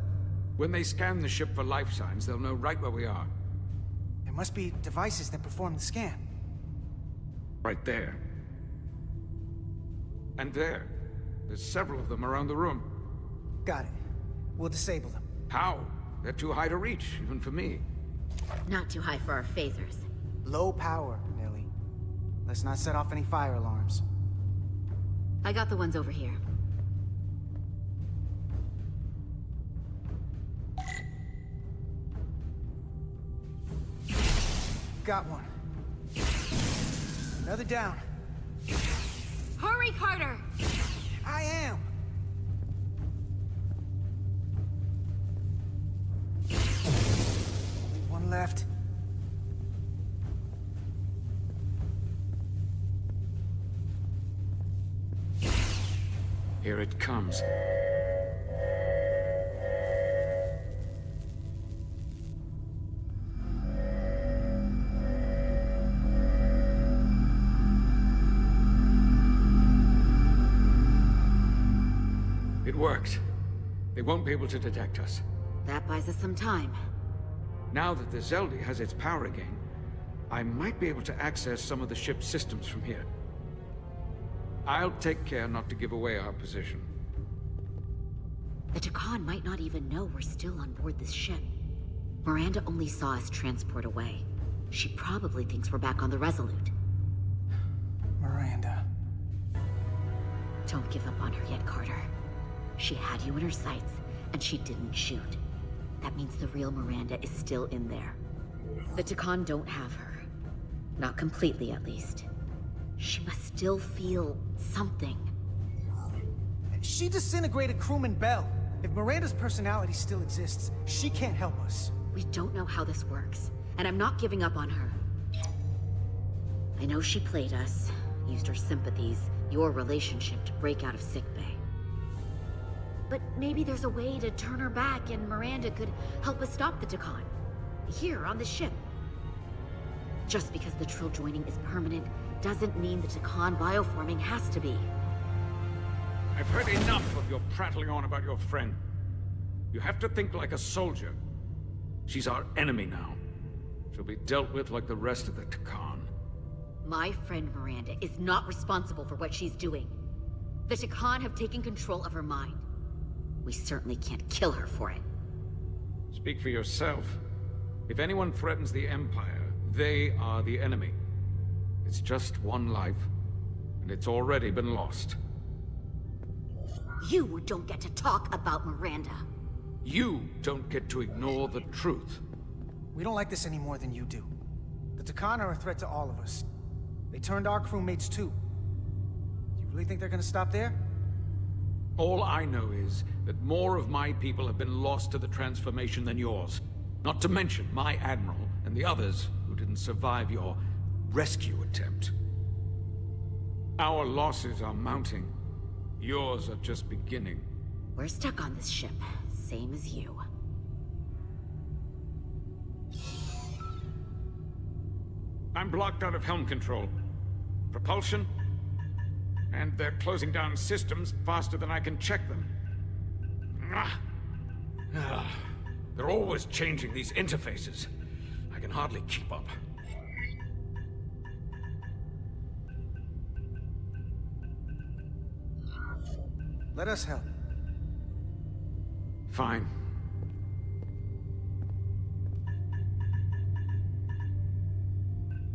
Speaker 1: When they scan the ship for life signs, they'll know right where we are.
Speaker 9: There must be devices that perform the scan.
Speaker 1: Right there. And there. There's several of them around the room.
Speaker 9: Got it. We'll disable them.
Speaker 1: How? They're too high to reach, even for me.
Speaker 10: Not too high for our phasers.
Speaker 9: Low power, Millie. Let's not set off any fire alarms.
Speaker 10: I got the ones over here.
Speaker 9: Got one. Another down.
Speaker 10: Hurry, Carter!
Speaker 9: I am! Only one left.
Speaker 1: Here it comes. It worked. They won't be able to detect us.
Speaker 10: That buys us some time.
Speaker 1: Now that the Zeldi has its power again, I might be able to access some of the ship's systems from here. I'll take care not to give away our position.
Speaker 10: The Takan might not even know we're still on board this ship. Miranda only saw us transport away. She probably thinks we're back on the Resolute.
Speaker 9: Miranda.
Speaker 10: Don't give up on her yet, Carter. She had you in her sights, and she didn't shoot. That means the real Miranda is still in there. The Takan don't have her. Not completely, at least. She must still feel something.
Speaker 9: She disintegrated crewman Bell. If Miranda's personality still exists, she can't help us.
Speaker 10: We don't know how this works, and I'm not giving up on her. I know she played us, used her sympathies, your relationship to break out of sickbay. But maybe there's a way to turn her back and Miranda could help us stop the Takan. Here, on the ship. Just because the Trill joining is permanent doesn't mean the Takan bioforming has to be.
Speaker 1: I've heard enough of your prattling on about your friend. You have to think like a soldier. She's our enemy now. She'll be dealt with like the rest of the Takan.
Speaker 10: My friend Miranda is not responsible for what she's doing. The Takan have taken control of her mind. We certainly can't kill her for it.
Speaker 1: Speak for yourself. If anyone threatens the Empire, they are the enemy. It's just one life, and it's already been lost.
Speaker 10: You don't get to talk about Miranda.
Speaker 1: You don't get to ignore the truth.
Speaker 9: We don't like this any more than you do. The Takan are a threat to all of us. They turned our crewmates too. Do you really think they're gonna stop there?
Speaker 1: All I know is that more of my people have been lost to the transformation than yours. Not to mention my admiral and the others who didn't survive your rescue attempt. Our losses are mounting. Yours are just beginning.
Speaker 10: We're stuck on this ship, same as you.
Speaker 1: I'm blocked out of helm control. Propulsion? And they're closing down systems faster than I can check them. They're always changing these interfaces. I can hardly keep up.
Speaker 9: Let us help.
Speaker 1: Fine.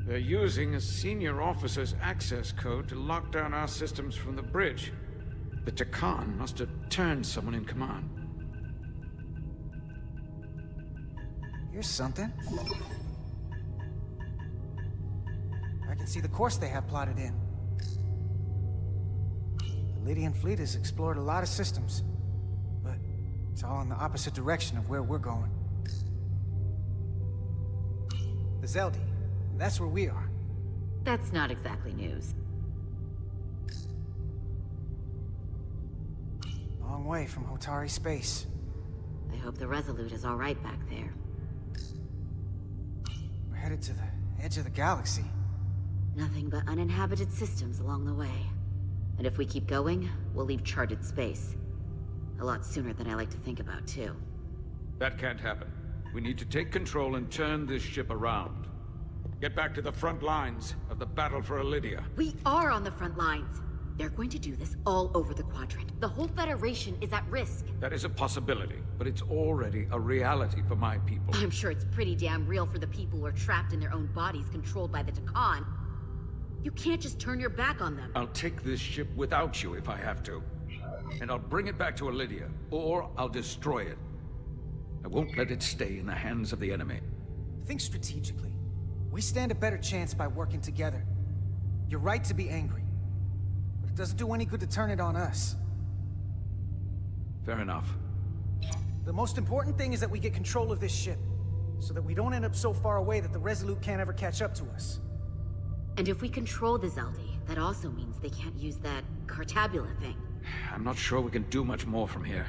Speaker 1: They're using a senior officer's access code to lock down our systems from the bridge. The Takan must have turned someone in command.
Speaker 9: Here's something. I can see the course they have plotted in. The Lydian fleet has explored a lot of systems, but it's all in the opposite direction of where we're going. The Zeldi. That's where we are.
Speaker 10: That's not exactly news.
Speaker 9: Long way from Hotari space.
Speaker 10: I hope the Resolute is all right back there.
Speaker 9: We're headed to the edge of the galaxy.
Speaker 10: Nothing but uninhabited systems along the way. And if we keep going, we'll leave charted space. A lot sooner than I like to think about, too.
Speaker 1: That can't happen. We need to take control and turn this ship around. Get back to the front lines of the battle for Elydia.
Speaker 10: We are on the front lines. They're going to do this all over the Quadrant. The whole Federation is at risk.
Speaker 1: That is a possibility, but it's already a reality for my people.
Speaker 10: I'm sure it's pretty damn real for the people who are trapped in their own bodies controlled by the Takan. You can't just turn your back on them.
Speaker 1: I'll take this ship without you if I have to. And I'll bring it back to Elydia, or I'll destroy it. I won't let it stay in the hands of the enemy.
Speaker 9: Think strategically. We stand a better chance by working together. You're right to be angry. But it doesn't do any good to turn it on us.
Speaker 1: Fair enough.
Speaker 9: The most important thing is that we get control of this ship, so that we don't end up so far away that the Resolute can't ever catch up to us.
Speaker 10: And if we control the Zeldi, that also means they can't use that Cartabula thing.
Speaker 1: I'm not sure we can do much more from here.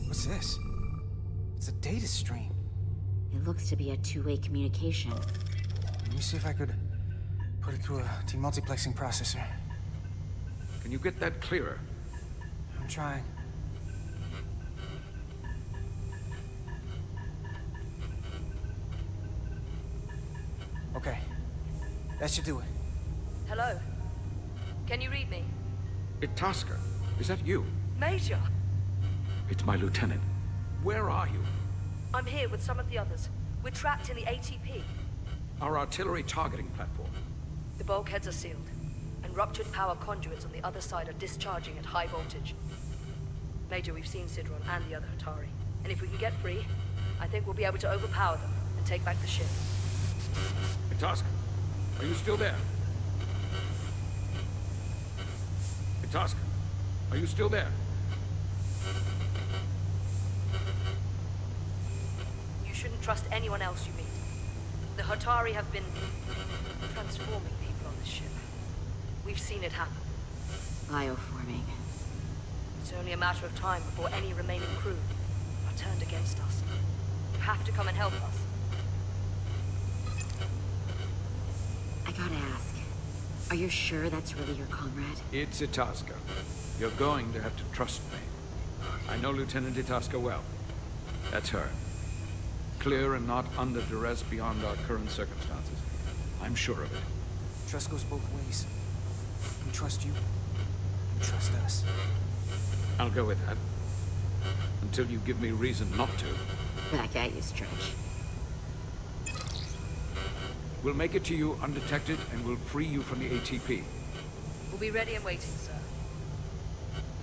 Speaker 9: What's this? It's a data stream.
Speaker 10: It looks to be a two-way communication.
Speaker 9: Let me see if I could put it through a demultiplexing processor.
Speaker 1: Can you get that clearer?
Speaker 9: I'm trying. Okay. That should do it.
Speaker 12: Hello? Can you read me?
Speaker 1: Itasca, is that you?
Speaker 12: Major!
Speaker 1: It's my lieutenant. Where are you?
Speaker 12: I'm here with some of the others. We're trapped in the ATP.
Speaker 1: Our artillery targeting platform.
Speaker 12: The bulkheads are sealed, and ruptured power conduits on the other side are discharging at high voltage. Major, we've seen Sidron and the other Hatari, and if we can get free, I think we'll be able to overpower them and take back the ship.
Speaker 1: Itasca, are you still there? Itasca, are you still there?
Speaker 12: You shouldn't trust anyone else you meet. The Hatari have been transforming people on this ship. We've seen it happen.
Speaker 10: Bioforming.
Speaker 12: It's only a matter of time before any remaining crew are turned against us. You have to come and help us.
Speaker 10: I gotta ask, are you sure that's really your comrade?
Speaker 1: It's Itasca. You're going to have to trust me. I know Lieutenant Itasca well. That's her. Clear and not under duress beyond our current circumstances. I'm sure of it.
Speaker 9: Trust goes both ways. We trust you. You trust us.
Speaker 1: I'll go with that. Until you give me reason not to.
Speaker 10: Back at you, Stretch.
Speaker 1: We'll make it to you undetected, and we'll free you from the ATP.
Speaker 12: We'll be ready and waiting, sir.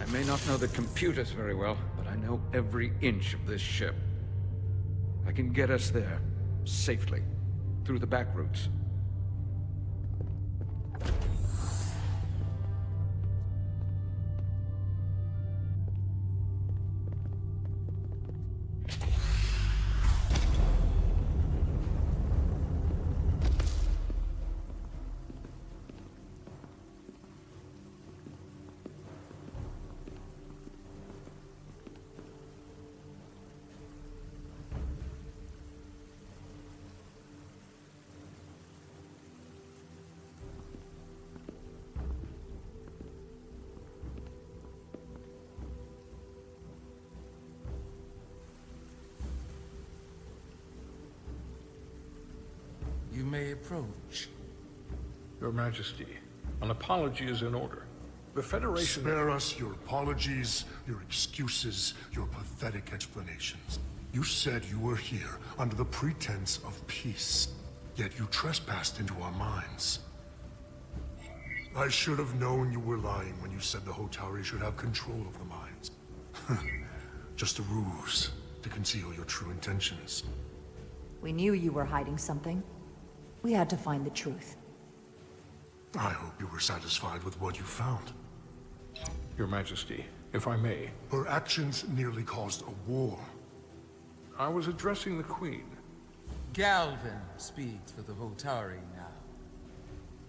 Speaker 1: I may not know the computers very well, but I know every inch of this ship. I can get us there, safely, through the back routes.
Speaker 22: You may approach.
Speaker 19: Your Majesty, an apology is in order. The Federation...
Speaker 23: Spare us your apologies, your excuses, your pathetic explanations. You said you were here under the pretense of peace, yet you trespassed into our minds. I should have known you were lying when you said the Hotari should have control of the mines. Just a ruse to conceal your true intentions.
Speaker 3: We knew you were hiding something. We had to find the truth.
Speaker 23: I hope you were satisfied with what you found.
Speaker 19: Your Majesty, if I may.
Speaker 23: Her actions nearly caused a war.
Speaker 19: I was addressing the Queen.
Speaker 22: Galvin speaks for the Hotari now.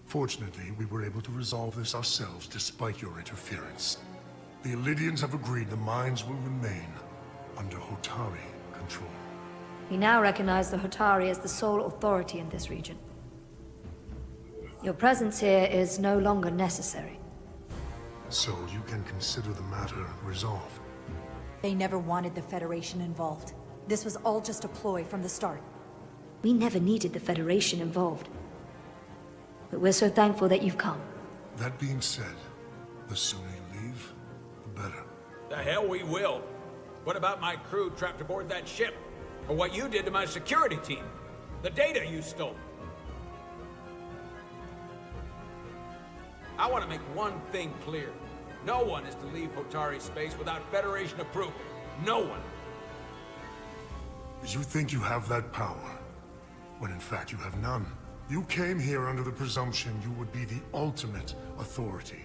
Speaker 23: Fortunately, we were able to resolve this ourselves despite your interference. The Illidians have agreed the mines will remain under Hotari control.
Speaker 12: We now recognize the Hotari as the sole authority in this region. Your presence here is no longer necessary.
Speaker 23: So you can consider the matter resolved.
Speaker 3: They never wanted the Federation involved. This was all just a ploy from the start.
Speaker 12: We never needed the Federation involved. But we're so thankful that you've come.
Speaker 23: That being said, the sooner you leave, the better.
Speaker 1: The hell we will. What about my crew trapped aboard that ship? Or what you did to my security team? The data you stole? I want to make one thing clear. No one is to leave Hotari space without Federation approval. No one.
Speaker 23: You think you have that power, when in fact you have none. You came here under the presumption you would be the ultimate authority.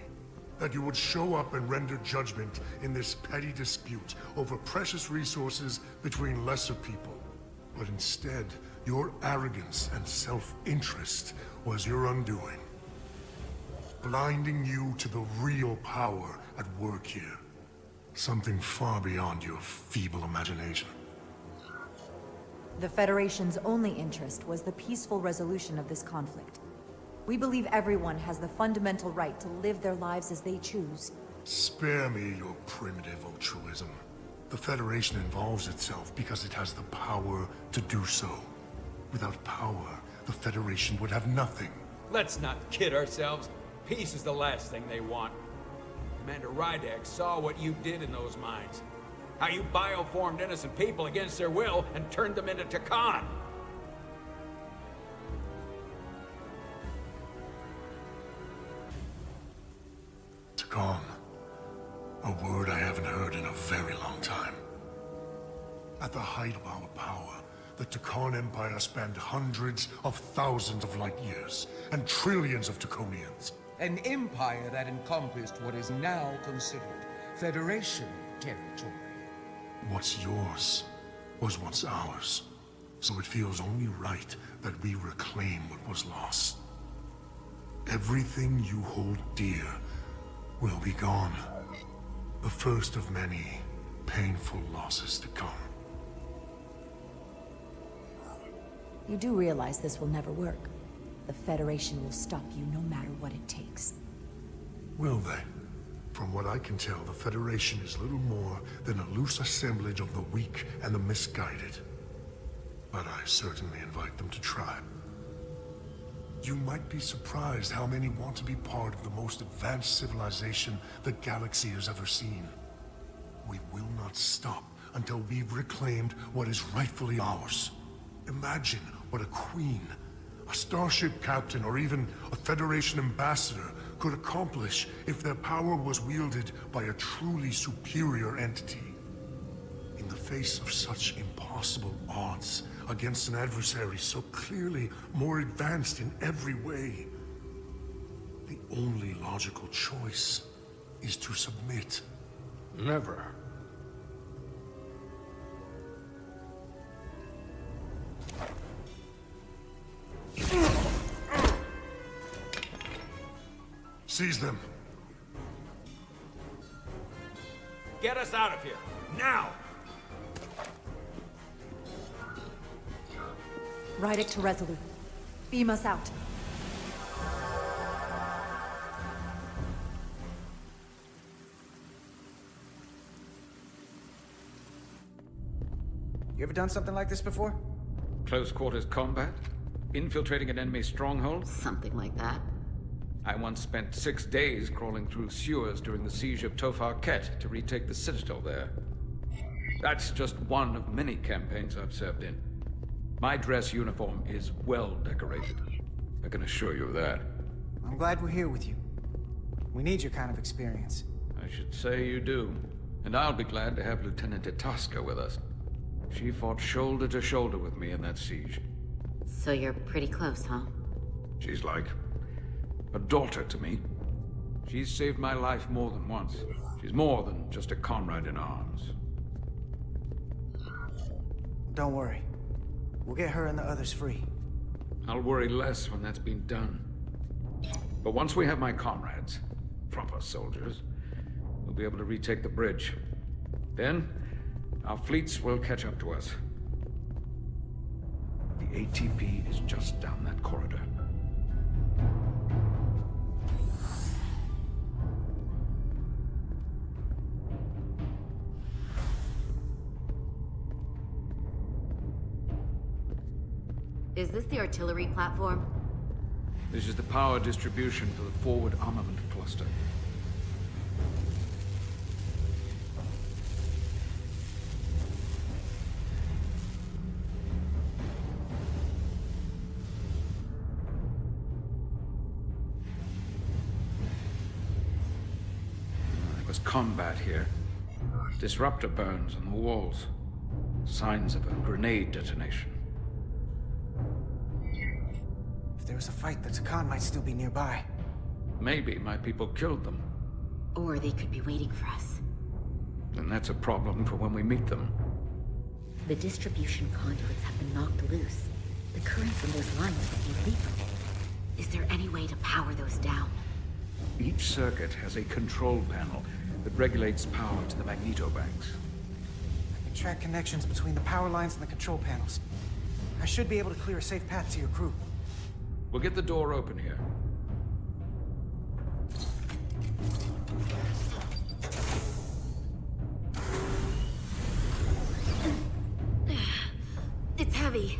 Speaker 23: That you would show up and render judgment in this petty dispute over precious resources between lesser people. But instead, your arrogance and self-interest was your undoing. Blinding you to the real power at work here. Something far beyond your feeble imagination.
Speaker 3: The Federation's only interest was the peaceful resolution of this conflict. We believe everyone has the fundamental right to live their lives as they choose.
Speaker 23: Spare me your primitive altruism. The Federation involves itself because it has the power to do so. Without power, the Federation would have nothing.
Speaker 1: Let's not kid ourselves. Peace is the last thing they want. Commander Rydak saw what you did in those mines. How you bioformed innocent people against their will and turned them into Takan.
Speaker 23: Takan. A word I haven't heard in a very long time. At the height of our power, the Takan Empire spanned hundreds of thousands of light years and trillions of Taconians.
Speaker 22: An empire that encompassed what is now considered Federation territory.
Speaker 23: What's yours was once ours, so it feels only right that we reclaim what was lost. Everything you hold dear will be gone. The first of many painful losses to come.
Speaker 3: You do realize this will never work. The Federation will stop you no matter what it takes.
Speaker 23: Will they? From what I can tell, the Federation is little more than a loose assemblage of the weak and the misguided. But I certainly invite them to try. You might be surprised how many want to be part of the most advanced civilization the galaxy has ever seen. We will not stop until we've reclaimed what is rightfully ours. Imagine what a queen, a starship captain, or even a Federation ambassador could accomplish if their power was wielded by a truly superior entity. In the face of such impossible odds against an adversary so clearly more advanced in every way, the only logical choice is to submit.
Speaker 19: Never.
Speaker 23: Seize them.
Speaker 1: Get us out of here, now!
Speaker 3: Rydak to Resolute. Beam us out.
Speaker 9: You ever done something like this before?
Speaker 1: Close quarters combat? Infiltrating an enemy stronghold?
Speaker 10: Something like that.
Speaker 1: I once spent 6 days crawling through sewers during the siege of Tofar Ket to retake the citadel there. That's just one of many campaigns I've served in. My dress uniform is well decorated. I can assure you of that.
Speaker 9: I'm glad we're here with you. We need your kind of experience.
Speaker 1: I should say you do. And I'll be glad to have Lieutenant Itasca with us. She fought shoulder to shoulder with me in that siege.
Speaker 10: So you're pretty close, huh?
Speaker 1: She's like a daughter to me. She's saved my life more than once. She's more than just a comrade in arms.
Speaker 9: Don't worry. we'll get her and the others free.
Speaker 1: I'll worry less when that's been done. But once we have my comrades, proper soldiers, we'll be able to retake the bridge. Then, our fleets will catch up to us. The ATP is just down that corridor.
Speaker 10: Is this the artillery platform?
Speaker 1: This is the power distribution for the forward armament cluster. There was combat here. Disruptor burns on the walls. Signs of a grenade detonation.
Speaker 9: If there was a fight, the Takan might still be nearby.
Speaker 1: Maybe my people killed them.
Speaker 10: Or they could be waiting for us.
Speaker 1: And that's a problem for when we meet them.
Speaker 10: The distribution conduits have been knocked loose. The currents in those lines could be lethal. Is there any way to power those down?
Speaker 1: Each circuit has a control panel that regulates power to the magnetobanks.
Speaker 9: I can track connections between the power lines and the control panels. I should be able to clear a safe path to your crew.
Speaker 1: We'll get the door open here.
Speaker 10: It's heavy.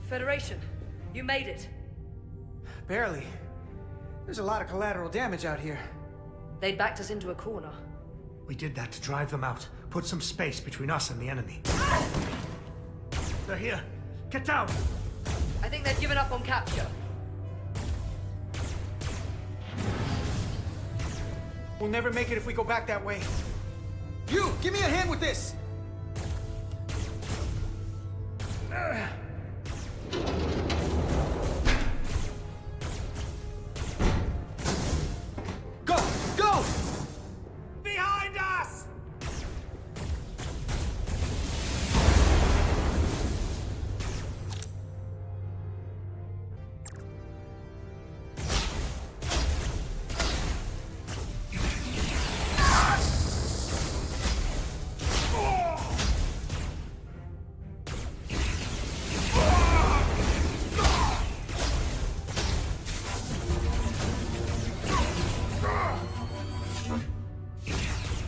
Speaker 12: Federation, you made it.
Speaker 9: Barely. There's a lot of collateral damage out here.
Speaker 12: They'd backed us into a corner.
Speaker 17: We did that to drive them out. Put some space between us and the enemy. They're here. Get down!
Speaker 12: I think they've given up on capture.
Speaker 9: We'll never make it if we go back that way. You, give me a hand with this! Go! Go! Behind us!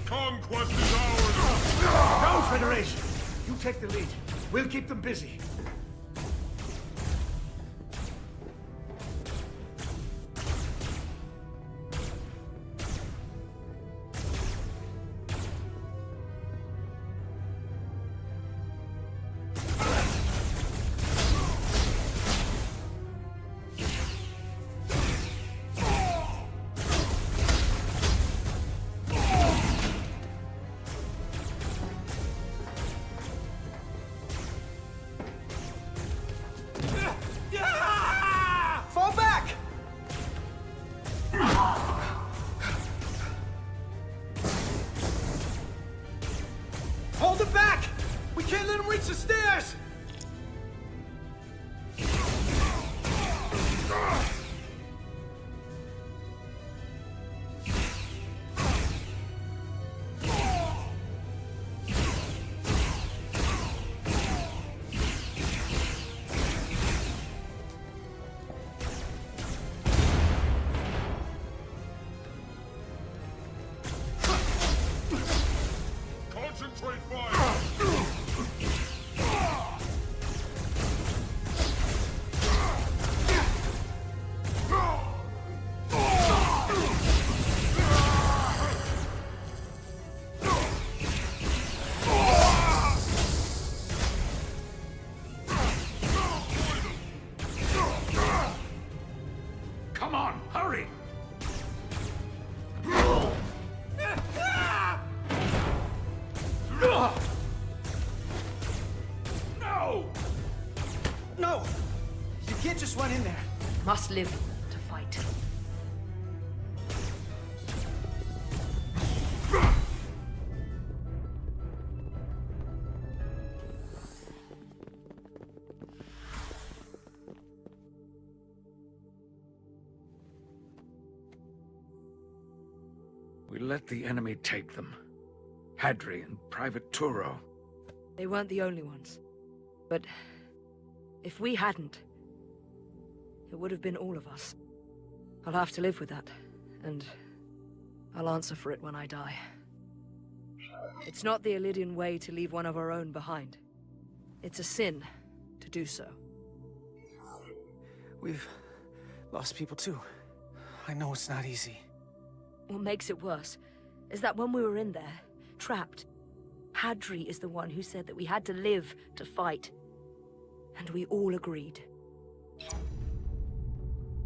Speaker 17: Conquest is ours! Go, Federation! You take the lead. We'll keep them busy.
Speaker 9: can't just run in there.
Speaker 12: Must live to fight.
Speaker 13: We let the enemy take them. Hadri and Private Turo.
Speaker 12: They weren't the only ones. But if we hadn't, it would have been all of us. I'll have to live with that, and I'll answer for it when I die. It's not the Illidian way to leave one of our own behind. It's a sin to do so.
Speaker 9: We've lost people too. I know it's not easy.
Speaker 12: What makes it worse is that when we were in there, trapped, Hadri is the one who said that we had to live to fight. And we all agreed.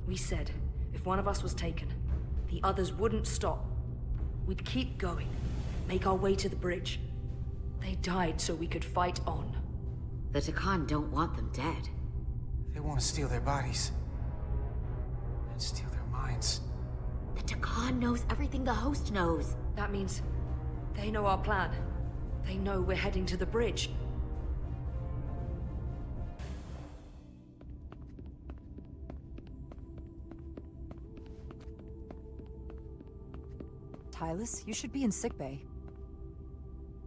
Speaker 12: We said, if one of us was taken, the others wouldn't stop. We'd keep going, make our way to the bridge. They died so we could fight on.
Speaker 10: The Takan don't want them dead.
Speaker 9: They want to steal their bodies. And steal their minds.
Speaker 10: The Takan knows everything the host knows.
Speaker 12: That means they know our plan. They know we're heading to the bridge.
Speaker 3: Tylus, you should be in sickbay.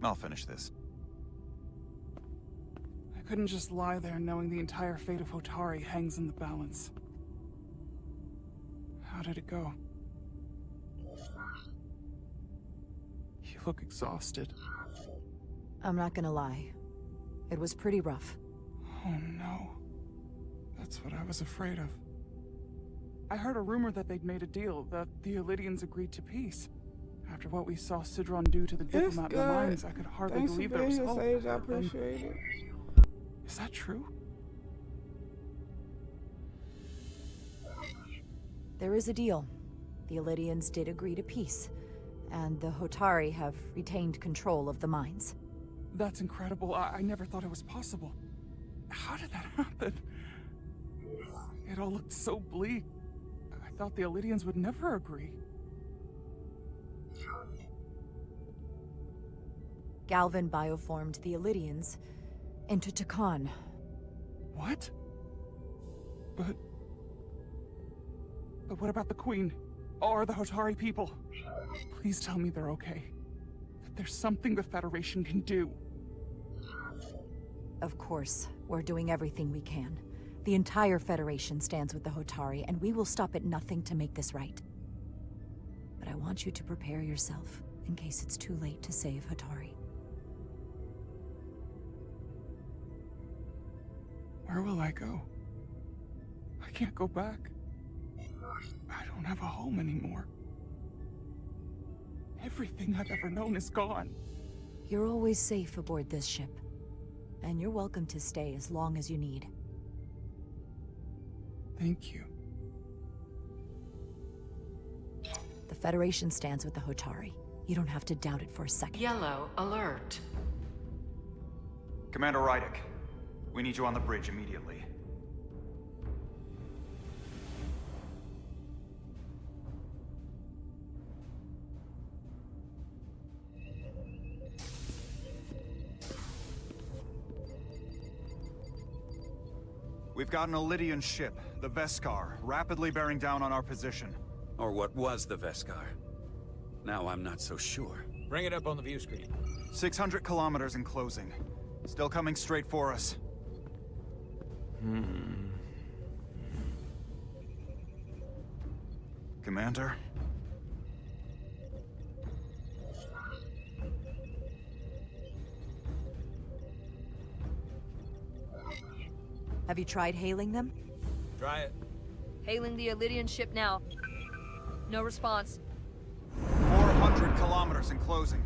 Speaker 8: I'll finish this.
Speaker 4: I couldn't just lie there knowing the entire fate of Hotari hangs in the balance. How did it go? You look exhausted.
Speaker 3: I'm not gonna lie. It was pretty rough.
Speaker 4: Oh no. That's what I was afraid of. I heard a rumor that they'd made a deal, that the Illidians agreed to peace. After what we saw Sidron do to the diplomat in the mines, I could hardly believe there was hope.
Speaker 14: Sage, I appreciate it.
Speaker 4: Is that true?
Speaker 3: There is a deal. The Illidians did agree to peace, and the Hotari have retained control of the mines.
Speaker 4: That's incredible. I never thought it was possible. How did that happen? It all looked so bleak. I thought the Illidians would never agree.
Speaker 3: Galvin bioformed the Illidians into Takan.
Speaker 4: What? But what about the Queen? Or the Hotari people? Please tell me they're okay. That there's something the Federation can do.
Speaker 3: Of course, we're doing everything we can. The entire Federation stands with the Hotari, and we will stop at nothing to make this right. But I want you to prepare yourself, in case it's too late to save Hotari.
Speaker 4: Where will I go? I can't go back. I don't have a home anymore. Everything I've ever known is gone.
Speaker 3: You're always safe aboard this ship. And you're welcome to stay as long as you need.
Speaker 4: Thank you.
Speaker 3: The Federation stands with the Hotari. You don't have to doubt it for a second.
Speaker 18: Yellow alert.
Speaker 8: Commander Rydick, we need you on the bridge immediately. We've got an Illidian ship, the Veskar, rapidly bearing down on our position.
Speaker 11: Or what was the Veskar. Now I'm not so sure.
Speaker 1: Bring it up on the view screen.
Speaker 8: 600 kilometers in closing. Still coming straight for us. Commander?
Speaker 3: Have you tried hailing them?
Speaker 1: Try it.
Speaker 20: Hailing the Illidian ship now. No response.
Speaker 8: 400 kilometers in closing.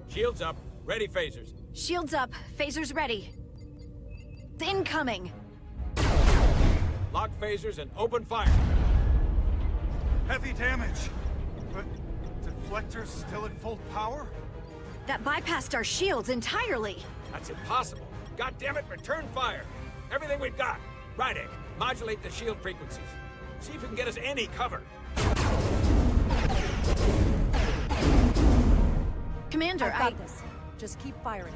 Speaker 1: Shields up. Ready phasers.
Speaker 5: Shields up. Phasers ready. Incoming.
Speaker 1: Lock phasers and open fire.
Speaker 8: Heavy damage. But deflectors still at full power?
Speaker 5: That bypassed our shields entirely.
Speaker 1: That's impossible. God damn it, return fire. Everything we've got.
Speaker 16: Rydek, modulate the shield frequencies. See if we can get us any cover.
Speaker 5: Commander,
Speaker 3: I've got this. Just keep firing.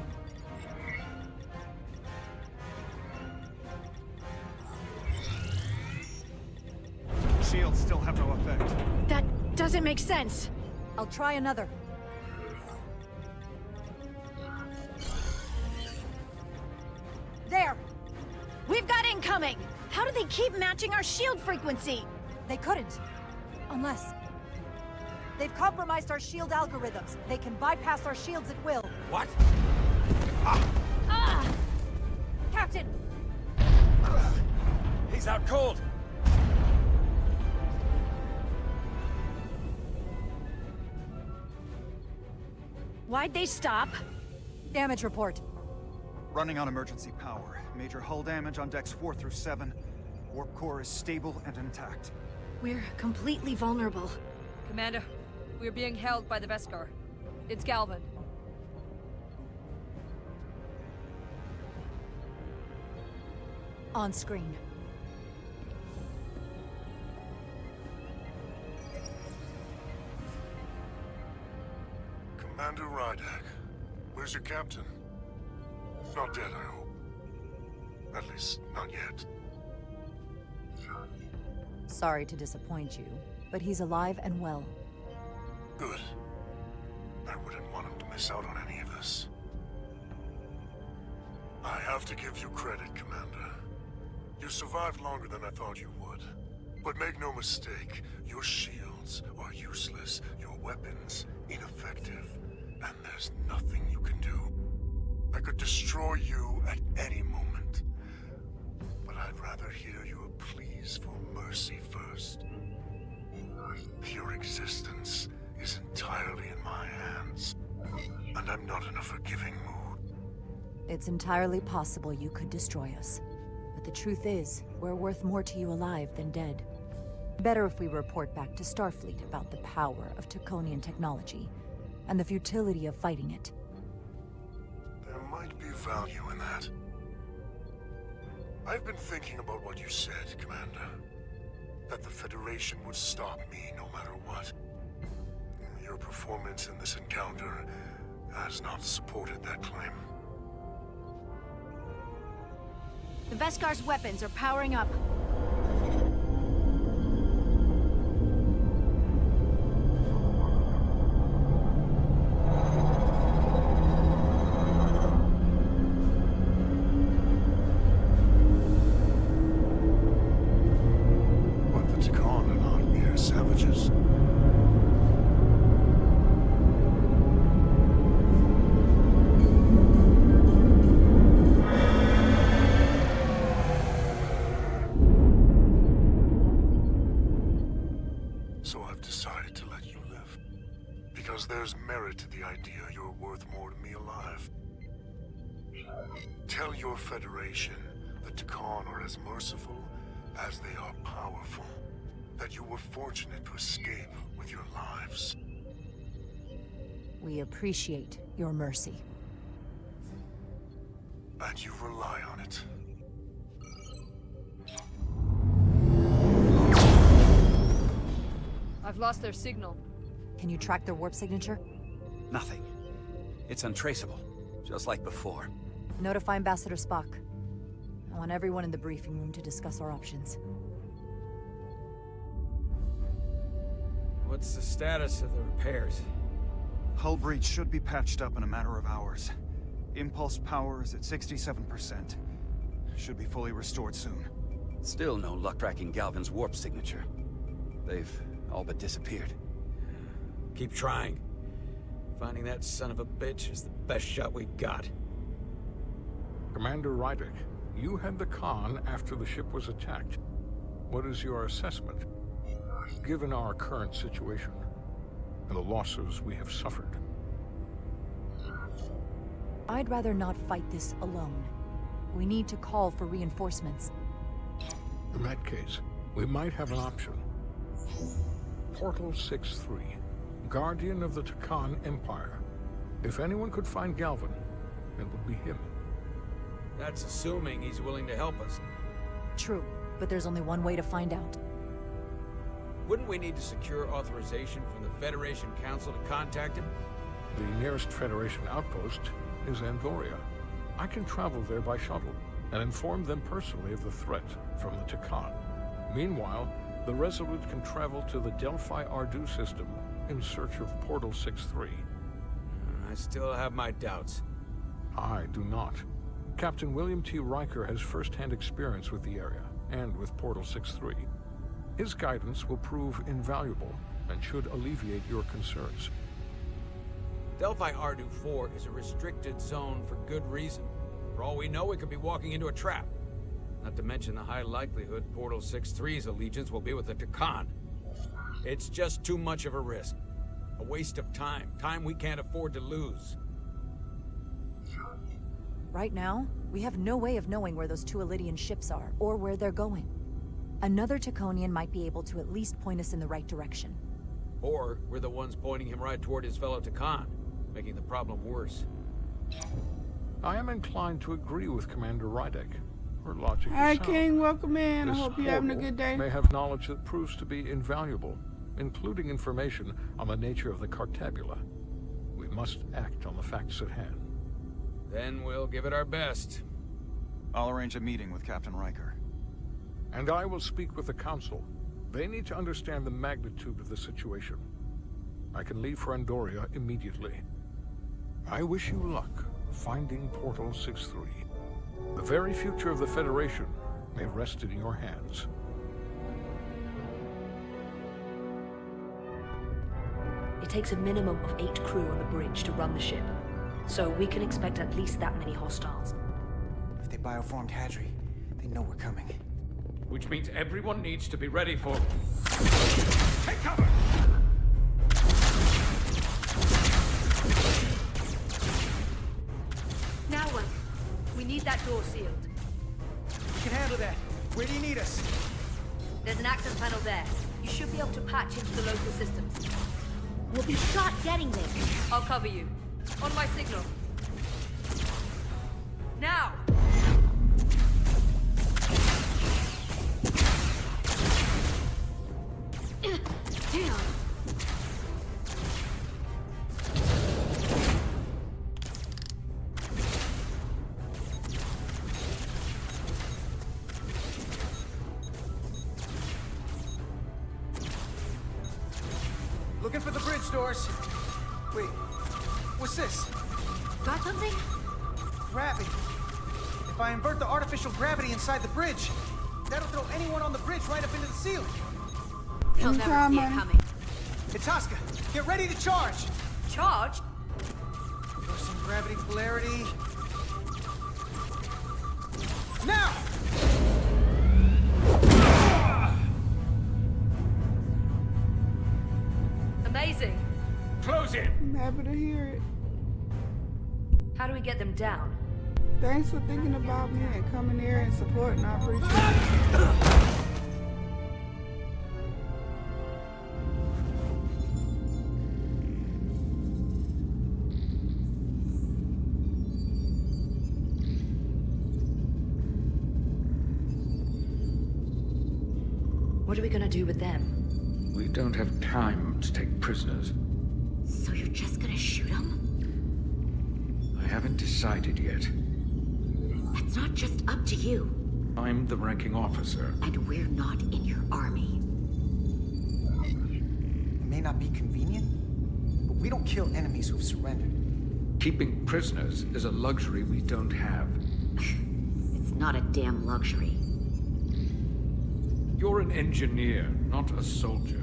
Speaker 8: Shields still have no effect.
Speaker 5: That doesn't make sense.
Speaker 3: I'll try another. There!
Speaker 5: We've got incoming! How do they keep matching our shield frequency?
Speaker 3: They couldn't. Unless... They've compromised our shield algorithms. They can bypass our shields at will.
Speaker 16: What?
Speaker 5: Ah!
Speaker 3: Captain!
Speaker 16: He's out cold.
Speaker 5: Why'd they stop?
Speaker 3: Damage report.
Speaker 8: Running on emergency power. Major hull damage on decks 4 through 7. Warp core is stable and intact.
Speaker 5: We're completely vulnerable.
Speaker 20: Commander, we're being held by the Beskar. It's Galvin.
Speaker 3: On screen.
Speaker 23: Commander Rydek, where's your captain? Not dead, I hope. At least, not yet.
Speaker 3: Sorry to disappoint you, but he's alive and well.
Speaker 23: Good. I wouldn't want him to miss out on any of this. I have to give you credit, Commander. You survived longer than I thought you would. But make no mistake, your shields are useless, your weapons ineffective, and there's nothing you can do. I could destroy you at any moment. But I'd rather hear your pleas for mercy first. Your existence is entirely in my hands, and I'm not in a forgiving mood.
Speaker 3: It's entirely possible you could destroy us. But the truth is, we're worth more to you alive than dead. Better if we report back to Starfleet about the power of Taconian technology, and the futility of fighting it.
Speaker 23: There might be value in that. I've been thinking about what you said, Commander. That the Federation would stop me no matter what. Your performance in this encounter has not supported that claim.
Speaker 5: The Veskar's weapons are powering up.
Speaker 23: But the Takan are not mere savages. So I've decided to let you live. Because there's merit to the idea you're worth more to me alive. Tell your Federation the Takan are as merciful as they are powerful. That you were fortunate to escape with your lives.
Speaker 3: We appreciate your mercy.
Speaker 23: And you rely on it.
Speaker 20: I've lost their signal.
Speaker 3: Can you track their warp signature?
Speaker 11: Nothing. It's untraceable, just like before.
Speaker 3: Notify Ambassador Spock. I want everyone in the briefing room to discuss our options.
Speaker 1: What's the status of the repairs?
Speaker 8: Hull breach should be patched up in a matter of hours. Impulse power is at 67%. Should be fully restored soon.
Speaker 11: Still no luck tracking Galvin's warp signature. They've all but disappeared.
Speaker 1: Keep trying. Finding that son of a bitch is the best shot we've got.
Speaker 19: Commander Rydek, you had the Khan after the ship was attacked. What is your assessment? Given our current situation, and the losses we have suffered.
Speaker 3: I'd rather not fight this alone. We need to call for reinforcements.
Speaker 19: In that case, we might have an option. Portal 6-3, Guardian of the Takan Empire. If anyone could find Galvin, it would be him.
Speaker 1: That's assuming he's willing to help us.
Speaker 3: True, but there's only one way to find out.
Speaker 1: Wouldn't we need to secure authorization from the Federation Council to contact him?
Speaker 19: The nearest Federation outpost is Andoria. I can travel there by shuttle and inform them personally of the threat from the Takan. Meanwhile, the Resolute can travel to the Delphi Ardu system in search of Portal 6-3.
Speaker 1: I still have my doubts.
Speaker 19: I do not. Captain William T. Riker has first-hand experience with the area, and with Portal 6-3. His guidance will prove invaluable, and should alleviate your concerns.
Speaker 1: Delphi Ardu 4 is a restricted zone for good reason. For all we know, we could be walking into a trap. Not to mention the high likelihood Portal 6-3's allegiance will be with the Takan. It's just too much of a risk. A waste of time. Time we can't afford to lose.
Speaker 3: Right now, we have no way of knowing where those two Elydian ships are, or where they're going. Another Taconian might be able to at least point us in the right direction.
Speaker 1: Or we're the ones pointing him right toward his fellow Takan, making the problem worse.
Speaker 19: I am inclined to agree with Commander Rydek. Her logic is
Speaker 2: Hi,
Speaker 19: sound.
Speaker 2: King. Welcome in. I
Speaker 19: This
Speaker 2: hope you're having a
Speaker 19: portal
Speaker 2: good day.
Speaker 19: may have knowledge that proves to be invaluable, including information on the nature of the Cartabula. We must act on the facts at hand.
Speaker 1: Then we'll give it our best.
Speaker 8: I'll arrange a meeting with Captain Riker.
Speaker 19: And I will speak with the Council. They need to understand the magnitude of the situation. I can leave for Andoria immediately. I wish you luck finding Portal 6-3. The very future of the Federation may rest in your hands.
Speaker 12: It takes a minimum of 8 crew on the bridge to run the ship. So we can expect at least that many hostiles.
Speaker 9: If they bioformed Hadri, they know we're coming.
Speaker 16: Which means everyone needs to be ready for... Take cover!
Speaker 12: Now what? We need that door sealed.
Speaker 9: We can handle that. Where do you need us?
Speaker 12: There's an access panel there. You should be able to patch into the local systems.
Speaker 5: We'll be shot getting there.
Speaker 12: I'll cover you. On my signal. Now!
Speaker 5: Damn.
Speaker 9: Looking for the bridge doors. Wait, what's this?
Speaker 5: Got something?
Speaker 9: Gravity. If I invert the artificial gravity inside the bridge, that'll throw anyone on the bridge right up into the ceiling.
Speaker 5: They'll never see it coming.
Speaker 9: Itasca, get ready to charge!
Speaker 12: Charge?
Speaker 9: Throw some gravity polarity. Now!
Speaker 12: Amazing.
Speaker 16: Close it!
Speaker 2: I'm happy to hear it.
Speaker 12: How do we get them down?
Speaker 2: Thanks for thinking about me and coming here and supporting. I appreciate it.
Speaker 12: What are we gonna do with them?
Speaker 13: We don't have time to take prisoners.
Speaker 10: So you're just gonna shoot him?
Speaker 13: I haven't decided yet.
Speaker 10: That's not just up to you.
Speaker 13: I'm the ranking officer.
Speaker 10: And we're not in your army.
Speaker 9: It may not be convenient, but we don't kill enemies who've surrendered.
Speaker 13: Keeping prisoners is a luxury we don't have.
Speaker 10: It's not a damn luxury.
Speaker 13: You're an engineer, not a soldier.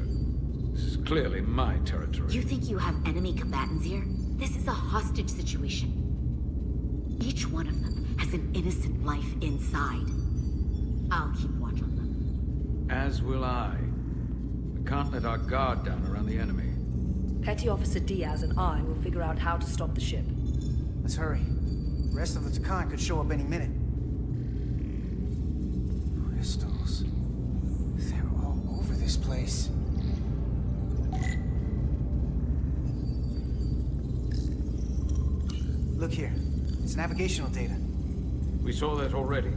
Speaker 13: This is clearly my territory.
Speaker 10: You think you have enemy combatants here? This is a hostage situation. Each one of them has an innocent life inside. I'll keep watch on them.
Speaker 13: As will I. We can't let our guard down around the enemy.
Speaker 12: Petty Officer Diaz and I will figure out how to stop the ship.
Speaker 9: Let's hurry. The rest of the Takan could show up any minute. Crystals. They're all over this place. Look here. It's navigational data.
Speaker 13: We saw that already.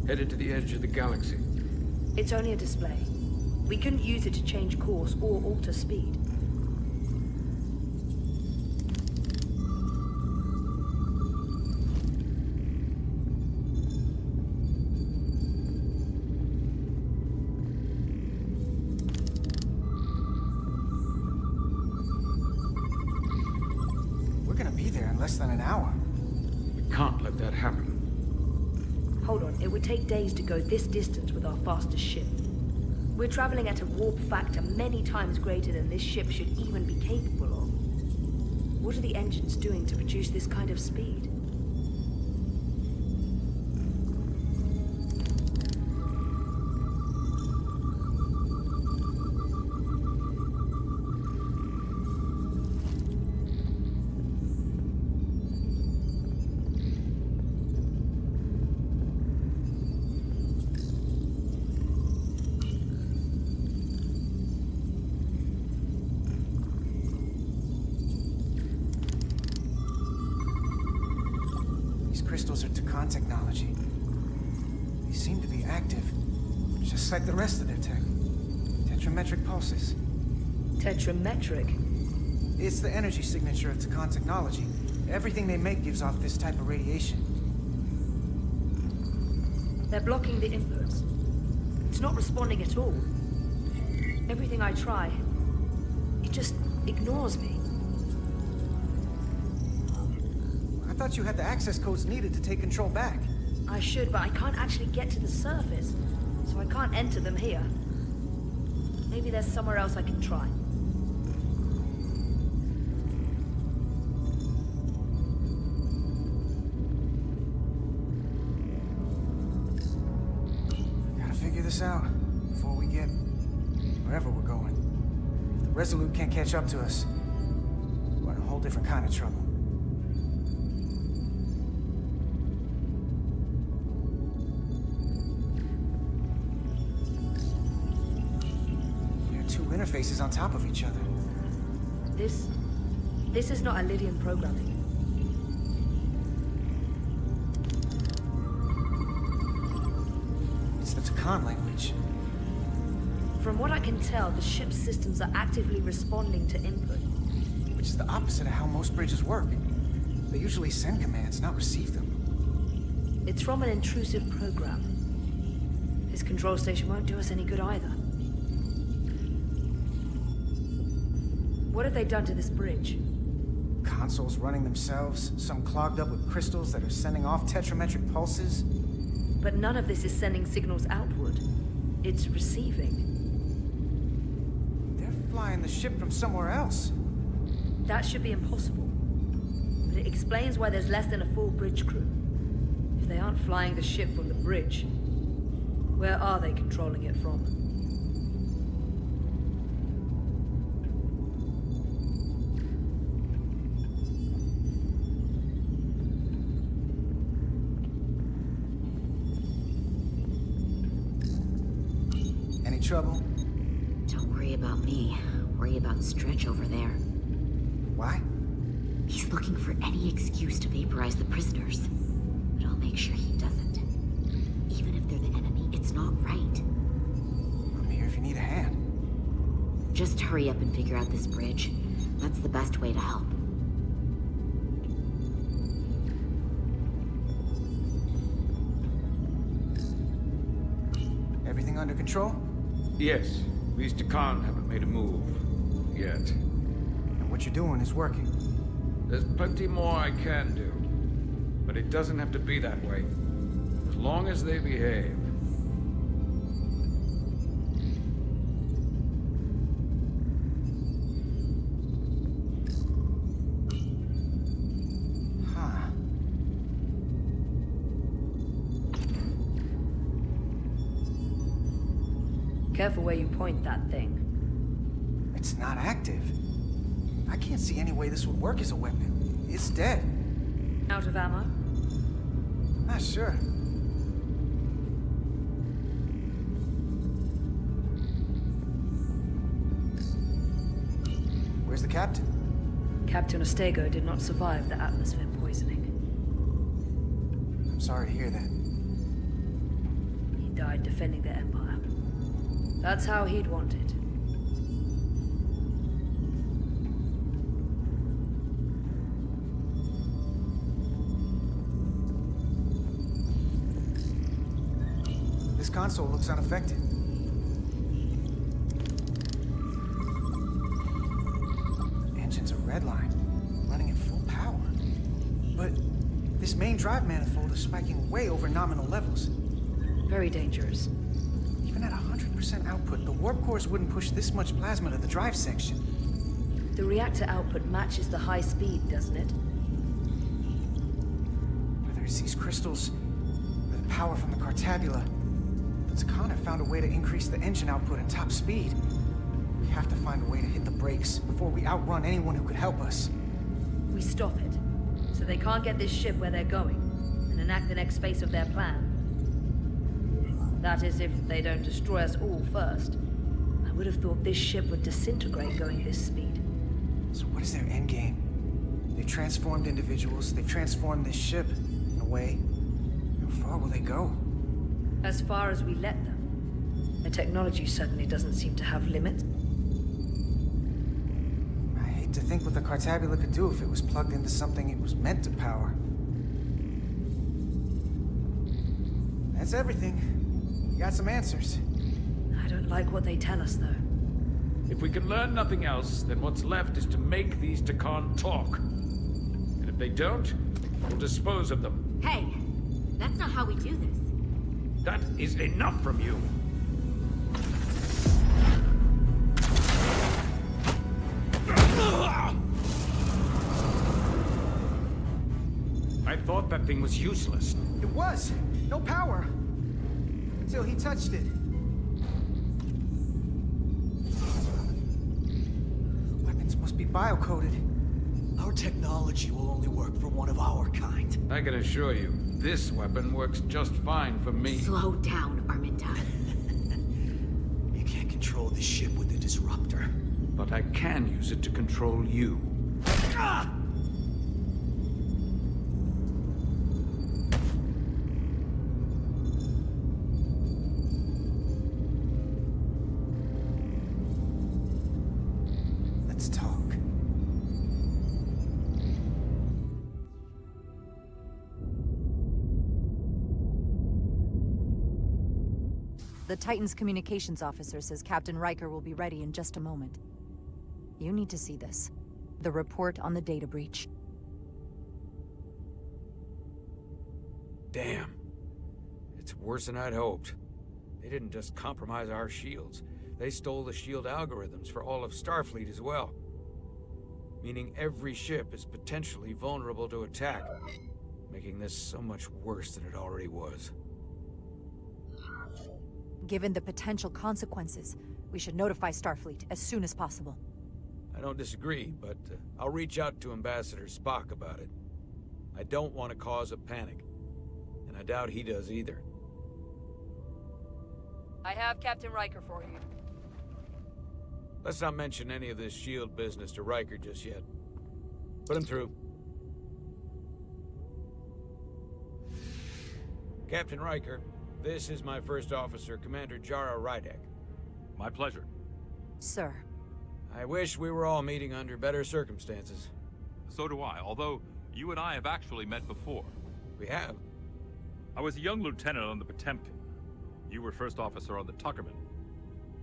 Speaker 13: Headed to the edge of the galaxy.
Speaker 12: It's only a display. We couldn't use it to change course or alter speed.
Speaker 9: We're gonna be there in less than an hour.
Speaker 13: We can't let that happen.
Speaker 12: Hold on, it would take days to go this distance with our fastest ship. We're traveling at a warp factor many times greater than this ship should even be capable of. What are the engines doing to produce this kind of speed?
Speaker 9: Crystals are Takan technology. They seem to be active, just like the rest of their tech. Tetrametric pulses.
Speaker 12: Tetrametric?
Speaker 9: It's the energy signature of Takan technology. Everything they make gives off this type of radiation.
Speaker 12: They're blocking the inputs. It's not responding at all. Everything I try, it just ignores me.
Speaker 9: I thought you had the access codes needed to take control back.
Speaker 12: I should, but I can't actually get to the surface, so I can't enter them here. Maybe there's somewhere else I can try.
Speaker 9: Gotta figure this out before we get wherever we're going. If the Resolute can't catch up to us, we're in a whole different kind of trouble. Interfaces on top of each other.
Speaker 12: This is not Lydian programming.
Speaker 9: It's the Takan language.
Speaker 12: From what I can tell, the ship's systems are actively responding to input.
Speaker 9: Which is the opposite of how most bridges work. They usually send commands, not receive them.
Speaker 12: It's from an intrusive program. This control station won't do us any good either. What have they done to this bridge?
Speaker 9: Consoles running themselves, some clogged up with crystals that are sending off tetrametric pulses.
Speaker 12: But none of this is sending signals outward. It's receiving.
Speaker 9: They're flying the ship from somewhere else.
Speaker 12: That should be impossible. But it explains why there's less than a full bridge crew. If they aren't flying the ship from the bridge, where are they controlling it from?
Speaker 9: Trouble?
Speaker 10: Don't worry about me. Worry about Stretch over there.
Speaker 9: Why?
Speaker 10: He's looking for any excuse to vaporize the prisoners. But I'll make sure he doesn't. Even if they're the enemy, it's not right.
Speaker 9: I'm here if you need a hand.
Speaker 10: Just hurry up and figure out this bridge. That's the best way to help.
Speaker 9: Everything under control?
Speaker 13: Yes. These Takan haven't made a move. Yet.
Speaker 9: And what you're doing is working.
Speaker 13: There's plenty more I can do. But it doesn't have to be that way. As long as they behave.
Speaker 12: Careful where you point that thing.
Speaker 9: It's not active. I can't see any way this would work as a weapon. It's dead.
Speaker 12: Out of ammo?
Speaker 9: Not sure. Where's the captain?
Speaker 12: Captain Ostego did not survive the atmosphere poisoning.
Speaker 9: I'm sorry to hear that.
Speaker 12: died defending their empire. That's how he'd want it.
Speaker 9: This console looks unaffected. Engine's a red line, running at full power. But this main drive manifold is spiking way over nominal levels.
Speaker 12: Very dangerous.
Speaker 9: Even at 100% output, the warp cores wouldn't push this much plasma to the drive section.
Speaker 12: The reactor output matches the high speed, doesn't it?
Speaker 9: Whether it's these crystals or the power from the Cartabula, the Takan have found a way to increase the engine output and top speed. We have to find a way to hit the brakes before we outrun anyone who could help us.
Speaker 12: We stop it, so they can't get this ship where they're going, and enact the next phase of their plan. That is, if they don't destroy us all first. I would have thought this ship would disintegrate going this speed.
Speaker 9: So what is their endgame? They've transformed individuals, they've transformed this ship, in a way. How far will they go?
Speaker 12: As far as we let them. The technology suddenly doesn't seem to have limits.
Speaker 9: I hate to think what the Cartabula could do if it was plugged into something it was meant to power. That's everything. We got some answers.
Speaker 12: I don't like what they tell us, though.
Speaker 13: If we can learn nothing else, then what's left is to make these Takan talk. And if they don't, we'll dispose of them.
Speaker 10: Hey, that's not how we do this.
Speaker 13: That is enough from you. I thought that thing was useless.
Speaker 9: It was. No power. Until he touched it. Weapons must be bio-coded.
Speaker 14: Our technology will only work for one of our kind.
Speaker 13: I can assure you, this weapon works just fine for me.
Speaker 10: Slow down, Arminta.
Speaker 14: You can't control the ship with the disruptor.
Speaker 13: But I can use it to control you.
Speaker 14: Ah!
Speaker 9: Let's talk.
Speaker 3: The Titan's communications officer says Captain Riker will be ready in just a moment. You need to see this. The report on the data breach.
Speaker 1: Damn. It's worse than I'd hoped. They didn't just compromise our shields. They stole the shield algorithms for all of Starfleet as well. Meaning every ship is potentially vulnerable to attack, making this so much worse than it already was.
Speaker 3: Given the potential consequences, we should notify Starfleet as soon as possible.
Speaker 1: I don't disagree, but I'll reach out to Ambassador Spock about it. I don't want to cause a panic, and I doubt he does either.
Speaker 12: I have Captain Riker for you.
Speaker 1: Let's not mention any of this shield business to Riker just yet. Put him through. Captain Riker, this is my first officer, Commander Jara Rydek.
Speaker 15: My pleasure.
Speaker 3: Sir.
Speaker 1: I wish we were all meeting under better circumstances.
Speaker 15: So do I, although you and I have actually met before.
Speaker 1: We have?
Speaker 15: I was a young lieutenant on the Potemkin. You were first officer on the Tuckerman.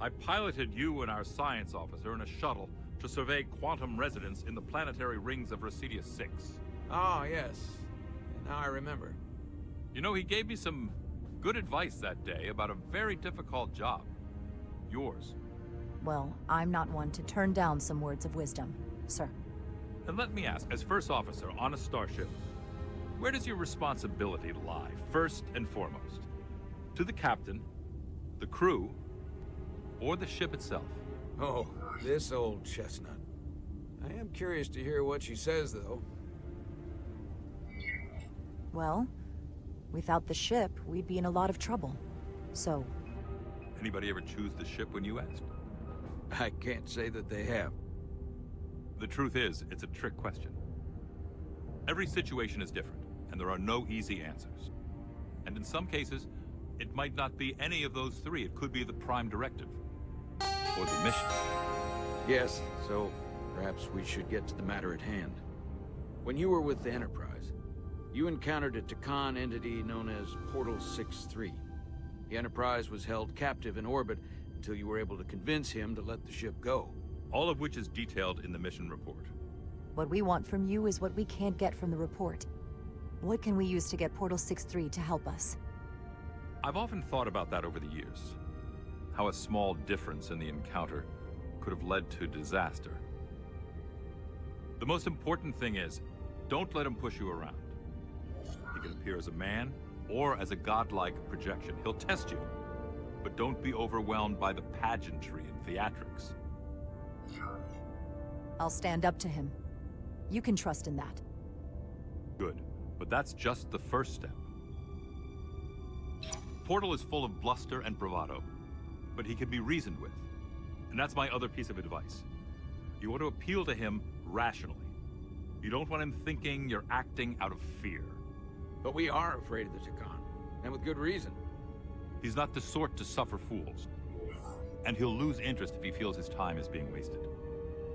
Speaker 15: I piloted you and our science officer in a shuttle to survey quantum resonance in the planetary rings of Residia 6.
Speaker 1: Ah, yes. Now I remember.
Speaker 15: You know, he gave me some good advice that day about a very difficult job. Yours.
Speaker 3: Well, I'm not one to turn down some words of wisdom, sir.
Speaker 15: And let me ask, as first officer on a starship, where does your responsibility lie, first and foremost? To the captain, the crew, or the ship itself?
Speaker 1: Oh, this old chestnut. I am curious to hear what she says, though.
Speaker 3: Well, without the ship, we'd be in a lot of trouble. So...
Speaker 15: Anybody ever choose the ship when you asked?
Speaker 1: I can't say that they have.
Speaker 15: The truth is, it's a trick question. Every situation is different, and there are no easy answers. And in some cases, It might not be any of those three. It could be the Prime Directive. Or the mission.
Speaker 1: Yes, so perhaps we should get to the matter at hand. When you were with the Enterprise, you encountered a Takan entity known as Portal 6-3. The Enterprise was held captive in orbit until you were able to convince him to let the ship go.
Speaker 15: All of which is detailed in the mission report.
Speaker 3: What we want from you is what we can't get from the report. What can we use to get Portal 6-3 to help us?
Speaker 15: I've often thought about that over the years. How a small difference in the encounter could have led to disaster. The most important thing is, don't let him push you around. He can appear as a man, or as a godlike projection. He'll test you. But don't be overwhelmed by the pageantry and theatrics.
Speaker 3: I'll stand up to him. You can trust in that.
Speaker 15: Good, but that's just the first step. Portal is full of bluster and bravado, but he can be reasoned with. And that's my other piece of advice. You want to appeal to him rationally. You don't want him thinking you're acting out of fear.
Speaker 1: But we are afraid of the Takan, and with good reason.
Speaker 15: He's not the sort to suffer fools. And he'll lose interest if he feels his time is being wasted.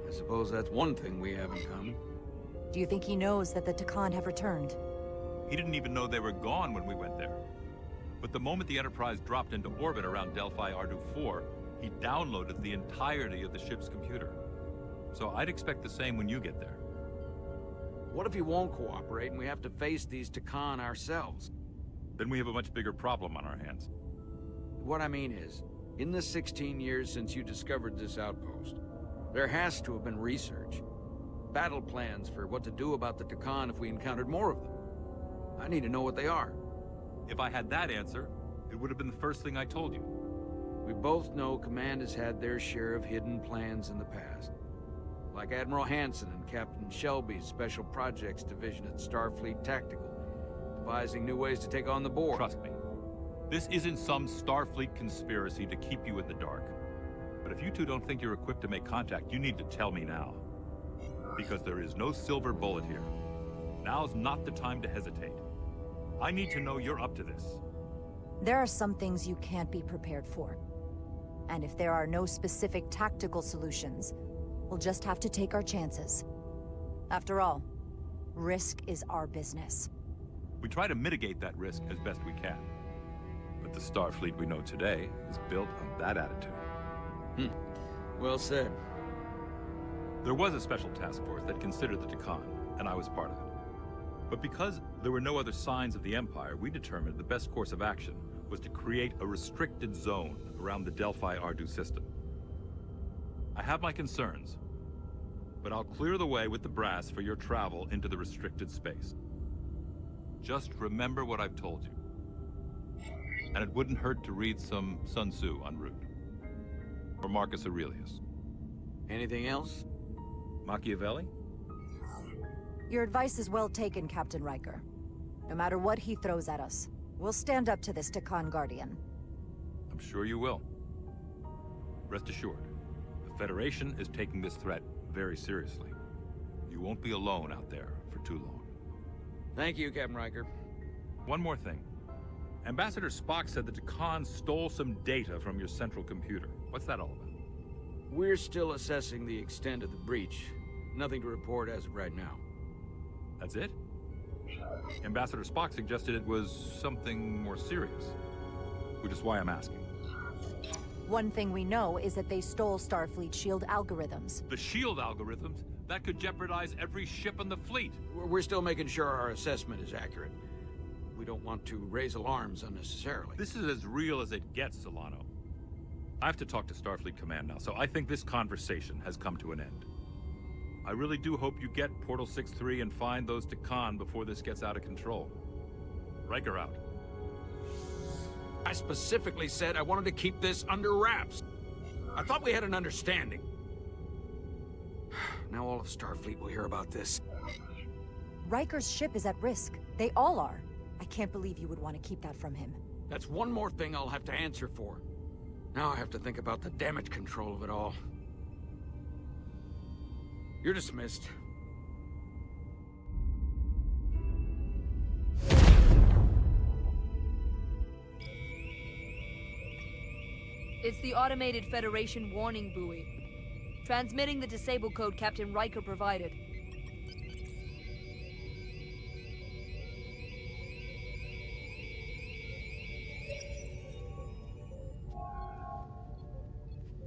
Speaker 1: I suppose that's one thing we have in common.
Speaker 3: Do you think he knows that the Takan have returned?
Speaker 15: He didn't even know they were gone when we went there. But the moment the Enterprise dropped into orbit around Delphi Ardu 4, he downloaded the entirety of the ship's computer. So I'd expect the same when you get there.
Speaker 1: What if he won't cooperate and we have to face these Takan ourselves?
Speaker 15: Then we have a much bigger problem on our hands.
Speaker 1: What I mean is, in the 16 years since you discovered this outpost, there has to have been research. Battle plans for what to do about the Takan if we encountered more of them. I need to know what they are.
Speaker 15: If I had that answer, it would have been the first thing I told you.
Speaker 1: We both know Command has had their share of hidden plans in the past. Like Admiral Hansen and Captain Shelby's Special Projects Division at Starfleet Tactical, devising new ways to take on the Borg.
Speaker 15: Trust me. This isn't some Starfleet conspiracy to keep you in the dark. But if you two don't think you're equipped to make contact, you need to tell me now. Because there is no silver bullet here. Now's not the time to hesitate. I need to know you're up to this.
Speaker 3: There are some things you can't be prepared for. And if there are no specific tactical solutions, we'll just have to take our chances. After all, risk is our business.
Speaker 15: We try to mitigate that risk as best we can. But the Starfleet we know today is built on that attitude.
Speaker 1: Well said.
Speaker 15: There was a special task force that considered the Takan, and I was part of it. But because there were no other signs of the Empire, we determined the best course of action was to create a restricted zone around the Delphi Ardu system. I have my concerns, but I'll clear the way with the brass for your travel into the restricted space. Just remember what I've told you. And it wouldn't hurt to read some Sun Tzu en route. Or Marcus Aurelius.
Speaker 1: Anything else?
Speaker 15: Machiavelli?
Speaker 3: Your advice is well taken, Captain Riker. No matter what he throws at us, we'll stand up to this Takan Guardian.
Speaker 15: I'm sure you will. Rest assured, the Federation is taking this threat very seriously. You won't be alone out there for too long.
Speaker 1: Thank you, Captain Riker.
Speaker 15: One more thing. Ambassador Spock said that Takan stole some data from your central computer. What's that all about?
Speaker 1: We're still assessing the extent of the breach. Nothing to report as of right now.
Speaker 15: That's it? Ambassador Spock suggested it was something more serious. Which is why I'm asking.
Speaker 3: One thing we know is that they stole Starfleet SHIELD algorithms.
Speaker 15: The SHIELD algorithms? That could jeopardize every ship in the fleet.
Speaker 1: We're still making sure our assessment is accurate. We don't want to raise alarms unnecessarily.
Speaker 15: This is as real as it gets, Solano. I have to talk to Starfleet Command now, so I think this conversation has come to an end. I really do hope you get Portal 6-3 and find those Takan before this gets out of control. Riker out.
Speaker 1: I specifically said I wanted to keep this under wraps. I thought we had an understanding. Now all of Starfleet will hear about this.
Speaker 3: Riker's ship is at risk. They all are. I can't believe you would want to keep that from him.
Speaker 1: That's one more thing I'll have to answer for. Now I have to think about the damage control of it all. You're dismissed.
Speaker 20: It's the automated Federation warning buoy. Transmitting the disable code Captain Riker provided.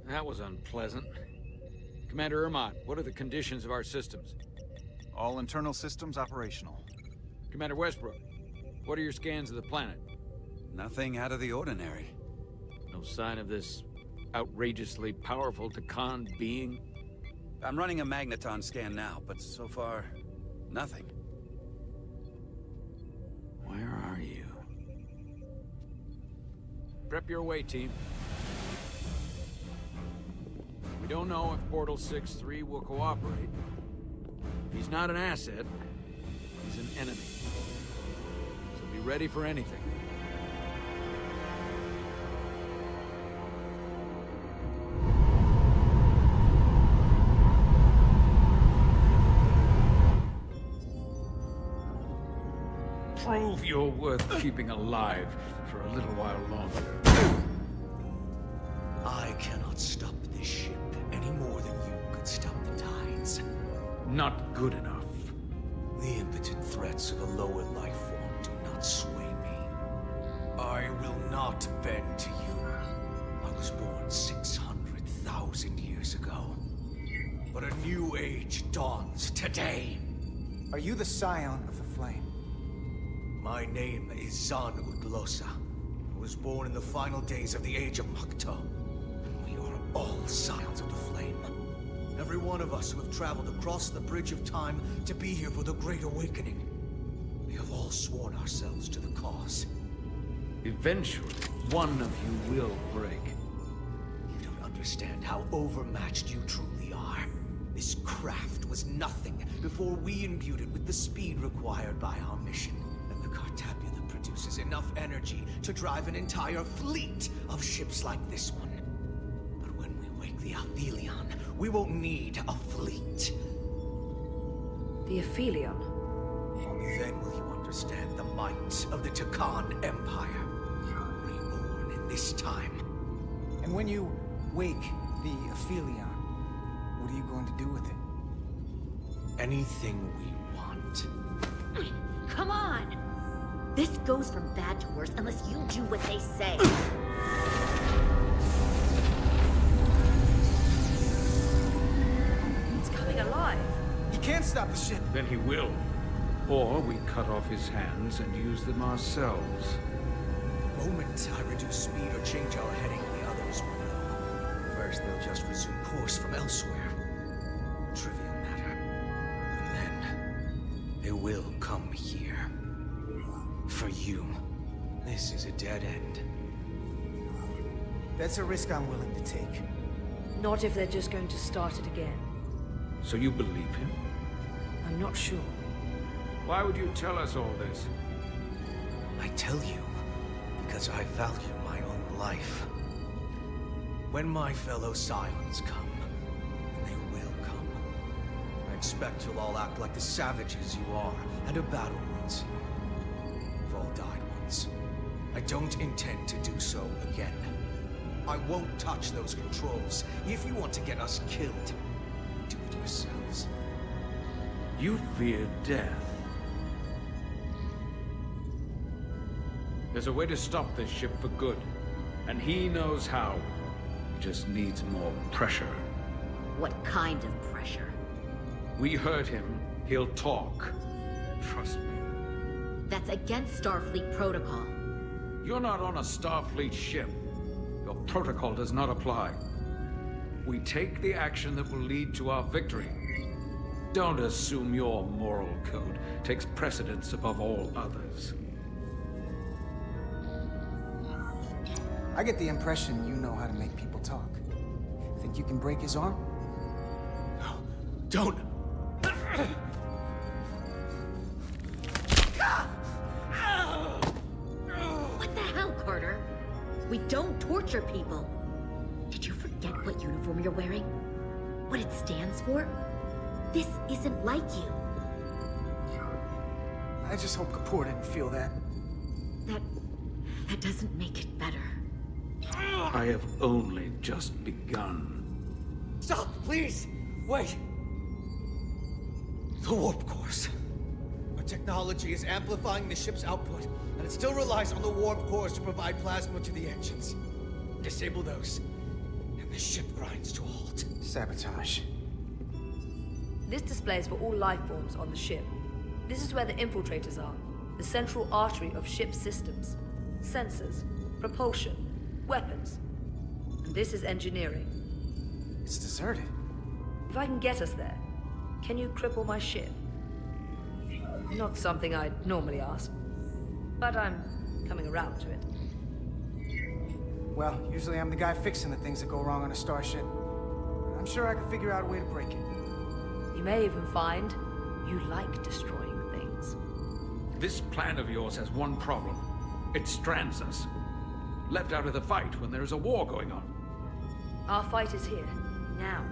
Speaker 1: That was unpleasant. Commander Ermont, what are the conditions of our systems?
Speaker 8: All internal systems operational.
Speaker 1: Commander Westbrook, what are your scans of the planet?
Speaker 11: Nothing out of the ordinary.
Speaker 1: No sign of this outrageously powerful Takan being?
Speaker 11: I'm running a magneton scan now, but so far, nothing.
Speaker 1: Where are you? Prep your way, team. We don't know if Portal 6-3 will cooperate. He's not an asset, he's an enemy. So be ready for anything. Prove you're worth keeping alive for a little while longer.
Speaker 14: I cannot stop this ship any more than you could stop the tides.
Speaker 1: Not good enough.
Speaker 14: The impotent threats of a lower life form do not sway me. I will not bend to you. I was born 600,000 years ago. But a new age dawns today.
Speaker 9: Are you the scion of the flame?
Speaker 14: My name is Zan Utlosa. I was born in the final days of the Age of Makto. And we are all scions of the flame. Every one of us who have traveled across the bridge of time to be here for the Great Awakening. We have all sworn ourselves to the cause.
Speaker 1: Eventually, one of you will break.
Speaker 14: You don't understand how overmatched you truly are. This craft was nothing before we imbued it with the speed required by our mission. And the Cartabula produces enough energy to drive an entire fleet of ships like this one. But when we wake the Aphelion, we won't need a fleet.
Speaker 12: The Aphelion?
Speaker 14: Only then will you understand the might of the Takan Empire. Reborn in this time.
Speaker 9: And when you wake the Aphelion, what are you going to do with it?
Speaker 14: Anything we want.
Speaker 10: Come on! This goes from bad to worse unless you do what they say.
Speaker 12: It's coming alive.
Speaker 9: You can't stop the ship.
Speaker 13: Then he will. Or we cut off his hands and use them ourselves.
Speaker 14: The moment I reduce speed or change our heading, the others will know. First, they'll just resume course from elsewhere. Trivial matter. And then, they will come here. For you, this is a dead end.
Speaker 9: That's a risk I'm willing to take.
Speaker 12: Not if they're just going to start it again.
Speaker 13: So you believe him?
Speaker 12: I'm not sure.
Speaker 13: Why would you tell us all this?
Speaker 14: I tell you, because I value my own life. When my fellow Scions come, and they will come, I expect you'll all act like the savages you are, and a battle wounds. You've all died once. I don't intend to do so again. I won't touch those controls. If you want to get us killed, do it yourselves.
Speaker 13: You fear death. There's a way to stop this ship for good, and he knows how. He just needs more pressure.
Speaker 10: What kind of pressure?
Speaker 13: We heard him. He'll talk. Trust me.
Speaker 10: That's against Starfleet protocol.
Speaker 13: You're not on a Starfleet ship. Your protocol does not apply. We take the action that will lead to our victory. Don't assume your moral code takes precedence above all others.
Speaker 9: I get the impression you know how to make people talk. Think you can break his arm?
Speaker 14: No, don't!
Speaker 10: What the hell, Carter? We don't torture people. Did you forget what uniform you're wearing? What it stands for? This isn't like you.
Speaker 9: I just hope Kapoor didn't feel that.
Speaker 10: That doesn't make it better.
Speaker 13: I have only just begun.
Speaker 14: Stop, please! Wait! The warp cores. Our technology is amplifying the ship's output, and it still relies on the warp cores to provide plasma to the engines. Disable those, and the ship grinds to a halt.
Speaker 9: Sabotage.
Speaker 12: This display is for all life forms on the ship. This is where the infiltrators are, the central artery of ship systems. Sensors, propulsion, weapons. And this is engineering.
Speaker 9: It's deserted.
Speaker 12: If I can get us there, can you cripple my ship? Not something I'd normally ask, but I'm coming around to it.
Speaker 9: Well, usually I'm the guy fixing the things that go wrong on a starship. I'm sure I can figure out a way to break it.
Speaker 12: You may even find you like destroying things.
Speaker 13: This plan of yours has one problem. It strands us. Left out of the fight when there is a war going on.
Speaker 12: Our fight is here, now.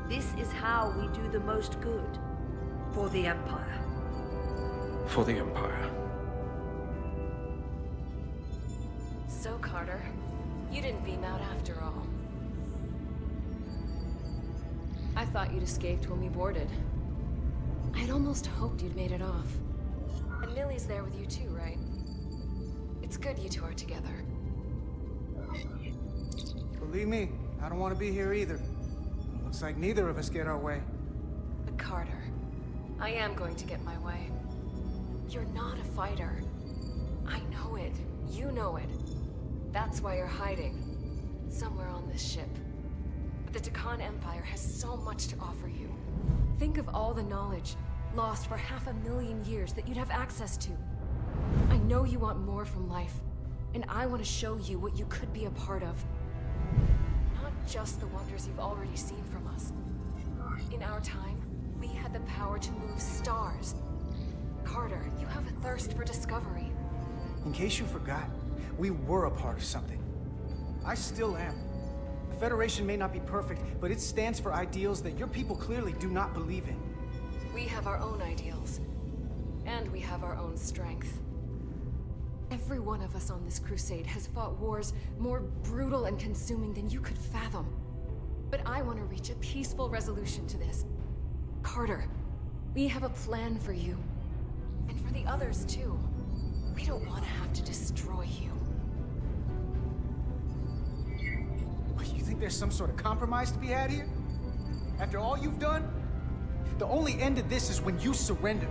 Speaker 12: This is how we do the most good. For the Empire.
Speaker 13: For the Empire.
Speaker 6: So, Carter, you didn't beam out after all. I thought you'd escaped when we boarded. I'd almost hoped you'd made it off. And Millie's there with you too, right? It's good you two are together.
Speaker 9: Believe me, I don't want to be here either. Looks like neither of us get our way.
Speaker 6: But Carter, I am going to get my way. You're not a fighter. I know it. You know it. That's why you're hiding. Somewhere on this ship. But the Takan Empire has so much to offer you. Think of all the knowledge lost for 500,000 years that you'd have access to. I know you want more from life, and I want to show you what you could be a part of. Not just the wonders you've already seen from us. In our time, we had the power to move stars. Carter, you have a thirst for discovery.
Speaker 9: In case you forgot, we were a part of something. I still am. The Federation may not be perfect, but it stands for ideals that your people clearly do not believe in.
Speaker 6: We have our own ideals. And we have our own strength. Every one of us on this crusade has fought wars more brutal and consuming than you could fathom. But I want to reach a peaceful resolution to this. Carter, we have a plan for you. And for the others, too. We don't want to have to destroy you.
Speaker 9: You think there's some sort of compromise to be had here? After all you've done? The only end of this is when you surrender.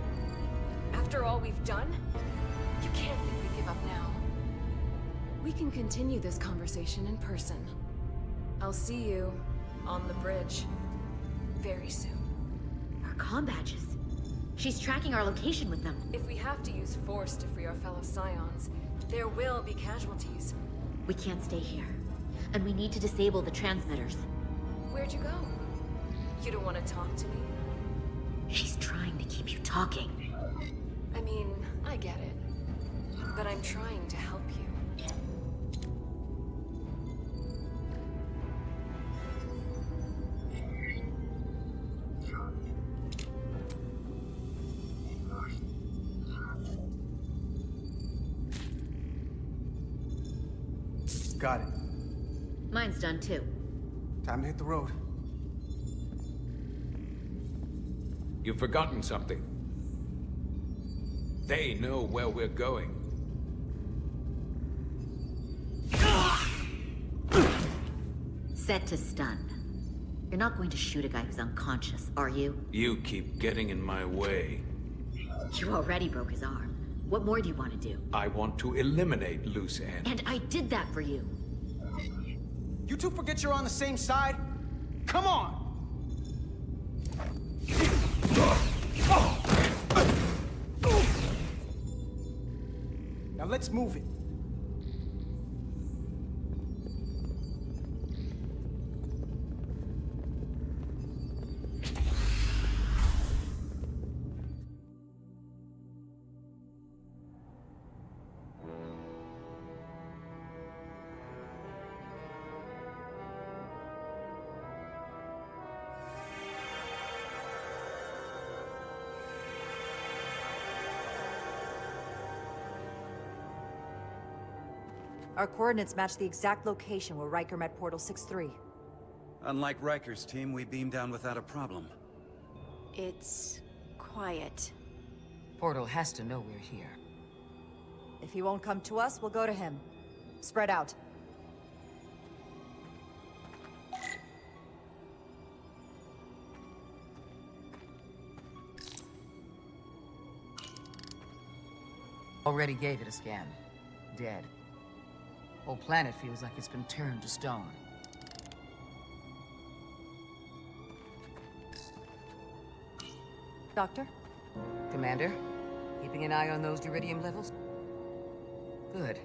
Speaker 6: After all we've done? You can't think we give up now. We can continue this conversation in person. I'll see you on the bridge very soon.
Speaker 10: Her comm badges. She's tracking our location with them.
Speaker 6: If we have to use force to free our fellow Scions, there will be casualties.
Speaker 10: We can't stay here. And we need to disable the transmitters.
Speaker 6: Where'd you go? You don't want to talk to me?
Speaker 10: She's trying to keep you talking.
Speaker 6: I mean, I get it. But I'm trying to help you.
Speaker 9: Got it.
Speaker 10: Mine's done too.
Speaker 9: Time to hit the road.
Speaker 1: You've forgotten something. They know where we're going.
Speaker 10: Set to stun. You're not going to shoot a guy who's unconscious, are you?
Speaker 1: You keep getting in my way.
Speaker 10: You already broke his arm. What more do you want to do?
Speaker 1: I want to eliminate loose ends.
Speaker 10: And I did that for you.
Speaker 9: You two forget you're on the same side? Come on! Now let's move it.
Speaker 3: Our coordinates match the exact location where Riker met Portal 6-3.
Speaker 11: Unlike Riker's team, we beamed down without a problem.
Speaker 5: It's quiet.
Speaker 18: Portal has to know we're here.
Speaker 3: If he won't come to us, we'll go to him. Spread out.
Speaker 18: Already gave it a scan. Dead. Whole planet feels like it's been turned to stone.
Speaker 3: Doctor?
Speaker 18: Commander, keeping an eye on those iridium levels? Good.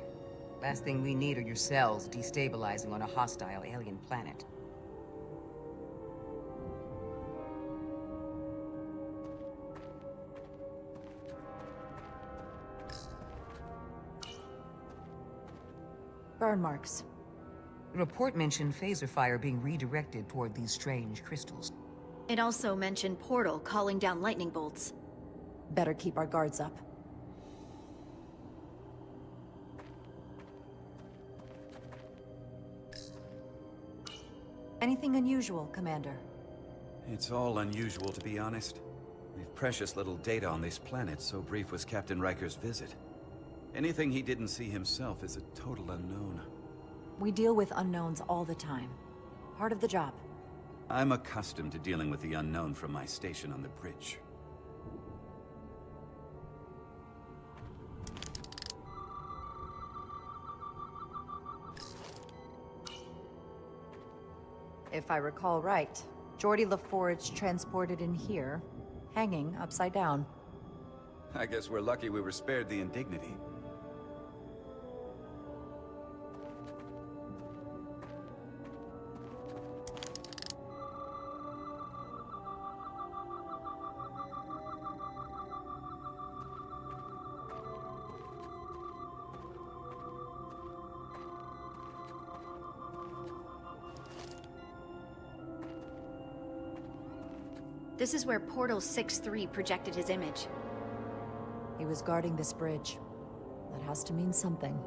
Speaker 18: Last thing we need are your cells destabilizing on a hostile alien planet.
Speaker 3: Burn marks.
Speaker 18: The report mentioned phaser fire being redirected toward these strange crystals.
Speaker 5: It also mentioned Portal calling down lightning bolts.
Speaker 3: Better keep our guards up. Anything unusual, Commander?
Speaker 11: It's all unusual, to be honest. We've precious little data on this planet, so brief was Captain Riker's visit. Anything he didn't see himself is a total unknown.
Speaker 3: We deal with unknowns all the time. Part of the job.
Speaker 11: I'm accustomed to dealing with the unknown from my station on the bridge.
Speaker 3: If I recall right, Geordi LaForge transported in here, hanging upside down.
Speaker 11: I guess we're lucky we were spared the indignity.
Speaker 5: This is where Portal 6-3 projected his image.
Speaker 3: He was guarding this bridge. That has to mean something.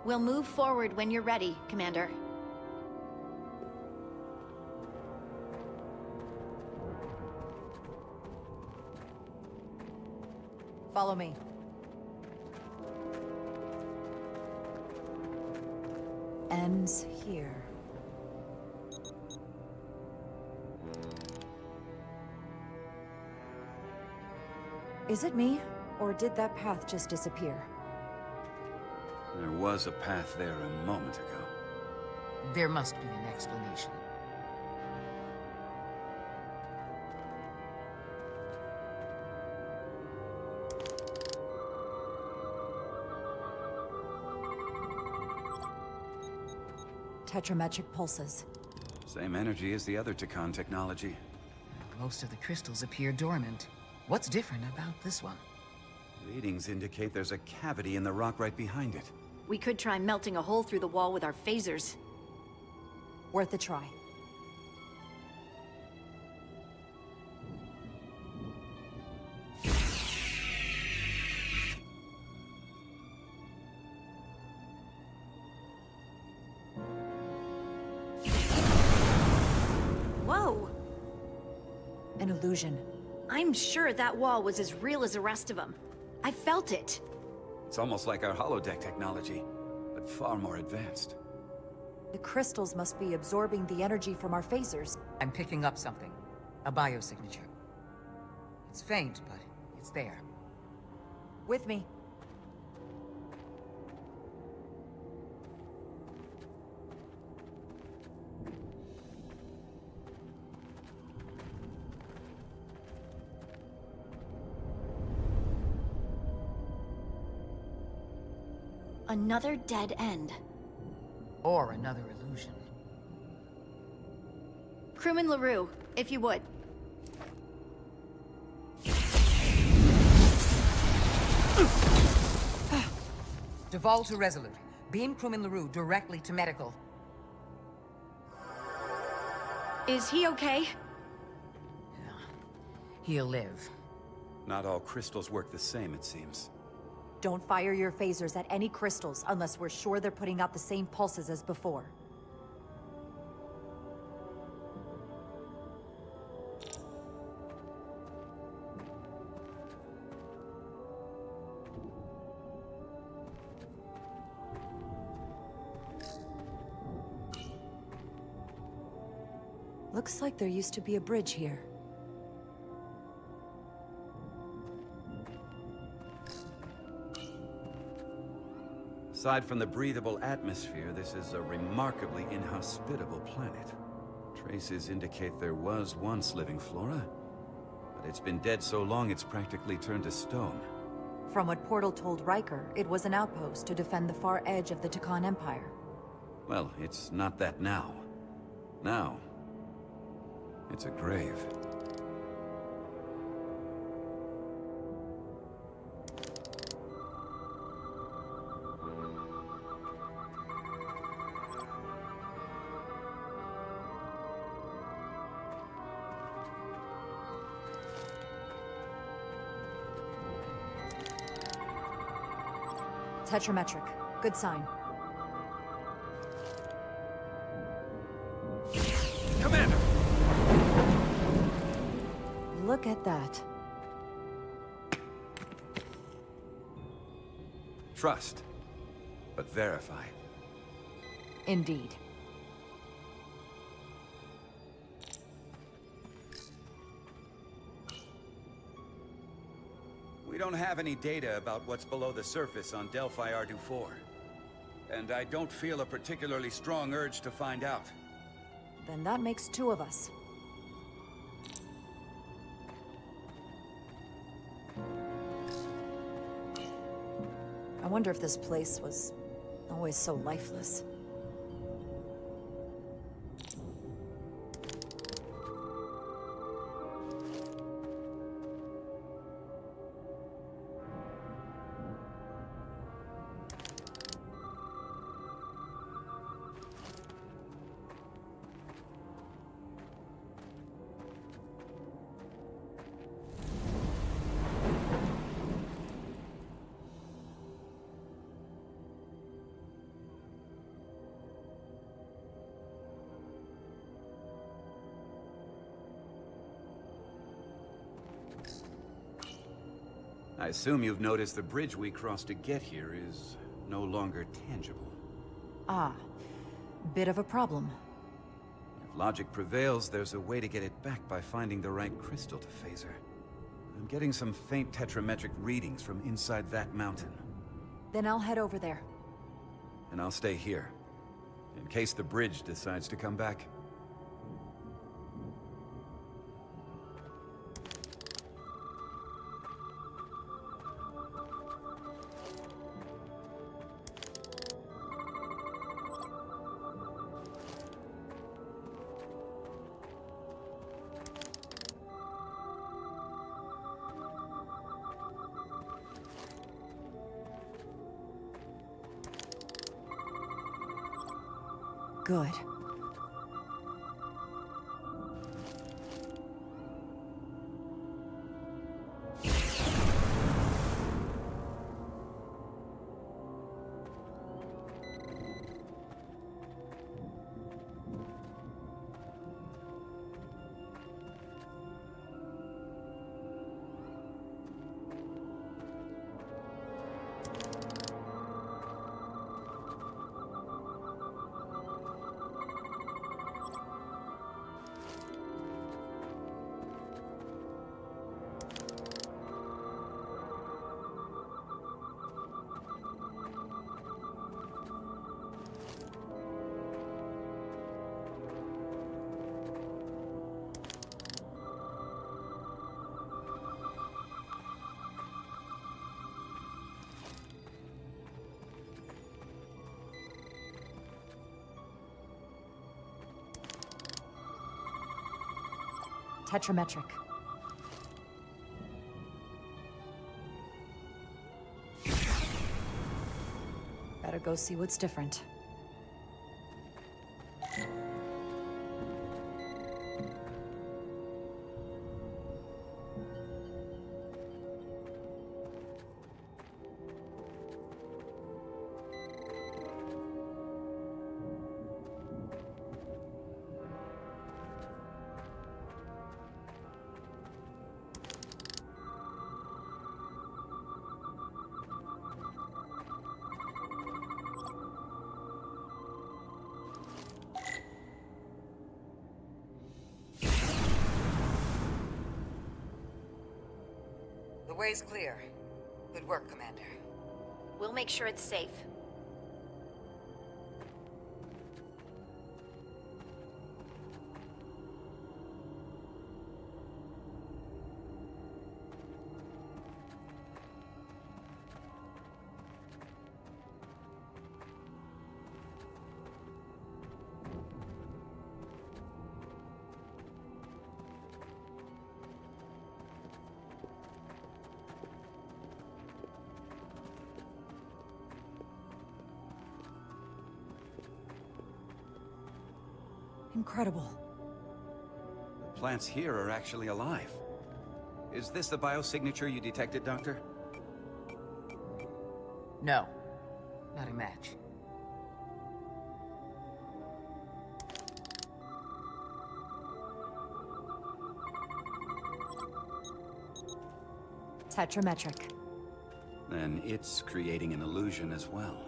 Speaker 5: We'll move forward when you're ready, Commander.
Speaker 3: Follow me. Ends here. Is it me, or did that path just disappear?
Speaker 11: There was a path there a moment ago.
Speaker 18: There must be an explanation.
Speaker 3: Tetrametric pulses.
Speaker 11: Same energy as the other Takan technology.
Speaker 18: Most of the crystals appear dormant. What's different about this one?
Speaker 11: Readings indicate there's a cavity in the rock right behind it.
Speaker 5: We could try melting a hole through the wall with our phasers.
Speaker 3: Worth a try.
Speaker 5: Whoa!
Speaker 3: An illusion.
Speaker 5: I'm sure that wall was as real as the rest of them. I felt it.
Speaker 11: It's almost like our holodeck technology, but far more advanced.
Speaker 3: The crystals must be absorbing the energy from our phasers.
Speaker 18: I'm picking up something. A biosignature. It's faint, but it's there.
Speaker 3: With me.
Speaker 5: Another dead end.
Speaker 18: Or another illusion.
Speaker 5: Crewman LaRue, if you would.
Speaker 18: Duval to Resolute. Beam crewman LaRue directly to medical.
Speaker 5: Is he okay?
Speaker 18: He'll live.
Speaker 11: Not all crystals work the same, it seems.
Speaker 3: Don't fire your phasers at any crystals unless we're sure they're putting out the same pulses as before. Looks like there used to be a bridge here.
Speaker 11: Aside from the breathable atmosphere, this is a remarkably inhospitable planet. Traces indicate there was once living flora, but it's been dead so long it's practically turned to stone.
Speaker 3: From what Portal told Riker, it was an outpost to defend the far edge of the Takan Empire.
Speaker 11: Well, it's not that now. Now, it's a grave.
Speaker 3: Tetrametric. Good sign.
Speaker 11: Commander!
Speaker 3: Look at that.
Speaker 11: Trust, but verify.
Speaker 3: Indeed.
Speaker 11: We don't have any data about what's below the surface on Delphi Ardu 4. And I don't feel a particularly strong urge to find out.
Speaker 3: Then that makes two of us. I wonder if this place was always so lifeless.
Speaker 11: I assume you've noticed the bridge we crossed to get here is no longer tangible.
Speaker 3: Ah, bit of a problem.
Speaker 11: If logic prevails, there's a way to get it back by finding the right crystal to phaser. I'm getting some faint tetrametric readings from inside that mountain.
Speaker 3: Then I'll head over there.
Speaker 11: And I'll stay here, in case the bridge decides to come back.
Speaker 3: Good. Tetrametric. Better go see what's different.
Speaker 18: way's clear. Good work, Commander.
Speaker 7: We'll make sure it's safe.
Speaker 3: Incredible.
Speaker 11: The plants here are actually alive. Is this the biosignature you detected, Doctor?
Speaker 18: No. Not a match.
Speaker 3: Tetrametric.
Speaker 11: Then it's creating an illusion as well.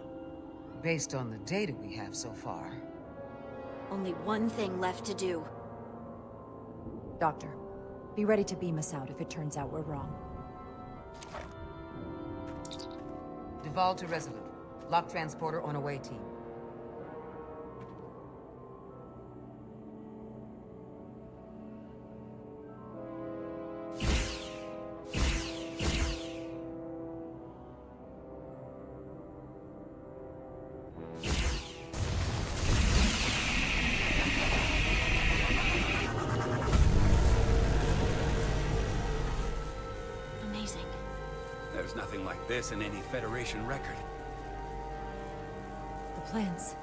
Speaker 18: Based on the data we have so far.
Speaker 7: Only one thing left to do.
Speaker 3: Doctor, be ready to beam us out if it turns out we're wrong.
Speaker 18: Duval to Resolute. Lock transporter on away team.
Speaker 7: Amazing.
Speaker 11: There's nothing like this in any Federation record.
Speaker 3: The plans.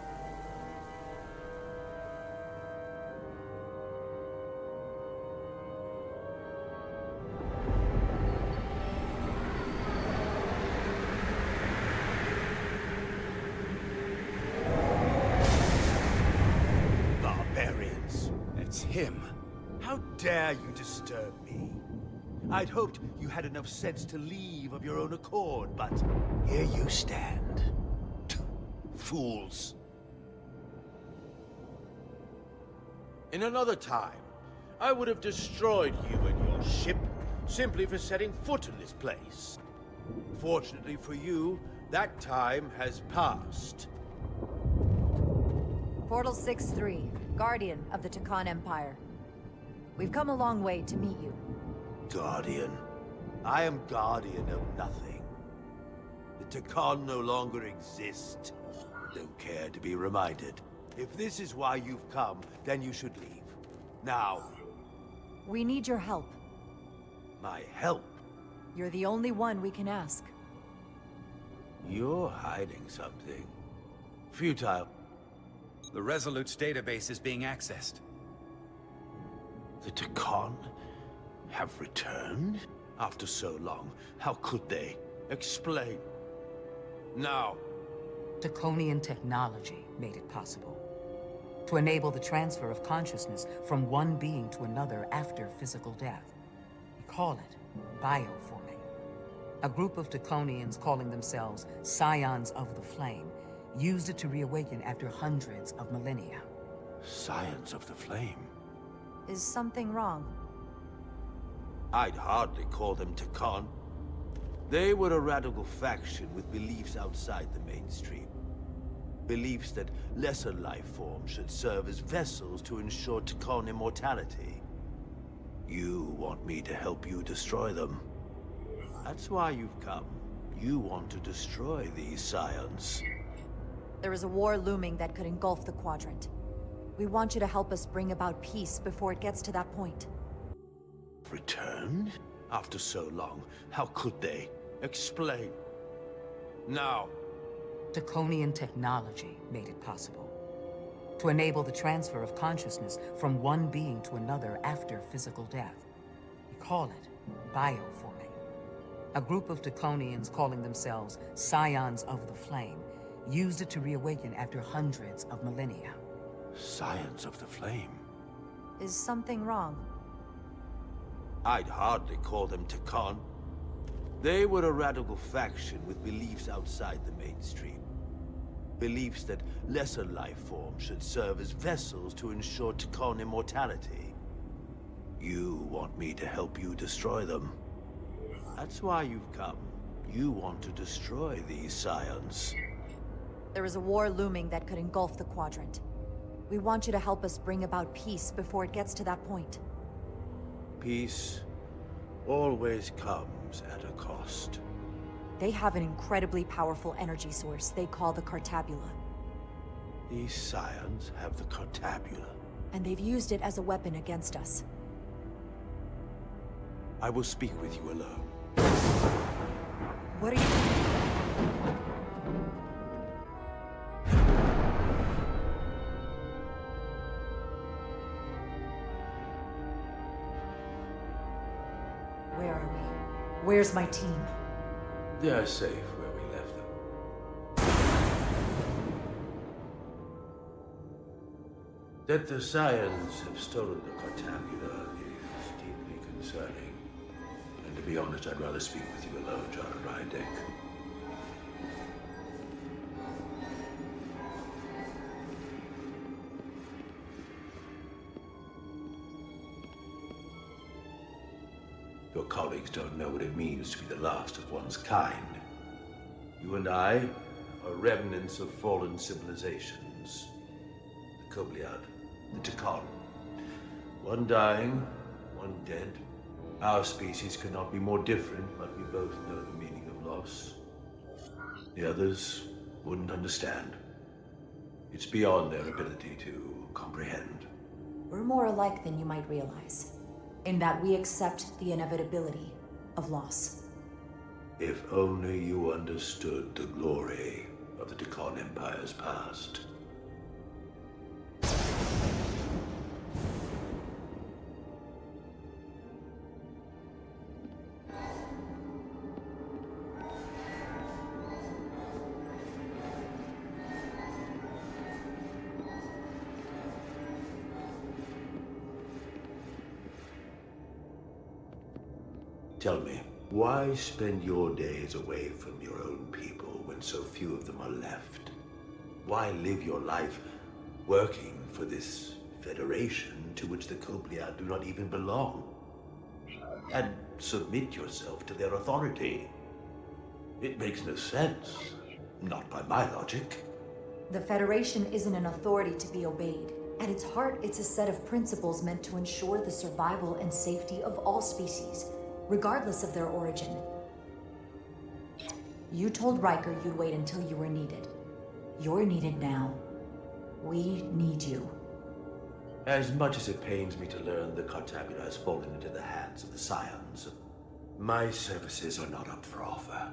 Speaker 21: Barbarians.
Speaker 11: It's him.
Speaker 21: How dare you disturb me? I'd hoped you had enough sense to leave of your own accord, but here you stand. Fools. In another time, I would have destroyed you and your ship simply for setting foot in this place. Fortunately for you, that time has passed.
Speaker 3: Portal 6-3, Guardian of the Takan Empire. We've come a long way to meet you.
Speaker 21: Guardian. I am guardian of nothing. The Takan no longer exist. Don't care to be reminded. If this is why you've come, then you should leave. Now.
Speaker 3: We need your help.
Speaker 21: My help?
Speaker 3: You're the only one we can ask.
Speaker 21: You're hiding something. Futile.
Speaker 11: The Resolute's database is being accessed.
Speaker 21: The Takan have returned? After so long, how could they? Explain. Now.
Speaker 18: Draconian technology made it possible. To enable the transfer of consciousness from one being to another after physical death. We call it bioforming. A group of Draconians calling themselves Scions of the Flame used it to reawaken after hundreds of millennia.
Speaker 21: Scions of the Flame?
Speaker 3: Is something wrong?
Speaker 21: I'd hardly call them Takan. They were a radical faction with beliefs outside the mainstream. Beliefs that lesser life forms should serve as vessels to ensure Takan immortality. You want me to help you destroy them. That's why you've come. You want to destroy these Scions.
Speaker 3: There is a war looming that could engulf the Quadrant. We want you to help us bring about peace before it gets to that point.
Speaker 21: Returned? After so long, how could they? Explain. Now.
Speaker 18: Draconian technology made it possible. To enable the transfer of consciousness from one being to another after physical death. We call it bioforming. A group of Draconians calling themselves Scions of the Flame used it to reawaken after hundreds of millennia.
Speaker 21: Scions of the Flame?
Speaker 3: Is something wrong?
Speaker 21: I'd hardly call them Takan. They were a radical faction with beliefs outside the mainstream. Beliefs that lesser life forms should serve as vessels to ensure Takan immortality. You want me to help you destroy them. That's why you've come. You want to destroy these scions.
Speaker 3: There is a war looming that could engulf the Quadrant. We want you to help us bring about peace before it gets to that point.
Speaker 21: Peace always comes at a cost.
Speaker 3: They have an incredibly powerful energy source they call the Cartabula.
Speaker 21: These scions have the Cartabula.
Speaker 3: And they've used it as a weapon against us.
Speaker 21: I will speak with you alone.
Speaker 3: What are you... Where are we? Where's my team?
Speaker 21: They are safe where we left them. That the scions have stolen the Cartabula is deeply concerning. And to be honest, I'd rather speak with you alone, John and Rydick. Your colleagues don't know what it means to be the last of one's kind. You and I are remnants of fallen civilizations. The Kobliad, the Takon. One dying, one dead. Our species could not be more different, but we both know the meaning of loss. The others wouldn't understand. It's beyond their ability to comprehend.
Speaker 3: We're more alike than you might realize, in that we accept the inevitability of loss.
Speaker 21: If only you understood the glory of the Takon Empire's past. Tell me, why spend your days away from your own people when so few of them are left? Why live your life working for this federation to which the Kobliad do not even belong? And submit yourself to their authority? It makes no sense. Not by my logic.
Speaker 3: The Federation isn't an authority to be obeyed. At its heart, it's a set of principles meant to ensure the survival and safety of all species, regardless of their origin. You told Riker you'd wait until you were needed. You're needed now. We need you.
Speaker 21: As much as it pains me to learn the Cartabula has fallen into the hands of the Scions, my services are not up for offer.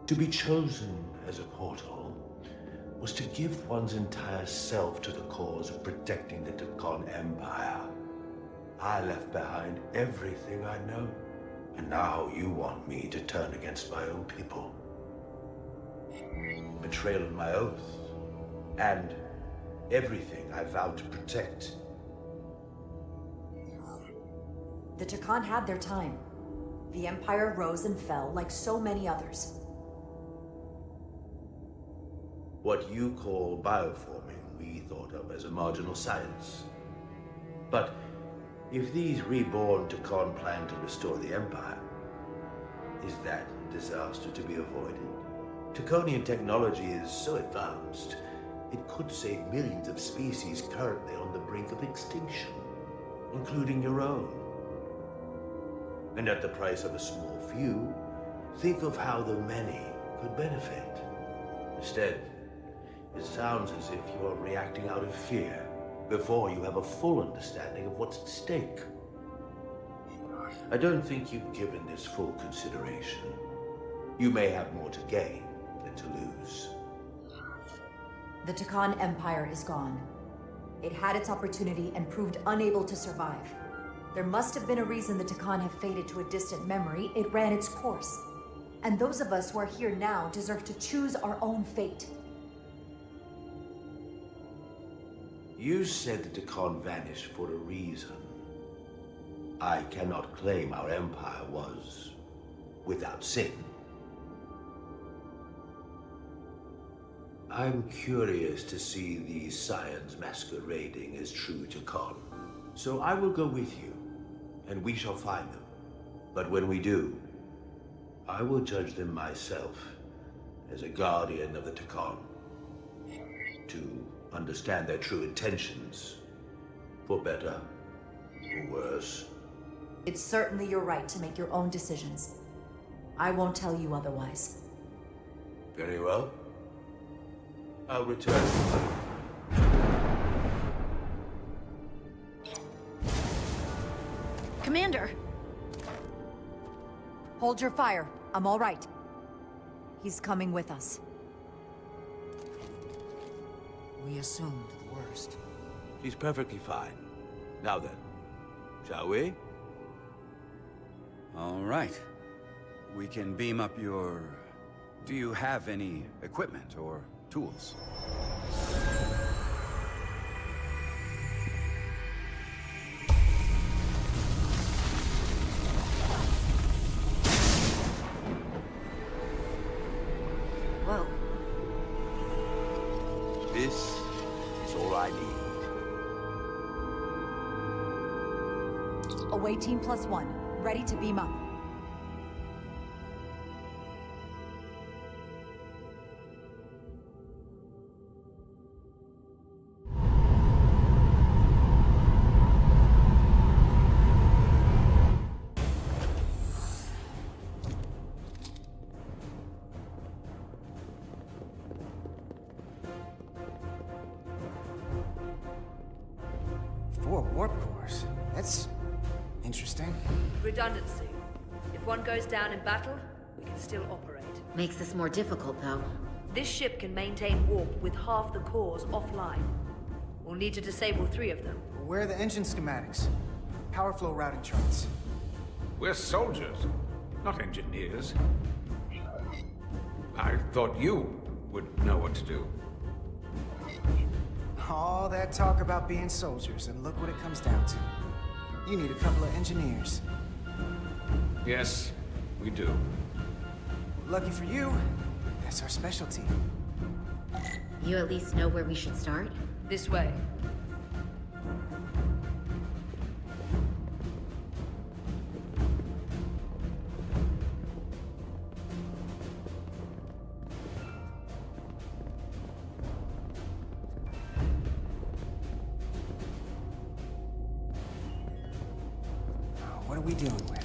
Speaker 21: To be chosen as a portal was to give one's entire self to the cause of protecting the Takon Empire. I left behind everything I know, and now you want me to turn against my own people. Betrayal of my oath, and everything I vowed to protect.
Speaker 3: The Takon had their time. The Empire rose and fell like so many others.
Speaker 21: What you call bioforming, we thought of as a marginal science. But if these reborn Takon plan to restore the Empire, is that a disaster to be avoided? Takonian technology is so advanced, it could save millions of species currently on the brink of extinction, including your own. And at the price of a small few, think of how the many could benefit. Instead, it sounds as if you are reacting out of fear before you have a full understanding of what's at stake. I don't think you've given this full consideration. You may have more to gain than to lose.
Speaker 3: The Takon Empire is gone. It had its opportunity and proved unable to survive. There must have been a reason the Takon have faded to a distant memory. It ran its course. And those of us who are here now deserve to choose our own fate.
Speaker 21: You said the Decon vanished for a reason. I cannot claim our empire was without sin. I'm curious to see these scions masquerading as true Decon. So I will go with you, and we shall find them. But when we do, I will judge them myself as a guardian of the Decon, to understand their true intentions, for better or worse.
Speaker 3: It's certainly your right to make your own decisions. I won't tell you otherwise.
Speaker 21: Very well. I'll return.
Speaker 5: Commander!
Speaker 3: Hold your fire. I'm all right. He's coming with us.
Speaker 9: We assumed the worst.
Speaker 21: She's perfectly fine. Now then, shall we?
Speaker 11: All right. We can beam up your... Do you have any equipment or tools?
Speaker 3: Whoa.
Speaker 21: This is all I need.
Speaker 3: Away team +1. Ready to beam up.
Speaker 9: For a warp course. That's interesting.
Speaker 12: Redundancy. If one goes down in battle, we can still operate.
Speaker 10: Makes this more difficult, though.
Speaker 12: This ship can maintain warp with half the cores offline. We'll need to disable 3 of them.
Speaker 9: Where are the engine schematics? Power flow routing charts.
Speaker 13: We're soldiers, not engineers. I thought you would know what to do.
Speaker 9: All that talk about being soldiers, and look what it comes down to. You need a couple of engineers.
Speaker 13: Yes, we do.
Speaker 9: Lucky for you, that's our specialty.
Speaker 10: You at least know where we should start?
Speaker 12: This way.
Speaker 9: What are we dealing with?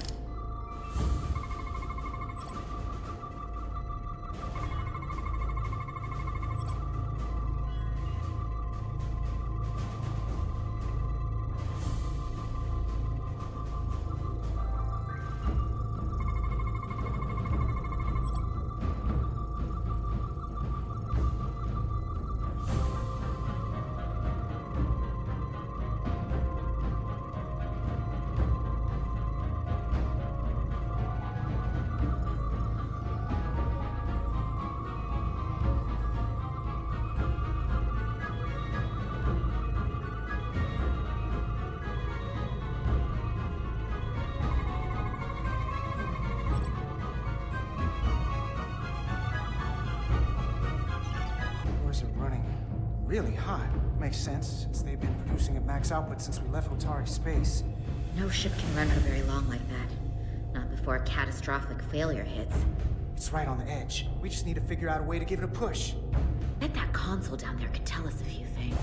Speaker 9: Cores are running really hot. Makes sense, since they've been producing at max output since we left Otari space.
Speaker 10: No ship can run for very long like that. Not before a catastrophic failure hits.
Speaker 9: It's right on the edge. We just need to figure out a way to give it a push.
Speaker 10: Bet that console down there could tell us a few things.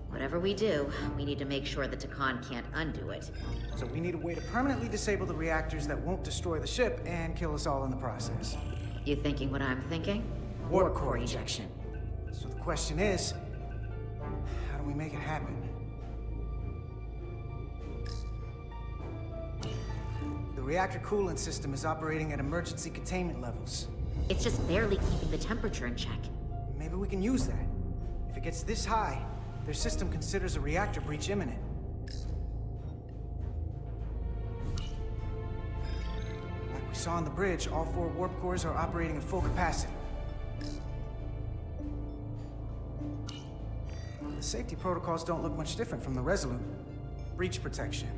Speaker 10: Whatever we do, we need to make sure the Decon can't undo it.
Speaker 9: So we need a way to permanently disable the reactors that won't destroy the ship and kill us all in the process.
Speaker 10: You thinking what I'm thinking?
Speaker 9: Warp core ejection. So the question is, how do we make it happen? The reactor coolant system is operating at emergency containment levels.
Speaker 10: It's just barely keeping the temperature in check.
Speaker 9: Maybe we can use that. If it gets this high, their system considers a reactor breach imminent. Like we saw on the bridge, all 4 warp cores are operating at full capacity. The safety protocols don't look much different from the Resolute. Breach protection.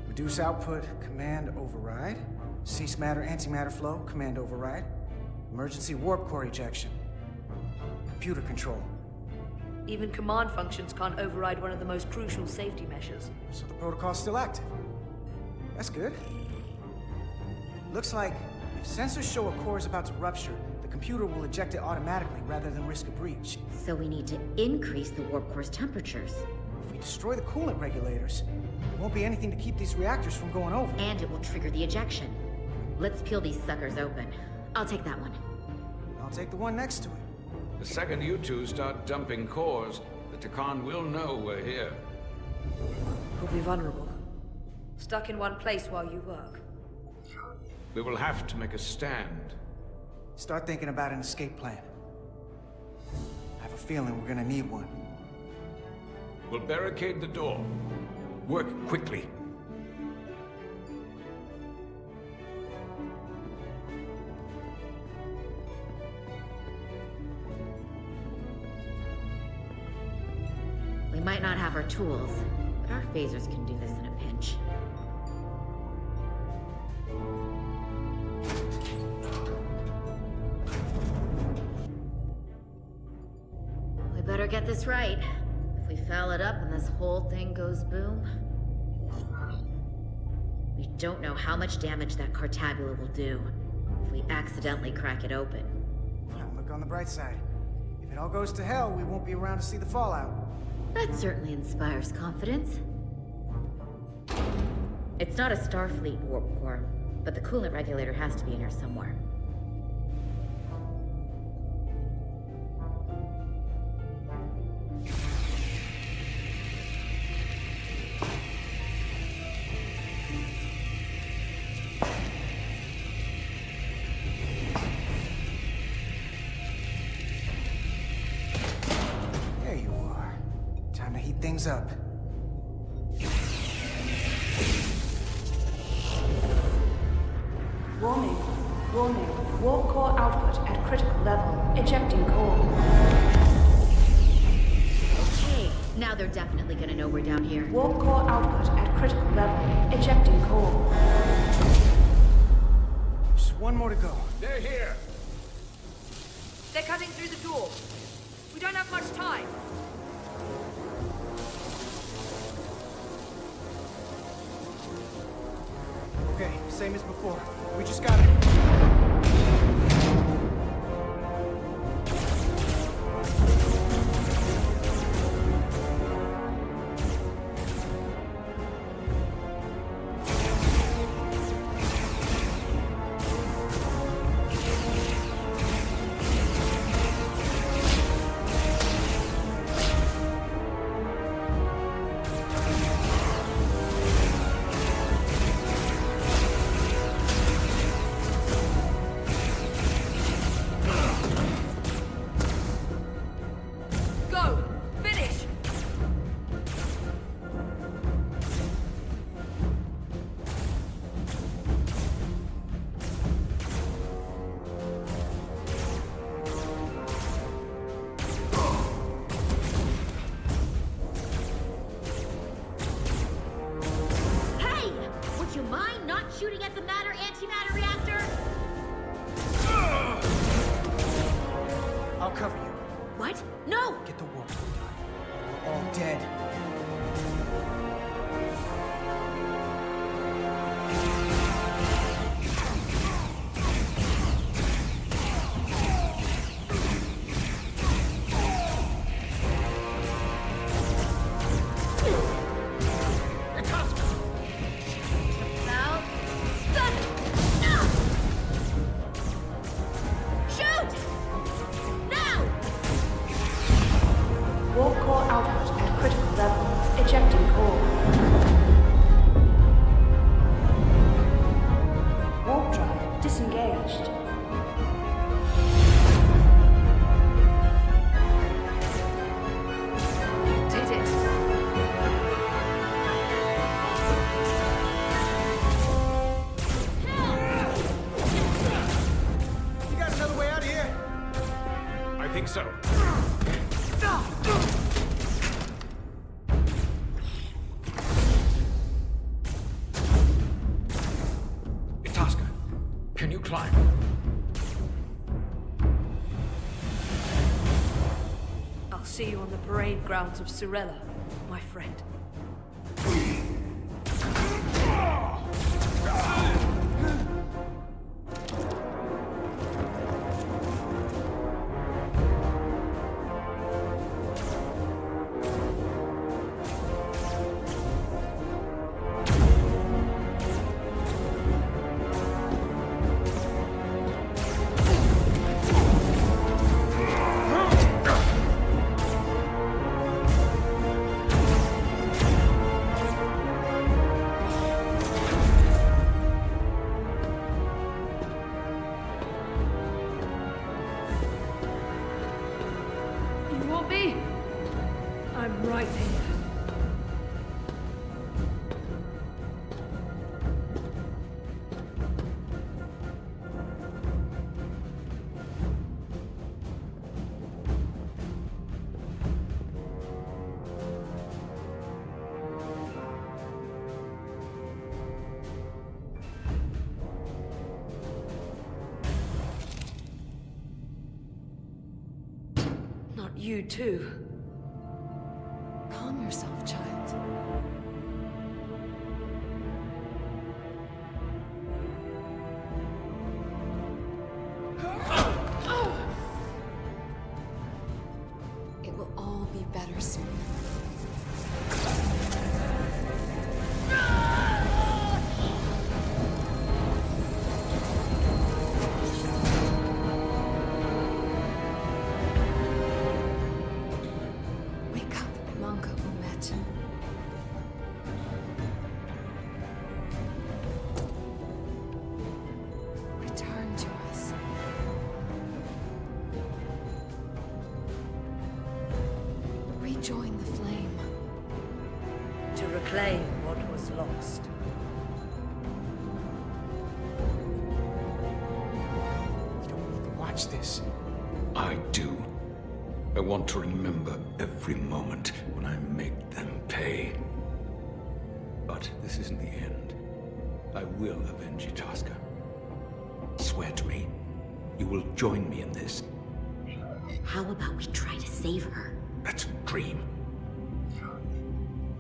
Speaker 9: Reduce output, command override. Cease matter, antimatter flow, command override. Emergency warp core ejection. Computer control.
Speaker 12: Even command functions can't override one of the most crucial safety measures.
Speaker 9: So the protocol's still active. That's good. Looks like if sensors show a core is about to rupture, the computer will eject it automatically rather than risk a breach.
Speaker 10: So we need to increase the warp core's temperatures.
Speaker 9: If we destroy the coolant regulators, there won't be anything to keep these reactors from going over.
Speaker 10: And it will trigger the ejection. Let's peel these suckers open. I'll take that one.
Speaker 9: I'll take the one next to it.
Speaker 1: The second you two start dumping cores, the Takan will know we're here.
Speaker 12: We'll be vulnerable. Stuck in one place while you work.
Speaker 1: We will have to make a stand.
Speaker 9: Start thinking about an escape plan. I have a feeling we're gonna need one.
Speaker 1: We'll barricade the door. Work quickly.
Speaker 10: We might not have our tools, but our phasers can do this in a pinch. We better get this right. If we foul it up and this whole thing goes boom... We don't know how much damage that Cartabula will do if we accidentally crack it open.
Speaker 9: Look on the bright side. If it all goes to hell, we won't be around to see the fallout.
Speaker 10: That certainly inspires confidence. It's not a Starfleet warp core, but the coolant regulator has to be in here somewhere.
Speaker 9: There you are. Time to heat things up.
Speaker 4: Warning. Warning. Warp core output at critical level. Ejecting core.
Speaker 10: Okay, now they're definitely gonna know we're down here.
Speaker 4: Warp core output at critical level. Ejecting core.
Speaker 9: Just one more to go.
Speaker 1: They're here.
Speaker 12: They're cutting through the door. We don't have much time.
Speaker 9: Okay, same as before. We just gotta...
Speaker 12: Go! Finish!
Speaker 10: Hey! Would you mind not shooting at the matter-antimatter reactor?
Speaker 9: I'll cover you.
Speaker 10: What? No!
Speaker 9: Get the warp core done. We're all dead.
Speaker 10: Now... Shoot! Now!
Speaker 4: Warp core output at critical level. Ejecting core. Warp drive disengaged.
Speaker 13: think so. Itasca, can you climb?
Speaker 12: I'll see you on the parade grounds of Cirella, my friend. I'm right here. Not you too.
Speaker 6: Calm yourself, child. It will all be better soon. Wake up, Manka Umet. Return to us. Rejoin the flame.
Speaker 12: To reclaim what was lost.
Speaker 9: You don't need to watch this.
Speaker 13: I do. I want to remember every moment when I make them pay. But this isn't the end. I will avenge Itasca. Swear to me, you will join me in this.
Speaker 10: How about we try to save her?
Speaker 13: That's a dream.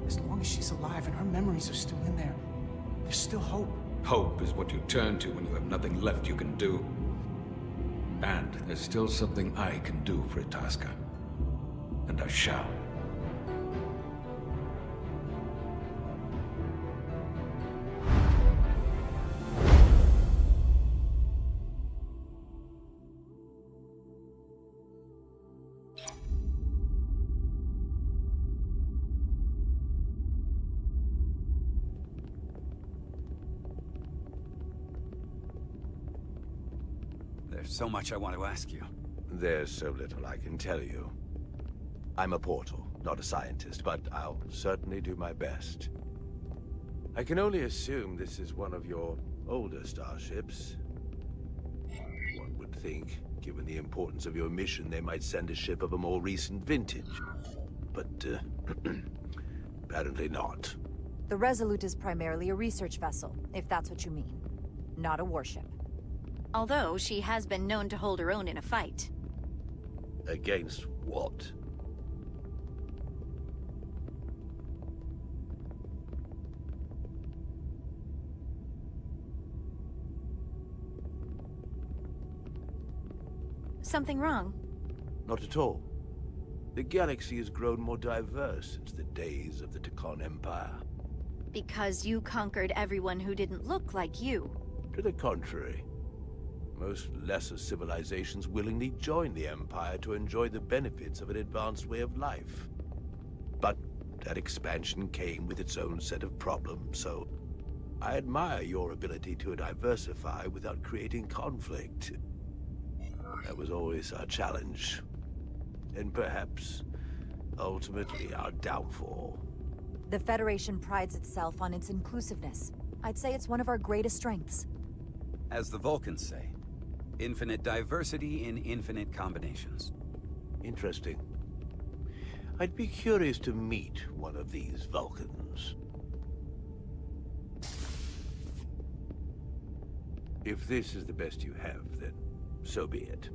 Speaker 9: As long as she's alive and her memories are still in there, there's still hope.
Speaker 13: Hope is what you turn to when you have nothing left you can do. And there's still something I can do for Itasca. And I shall.
Speaker 11: There's so much I want to ask you.
Speaker 21: There's so little I can tell you. I'm a portal, not a scientist, but I'll certainly do my best. I can only assume this is one of your older starships. One would think, given the importance of your mission, they might send a ship of a more recent vintage. But, apparently not.
Speaker 3: The Resolute is primarily a research vessel, if that's what you mean. Not a warship.
Speaker 7: Although she has been known to hold her own in a fight.
Speaker 21: Against what?
Speaker 7: Something wrong?
Speaker 21: Not at all. The galaxy has grown more diverse since the days of the Tekon Empire.
Speaker 7: Because you conquered everyone who didn't look like you.
Speaker 21: To the contrary. Most lesser civilizations willingly join the Empire to enjoy the benefits of an advanced way of life. But that expansion came with its own set of problems, so I admire your ability to diversify without creating conflict. That was always our challenge. And perhaps, ultimately, our downfall.
Speaker 3: The Federation prides itself on its inclusiveness. I'd say it's one of our greatest strengths.
Speaker 11: As the Vulcans say, infinite diversity in infinite combinations.
Speaker 21: Interesting. I'd be curious to meet one of these Vulcans. If this is the best you have, then so be it.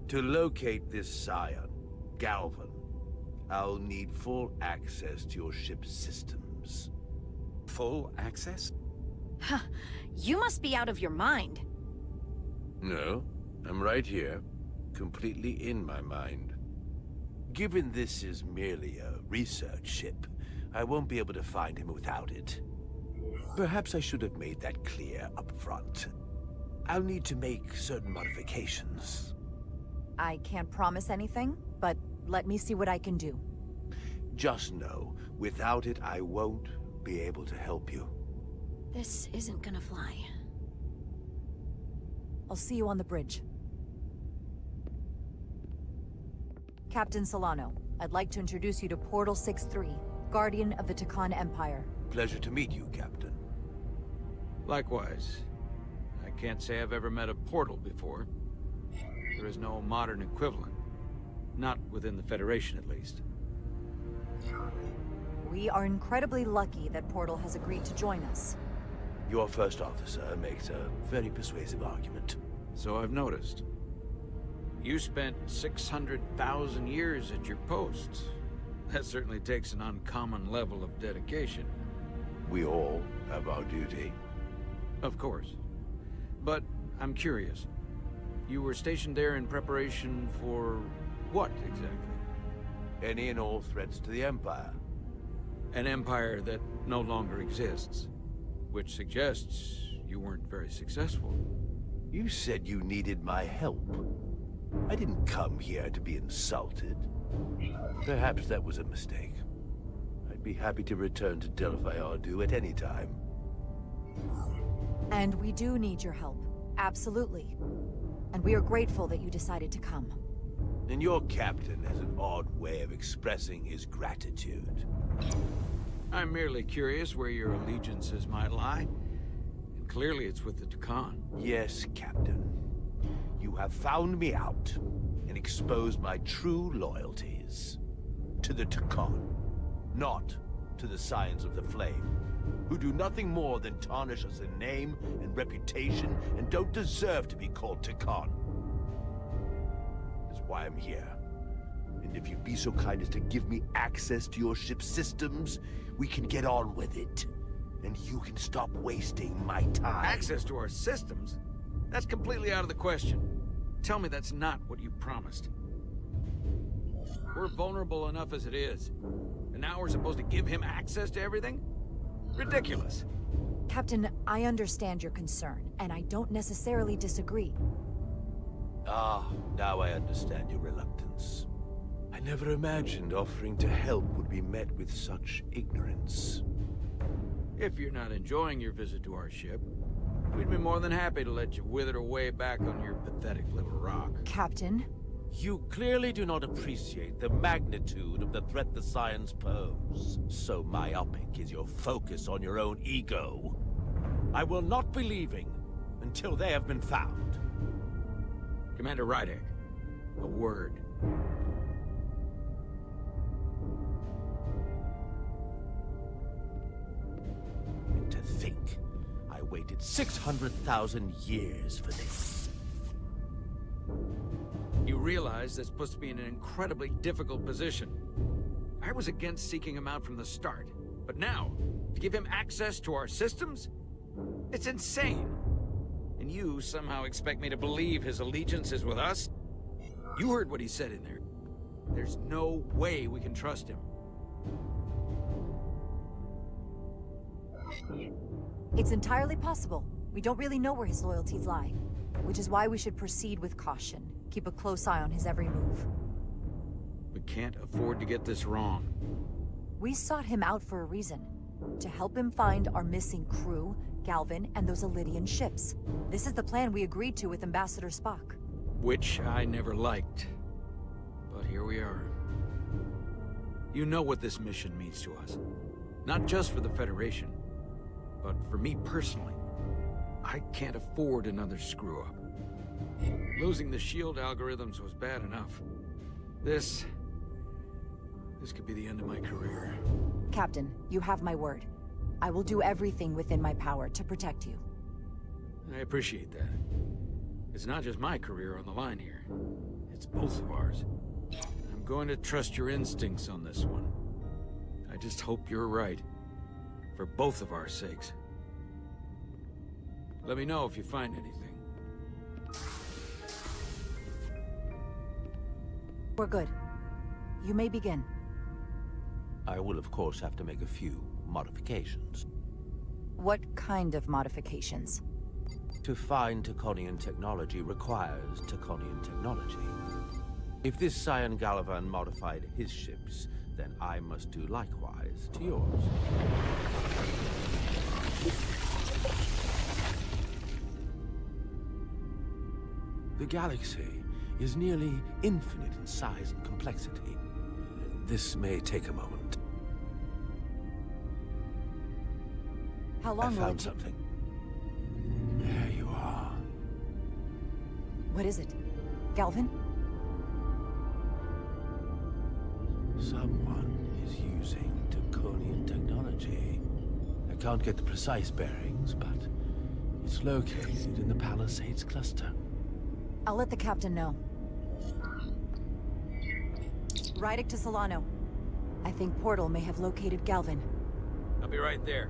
Speaker 21: To locate this scion, Galvin, I'll need full access to your ship's systems.
Speaker 11: Full access?
Speaker 7: Huh. You must be out of your mind.
Speaker 21: No, I'm right here, completely in my mind. Given this is merely a research ship, I won't be able to find him without it. Perhaps I should have made that clear up front. I'll need to make certain modifications.
Speaker 3: I can't promise anything, but let me see what I can do.
Speaker 21: Just know, without it, I won't be able to help you.
Speaker 7: This isn't gonna fly.
Speaker 3: I'll see you on the bridge. Captain Solano, I'd like to introduce you to Portal 6-3, Guardian of the Takan Empire.
Speaker 21: Pleasure to meet you, Captain.
Speaker 1: Likewise. I can't say I've ever met a portal before. There is no modern equivalent. Not within the Federation, at least.
Speaker 3: We are incredibly lucky that Portal has agreed to join us.
Speaker 21: Your first officer makes a very persuasive argument.
Speaker 1: So I've noticed. You spent 600,000 years at your post. That certainly takes an uncommon level of dedication.
Speaker 21: We all have our duty.
Speaker 1: Of course. But I'm curious. You were stationed there in preparation for what, exactly?
Speaker 21: Any and all threats to the Empire.
Speaker 1: An empire that no longer exists. Which suggests you weren't very successful.
Speaker 21: You said you needed my help. I didn't come here to be insulted. Perhaps that was a mistake. I'd be happy to return to Delphi Ardu at any time.
Speaker 3: And we do need your help. Absolutely. And we are grateful that you decided to come.
Speaker 21: And your captain has an odd way of expressing his gratitude.
Speaker 1: I'm merely curious where your allegiances might lie. And clearly it's with the Takan.
Speaker 21: Yes, Captain. You have found me out and exposed my true loyalties. To the Takan, not to the Scions of the Flame, who do nothing more than tarnish us in name and reputation and don't deserve to be called Takan. That's why I'm here. And if you'd be so kind as to give me access to your ship's systems, we can get on with it. And you can stop wasting my time.
Speaker 1: Access to our systems? That's completely out of the question. Tell me that's not what you promised. We're vulnerable enough as it is. And now we're supposed to give him access to everything? Ridiculous.
Speaker 3: Captain, I understand your concern, and I don't necessarily disagree.
Speaker 21: Ah, now I understand your reluctance. I never imagined offering to help would be met with such ignorance.
Speaker 1: If you're not enjoying your visit to our ship, we'd be more than happy to let you wither away back on your pathetic little rock.
Speaker 3: Captain?
Speaker 21: You clearly do not appreciate the magnitude of the threat the Scions pose. So myopic is your focus on your own ego. I will not be leaving until they have been found.
Speaker 1: Commander Rydek, a word.
Speaker 21: And to think, I waited 600,000 years for this.
Speaker 1: You realize that's supposed to be in an incredibly difficult position. I was against seeking him out from the start, but now, to give him access to our systems? It's insane. And you somehow expect me to believe his allegiance is with us? You heard what he said in there. There's no way we can trust him.
Speaker 3: It's entirely possible. We don't really know where his loyalties lie, which is why we should proceed with caution. Keep a close eye on his every move.
Speaker 1: We can't afford to get this wrong.
Speaker 3: We sought him out for a reason. To help him find our missing crew, Galvin, and those Elydian ships. This is the plan we agreed to with Ambassador Spock.
Speaker 1: Which I never liked. But here we are. You know what this mission means to us. Not just for the Federation, but for me personally. I can't afford another screw-up. Losing the shield algorithms was bad enough. This could be the end of my career.
Speaker 3: Captain, you have my word. I will do everything within my power to protect you.
Speaker 1: I appreciate that. It's not just my career on the line here. It's both of ours. I'm going to trust your instincts on this one. I just hope you're right. For both of our sakes. Let me know if you find anything.
Speaker 3: We're good. You may begin.
Speaker 21: I will, of course, have to make a few modifications.
Speaker 3: What kind of modifications?
Speaker 21: To find Taconian technology requires Taconian technology. If this Scion Gallivan modified his ships, then I must do likewise to yours. The galaxy is nearly infinite in size and complexity. This may take a moment.
Speaker 3: How long
Speaker 21: I
Speaker 3: will it
Speaker 21: found
Speaker 3: take?
Speaker 21: something. There you are.
Speaker 3: What is it? Galvin?
Speaker 21: Someone is using Taconian technology. I can't get the precise bearings, but it's located in the Palisades cluster.
Speaker 3: I'll let the captain know. Rydick to Solano. I think Portal may have located Galvin.
Speaker 1: I'll be right there.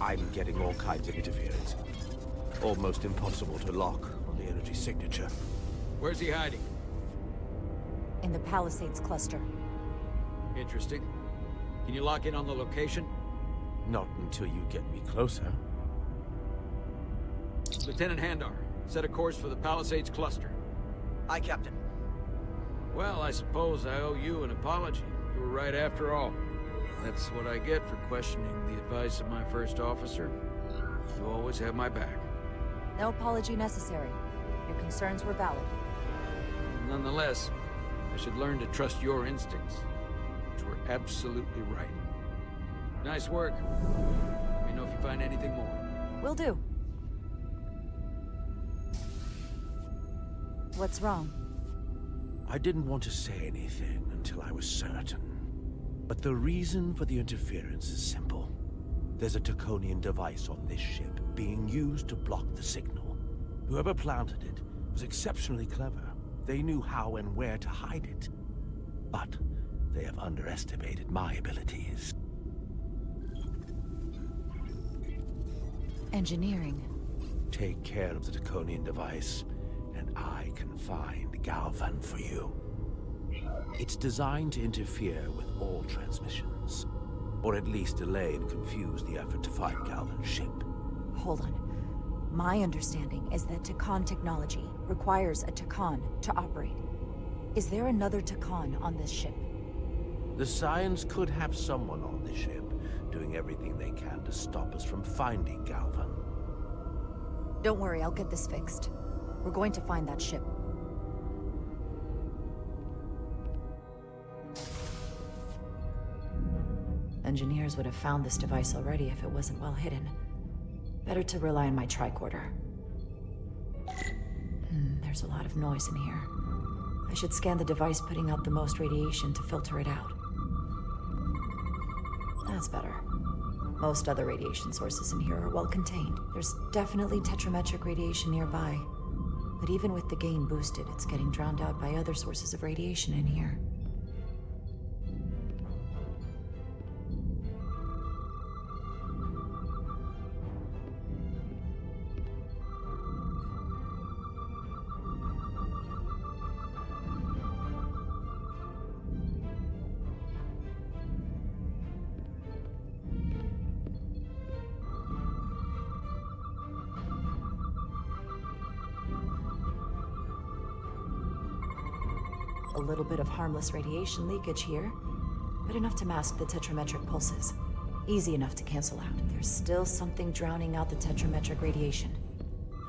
Speaker 21: I'm getting all kinds of interference. Almost impossible to lock on the energy signature.
Speaker 1: Where's he hiding?
Speaker 3: In the Palisades cluster.
Speaker 1: Interesting. Can you lock in on the location?
Speaker 21: Not until you get me closer.
Speaker 1: Lieutenant Handar, set a course for the Palisades cluster.
Speaker 9: Aye, Captain.
Speaker 1: Well, I suppose I owe you an apology. You were right after all. That's what I get for questioning the advice of my first officer. You always have my back.
Speaker 3: No apology necessary. Your concerns were valid.
Speaker 1: Nonetheless, I should learn to trust your instincts, which were absolutely right. Nice work. Let me know if you find anything more.
Speaker 3: Will do. What's wrong?
Speaker 21: I didn't want to say anything until I was certain. But the reason for the interference is simple. There's a Taconian device on this ship being used to block the signal. Whoever planted it was exceptionally clever. They knew how and where to hide it. But they have underestimated my abilities.
Speaker 3: Engineering.
Speaker 21: Take care of the Taconian device, and I can find Galvan for you. It's designed to interfere with all transmissions, or at least delay and confuse the effort to find Galvan's ship.
Speaker 3: Hold on. My understanding is that Takan technology requires a Takan to operate. Is there another Takan on this ship?
Speaker 21: The Scions could have someone on the ship, doing everything they can to stop us from finding Galvan.
Speaker 3: Don't worry, I'll get this fixed. We're going to find that ship. Engineers would have found this device already if it wasn't well hidden. Better to rely on my tricorder. There's a lot of noise in here. I should scan the device putting out the most radiation to filter it out. That's better. Most other radiation sources in here are well contained. There's definitely tetrametric radiation nearby. But even with the gain boosted, it's getting drowned out by other sources of radiation in here. A little bit of harmless radiation leakage here, but enough to mask the tetrametric pulses. Easy enough to cancel out. There's still something drowning out the tetrametric radiation.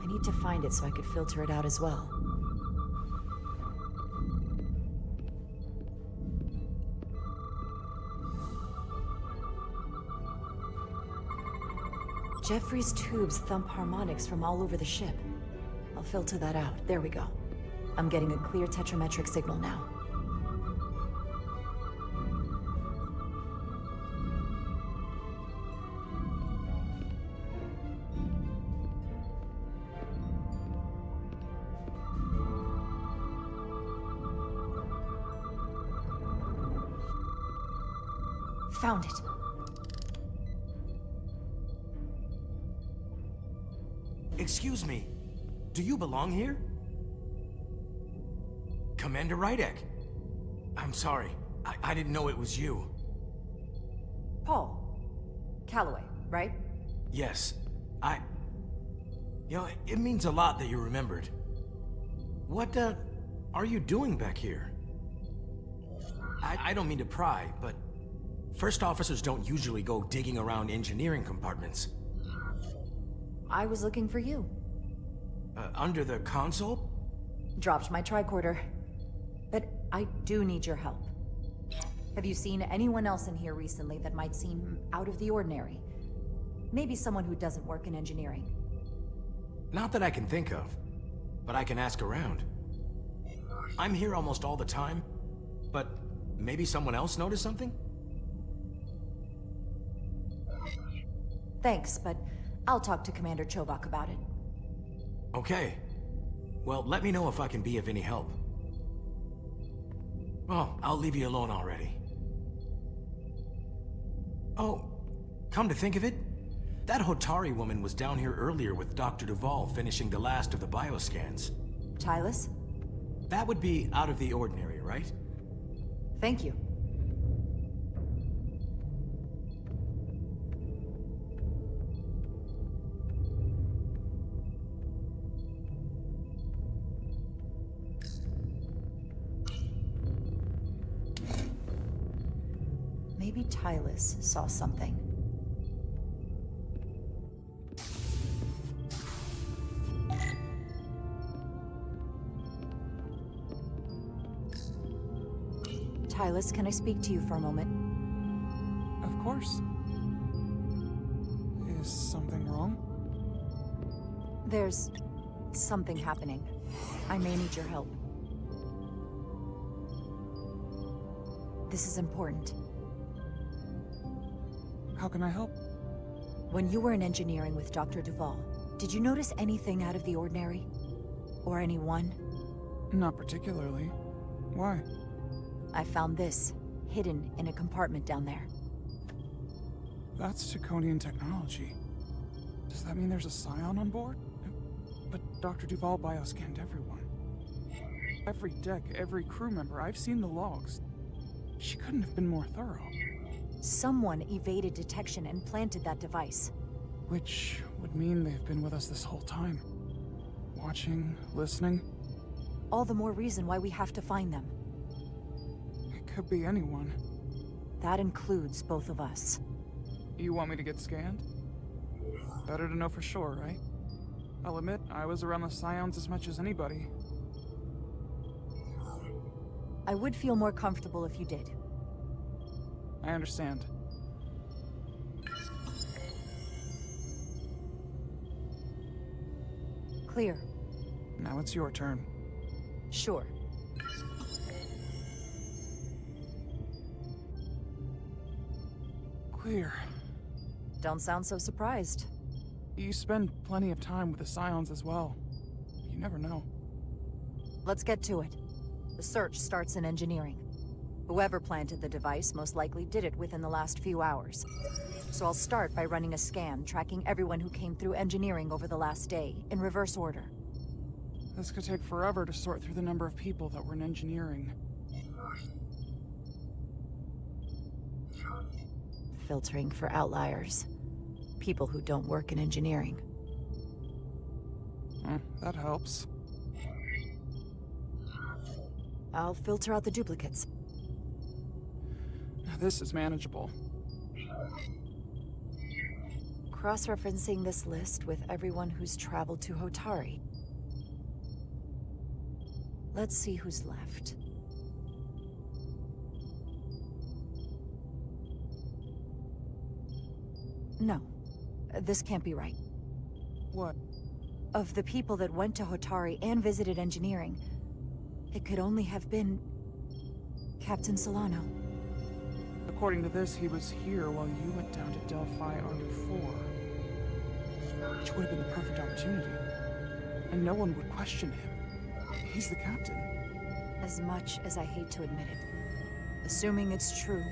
Speaker 3: I need to find it so I could filter it out as well. Jeffrey's tubes thump harmonics from all over the ship. I'll filter that out. There we go. I'm getting a clear tetrametric signal now. Found it.
Speaker 14: Excuse me, do you belong here? Commander Rydek. I'm sorry, I didn't know it was you.
Speaker 3: Paul. Calloway, right?
Speaker 14: Yes, You know, it means a lot that you remembered. What, are you doing back here? I don't mean to pry, but first officers don't usually go digging around engineering compartments.
Speaker 3: I was looking for you.
Speaker 14: Under the console?
Speaker 3: Dropped my tricorder. But I do need your help. Have you seen anyone else in here recently that might seem out of the ordinary? Maybe someone who doesn't work in engineering.
Speaker 14: Not that I can think of, but I can ask around. I'm here almost all the time, but maybe someone else noticed something?
Speaker 3: Thanks, but I'll talk to Commander Chovak about it.
Speaker 14: Okay. Well, let me know if I can be of any help. Well, I'll leave you alone already. Oh, come to think of it, that Hotari woman was down here earlier with Dr. Duvall finishing the last of the bioscans.
Speaker 3: Tylus?
Speaker 14: That would be out of the ordinary, right?
Speaker 3: Thank you. Maybe Tylus saw something. Tylus, can I speak to you for a moment?
Speaker 2: Of course. Is something wrong?
Speaker 3: There's something happening. I may need your help. This is important.
Speaker 2: How can I help?
Speaker 3: When you were in engineering with Dr. Duvall, did you notice anything out of the ordinary? Or anyone?
Speaker 2: Not particularly. Why?
Speaker 3: I found this, hidden in a compartment down there.
Speaker 2: That's Taconian technology. Does that mean there's a scion on board? But Dr. Duvall bioscanned everyone. Every deck, every crew member, I've seen the logs. She couldn't have been more thorough.
Speaker 3: Someone evaded detection and planted that device.
Speaker 2: Which would mean they've been with us this whole time. Watching, listening.
Speaker 3: All the more reason why we have to find them.
Speaker 2: It could be anyone.
Speaker 3: That includes both of us.
Speaker 2: You want me to get scanned? Better to know for sure, right? I'll admit, I was around the Scions as much as anybody.
Speaker 3: I would feel more comfortable if you did.
Speaker 2: I understand.
Speaker 3: Clear.
Speaker 2: Now it's your turn.
Speaker 3: Sure.
Speaker 2: Clear.
Speaker 3: Don't sound so surprised.
Speaker 2: You spend plenty of time with the Scions as well. You never know.
Speaker 3: Let's get to it. The search starts in engineering. Whoever planted the device most likely did it within the last few hours. So I'll start by running a scan, tracking everyone who came through engineering over the last day, in reverse order.
Speaker 2: This could take forever to sort through the number of people that were in engineering.
Speaker 3: Filtering for outliers. People who don't work in engineering.
Speaker 2: That helps.
Speaker 3: I'll filter out the duplicates.
Speaker 2: This is manageable.
Speaker 3: Cross-referencing this list with everyone who's traveled to Hotari. Let's see who's left. No, this can't be right.
Speaker 2: What?
Speaker 3: Of the people that went to Hotari and visited engineering, It could only have been... Captain Solano.
Speaker 2: According to this, he was here while you went down to Delphi RB4. Which would have been the perfect opportunity. And no one would question him. He's the captain.
Speaker 3: As much as I hate to admit it, assuming it's true,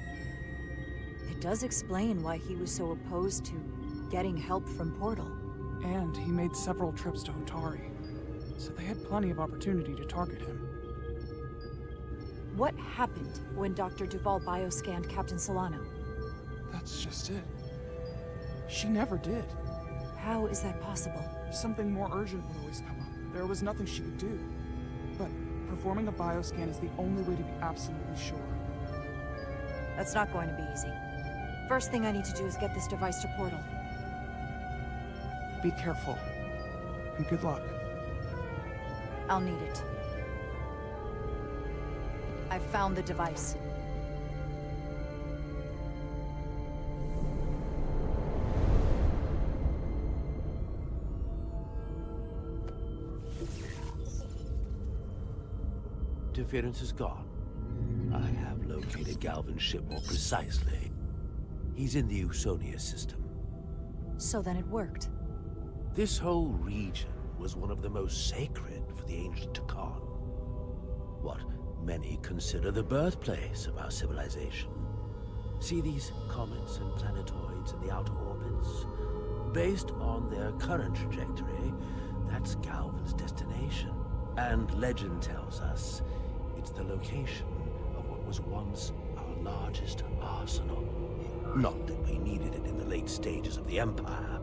Speaker 3: it does explain why he was so opposed to getting help from Portal.
Speaker 2: And he made several trips to Hotari, so they had plenty of opportunity to target him.
Speaker 3: What happened when Dr. Duval bioscanned Captain Solano?
Speaker 2: That's just it. She never did.
Speaker 3: How is that possible?
Speaker 2: Something more urgent would always come up. There was nothing she could do. But performing a bioscan is the only way to be absolutely sure.
Speaker 3: That's not going to be easy. First thing I need to do is get this device to Portal.
Speaker 2: Be careful. And good luck.
Speaker 3: I'll need it. I've found the device.
Speaker 21: Interference is gone. I have located Galvin's ship more precisely. He's in the Usonia system.
Speaker 3: So then it worked.
Speaker 21: This whole region was one of the most sacred for the ancient Takan. What many consider the birthplace of our civilization. See these comets and planetoids in the outer orbits? Based on their current trajectory, that's Galvin's destination. And legend tells us it's the location of what was once our largest arsenal. Not that we needed it in the late stages of the Empire,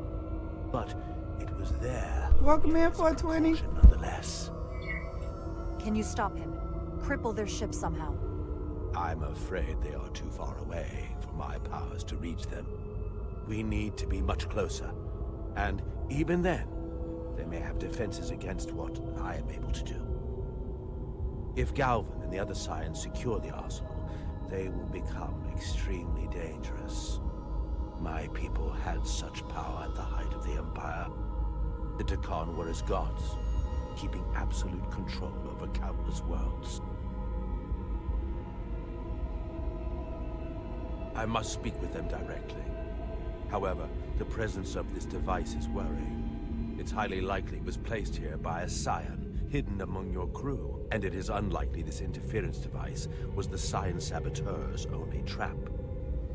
Speaker 21: but it was there.
Speaker 17: Welcome in, 420.
Speaker 21: Nonetheless.
Speaker 3: Can you stop him? Cripple their ship somehow.
Speaker 21: I'm afraid they are too far away for my powers to reach them. We need to be much closer. And even then, they may have defenses against what I am able to do. If Galvin and the other Scions secure the arsenal, they will become extremely dangerous. My people had such power at the height of the Empire. The Takan were as gods, keeping absolute control over countless worlds. I must speak with them directly. However, the presence of this device is worrying. It's highly likely it was placed here by a Scion, hidden among your crew, and it is unlikely this interference device was the Scion Saboteur's only trap.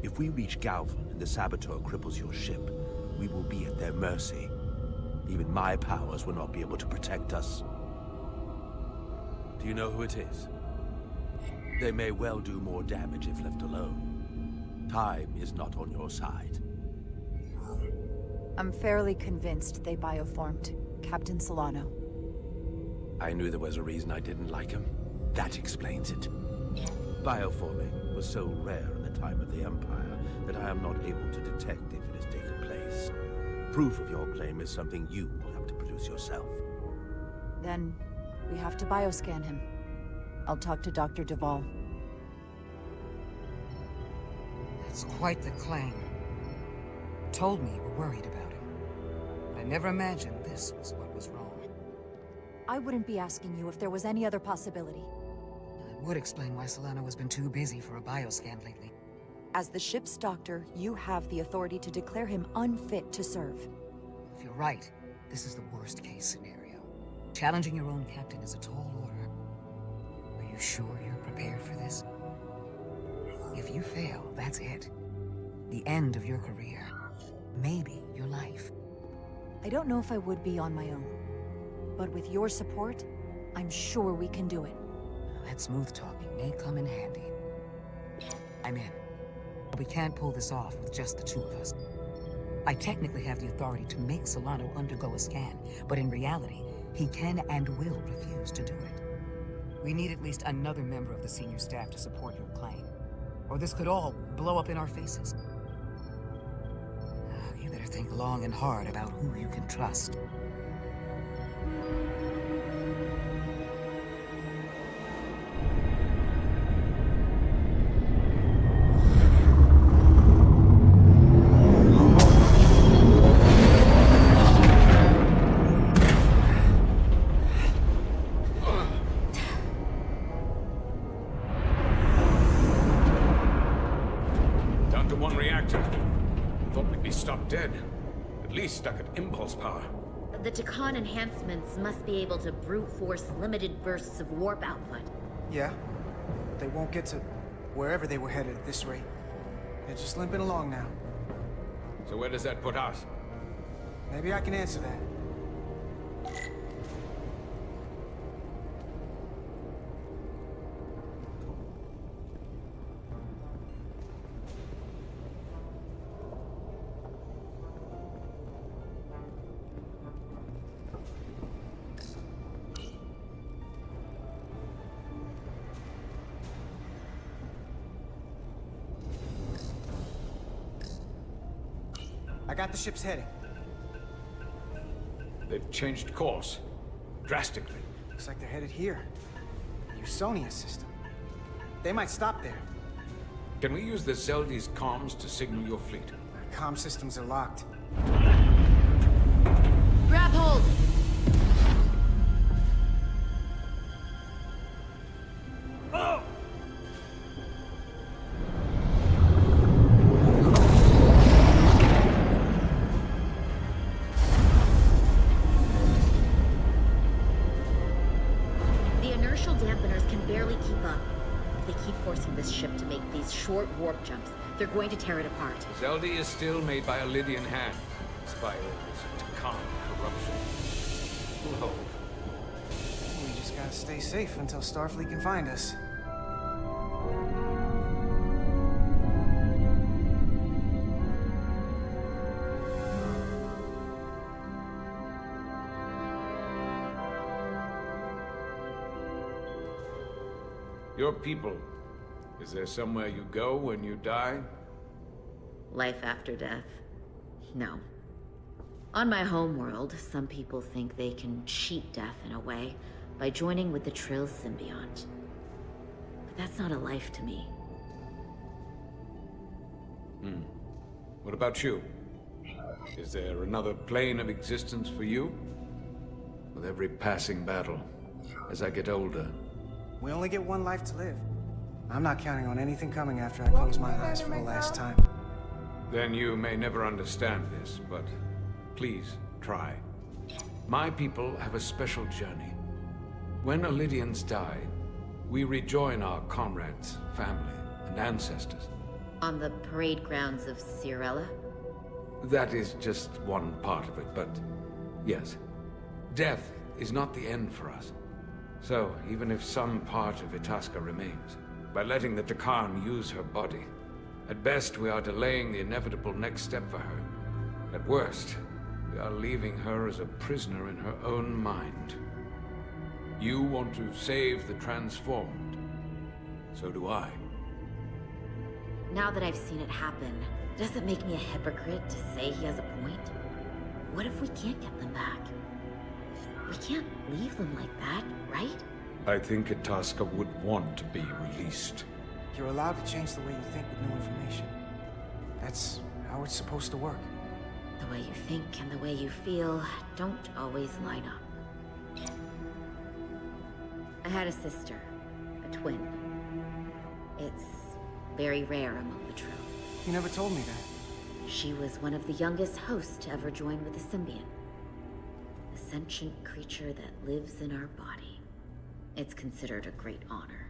Speaker 21: If we reach Galvin and the Saboteur cripples your ship, we will be at their mercy. Even my powers will not be able to protect us. Do you know who it is? They may well do more damage if left alone. Time is not on your side.
Speaker 3: I'm fairly convinced they bioformed Captain Solano.
Speaker 21: I knew there was a reason I didn't like him. That explains it. Bioforming was so rare in the time of the Empire that I am not able to detect if it has taken place. Proof of your claim is something you will have to produce yourself.
Speaker 3: Then we have to bioscan him. I'll talk to Dr. Duval.
Speaker 18: That's quite the claim. Told me you were worried about him. But I never imagined this was what was wrong.
Speaker 3: I wouldn't be asking you if there was any other possibility.
Speaker 18: It would explain why Solano has been too busy for a bioscan lately.
Speaker 3: As the ship's doctor, you have the authority to declare him unfit to serve.
Speaker 18: If you're right, this is the worst-case scenario. Challenging your own captain is a tall order. Are you sure you're prepared for this? If you fail, that's it. The end of your career. Maybe your life.
Speaker 3: I don't know if I would be on my own. But with your support, I'm sure we can do it.
Speaker 18: That smooth talking may come in handy. I'm in. We can't pull this off with just the two of us. I technically have the authority to make Solano undergo a scan, but in reality, he can and will refuse to do it. We need at least another member of the senior staff to support your claim, or this could all blow up in our faces. You better think long and hard about who you can trust.
Speaker 13: dead. At least stuck at impulse power.
Speaker 10: The Takan enhancements must be able to brute force limited bursts of warp output.
Speaker 9: Yeah. They won't get to wherever they were headed at this rate. They're just limping along now.
Speaker 13: So where does that put us?
Speaker 9: Maybe I can answer that. I got the ship's heading.
Speaker 13: They've changed course. Drastically.
Speaker 9: Looks like they're headed here. The Usonia system. They might stop there.
Speaker 13: Can we use the Zeldi's comms to signal your fleet?
Speaker 9: Our comm systems are locked.
Speaker 10: Grab hold!
Speaker 13: Oh!
Speaker 10: The inertial dampeners can barely keep up. If they keep forcing this ship to make these short warp jumps, they're going to tear it apart.
Speaker 13: Zeldi is still made by a Lydian hand, despite all this Takan corruption. Whoa.
Speaker 9: We just gotta stay safe until Starfleet can find us.
Speaker 13: Your people. Is there somewhere you go when you die?
Speaker 10: Life after death? No. On my homeworld, some people think they can cheat death in a way by joining with the Trill symbiont. But that's not a life to me.
Speaker 13: What about you? Is there another plane of existence for you? With every passing battle, as I get older.
Speaker 9: We only get one life to live. I'm not counting on anything coming after I close my eyes for the last time.
Speaker 13: Then you may never understand this, but please try. My people have a special journey. When Lydians die, we rejoin our comrades, family, and ancestors.
Speaker 10: On the parade grounds of Cirella?
Speaker 13: That is just one part of it, but yes. Death is not the end for us. So, even if some part of Itasca remains, by letting the Takan use her body, at best we are delaying the inevitable next step for her. At worst, we are leaving her as a prisoner in her own mind. You want to save the transformed. So do I.
Speaker 10: Now that I've seen it happen, does it make me a hypocrite to say he has a point? What if we can't get them back? We can't leave them like that, right?
Speaker 13: I think Itasca would want to be released.
Speaker 9: You're allowed to change the way you think with new information. That's how it's supposed to work.
Speaker 10: The way you think and the way you feel don't always line up. I had a sister, a twin. It's very rare among the Trill.
Speaker 9: You never told me that.
Speaker 10: She was one of the youngest hosts to ever join with the Symbiont. A sentient creature that lives in our body. It's considered a great honor.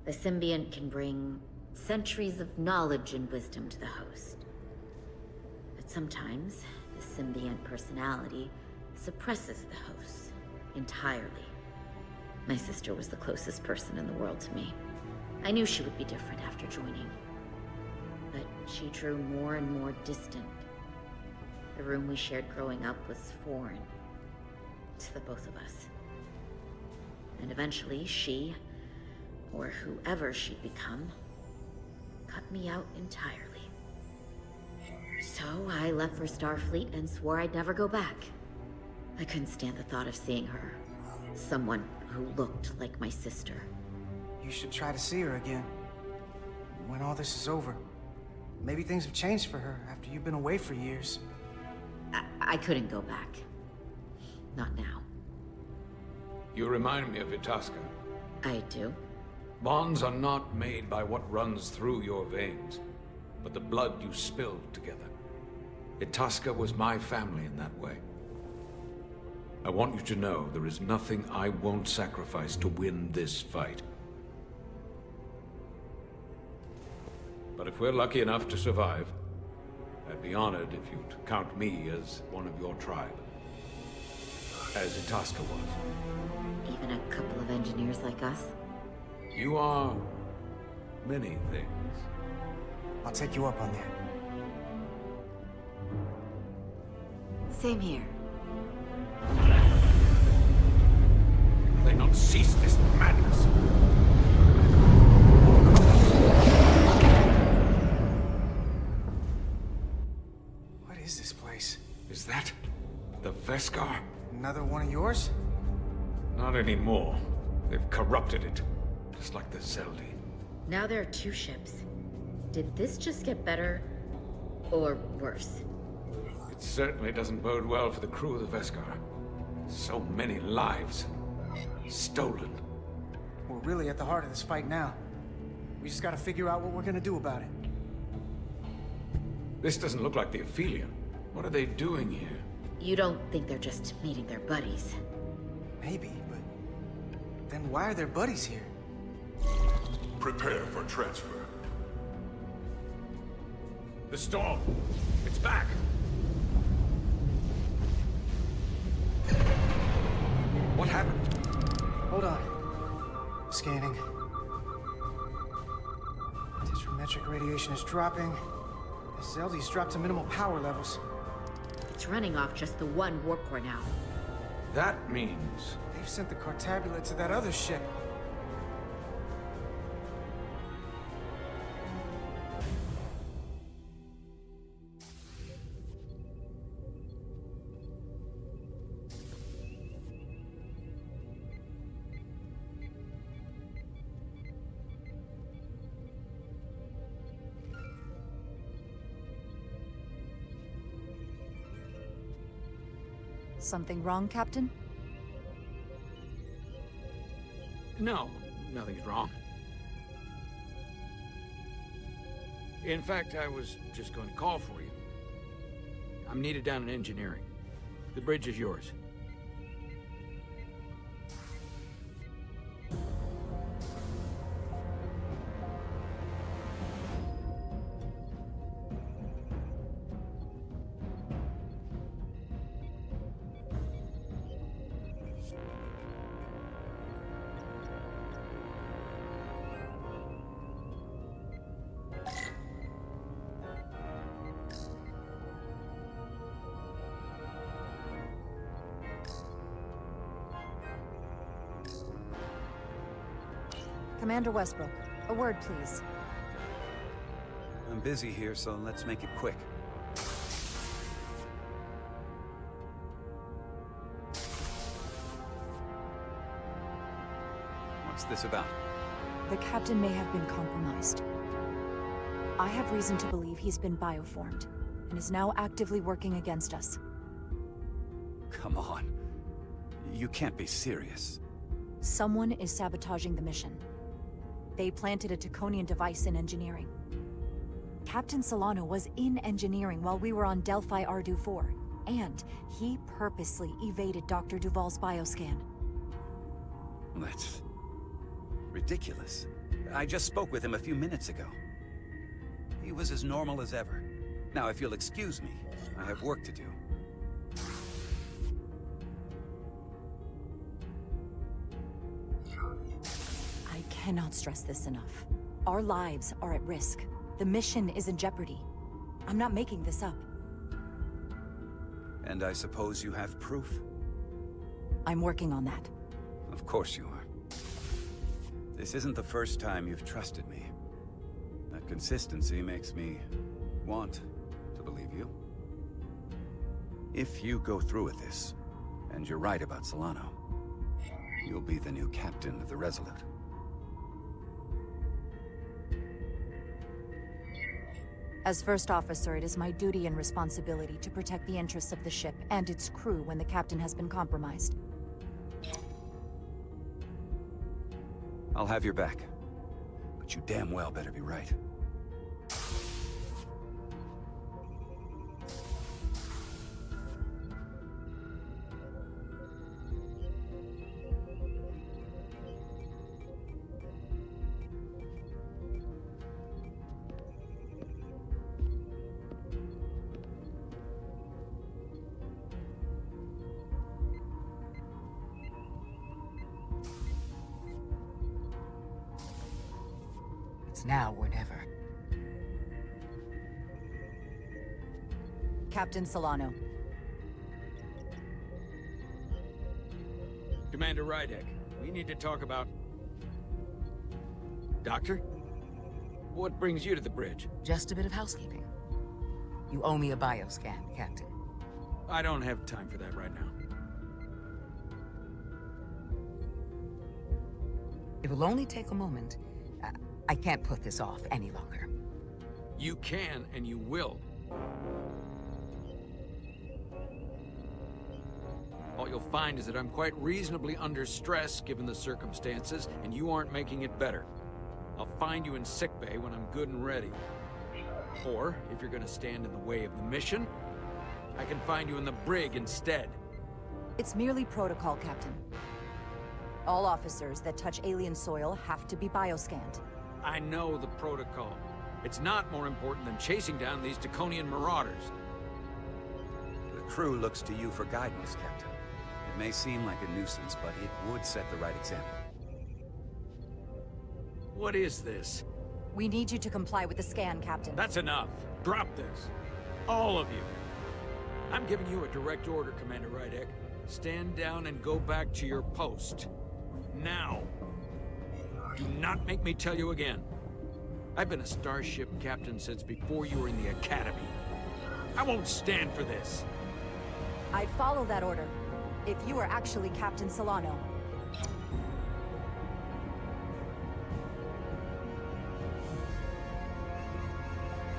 Speaker 10: The Symbiont can bring centuries of knowledge and wisdom to the host. But sometimes, the Symbiont personality suppresses the host entirely. My sister was the closest person in the world to me. I knew she would be different after joining. But she drew more and more distant. The room we shared growing up was foreign to the both of us. And eventually she, or whoever she'd become, cut me out entirely. So I left for Starfleet and swore I'd never go back. I couldn't stand the thought of seeing her. Someone who looked like my sister.
Speaker 9: You should try to see her again. When all this is over. Maybe things have changed for her after you've been away for years.
Speaker 10: I couldn't go back. Not now.
Speaker 13: You remind me of Itasca.
Speaker 10: I do?
Speaker 13: Bonds are not made by what runs through your veins, but the blood you spilled together. Itasca was my family in that way. I want you to know there is nothing I won't sacrifice to win this fight. But if we're lucky enough to survive, I'd be honored if you'd count me as one of your tribe. As Itasca was.
Speaker 10: Even a couple of engineers like us?
Speaker 13: You are many things.
Speaker 9: I'll take you up on that.
Speaker 10: Same here.
Speaker 13: They not cease this madness.
Speaker 9: What is this place?
Speaker 13: Is that the Veskar?
Speaker 9: Another one of yours?
Speaker 13: Not anymore. They've corrupted it, just like the Zeldi.
Speaker 10: Now there are 2 ships. Did this just get better? Or worse?
Speaker 13: It certainly doesn't bode well for the crew of the Veskar. So many lives stolen.
Speaker 9: We're really at the heart of this fight now. We just gotta figure out what we're gonna do about it.
Speaker 13: This doesn't look like the Ophelia. What are they doing here?
Speaker 10: You don't think they're just meeting their buddies?
Speaker 9: Maybe, but then why are their buddies here?
Speaker 16: Prepare for transfer.
Speaker 13: The storm! It's back! What happened?
Speaker 9: Hold on. Scanning. Metric radiation is dropping. The Zeldi's dropped to minimal power levels.
Speaker 10: It's running off just the one warp core now.
Speaker 13: That means...
Speaker 9: They've sent the Cartabula to that other ship.
Speaker 3: Something wrong, Captain?
Speaker 1: No, nothing's wrong. In fact, I was just going to call for you. I'm needed down in engineering. The bridge is yours.
Speaker 3: Commander Westbrook, a word, please.
Speaker 11: I'm busy here, so let's make it quick. What's this about?
Speaker 3: The captain may have been compromised. I have reason to believe he's been bioformed, and is now actively working against us.
Speaker 11: Come on. You can't be serious.
Speaker 3: Someone is sabotaging the mission. They planted a Taconian device in engineering. Captain Solano was in engineering while we were on Delphi Ardu 4, and he purposely evaded Dr. Duval's bioscan.
Speaker 11: That's ridiculous. I just spoke with him a few minutes ago. He was as normal as ever. Now, if you'll excuse me, I have work to do.
Speaker 3: I cannot stress this enough. Our lives are at risk. The mission is in jeopardy. I'm not making this up.
Speaker 11: And I suppose you have proof?
Speaker 3: I'm working on that.
Speaker 11: Of course you are. This isn't the first time you've trusted me. That consistency makes me want to believe you. If you go through with this, and you're right about Solano, you'll be the new captain of the Resolute.
Speaker 3: As first officer, it is my duty and responsibility to protect the interests of the ship and its crew when the captain has been compromised.
Speaker 11: I'll have your back. But you damn well better be right.
Speaker 18: It's now or never.
Speaker 3: Captain Solano.
Speaker 1: Commander Rydek, we need to talk about... Doctor? What brings you to the bridge?
Speaker 18: Just a bit of housekeeping. You owe me a bioscan, Captain.
Speaker 1: I don't have time for that right now.
Speaker 18: It will only take a moment. I can't put this off any longer.
Speaker 1: You can, and you will. All you'll find is that I'm quite reasonably under stress given the circumstances, and you aren't making it better. I'll find you in sickbay when I'm good and ready. Or, if you're gonna stand in the way of the mission, I can find you in the brig instead.
Speaker 3: It's merely protocol, Captain. All officers that touch alien soil have to be bioscanned.
Speaker 1: I know the protocol. It's not more important than chasing down these Draconian marauders.
Speaker 11: The crew looks to you for guidance, Captain. It may seem like a nuisance, but it would set the right example.
Speaker 1: What is this?
Speaker 3: We need you to comply with the scan, Captain.
Speaker 1: That's enough. Drop this. All of you. I'm giving you a direct order, Commander Rydek. Stand down and go back to your post. Now. Do not make me tell you again. I've been a starship captain since before you were in the Academy. I won't stand for this.
Speaker 3: I'd follow that order, if you were actually Captain Solano.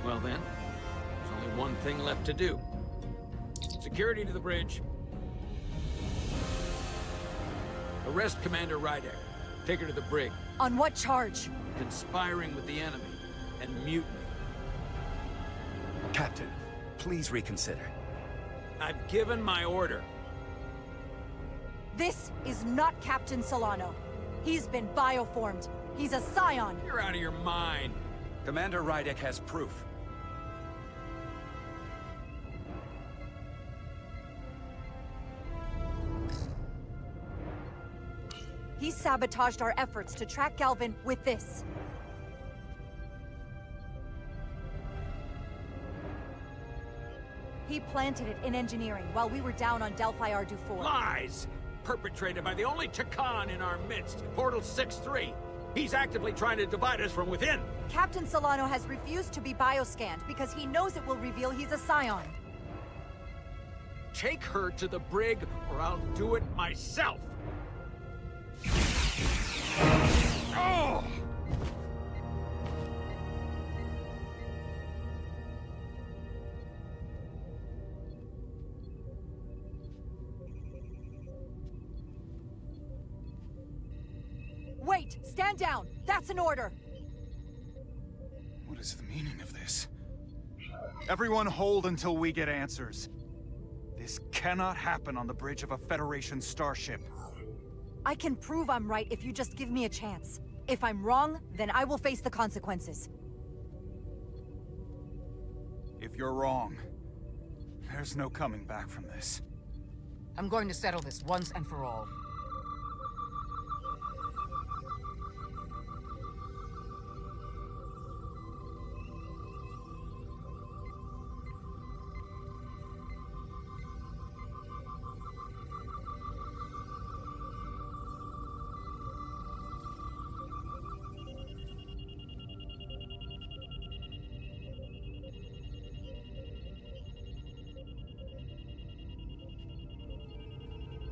Speaker 1: Well then, there's only one thing left to do. Security to the bridge. Arrest Commander Rydek. Take her to the brig.
Speaker 3: On what charge?
Speaker 1: Conspiring with the enemy and mutiny.
Speaker 11: Captain, please reconsider.
Speaker 1: I've given my order.
Speaker 3: This is not Captain Solano. He's been bioformed. He's a scion.
Speaker 1: You're out of your mind.
Speaker 11: Commander Rydek has proof.
Speaker 3: He sabotaged our efforts to track Galvin with this. He planted it in engineering while we were down on Delphi Ardu 4.
Speaker 1: Lies! Perpetrated by the only Takan in our midst, Portal 6-3. He's actively trying to divide us from within.
Speaker 3: Captain Solano has refused to be bioscanned because he knows it will reveal he's a scion.
Speaker 1: Take her to the brig, or I'll do it myself. Oh!
Speaker 3: Wait! Stand down! That's an order!
Speaker 8: What is the meaning of this? Everyone hold until we get answers. This cannot happen on the bridge of a Federation starship.
Speaker 3: I can prove I'm right if you just give me a chance. If I'm wrong, then I will face the consequences.
Speaker 8: If you're wrong, there's no coming back from this.
Speaker 18: I'm going to settle this once and for all.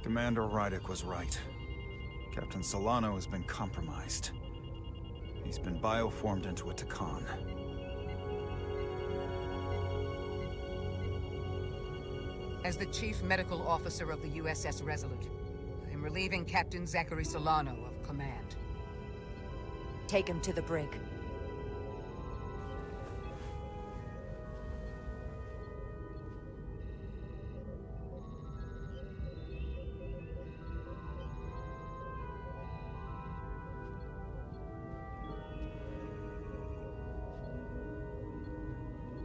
Speaker 8: Commander Rydek was right. Captain Solano has been compromised. He's been bioformed into a Takan.
Speaker 18: As the Chief Medical Officer of the USS Resolute, I'm relieving Captain Zachary Solano of command.
Speaker 3: Take him to the brig.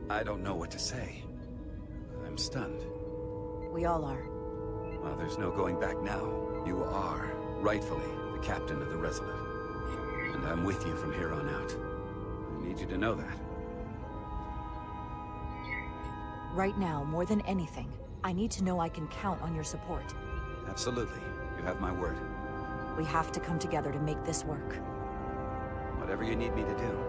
Speaker 11: I don't know what to say. I'm stunned.
Speaker 3: We all are.
Speaker 11: Well, there's no going back now. You are, rightfully, the captain of the Resolute. And I'm with you from here on out. Need you to know that.
Speaker 3: Right now, more than anything, I need to know I can count on your support.
Speaker 11: Absolutely. You have my word.
Speaker 3: We have to come together to make this work.
Speaker 11: Whatever you need me to do.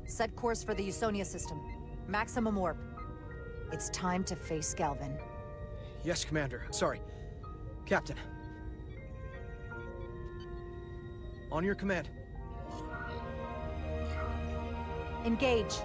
Speaker 3: Set course for the Usonia system. Maximum warp. It's time to face Galvin.
Speaker 14: Yes, Commander. Sorry. Captain. On your command.
Speaker 3: Engage.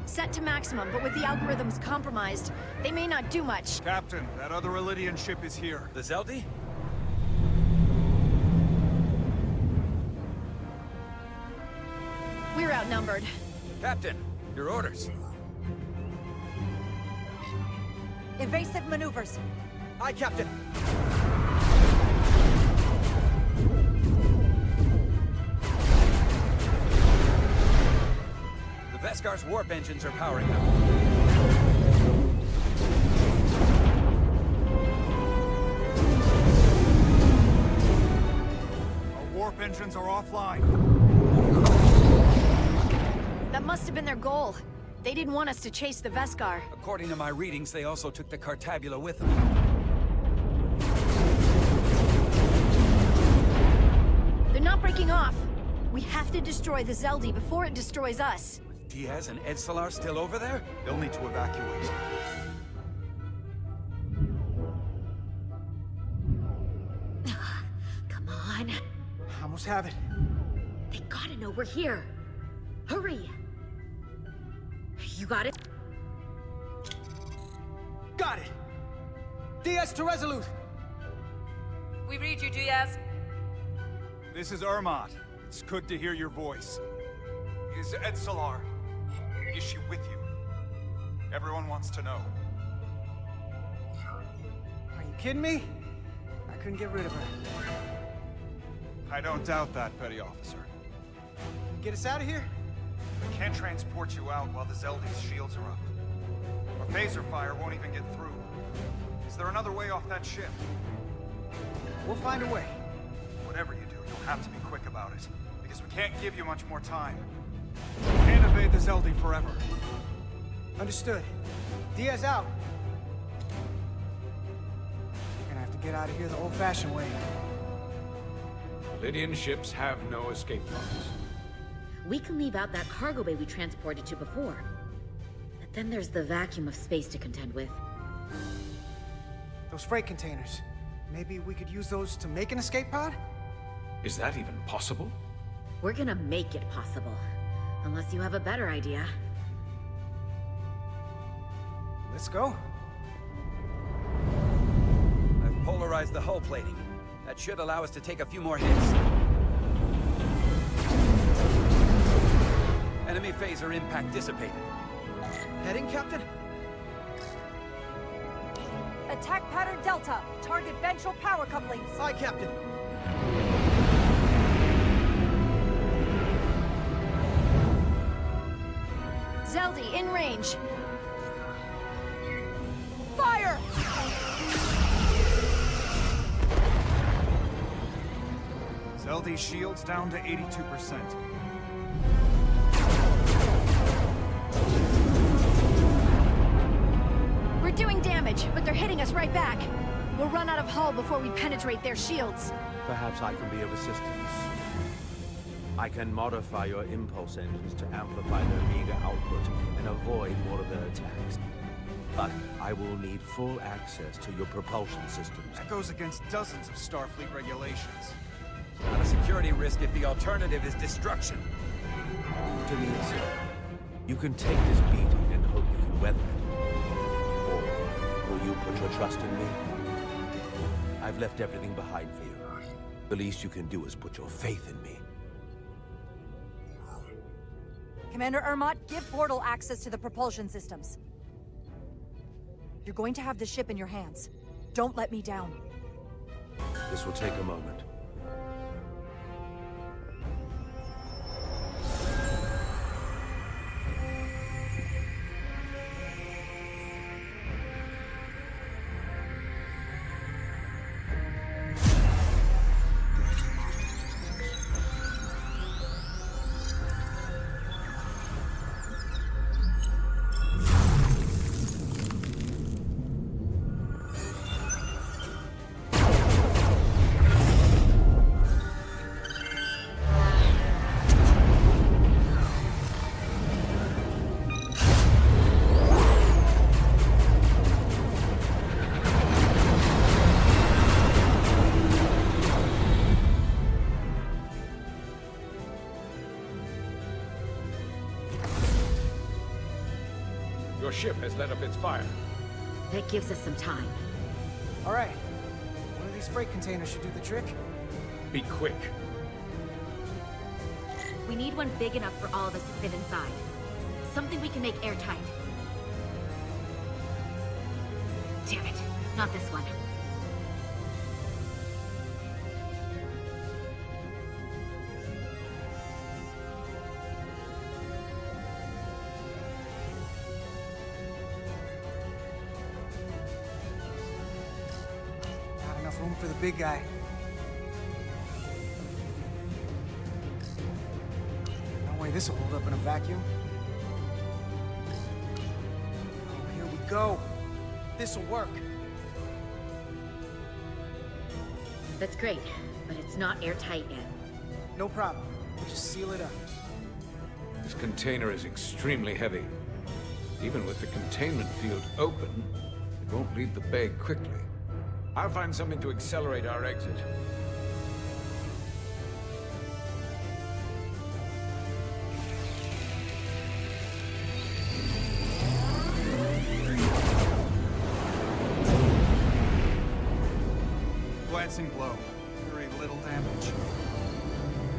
Speaker 5: Set to maximum, but with the algorithms compromised, they may not do much.
Speaker 8: Captain, that other Elydian ship is here.
Speaker 11: The Zeldi?
Speaker 5: We're outnumbered.
Speaker 11: Captain, your orders.
Speaker 3: Evasive maneuvers.
Speaker 14: Aye, Captain.
Speaker 11: The Veskar's warp engines are powering up.
Speaker 8: Our warp engines are offline.
Speaker 5: That must have been their goal. They didn't want us to chase the Veskar.
Speaker 11: According to my readings, they also took the Cartabula with them.
Speaker 5: They're not breaking off. We have to destroy the Zeldi before it destroys us.
Speaker 11: Diaz and Edsalar still over there?
Speaker 8: They'll need to evacuate.
Speaker 10: Come on.
Speaker 14: I almost have it.
Speaker 10: They gotta know we're here. Hurry! You got it?
Speaker 14: Got it! Diaz to Resolute!
Speaker 12: We read you, Diaz.
Speaker 8: This is Ermot. It's good to hear your voice. Is Edsalar... is she with you? Everyone wants to know.
Speaker 14: Are you kidding me? I couldn't get rid of her.
Speaker 8: I don't doubt that, Petty Officer.
Speaker 14: Get us out of here?
Speaker 8: We can't transport you out while the Zeldi's shields are up. Our phaser fire won't even get through. Is there another way off that ship?
Speaker 14: We'll find a way.
Speaker 8: Whatever you do, you'll have to be quick about it. Because we can't give you much more time. We can't evade the Zeldi forever.
Speaker 14: Understood. Diaz out. We're gonna have to get out of here the old-fashioned way.
Speaker 13: Lydian ships have no escape pods.
Speaker 10: We can leave out that cargo bay we transported to before. But then there's the vacuum of space to contend with.
Speaker 14: Those freight containers. Maybe we could use those to make an escape pod?
Speaker 13: Is that even possible?
Speaker 10: We're gonna make it possible. Unless you have a better idea.
Speaker 14: Let's go.
Speaker 11: I've polarized the hull plating. That should allow us to take a few more hits. Enemy phaser impact dissipated.
Speaker 14: Heading, Captain?
Speaker 3: Attack pattern Delta. Target ventral power couplings.
Speaker 14: Aye, Captain.
Speaker 5: Zeldi, in range.
Speaker 3: Fire!
Speaker 8: Tell these shields down to 82%.
Speaker 5: We're doing damage, but they're hitting us right back. We'll run out of hull before we penetrate their shields.
Speaker 21: Perhaps I can be of assistance. I can modify your impulse engines to amplify their meager output and avoid more of their attacks. But I will need full access to your propulsion systems.
Speaker 8: That goes against dozens of Starfleet regulations.
Speaker 11: It's not a security risk if the alternative is destruction.
Speaker 21: Denise, you can take this beating and hope you can weather it. Or will you put your trust in me? I've left everything behind for you. The least you can do is put your faith in me.
Speaker 3: Commander Ermot, give Portal access to the propulsion systems. You're going to have the ship in your hands. Don't let me down.
Speaker 21: This will take a moment.
Speaker 13: Your ship has let up its fire.
Speaker 10: That gives us some time.
Speaker 9: All right. One of these freight containers should do the trick.
Speaker 13: Be quick.
Speaker 10: We need one big enough for all of us to fit inside. Something we can make airtight. Damn it, not this one.
Speaker 9: Not enough room for the big guy. No way this will hold up in a vacuum. Oh, here we go. This'll work.
Speaker 10: That's great, but it's not airtight yet.
Speaker 9: No problem. We'll just seal it up.
Speaker 13: This container is extremely heavy. Even with the containment field open, it won't leave the bay quickly. I'll find something to accelerate our exit.
Speaker 8: Glancing blow. Very little damage.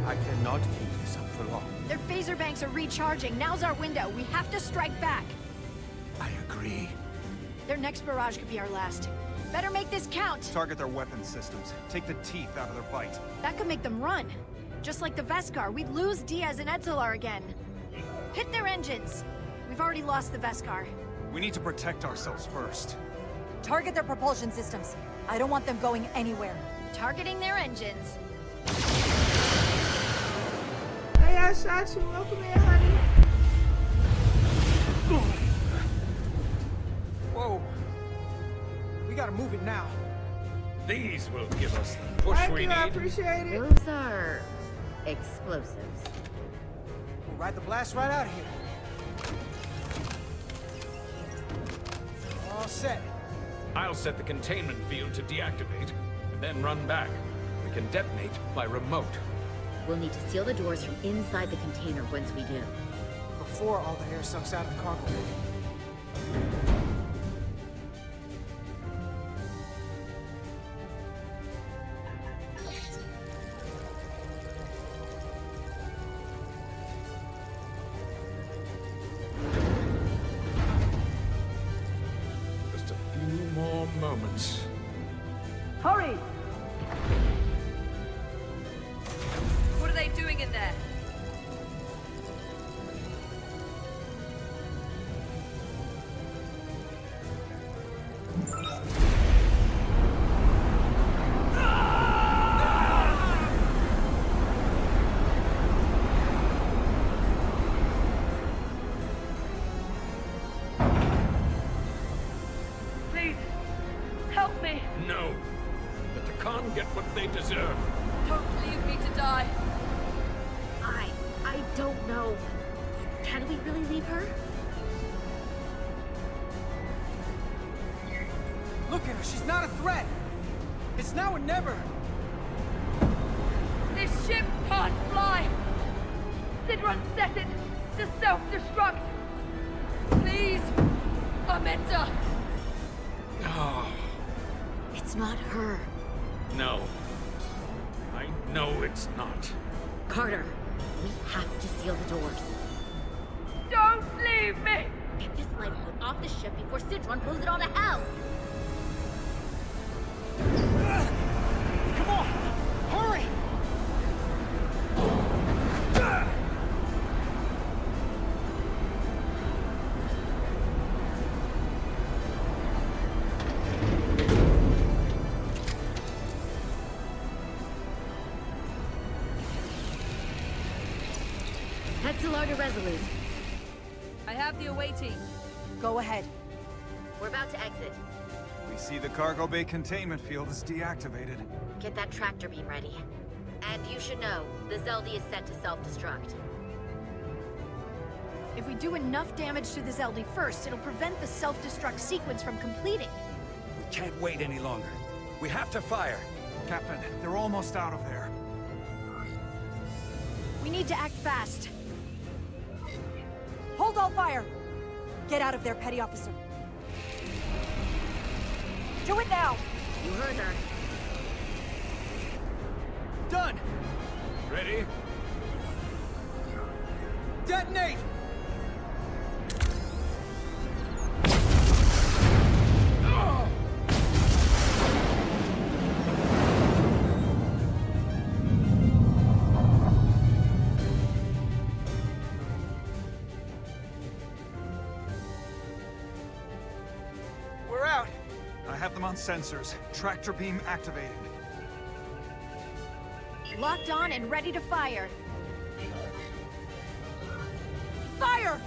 Speaker 21: I cannot keep this up for long.
Speaker 5: Their phaser banks are recharging. Now's our window. We have to strike back.
Speaker 21: I agree.
Speaker 5: Their next barrage could be our last. Better make this count.
Speaker 8: Target their weapon systems. Take the teeth out of their bite.
Speaker 5: That could make them run. Just like the Veskar, we'd lose Diaz and Etzelar again. Hit their engines. We've already lost the Veskar.
Speaker 8: We need to protect ourselves first.
Speaker 3: Target their propulsion systems. I don't want them going anywhere.
Speaker 5: Targeting their engines.
Speaker 17: Hey, I shot you. Welcome in, honey.
Speaker 9: Whoa. We gotta move it now.
Speaker 13: These will give us the push
Speaker 17: Thank
Speaker 13: we
Speaker 17: you,
Speaker 13: need.
Speaker 17: I appreciate it.
Speaker 10: Those are explosives.
Speaker 9: We'll ride the blast right out of here. All set.
Speaker 13: I'll set the containment field to deactivate, and then run back. We can detonate by remote.
Speaker 10: We'll need to seal the doors from inside the container once we do.
Speaker 9: Before all the air sucks out of the cargo bay.
Speaker 13: Just a few more moments.
Speaker 12: Hurry! What are they doing in there?
Speaker 4: help me!
Speaker 13: No. The Takan get what they deserve.
Speaker 20: Don't leave me to die.
Speaker 10: I don't know. Can we really leave her?
Speaker 9: Look at her, she's not a threat! It's now or never!
Speaker 4: This ship can't fly! Sidron set it to self-destruct! Please! Amenta!
Speaker 13: Oh,
Speaker 10: It's not her.
Speaker 13: no. I know it's not.
Speaker 10: Carter, we have to seal the doors.
Speaker 4: Don't leave me!
Speaker 10: Get this lifeboat off the ship before Sidron blows it all to hell!
Speaker 9: Come on! Hurry!
Speaker 10: Hetzelar to Resolute.
Speaker 20: I have the away team.
Speaker 3: Go ahead.
Speaker 10: We're about to exit.
Speaker 8: We see the cargo bay containment field is deactivated.
Speaker 10: Get that tractor beam ready. And you should know, the Zeldy is set to self-destruct.
Speaker 5: If we do enough damage to the Zeldy first, it'll prevent the self-destruct sequence from completing.
Speaker 11: We can't wait any longer. We have to fire.
Speaker 8: Captain, they're almost out of there.
Speaker 5: We need to act fast.
Speaker 3: Hold all fire! Get out of there, Petty Officer. Do it now!
Speaker 10: You heard her.
Speaker 9: Done!
Speaker 13: Ready?
Speaker 9: Detonate! We're out!
Speaker 8: I have them on sensors. Tractor beam activated.
Speaker 5: Locked on and ready to fire.
Speaker 3: Fire!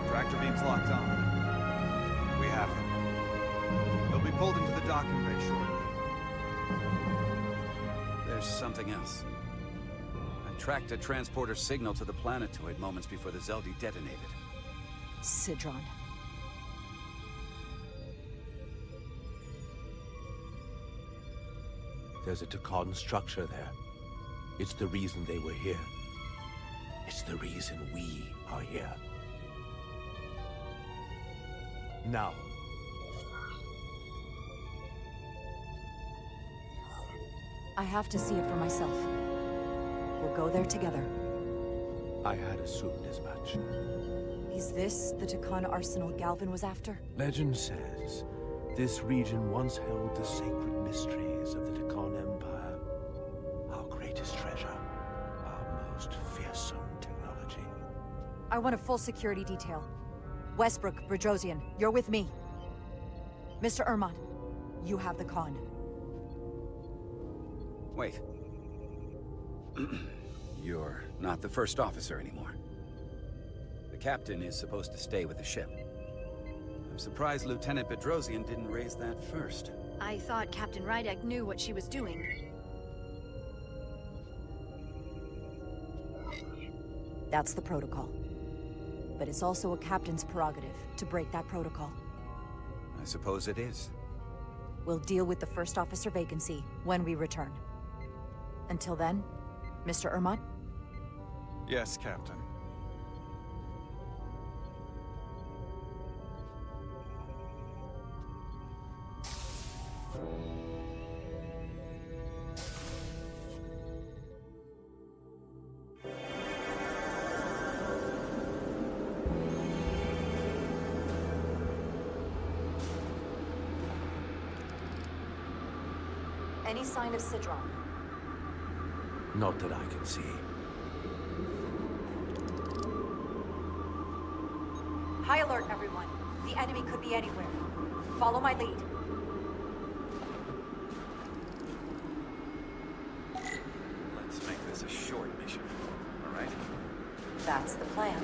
Speaker 8: Tractor beam's locked on. We have them. They'll be pulled into the docking bay shortly.
Speaker 11: There's something else. I tracked a transporter signal to the planetoid moments before the Zeldy detonated.
Speaker 3: Sidron.
Speaker 21: There's a Takan structure there. It's the reason they were here. It's the reason we are here. Now.
Speaker 3: I have to see it for myself. We'll go there together.
Speaker 21: I had assumed as much.
Speaker 3: Is this the Takan arsenal Galvin was after?
Speaker 21: Legend says this region once held the sacred mysteries of the Takan Empire. Our greatest treasure. Our most fearsome technology.
Speaker 3: I want a full security detail. Westbrook, Brodrosian, you're with me. Mr. Ermont, you have the con.
Speaker 11: Wait. You're not the first officer anymore. The captain is supposed to stay with the ship. I'm surprised Lieutenant Bedrosian didn't raise that first.
Speaker 5: I thought Captain Rydek knew what she was doing.
Speaker 3: That's the protocol. But it's also a captain's prerogative to break that protocol.
Speaker 11: I suppose it is.
Speaker 3: We'll deal with the first officer vacancy when we return. Until then, Mr. Ermont?
Speaker 8: Yes, Captain.
Speaker 3: Any sign of Sidron?
Speaker 21: Not that I can see.
Speaker 3: High alert, everyone. The enemy could be anywhere. Follow my lead.
Speaker 11: Let's make this a short mission, all right?
Speaker 3: That's the plan.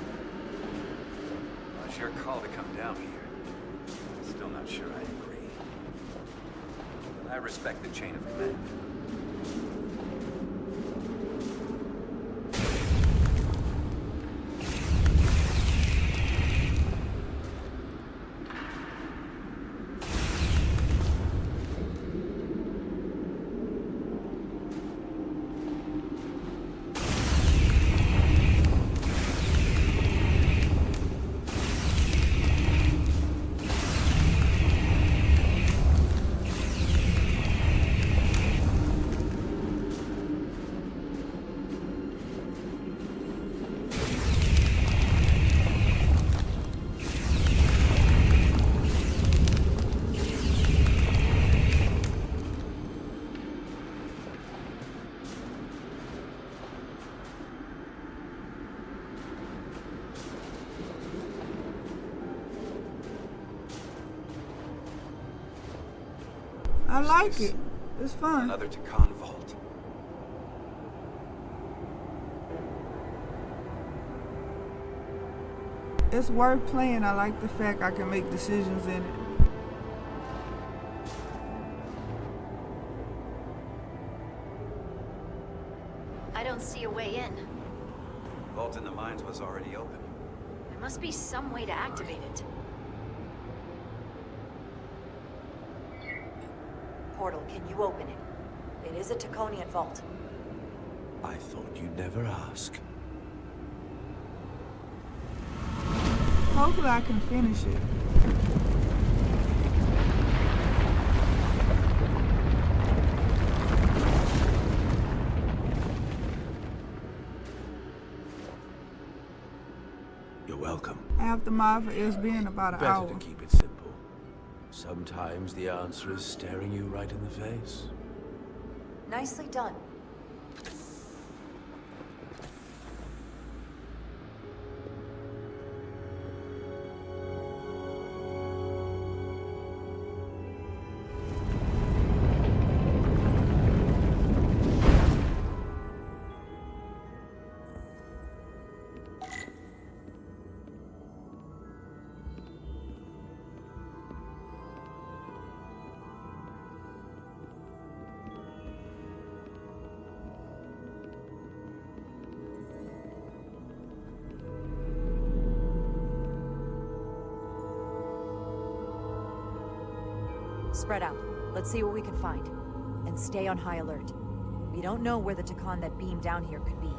Speaker 11: Well, it's your call to come down here. I'm still not sure I agree. But I respect the chain of command.
Speaker 17: I like it. It's fun.
Speaker 11: Another Takan vault.
Speaker 17: It's worth playing. I like the fact I can make decisions in it.
Speaker 7: I don't see a way in.
Speaker 11: Vault in the mines was already open.
Speaker 7: There must be some way to activate it.
Speaker 3: Portal, can you open it? It is a Taconian vault.
Speaker 21: I thought you'd never ask.
Speaker 17: Hopefully I can finish it.
Speaker 21: You're welcome.
Speaker 17: Aftermath is being about an
Speaker 21: Better
Speaker 17: hour.
Speaker 21: to keep it simple. Sometimes the answer is staring you right in the face.
Speaker 3: Nicely done. Spread out. Let's see what we can find. And stay on high alert. We don't know where the Takan that beamed down here could be.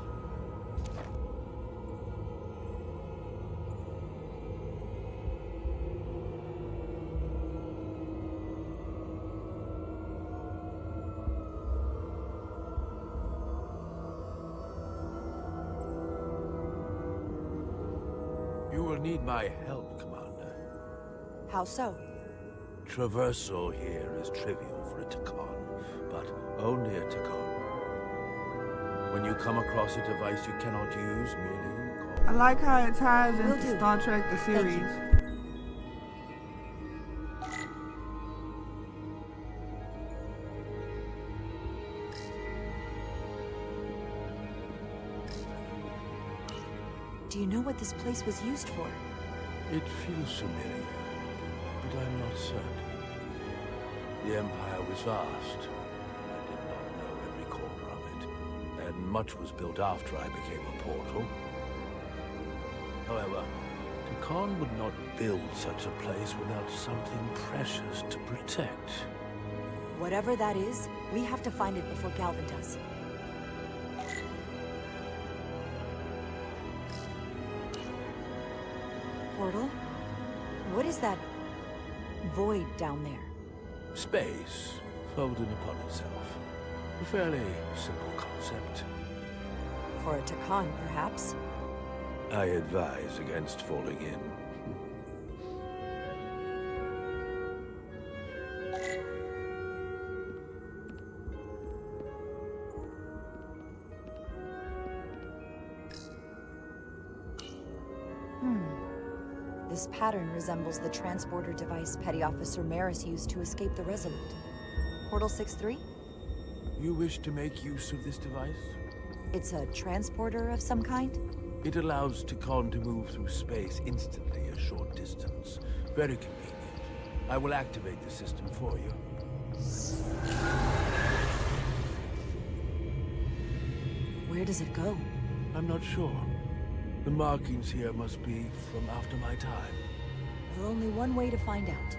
Speaker 21: You will need my help, Commander.
Speaker 3: How so?
Speaker 21: Traversal here is trivial for a Takan, but only a Takan. When you come across a device you cannot use, merely call.
Speaker 17: I like how it ties
Speaker 3: Will
Speaker 17: into
Speaker 3: do.
Speaker 17: Star Trek the
Speaker 3: Thank you.
Speaker 17: series.
Speaker 3: Do you know what this place was used for?
Speaker 21: It feels familiar, but I'm not certain. The Empire was vast. I did not know every corner of it, and much was built after I became a portal. However, Takan would not build such a place without something precious to protect.
Speaker 3: Whatever that is, we have to find it before Galvin does. Portal? What is that void down there?
Speaker 21: Space, folded upon itself. A fairly simple concept.
Speaker 3: For a Takan, perhaps?
Speaker 21: I advise against falling in.
Speaker 3: This pattern resembles the transporter device Petty Officer Maris used to escape the Resolute. Portal 6-3?
Speaker 19: You wish to make use of this device?
Speaker 3: It's a transporter of some kind?
Speaker 19: It allows Takon to move through space instantly a short distance. Very convenient. I will activate the system for you.
Speaker 3: Where does it go?
Speaker 19: I'm not sure. The markings here must be from after my time.
Speaker 3: Well, only one way to find out.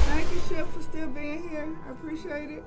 Speaker 17: Thank you, Chef, for still being here. I appreciate it.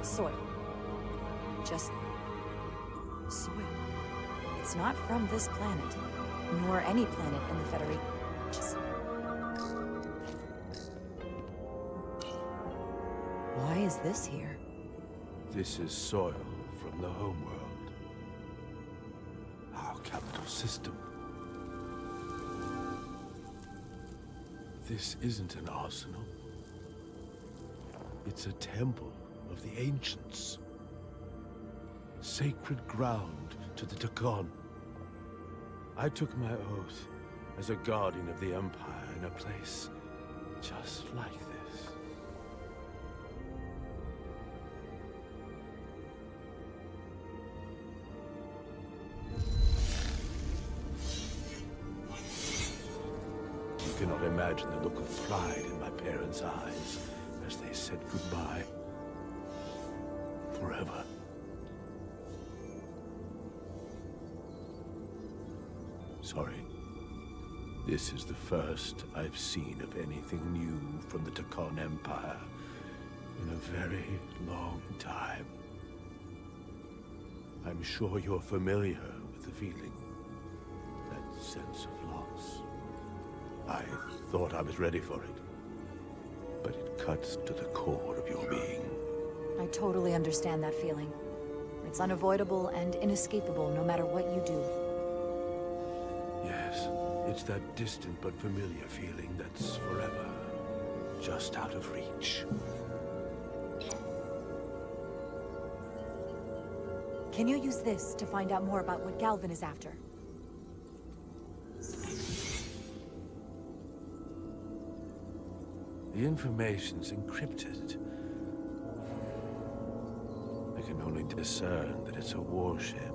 Speaker 3: Soil. Just soil. It's not from this planet, nor any planet in the Federation. Why is this here?
Speaker 19: This is soil from the homeworld. Our capital system. This isn't an arsenal. It's a temple of the ancients. Sacred ground to the Takon. I took my oath as a guardian of the Empire in a place just like this. You cannot imagine the look of pride in my parents' eyes as they said goodbye. Forever. Sorry. This is the first I've seen of anything new from the Takon Empire in a very long time. I'm sure you're familiar with the feeling. That sense of loss. I thought I was ready for it. But it cuts to the core of your being.
Speaker 3: I totally understand that feeling. It's unavoidable and inescapable no matter what you do.
Speaker 19: Yes, it's that distant but familiar feeling that's forever, just out of reach.
Speaker 3: Can you use this to find out more about what Galvin is after?
Speaker 19: The information's encrypted. I can only discern that it's a warship.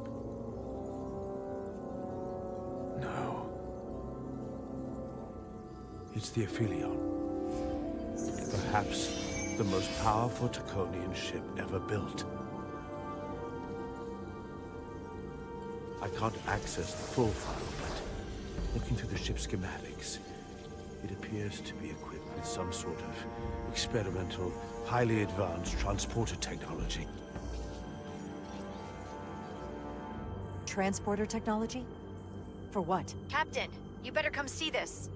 Speaker 19: No. It's the Aphelion. Perhaps the most powerful Takonian ship ever built. I can't access the full file, but looking through the ship's schematics, it appears to be equipped with some sort of experimental, highly advanced transporter technology.
Speaker 3: Transporter technology? For what?
Speaker 5: Captain, you better come see this.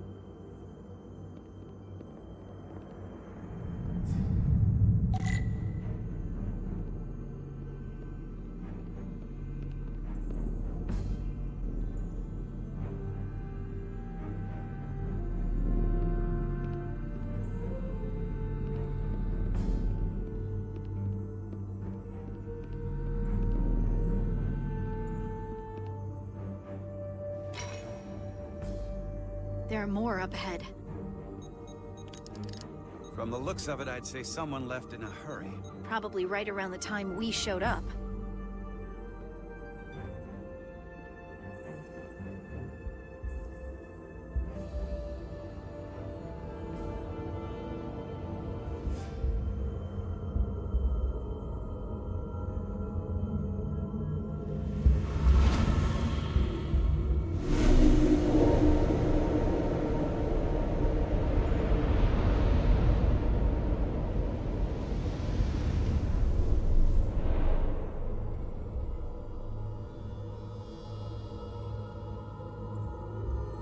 Speaker 5: There are more up ahead.
Speaker 11: From the looks of it, I'd say someone left in a hurry.
Speaker 5: Probably right around the time we showed up.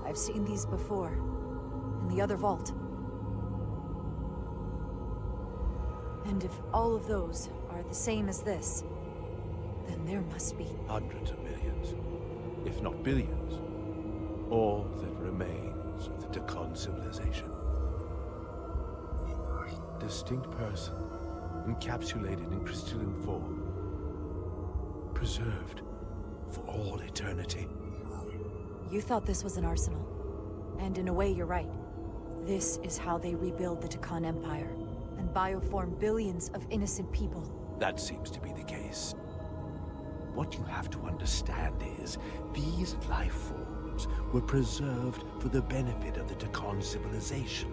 Speaker 3: I've seen these before, in the other vault. And if all of those are the same as this, then there must be...
Speaker 19: Hundreds of millions, if not billions. All that remains of the Dakan civilization. Distinct person, encapsulated in crystalline form. Preserved for all eternity.
Speaker 3: You thought this was an arsenal. And in a way, you're right. This is how they rebuild the Dakan Empire, and bioform billions of innocent people.
Speaker 19: That seems to be the case. What you have to understand is, these life forms were preserved for the benefit of the Dakan civilization,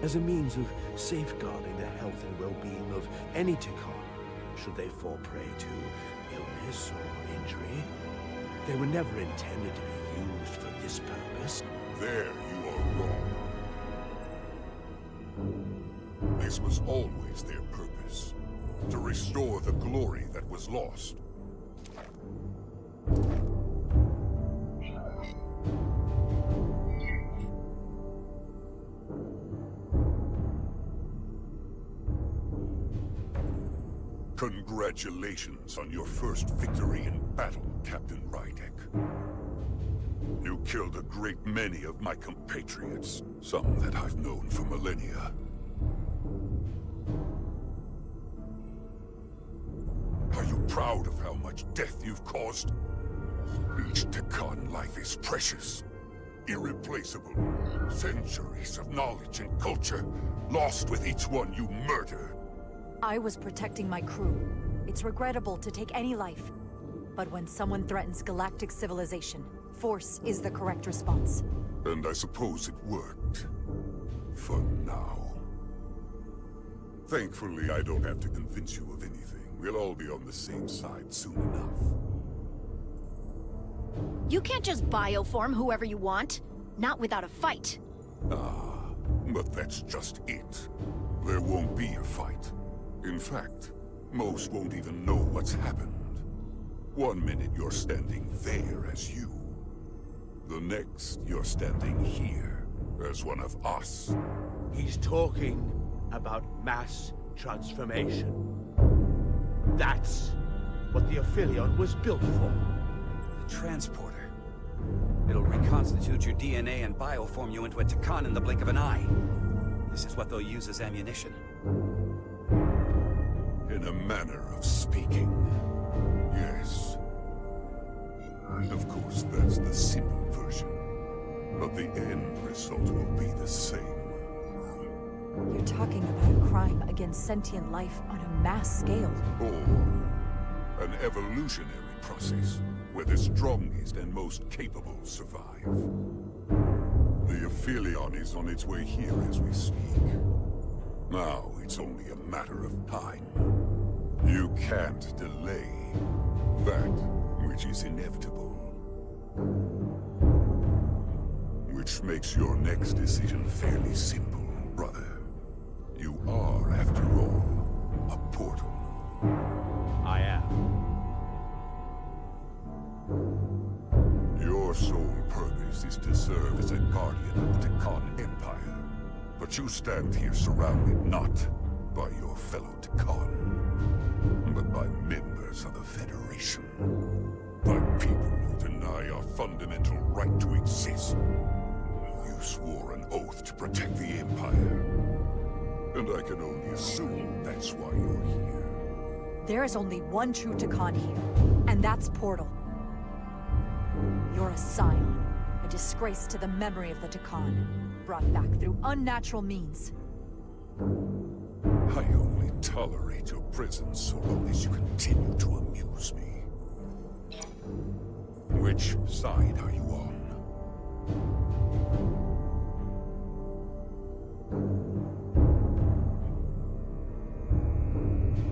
Speaker 19: as a means of safeguarding the health and well-being of any Dakan, should they fall prey to illness or injury. They were never intended to be used for this purpose.
Speaker 15: There you are wrong. This was always their purpose, to restore the glory that was lost. Congratulations on your first victory in battle, Captain Rydek. You killed a great many of my compatriots, some that I've known for millennia. Are you proud of how much death you've caused? Each Dakan life is precious, irreplaceable. Centuries of knowledge and culture, lost with each one you murder.
Speaker 3: I was protecting my crew. It's regrettable to take any life. But when someone threatens galactic civilization, force is the correct response.
Speaker 15: And I suppose it worked. For now. Thankfully, I don't have to convince you of anything. We'll all be on the same side soon enough.
Speaker 5: You can't just bioform whoever you want. Not without a fight.
Speaker 15: Ah, but that's just it. There won't be a fight. In fact, most won't even know what's happened. One minute you're standing there as you. The next, you're standing here as one of us.
Speaker 19: He's talking about mass transformation. That's what the Aphelion was built for.
Speaker 11: The transporter. It'll reconstitute your DNA and bioform you into a Dakan in the blink of an eye. This is what they'll use as ammunition.
Speaker 15: In a manner of speaking, yes. Of course, that's the simple version. But the end result will be the same.
Speaker 3: You're talking about a crime against sentient life on a mass scale.
Speaker 15: Or an evolutionary process, where the strongest and most capable survive. The Aphelion is on its way here as we speak. Now it's only a matter of time. You can't delay that which is inevitable. Which makes your next decision fairly simple, brother. You are, after all, a portal.
Speaker 11: I am.
Speaker 15: Your sole purpose is to serve as a guardian of the Dakan Empire. But you stand here surrounded not by your fellow Dakan, but by members of the Federation. By people who deny our fundamental right to exist. You swore an oath to protect the Empire. And I can only assume that's why you're here.
Speaker 3: There is only one true Dakan here, and that's Portal. You're a scion, a disgrace to the memory of the Takan, brought back through unnatural means.
Speaker 15: I only tolerate your presence so long as you continue to amuse me. Which side are you on?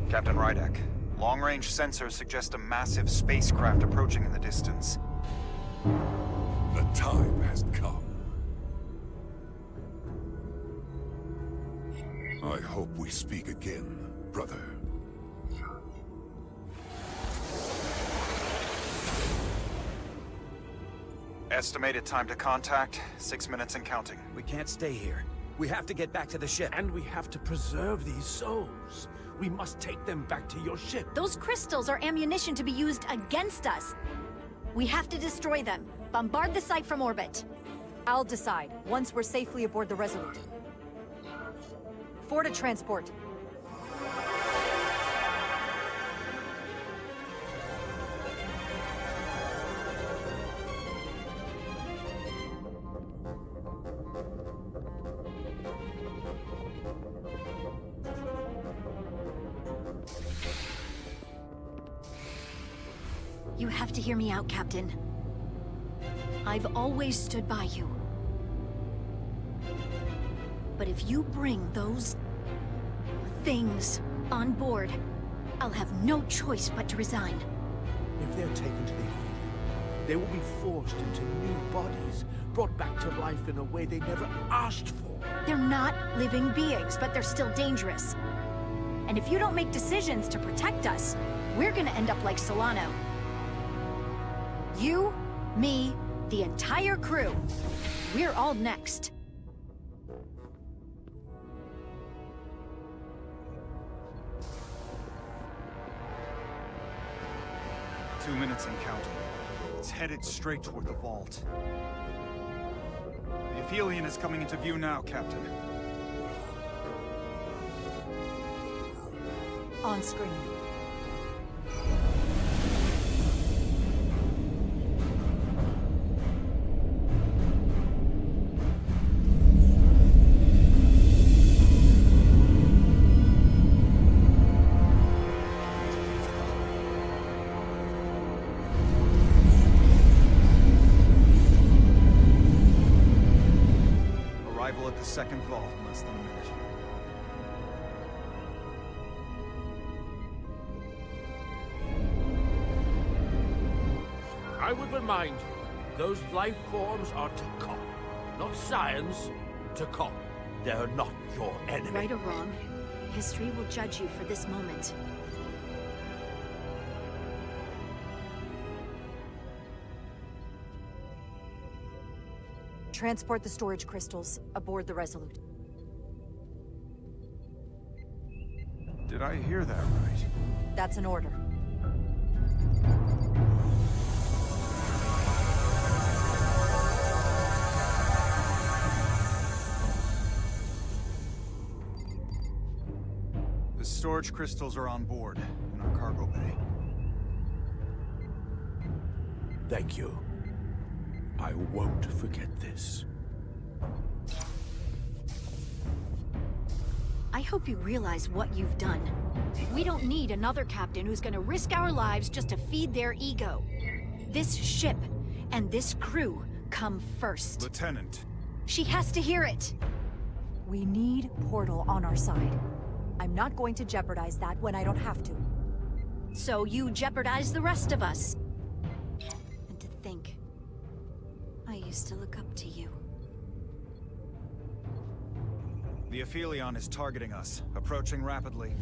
Speaker 8: Captain Rydek, long-range sensors suggest a massive spacecraft approaching in the distance.
Speaker 15: The time has come. I hope we speak again, brother.
Speaker 8: Estimated time to contact, 6 minutes and counting.
Speaker 11: We can't stay here. We have to get back to the ship.
Speaker 19: And we have to preserve these souls. We must take them back to your ship.
Speaker 5: Those crystals are ammunition to be used against us. We have to destroy them. Bombard the site from orbit.
Speaker 3: I'll decide, once we're safely aboard the Resolute. Forward to transport.
Speaker 5: You have to hear me out, Captain. I've always stood by you. But if you bring those things on board, I'll have no choice but to resign.
Speaker 19: If they're taken to the Amphibian, they will be forced into new bodies, brought back to life in a way they never asked for.
Speaker 5: They're not living beings, but they're still dangerous. And if you don't make decisions to protect us, we're gonna end up like Solano. You, me, the entire crew. We're all next.
Speaker 8: Two minutes and counting. It's headed straight toward the vault. The Aphelion is coming into view now, Captain.
Speaker 3: On screen.
Speaker 8: Arrival at the second vault in less than a minute.
Speaker 19: I would remind you, those life forms are Takan, not science. Takan. They're not your enemy.
Speaker 5: Right or wrong, history will judge you for this moment.
Speaker 3: Transport the storage crystals aboard the Resolute.
Speaker 8: Did I hear that right?
Speaker 3: That's an order.
Speaker 8: The storage crystals are on board in our cargo bay.
Speaker 19: Thank you. I won't forget this.
Speaker 5: I hope you realize what you've done. We don't need another captain who's gonna risk our lives just to feed their ego. This ship and this crew come first.
Speaker 8: Lieutenant.
Speaker 5: She has to hear it.
Speaker 3: We need Portal on our side. I'm not going to jeopardize that when I don't have to.
Speaker 5: So you jeopardize the rest of us. And to think, I used to look up to you.
Speaker 8: The Aphelion is targeting us, approaching rapidly.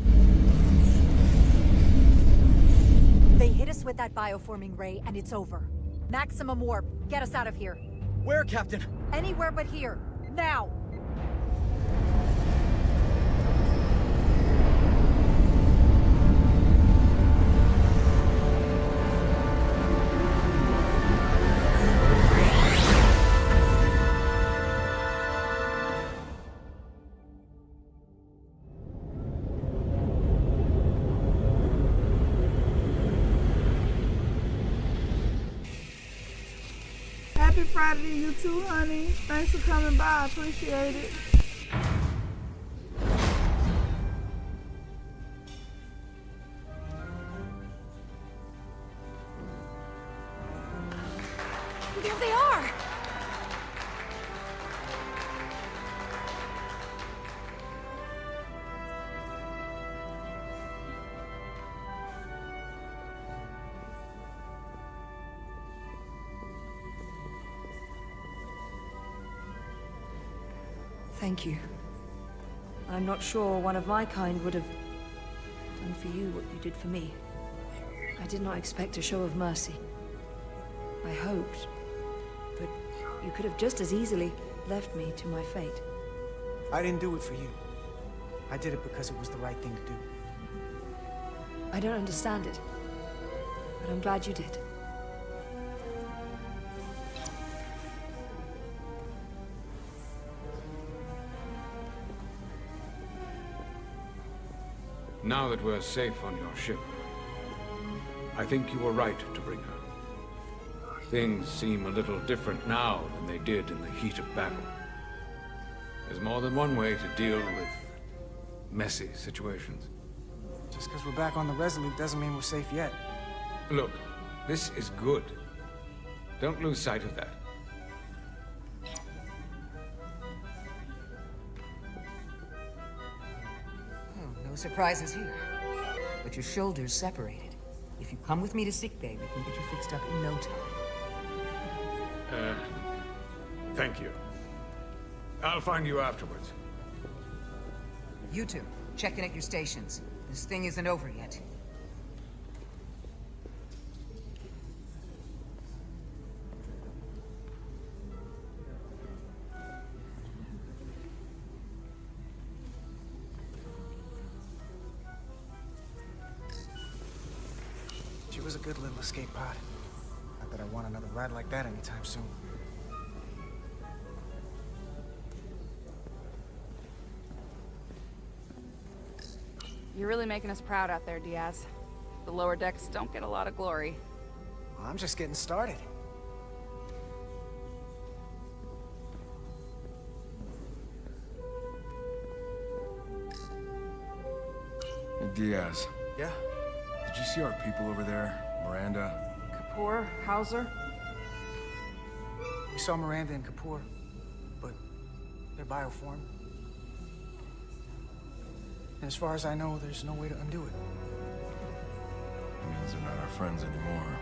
Speaker 3: They hit us with that bioforming ray, and it's over. Maximum warp. Get us out of here.
Speaker 11: Where, Captain?
Speaker 3: Anywhere but here. Now!
Speaker 17: Friday to you too, honey. Thanks for coming by. I appreciate it.
Speaker 5: There they are!
Speaker 20: Thank you. I'm not sure one of my kind would have done for you what you did for me. I did not expect a show of mercy. I hoped, but you could have just as easily left me to my fate.
Speaker 9: I didn't do it for you. I did it because it was the right thing to do.
Speaker 20: I don't understand it, but I'm glad you did.
Speaker 13: Now that we're safe on your ship, I think you were right to bring her. Things seem a little different now than they did in the heat of battle. There's more than one way to deal with messy situations.
Speaker 9: Just because we're back on the Resolute doesn't mean we're safe yet.
Speaker 13: Look, this is good. Don't lose sight of that.
Speaker 18: No surprises here. But your shoulders separated. If you come with me to sickbay, we can get you fixed up in no time.
Speaker 13: Thank you. I'll find you afterwards.
Speaker 18: You two, check in at your stations. This thing isn't over yet.
Speaker 9: She was a good little escape pod. Not that I want another ride like that anytime soon.
Speaker 2: You're really making us proud out there, Diaz. The lower decks don't get a lot of glory.
Speaker 9: Well, I'm just getting started.
Speaker 6: Hey, Diaz.
Speaker 9: Yeah?
Speaker 6: Did you see our people over there? Miranda?
Speaker 2: Kapoor, Hauser?
Speaker 9: We saw Miranda and Kapoor, but they're bioform. And as far as I know, there's no way to undo it.
Speaker 6: That means they're not our friends anymore.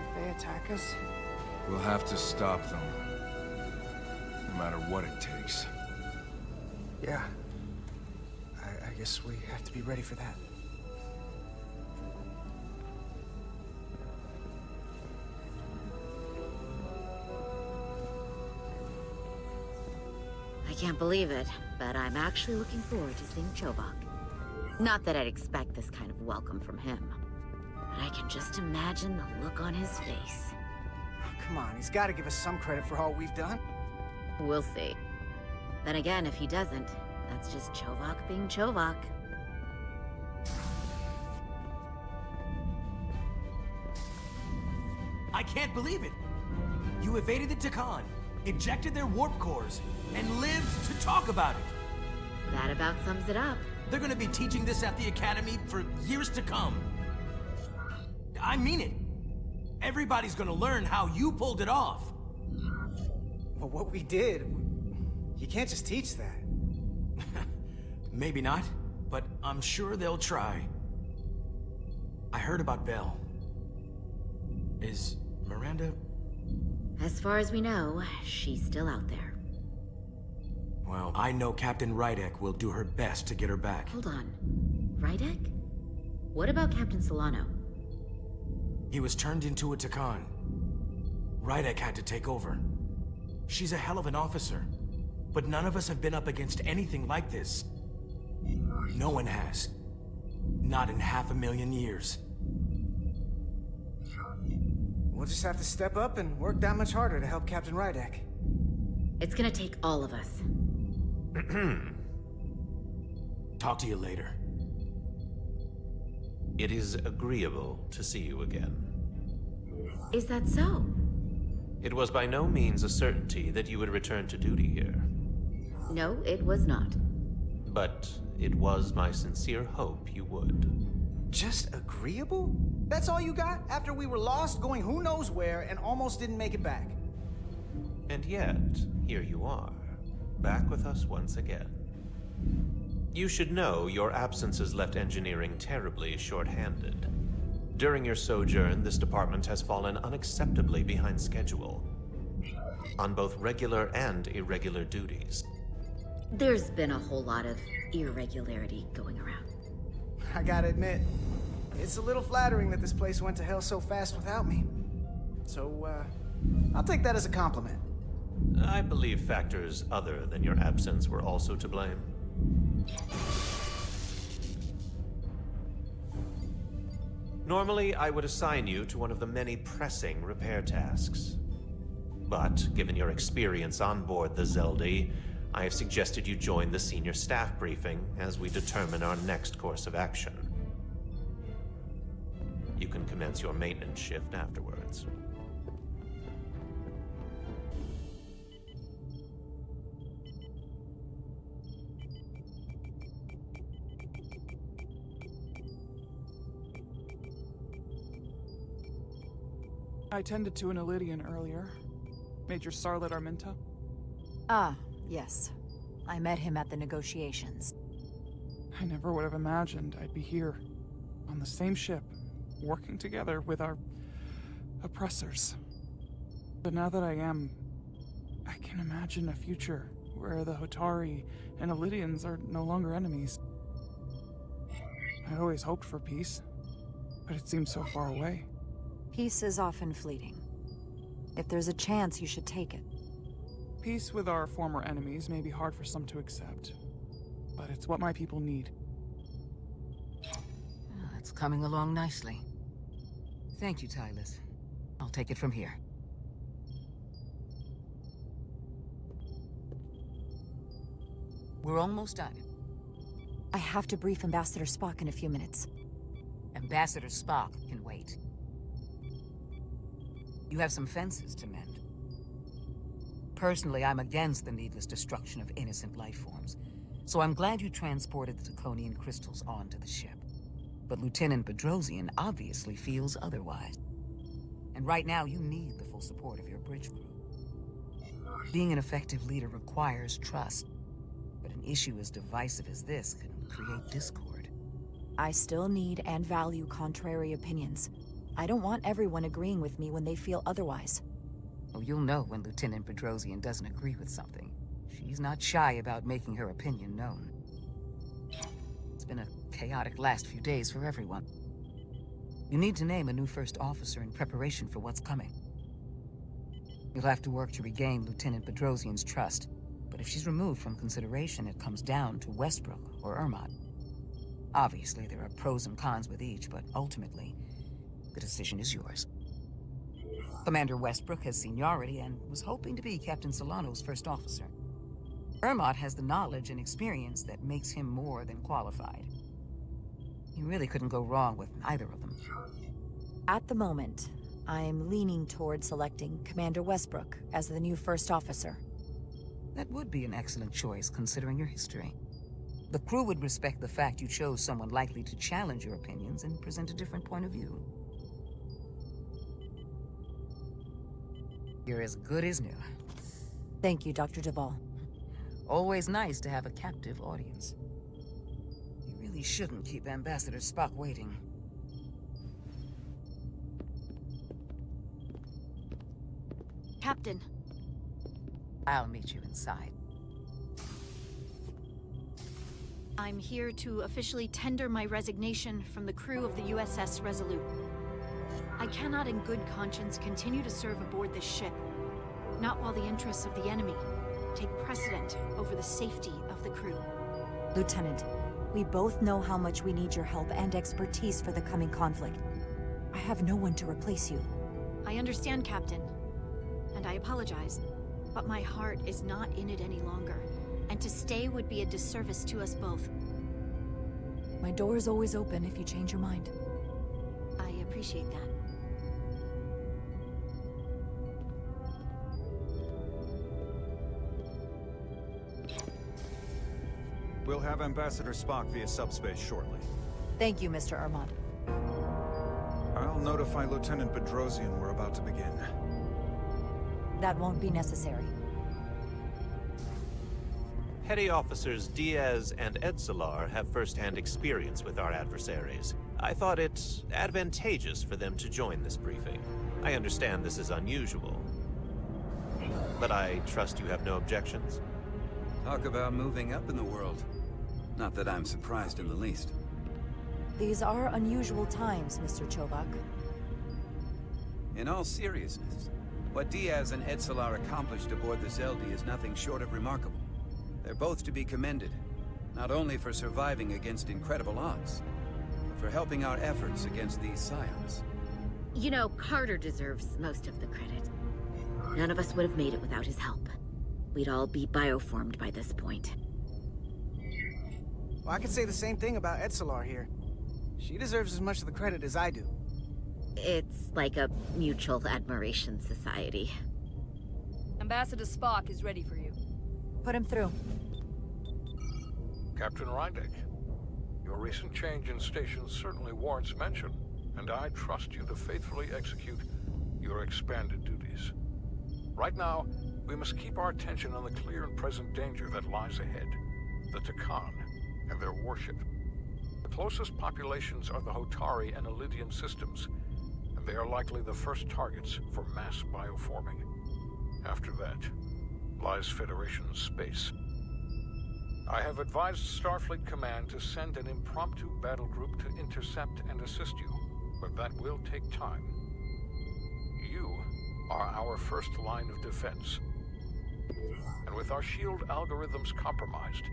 Speaker 2: If they attack us?
Speaker 6: We'll have to stop them. No matter what it takes.
Speaker 9: Yeah. I guess we have to be ready for that.
Speaker 10: I can't believe it, but I'm actually looking forward to seeing Chovak. Not that I'd expect this kind of welcome from him, but I can just imagine the look on his face.
Speaker 9: Come on, he's got to give us some credit for all we've done.
Speaker 10: We'll see. Then again, if he doesn't, that's just Chovak being Chovak.
Speaker 14: I can't believe it! You evaded the Takan, ejected their warp cores, and lived to talk about it!
Speaker 10: That about sums it up.
Speaker 14: They're gonna be teaching this at the Academy for years to come. I mean it. Everybody's gonna learn how you pulled it off.
Speaker 9: Well, what we did, you can't just teach that.
Speaker 14: Maybe not, but I'm sure they'll try. I heard about Belle. Is Miranda?
Speaker 10: As far as we know, she's still out there.
Speaker 14: Well, I know Captain Rydek will do her best to get her back.
Speaker 10: Hold on. Rydek? What about Captain Solano?
Speaker 14: He was turned into a Takan. Rydek had to take over. She's a hell of an officer, but none of us have been up against anything like this. No one has. Not in 500,000 years.
Speaker 9: We'll just have to step up and work that much harder to help Captain Rydek.
Speaker 10: It's gonna take all of us.
Speaker 14: Talk to you later.
Speaker 22: It is agreeable to see you again.
Speaker 10: Is that so?
Speaker 16: It was by no means a certainty that you would return to duty here.
Speaker 10: No, it was not.
Speaker 16: But it was my sincere hope you would.
Speaker 9: Just agreeable? That's all you got after we were lost, going who knows where, and almost didn't make it back?
Speaker 16: And yet, here you are, back with us once again. You should know your absence has left engineering terribly short-handed. During your sojourn, this department has fallen unacceptably behind schedule, on both regular and irregular duties.
Speaker 10: There's been a whole lot of irregularity going around.
Speaker 9: I gotta admit, it's a little flattering that this place went to hell so fast without me. So, I'll take that as a compliment.
Speaker 16: I believe factors other than your absence were also to blame. Normally, I would assign you to one of the many pressing repair tasks. But, given your experience on board the Zeldi, I have suggested you join the senior staff briefing as we determine our next course of action. You can commence your maintenance shift afterwards.
Speaker 2: I tended to an Illidian earlier. Major Sarlet Arminta.
Speaker 3: Ah, yes. I met him at the negotiations.
Speaker 2: I never would have imagined I'd be here, on the same ship, working together with our oppressors. But now that I am, I can imagine a future where the Hotari and Illidians are no longer enemies. I always hoped for peace, but it seems so far away.
Speaker 3: Peace is often fleeting. If there's a chance, you should take it.
Speaker 2: Peace with our former enemies may be hard for some to accept, but it's what my people need.
Speaker 18: It's coming along nicely. Thank you, Tylus. I'll take it from here. We're almost done.
Speaker 3: I have to brief Ambassador Spock in a few minutes.
Speaker 18: Ambassador Spock can wait. You have some fences to mend. Personally, I'm against the needless destruction of innocent life forms, so I'm glad you transported the Draconian crystals onto the ship. But Lieutenant Bedrosian obviously feels otherwise. And right now, you need the full support of your bridge crew. Being an effective leader requires trust, but an issue as divisive as this can create discord.
Speaker 3: I still need and value contrary opinions. I don't want everyone agreeing with me when they feel otherwise.
Speaker 18: Oh, you'll know when Lieutenant Bedrosian doesn't agree with something. She's not shy about making her opinion known. It's been a chaotic last few days for everyone. You need to name a new first officer in preparation for what's coming. You'll have to work to regain Lieutenant Bedrosian's trust, but if she's removed from consideration, it comes down to Westbrook or Ermot. Obviously, there are pros and cons with each, but ultimately, the decision is yours. Commander Westbrook has seniority and was hoping to be Captain Solano's first officer. Ermot has the knowledge and experience that makes him more than qualified. You really couldn't go wrong with either of them.
Speaker 3: At the moment, I'm leaning toward selecting Commander Westbrook as the new first officer.
Speaker 18: That would be an excellent choice, considering your history. The crew would respect the fact you chose someone likely to challenge your opinions and present a different point of view. You're as good as new.
Speaker 3: Thank you, Dr. Duvall.
Speaker 18: Always nice to have a captive audience. You really shouldn't keep Ambassador Spock waiting.
Speaker 5: Captain.
Speaker 18: I'll meet you inside.
Speaker 5: I'm here to officially tender my resignation from the crew of the USS Resolute. I cannot in good conscience continue to serve aboard this ship, not while the interests of the enemy take precedent over the safety of the crew.
Speaker 3: Lieutenant, we both know how much we need your help and expertise for the coming conflict. I have no one to replace you.
Speaker 5: I understand, Captain, and I apologize, but my heart is not in it any longer, and to stay would be a disservice to us both.
Speaker 3: My door is always open if you change your mind.
Speaker 5: I appreciate that.
Speaker 8: We'll have Ambassador Spock via subspace shortly.
Speaker 3: Thank you, Mr. Ermont.
Speaker 8: I'll notify Lieutenant Bedrosian we're about to begin.
Speaker 3: That won't be necessary.
Speaker 16: Petty Officers Diaz and Edsalar have first-hand experience with our adversaries. I thought it advantageous for them to join this briefing. I understand this is unusual, but I trust you have no objections?
Speaker 11: Talk about moving up in the world. Not that I'm surprised in the least.
Speaker 3: These are unusual times, Mr. Chovak.
Speaker 11: In all seriousness, what Diaz and Edsalar accomplished aboard the Zeldi is nothing short of remarkable. They're both to be commended, not only for surviving against incredible odds, but for helping our efforts against these scions.
Speaker 10: You know, Carter deserves most of the credit. None of us would have made it without his help. We'd all be bioformed by this point.
Speaker 9: Well, I could say the same thing about Edsalar here. She deserves as much of the credit as I do.
Speaker 10: It's like a mutual admiration society.
Speaker 1: Ambassador Spock is ready for you.
Speaker 3: Put him through.
Speaker 22: Captain Rydek, your recent change in station certainly warrants mention, and I trust you to faithfully execute your expanded duties. Right now, we must keep our attention on the clear and present danger that lies ahead, the Takan and their warship. The closest populations are the Hotari and Elydian systems, and they are likely the first targets for mass bioforming. After that lies Federation space. I have advised Starfleet Command to send an impromptu battle group to intercept and assist you, but that will take time. You are our first line of defense. And with our shield algorithms compromised,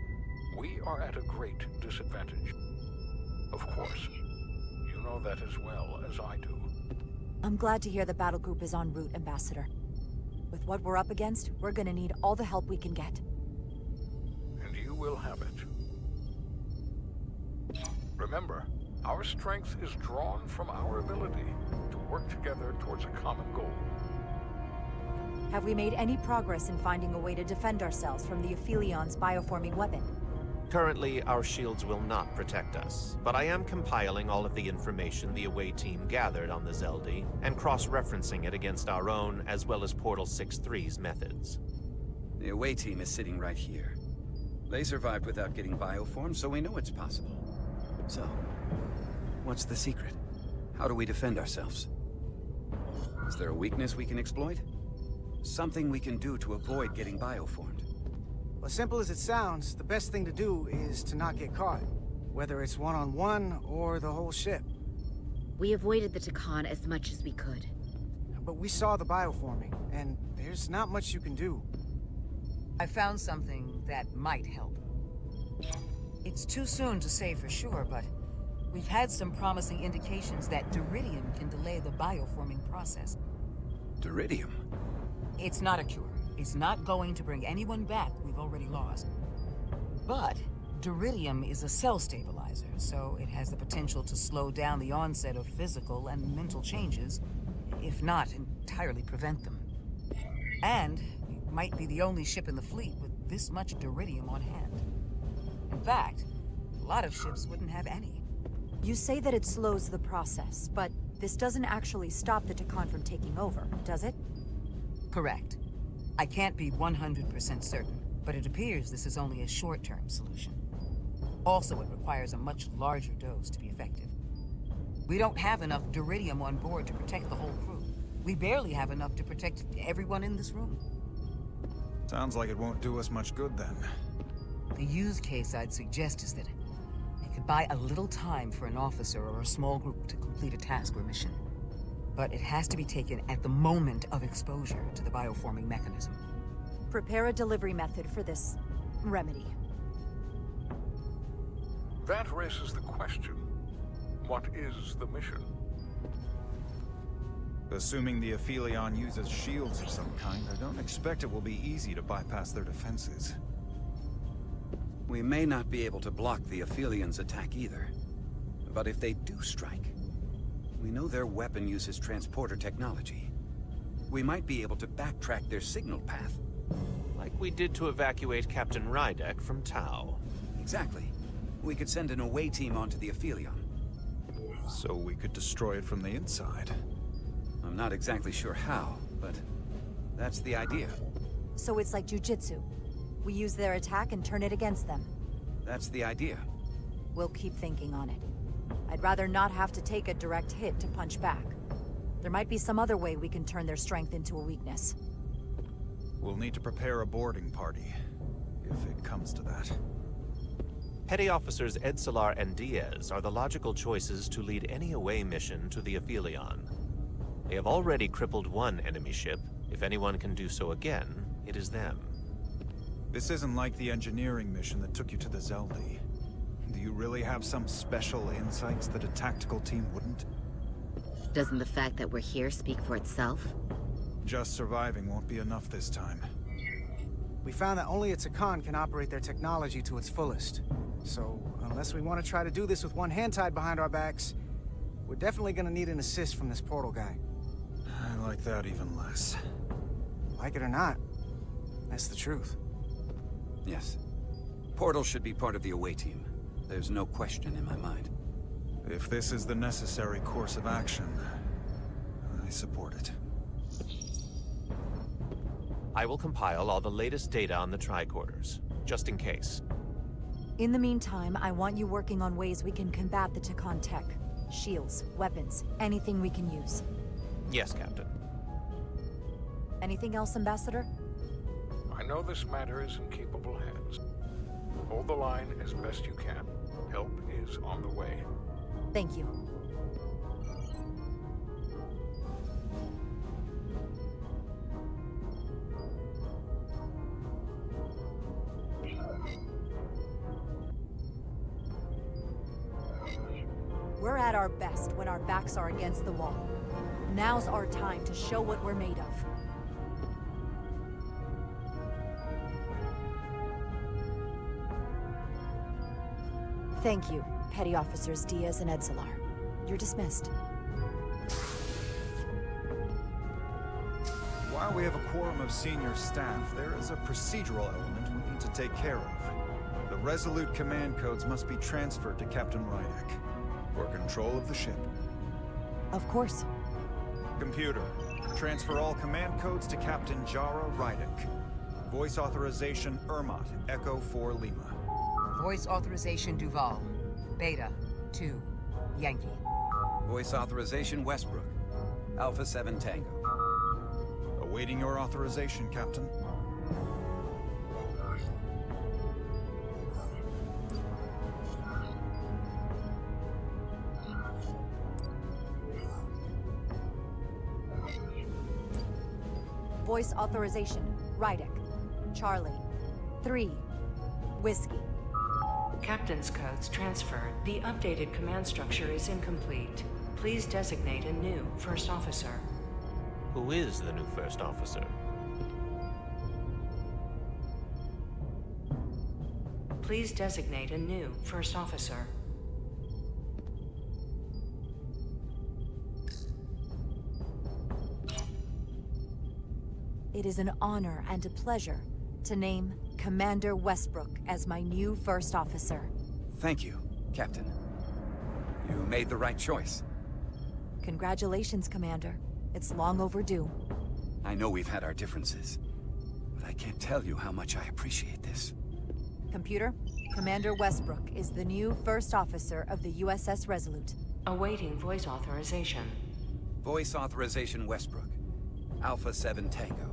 Speaker 22: we are at a great disadvantage. Of course, you know that as well as I do.
Speaker 3: I'm glad to hear the battle group is en route, Ambassador. With what we're up against, we're gonna need all the help we can get.
Speaker 22: And you will have it. Remember, our strength is drawn from our ability to work together towards a common goal.
Speaker 3: Have we made any progress in finding a way to defend ourselves from the Aphilion's bioforming weapon?
Speaker 16: Currently, our shields will not protect us, but I am compiling all of the information the away team gathered on the Zeldi and cross-referencing it against our own as well as Portal 6-3's methods.
Speaker 11: The away team is sitting right here. They survived without getting bioformed, so we know it's possible. So, what's the secret? How do we defend ourselves? Is there a weakness we can exploit? Something we can do to avoid getting bioformed?
Speaker 9: As simple as it sounds, the best thing to do is to not get caught. Whether it's one-on-one or the whole ship.
Speaker 10: We avoided the Takan as much as we could.
Speaker 9: But we saw the bioforming, and there's not much you can do.
Speaker 18: I found something that might help. It's too soon to say for sure, but we've had some promising indications that Duridium can delay the bioforming process.
Speaker 11: Duridium?
Speaker 18: It's not a cure. It's not going to bring anyone back we've already lost. But Duridium is a cell stabilizer, so it has the potential to slow down the onset of physical and mental changes, if not entirely prevent them. And we might be the only ship in the fleet with this much Duridium on hand. In fact, a lot of ships wouldn't have any.
Speaker 3: You say that it slows the process, but this doesn't actually stop the Takan from taking over, does it?
Speaker 18: Correct. I can't be 100% certain, but it appears this is only a short-term solution. Also, it requires a much larger dose to be effective. We don't have enough Duridium on board to protect the whole crew. We barely have enough to protect everyone in this room.
Speaker 8: Sounds like it won't do us much good then.
Speaker 18: The use case I'd suggest is that it could buy a little time for an officer or a small group to complete a task or mission. But it has to be taken at the moment of exposure to the bioforming mechanism.
Speaker 3: Prepare a delivery method for this remedy.
Speaker 22: That raises the question, what is the mission?
Speaker 8: Assuming the Aphelion uses shields of some kind, I don't expect it will be easy to bypass their defenses.
Speaker 11: We may not be able to block the Aphelions' attack either. But if they do strike, we know their weapon uses transporter technology. We might be able to backtrack their signal path.
Speaker 16: Like we did to evacuate Captain Rydek from Tau.
Speaker 11: Exactly. We could send an away team onto the Aphelion.
Speaker 8: So we could destroy it from the inside.
Speaker 11: I'm not exactly sure how, but that's the idea.
Speaker 3: So it's like jujitsu. We use their attack and turn it against them.
Speaker 11: That's the idea.
Speaker 3: We'll keep thinking on it. I'd rather not have to take a direct hit to punch back. There might be some other way we can turn their strength into a weakness.
Speaker 8: We'll need to prepare a boarding party, if it comes to that.
Speaker 16: Petty Officers Edsalar and Diaz are the logical choices to lead any away mission to the Aphelion. They have already crippled one enemy ship. If anyone can do so again, it is them.
Speaker 8: This isn't like the engineering mission that took you to the Zeldi. Do you really have some special insights that a tactical team wouldn't?
Speaker 10: Doesn't the fact that we're here speak for itself?
Speaker 8: Just surviving won't be enough this time.
Speaker 9: We found that only a Takan can operate their technology to its fullest. So, unless we want to try to do this with one hand tied behind our backs, we're definitely gonna need an assist from this portal guy.
Speaker 8: I like that even less.
Speaker 9: Like it or not, that's the truth.
Speaker 11: Yes. Portal should be part of the away team. There's no question in my mind.
Speaker 8: If this is the necessary course of action, I support it.
Speaker 16: I will compile all the latest data on the tricorders, just in case.
Speaker 3: In the meantime, I want you working on ways we can combat the Takan tech. Shields, weapons, anything we can use.
Speaker 16: Yes, Captain.
Speaker 3: Anything else, Ambassador?
Speaker 22: I know this matter is in capable hands. Hold the line as best you can. Help is on the way.
Speaker 3: Thank you. We're at our best when our backs are against the wall. Now's our time to show what we're made of. Thank you, Petty Officers Diaz and Edsalar. You're dismissed.
Speaker 8: While we have a quorum of senior staff, there is a procedural element we need to take care of. The Resolute command codes must be transferred to Captain Rydek for control of the ship.
Speaker 3: Of course.
Speaker 8: Computer, transfer all command codes to Captain Jara Rydek. Voice authorization Ermot, Echo 4 Lima.
Speaker 18: Voice authorization Duval. Beta 2 Yankee.
Speaker 11: Voice authorization Westbrook. Alpha 7 Tango.
Speaker 8: Awaiting your authorization, Captain.
Speaker 3: Voice authorization, Rydek. Charlie. 3. Whiskey.
Speaker 4: Captain's codes transferred. The updated command structure is incomplete. Please designate a new First Officer.
Speaker 16: Who is the new First Officer?
Speaker 4: Please designate a new First Officer.
Speaker 3: It is an honor and a pleasure to name Commander Westbrook as my new First Officer.
Speaker 11: Thank you, Captain. You made the right choice.
Speaker 3: Congratulations, Commander. It's long overdue.
Speaker 11: I know we've had our differences, but I can't tell you how much I appreciate this.
Speaker 3: Computer, Commander Westbrook is the new First Officer of the USS Resolute.
Speaker 4: Awaiting voice authorization.
Speaker 11: Voice authorization Westbrook. Alpha 7 Tango.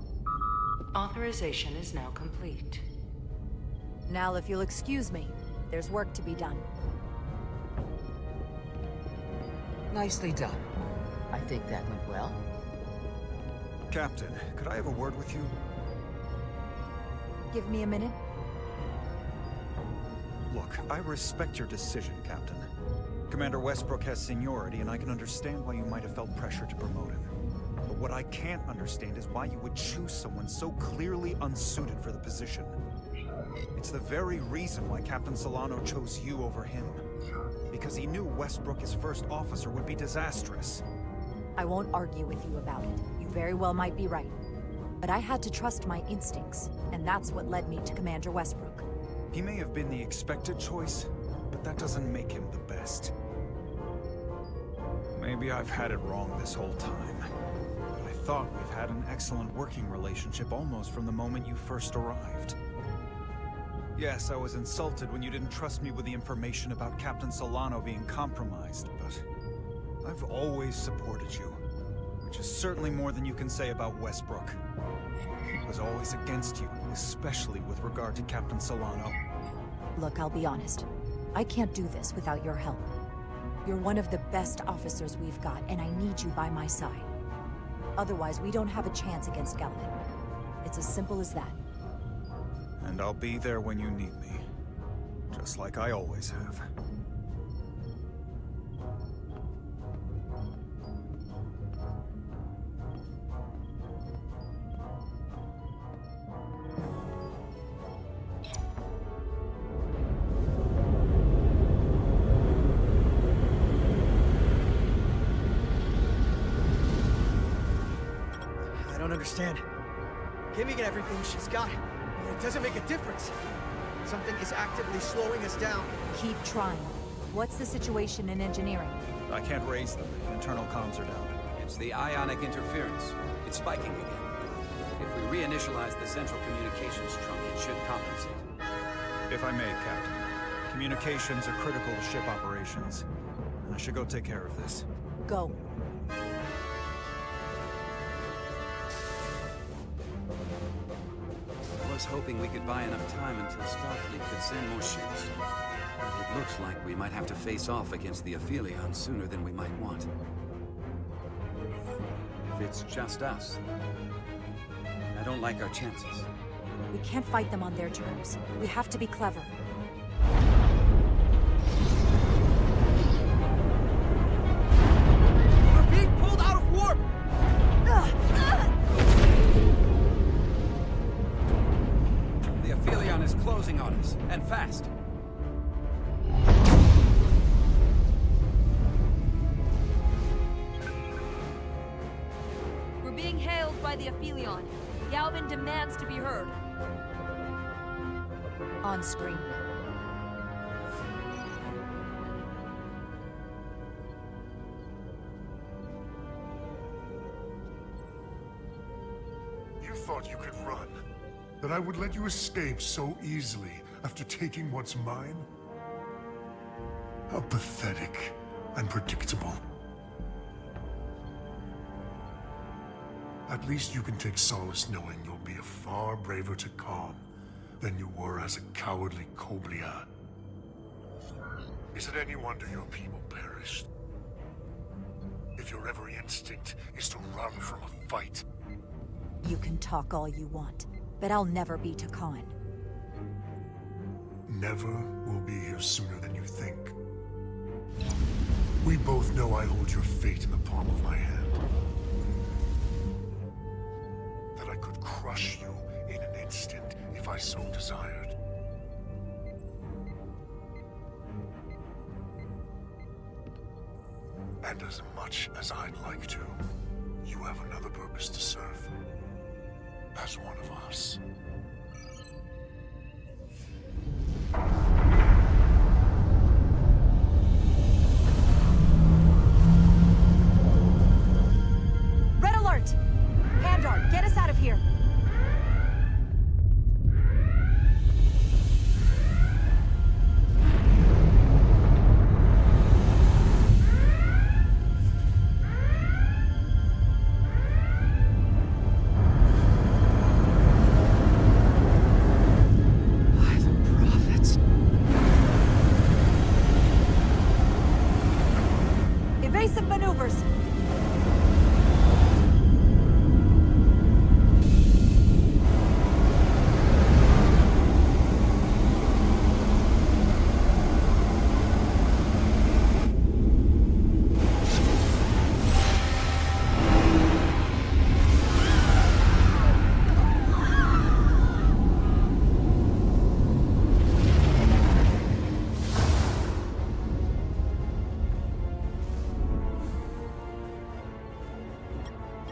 Speaker 4: Authorization is now complete.
Speaker 3: Now, if you'll excuse me, there's work to be done.
Speaker 18: Nicely done. I think that went well.
Speaker 8: Captain, could I have a word with you?
Speaker 3: Give me a minute.
Speaker 8: Look, I respect your decision, Captain. Commander Westbrook has seniority, and I can understand why you might have felt pressure to promote him. But what I can't understand is why you would choose someone so clearly unsuited for the position. It's the very reason why Captain Solano chose you over him. Because he knew Westbrook as first officer would be disastrous.
Speaker 3: I won't argue with you about it. You very well might be right. But I had to trust my instincts, and that's what led me to Commander Westbrook.
Speaker 8: He may have been the expected choice, but that doesn't make him the best. Maybe I've had it wrong this whole time. But I thought we've had an excellent working relationship almost from the moment you first arrived. Yes, I was insulted when you didn't trust me with the information about Captain Solano being compromised, but I've always supported you, which is certainly more than you can say about Westbrook. I was always against you, especially with regard to Captain Solano.
Speaker 3: Look, I'll be honest. I can't do this without your help. You're one of the best officers we've got, and I need you by my side. Otherwise, we don't have a chance against Galvin. It's as simple as that.
Speaker 8: And I'll be there when you need me, just like I always have.
Speaker 7: I don't understand. Giving it everything she's got, it doesn't make a difference. Something is actively slowing us down.
Speaker 3: Keep trying. What's the situation in engineering?
Speaker 8: I can't raise them. Internal comms are down.
Speaker 11: It's the ionic interference. It's spiking again. If we reinitialize the central communications trunk, it should compensate.
Speaker 8: If I may, Captain. Communications are critical to ship operations. I should go take care of this.
Speaker 3: Go.
Speaker 11: I was hoping we could buy enough time until Starfleet could send more ships. But it looks like we might have to face off against the Aphelion sooner than we might want. If it's just us, I don't like our chances.
Speaker 3: We can't fight them on their terms. We have to be clever.
Speaker 7: We're being pulled out of warp!
Speaker 11: The Aphelion is closing on us, and fast.
Speaker 1: We're being hailed by the Aphelion. Galvin demands to be heard.
Speaker 3: On screen.
Speaker 15: You thought you could run? That I would let you escape so easily after taking what's mine? How pathetic and predictable. At least you can take solace knowing you'll be a far braver Takan than you were as a cowardly Koblian. Is it any wonder your people perished? If your every instinct is to run from a fight.
Speaker 3: You can talk all you want, but I'll never be Takan.
Speaker 15: Never will be here sooner than you think. We both know I hold your fate in the palm of my hand. That I could crush you in an instant if I so desired. And as much as I'd like to, you have another purpose to serve. As one of us.
Speaker 3: Red alert! Pandar, get us out of here! Evasive maneuvers!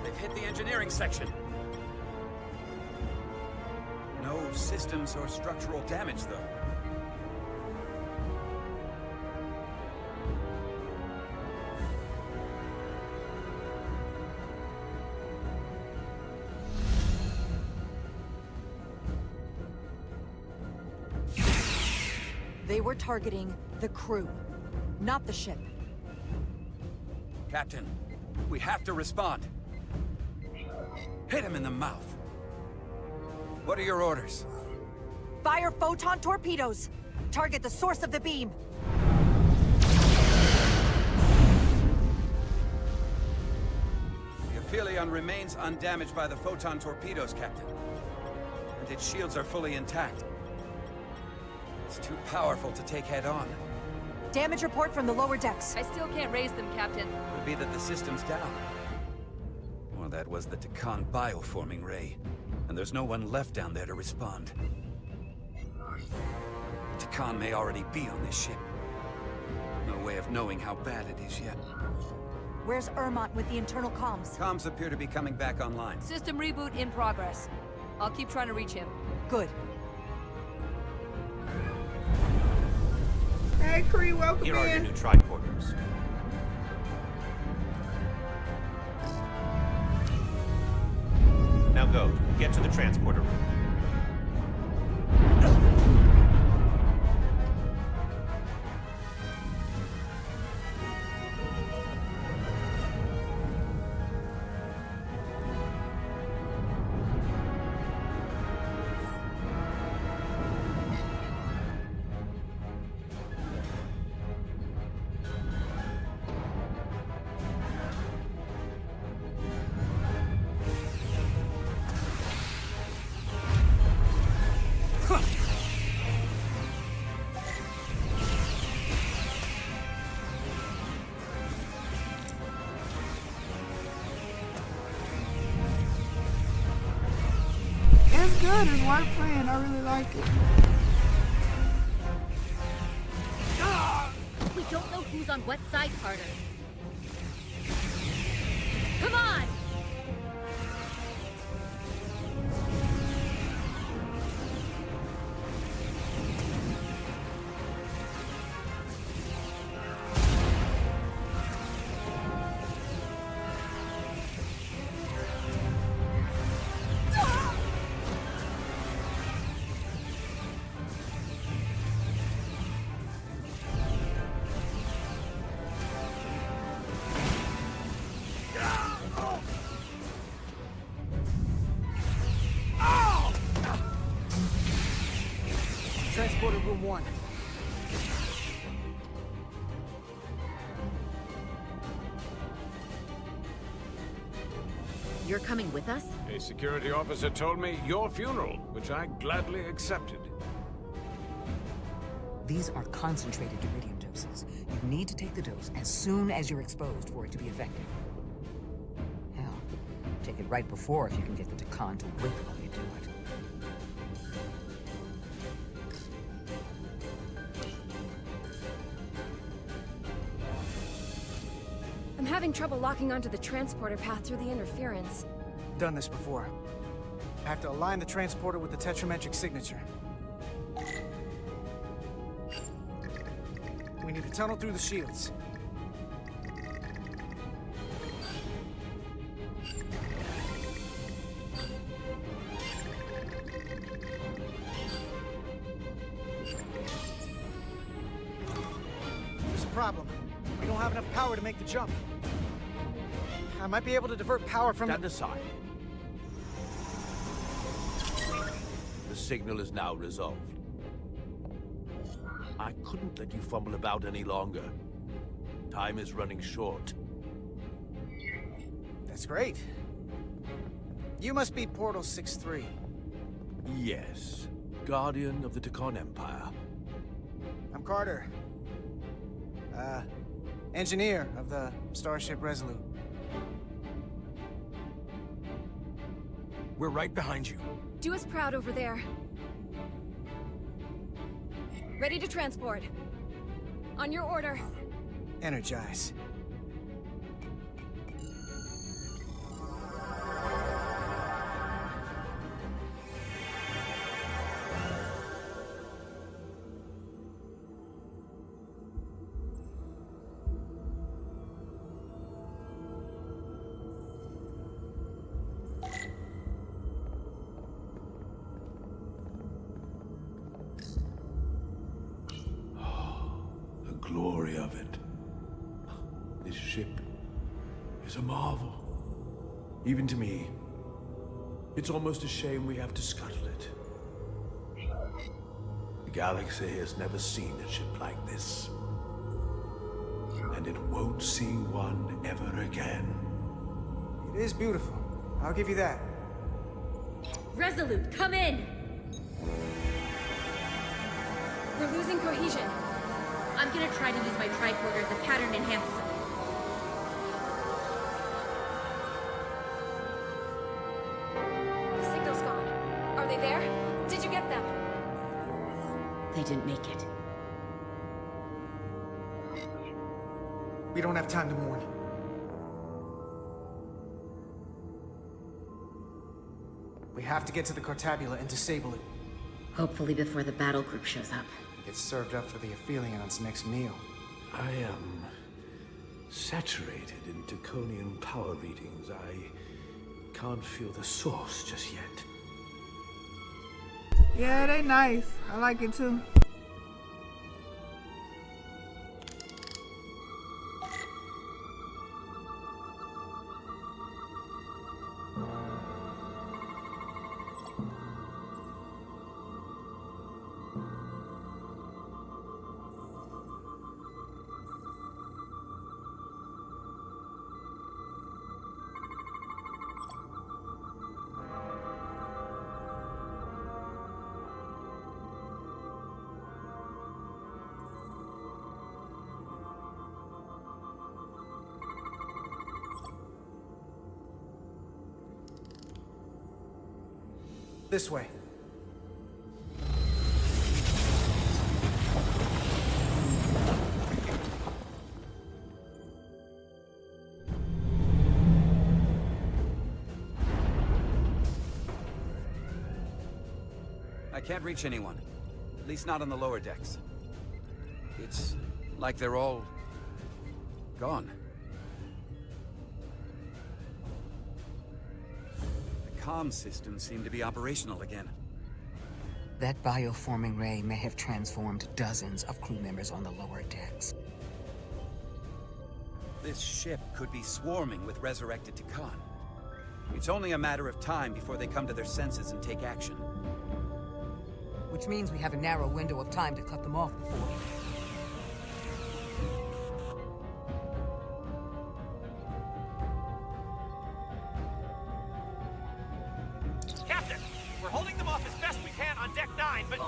Speaker 11: They've hit the engineering section. No systems or structural damage, though.
Speaker 3: They were targeting the crew, not the ship.
Speaker 11: Captain, we have to respond. Hit him in the mouth. What are your orders?
Speaker 3: Fire photon torpedoes! Target the source of the beam!
Speaker 11: The Aphelion remains undamaged by the photon torpedoes, Captain. And its shields are fully intact. It's too powerful to take head-on.
Speaker 3: Damage report from the lower decks.
Speaker 1: I still can't raise them, Captain.
Speaker 11: Could be that the system's down. Or that was the Takan bioforming ray. And there's no one left down there to respond. Takan may already be on this ship. No way of knowing how bad it is yet.
Speaker 3: Where's Ermont with the internal comms?
Speaker 11: Comms appear to be coming back online.
Speaker 1: System reboot in progress. I'll keep trying to reach him.
Speaker 3: Good.
Speaker 17: Hey, Kree, welcome
Speaker 16: Here are your
Speaker 17: in.
Speaker 16: new tricorders. Now go. Get to the transporter room.
Speaker 17: It's good. It's worth playing. I really like it.
Speaker 12: We don't know who's on what side, Carter. Come on!
Speaker 7: Transporter room 1.
Speaker 10: You're coming with us?
Speaker 13: A security officer told me your funeral, which I gladly accepted.
Speaker 18: These are concentrated iridium doses. You need to take the dose as soon as you're exposed for it to be effective. Hell, take it right before if you can get the Takan to whip while you do it.
Speaker 21: I'm having trouble locking onto the transporter path through the interference.
Speaker 7: Done this before. I have to align the transporter with the tetrametric signature. We need to tunnel through the shields. There's a problem. We don't have enough power to make the jump. I might be able to divert power from
Speaker 19: Stand aside. The signal is now resolved. I couldn't let you fumble about any longer. Time is running short.
Speaker 7: That's great. You must be Portal 6-3.
Speaker 19: Yes. Guardian of the Takan Empire.
Speaker 7: I'm Carter. Engineer of the Starship Resolute.
Speaker 14: We're right behind you.
Speaker 21: Do us proud over there. Ready to transport. On your order.
Speaker 7: Energize.
Speaker 19: story of it. This ship is a marvel. Even to me. It's almost a shame we have to scuttle it. The galaxy has never seen a ship like this. And it won't see one ever again.
Speaker 9: It is beautiful. I'll give you that.
Speaker 12: Resolute, come in!
Speaker 21: We're losing cohesion.
Speaker 12: I'm gonna try to use my tricorder to pattern enhance some.
Speaker 21: The signal's gone. Are they there? Did you get them?
Speaker 10: They didn't make it.
Speaker 9: We don't have time to mourn. We have to get to the Cartabula and disable it.
Speaker 10: Hopefully before the battle group shows up.
Speaker 9: Get served up for the Aphelions' next meal.
Speaker 19: I am saturated in Draconian power readings. I can't feel the source just yet.
Speaker 17: Yeah, they nice. I like it too.
Speaker 9: This way.
Speaker 11: I can't reach anyone. At least not on the lower decks. It's like they're all gone. The comm systems seem to be operational again.
Speaker 18: That bioforming ray may have transformed dozens of crew members on the lower decks.
Speaker 11: This ship could be swarming with resurrected Tikan. It's only a matter of time before they come to their senses and take action.
Speaker 18: Which means we have a narrow window of time to cut them off before.
Speaker 6: Captain, we're holding them off as best we can on Deck 9, but...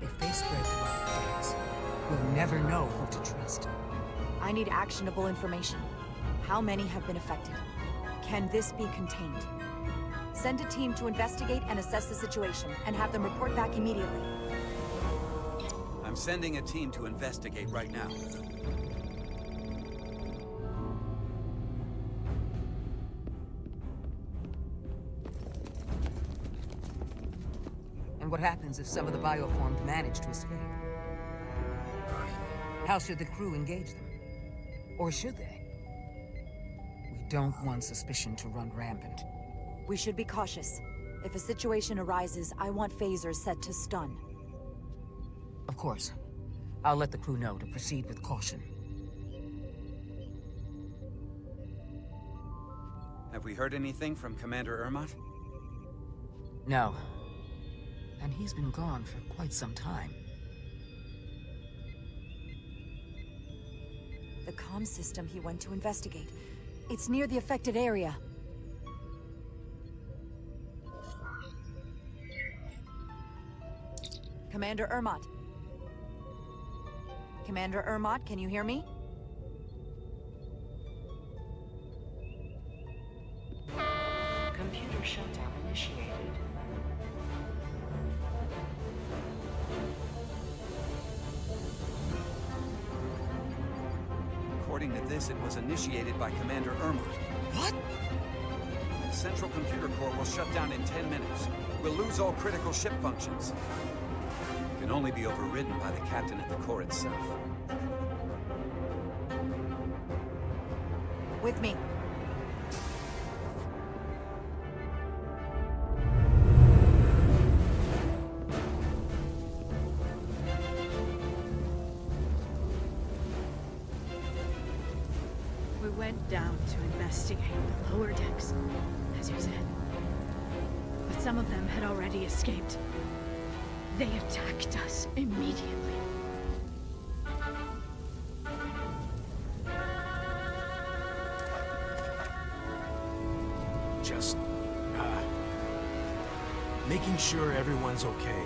Speaker 18: If they spread throughout the decks, we'll never know who to trust.
Speaker 3: I need actionable information. How many have been affected? Can this be contained? Send a team to investigate and assess the situation, and have them report back immediately.
Speaker 11: I'm sending a team to investigate right now.
Speaker 18: And what happens if some of the bioformed manage to escape? How should the crew engage them? Or should they? We don't want suspicion to run rampant.
Speaker 3: We should be cautious. If a situation arises, I want phasers set to stun.
Speaker 18: Of course. I'll let the crew know to proceed with caution.
Speaker 11: Have we heard anything from Commander Ermot?
Speaker 18: No. And he's been gone for quite some time.
Speaker 3: The comm system he went to investigate. It's near the affected area. Commander Ermot. Commander Ermot, can you hear me?
Speaker 4: Computer shutdown initiated.
Speaker 11: According to this, it was initiated by Commander Ermot.
Speaker 18: What?
Speaker 11: The central computer core will shut down in 10 minutes. We'll lose all critical ship functions. It can only be overridden by the captain at the core itself.
Speaker 3: With me.
Speaker 2: went down to investigate the lower decks, as you said. But some of them had already escaped. They attacked us immediately.
Speaker 19: Just, making sure everyone's okay.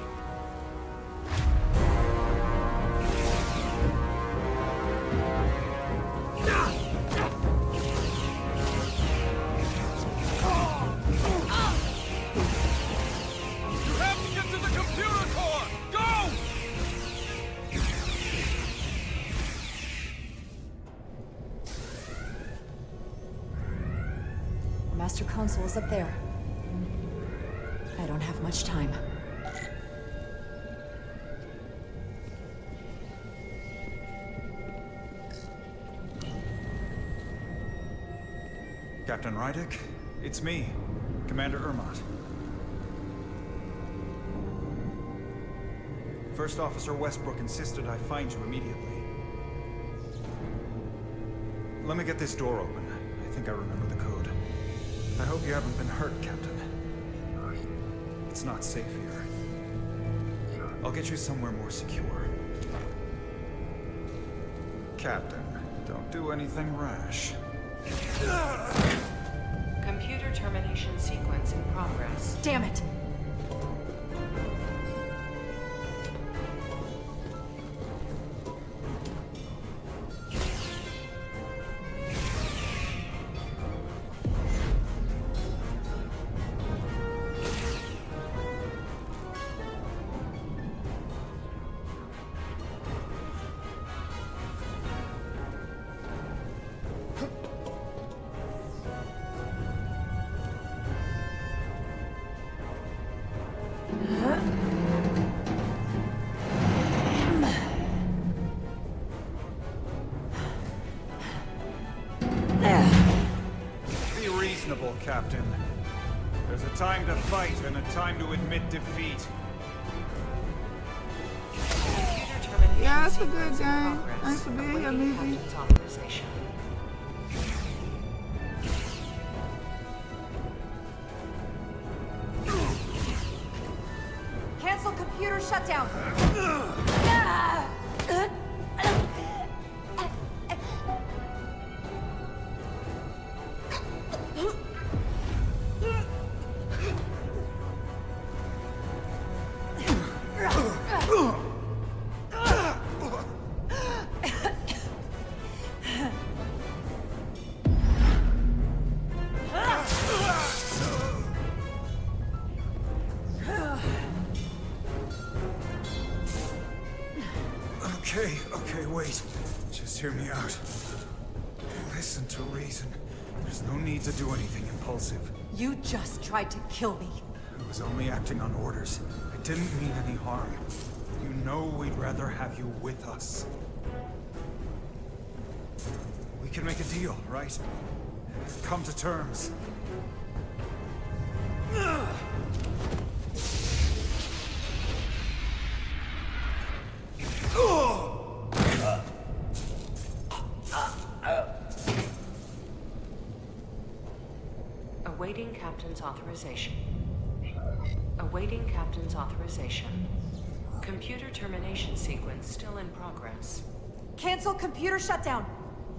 Speaker 3: Master Console is up there. I don't have much time.
Speaker 8: Captain Rydick, it's me, Commander Ermont. First Officer Westbrook insisted I find you immediately. Let me get this door open. I think I remember the code. I hope you haven't been hurt, Captain. It's not safe here. I'll get you somewhere more secure. Captain, don't do anything rash.
Speaker 4: Computer termination sequence in progress.
Speaker 3: Damn it!
Speaker 8: Be reasonable, Captain. There's a time to fight and a time to admit defeat.
Speaker 17: Yeah, it's a good game. Thanks for being here, Lizzie.
Speaker 3: Cancel computer shutdown!
Speaker 8: Okay, wait. Just hear me out. Listen to reason. There's no need to do anything impulsive.
Speaker 3: You just tried to kill me.
Speaker 8: I was only acting on orders. I didn't mean any harm. You know we'd rather have you with us. We can make a deal, right? Come to terms.
Speaker 4: Awaiting Captain's authorization. Awaiting Captain's authorization. Computer termination sequence still in progress.
Speaker 3: Cancel computer shutdown.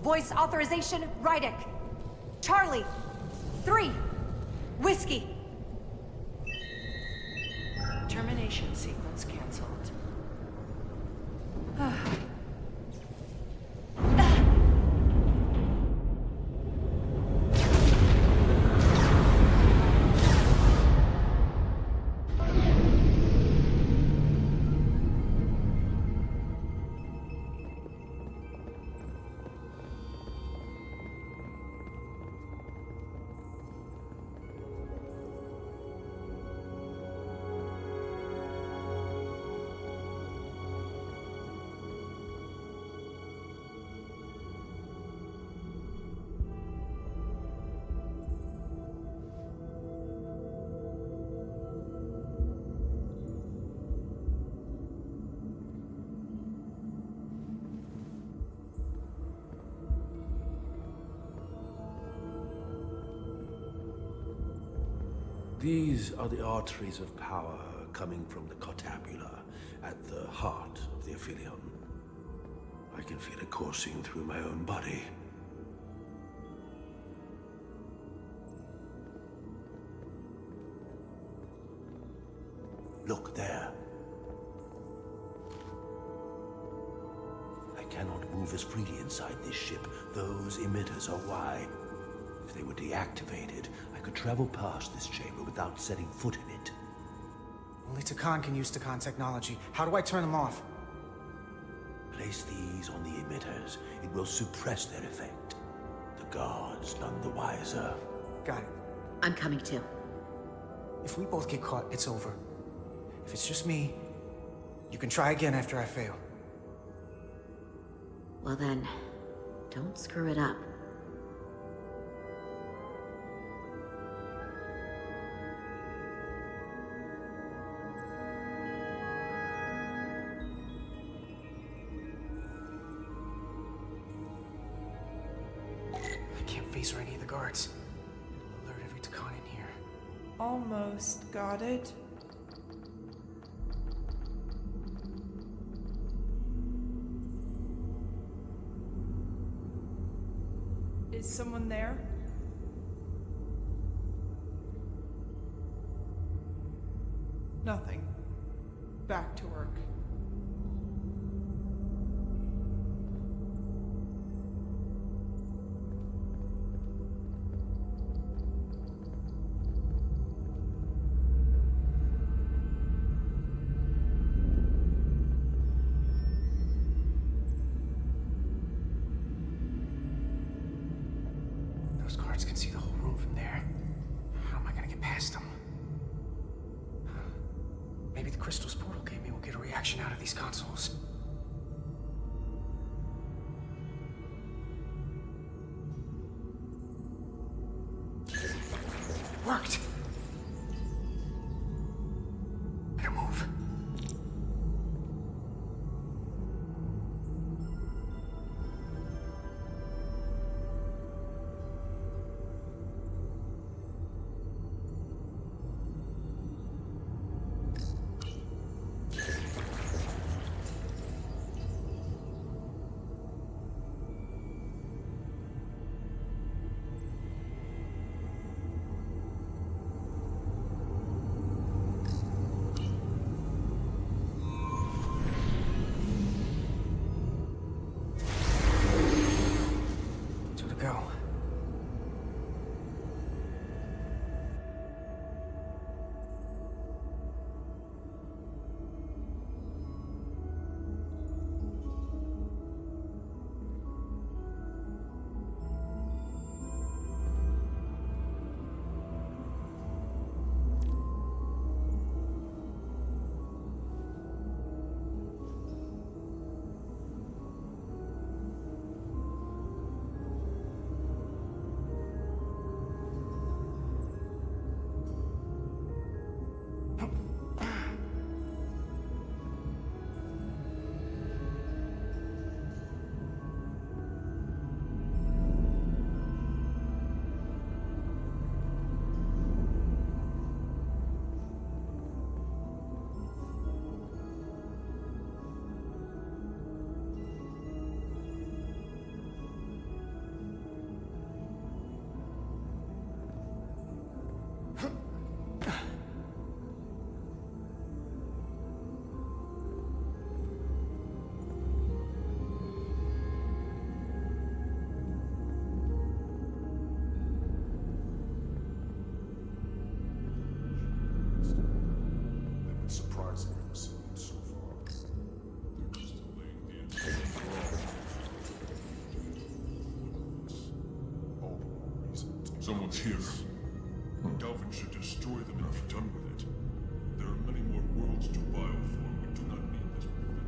Speaker 3: Voice authorization, Rydick. Charlie. 3. Whiskey.
Speaker 4: Termination sequence cancelled.
Speaker 19: These are the arteries of power coming from the cartabula at the heart of the Aphelion. I can feel it coursing through my own body. Look there. I cannot move as freely inside this ship. Those emitters are why. If they were deactivated, I could travel past this chamber without setting foot in it.
Speaker 9: Only Takan can use Takan technology. How do I turn them off?
Speaker 19: Place these on the emitters. It will suppress their effect. The guards none the wiser.
Speaker 9: Got it.
Speaker 10: I'm coming too.
Speaker 9: If we both get caught, it's over. If it's just me, you can try again after I fail.
Speaker 10: Well then, don't screw it up.
Speaker 9: I can't face or any of the guards. It'll alert every Takan in here.
Speaker 17: Almost got it. Is someone there? Nothing. Back to work.
Speaker 9: Those guards can see the whole room from there. How am I gonna get past them? Maybe the crystal's portal gave me will get a reaction out of these consoles. Worked! Better move. Two to go.
Speaker 15: They've been surprising us so far. They're just delaying the end for all the more reason. Someone's here. Delvin should destroy them and are done with it. There are many more worlds to bioform. We do not need this prevent.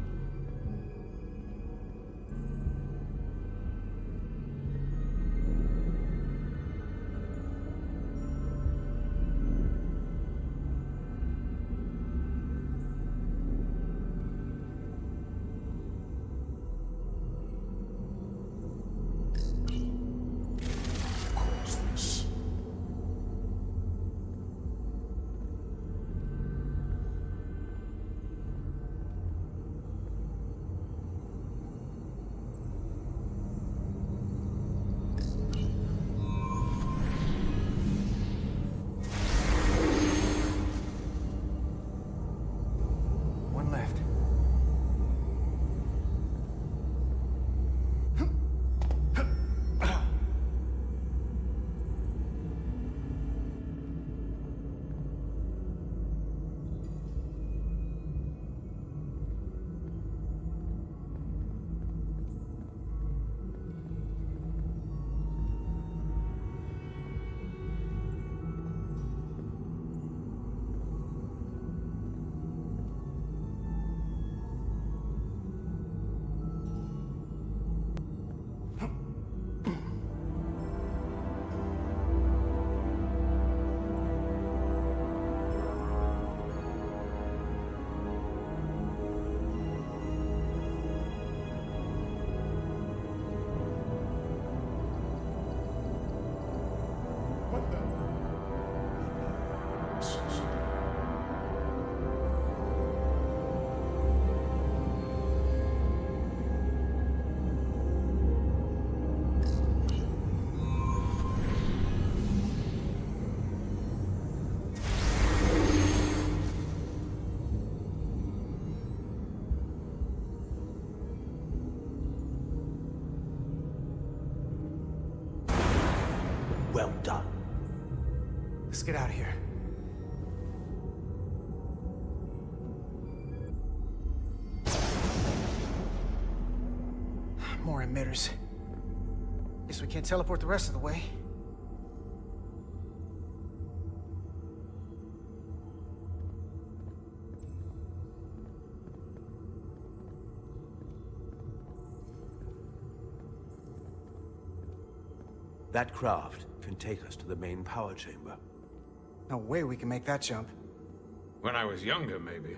Speaker 15: Cause this.
Speaker 9: get out of here. More emitters. Guess we can't teleport the rest of the way.
Speaker 19: That craft can take us to the main power chamber.
Speaker 9: No way we can make that jump.
Speaker 13: When I was younger, maybe.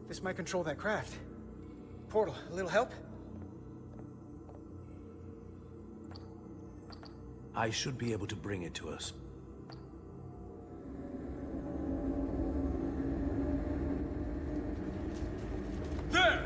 Speaker 9: This might control that craft. Portal, a little help?
Speaker 19: I should be able to bring it to us.
Speaker 15: There!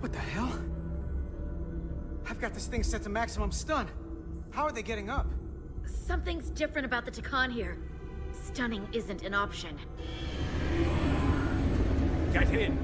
Speaker 9: What the hell? I've got this thing set to maximum stun. How are they getting up?
Speaker 12: Something's different about the Takan here. Stunning isn't an option.
Speaker 6: Get in!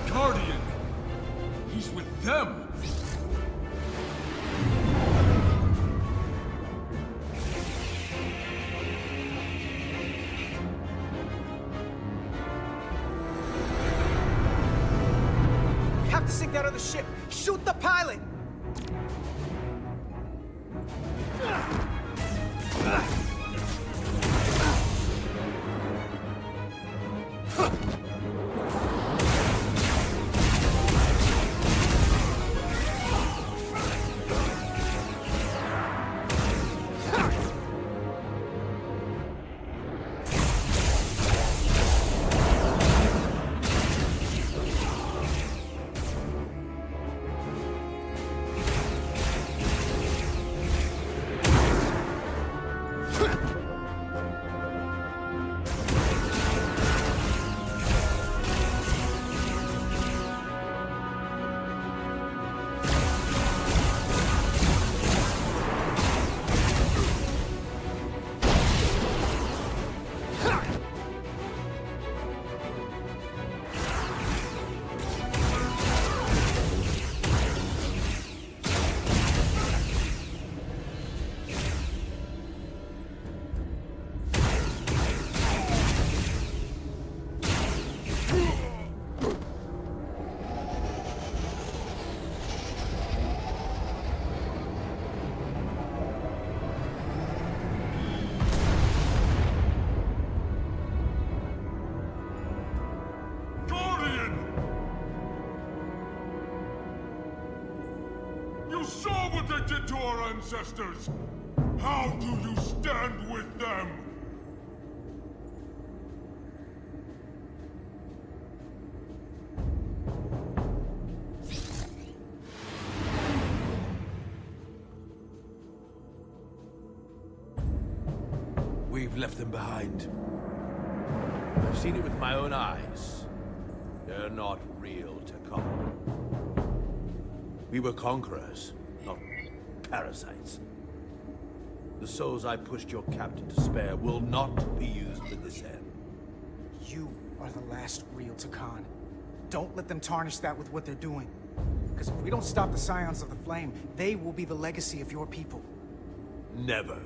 Speaker 15: Guardian! He's with them!
Speaker 9: We have to sink out of the ship! Shoot the pilot!
Speaker 15: You saw what they did to our ancestors! How do you stand with them?
Speaker 19: we've left them behind. I've seen it with my own eyes. They're not real Takan. We were conquerors, not parasites. The souls I pushed your captain to spare will not be used for this end.
Speaker 9: You are the last real Takan. Don't let them tarnish that with what they're doing. Because if we don't stop the Scions of the Flame, they will be the legacy of your people.
Speaker 19: Never.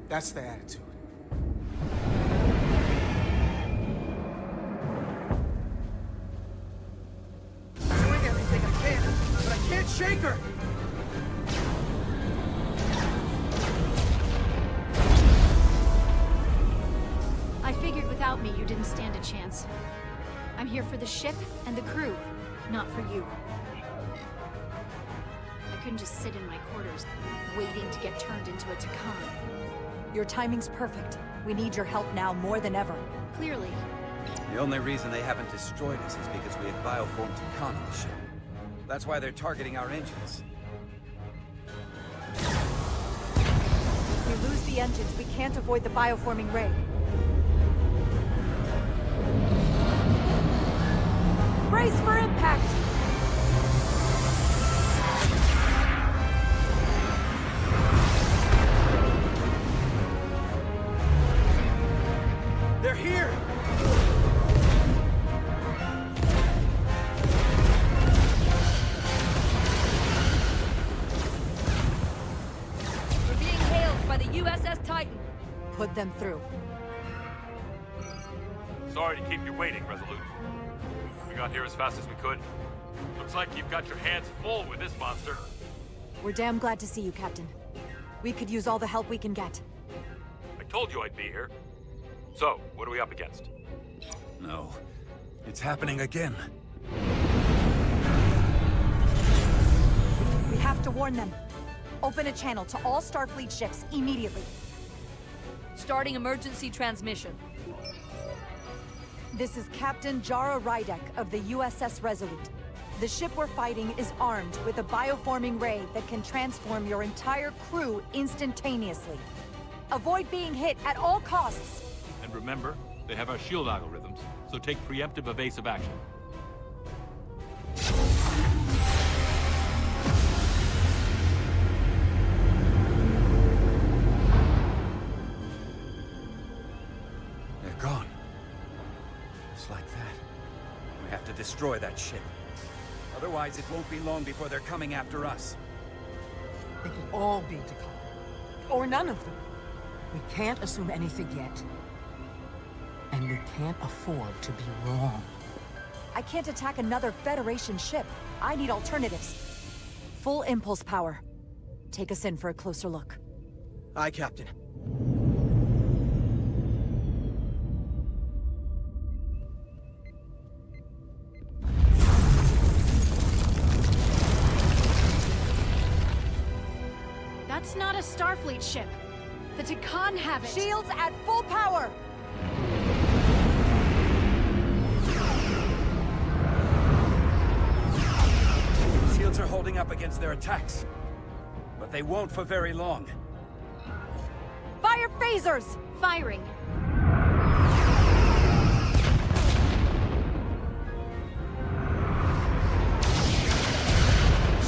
Speaker 9: That's the attitude.
Speaker 7: I'm doing everything I can, but I can't shake her!
Speaker 2: I figured without me you didn't stand a chance. I'm here for the ship and the crew, not for you. I couldn't just sit in my quarters, waiting to get turned into a Takan.
Speaker 3: Your timing's perfect. We need your help now more than ever.
Speaker 2: Clearly.
Speaker 11: The only reason they haven't destroyed us is because we had bioformed Takan on the ship. That's why they're targeting our engines.
Speaker 3: If we lose the engines, we can't avoid the bioforming ray. Brace for impact!
Speaker 7: They're here!
Speaker 1: We're being hailed by the USS Titan.
Speaker 3: Put them through.
Speaker 5: Sorry to keep you waiting, Resolute. We got here as fast as we could. Looks like you've got your hands full with this monster.
Speaker 3: We're damn glad to see you, Captain. We could use all the help we can get.
Speaker 5: I told you I'd be here. So, what are we up against?
Speaker 11: No. It's happening again.
Speaker 3: We have to warn them. Open a channel to all Starfleet ships immediately.
Speaker 1: Starting emergency transmission.
Speaker 3: This is Captain Jara Rydek of the USS Resolute. The ship we're fighting is armed with a bioforming ray that can transform your entire crew instantaneously. Avoid being hit at all costs.
Speaker 5: And remember, they have our shield algorithms, so take preemptive evasive action.
Speaker 11: They're gone. Just like that. We have to destroy that ship. Otherwise, it won't be long before they're coming after us.
Speaker 18: They could all be Takan. Or none of them. We can't assume anything yet. And we can't afford to be wrong.
Speaker 3: I can't attack another Federation ship. I need alternatives. Full impulse power. Take us in for a closer look.
Speaker 7: Aye, Captain.
Speaker 2: That's not a Starfleet ship. The Takan have it.
Speaker 3: Shields at full power!
Speaker 11: Shields are holding up against their attacks. But they won't for very long.
Speaker 3: Fire phasers!
Speaker 2: Firing.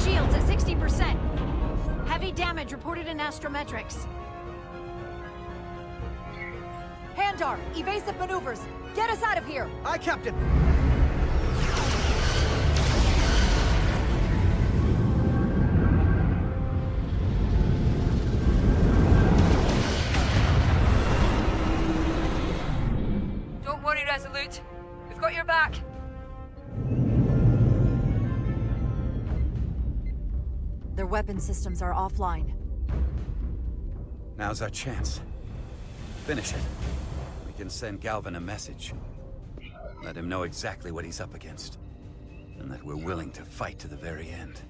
Speaker 2: Shields at 60%. Heavy damage reported in astrometrics.
Speaker 3: Handar, evasive maneuvers. Get us out of here!
Speaker 7: Aye, Captain!
Speaker 1: Don't worry, Resolute. We've got your back.
Speaker 3: Their weapon systems are offline.
Speaker 11: Now's our chance. Finish it. We can send Galvin a message. Let him know exactly what he's up against. And that we're willing to fight to the very end.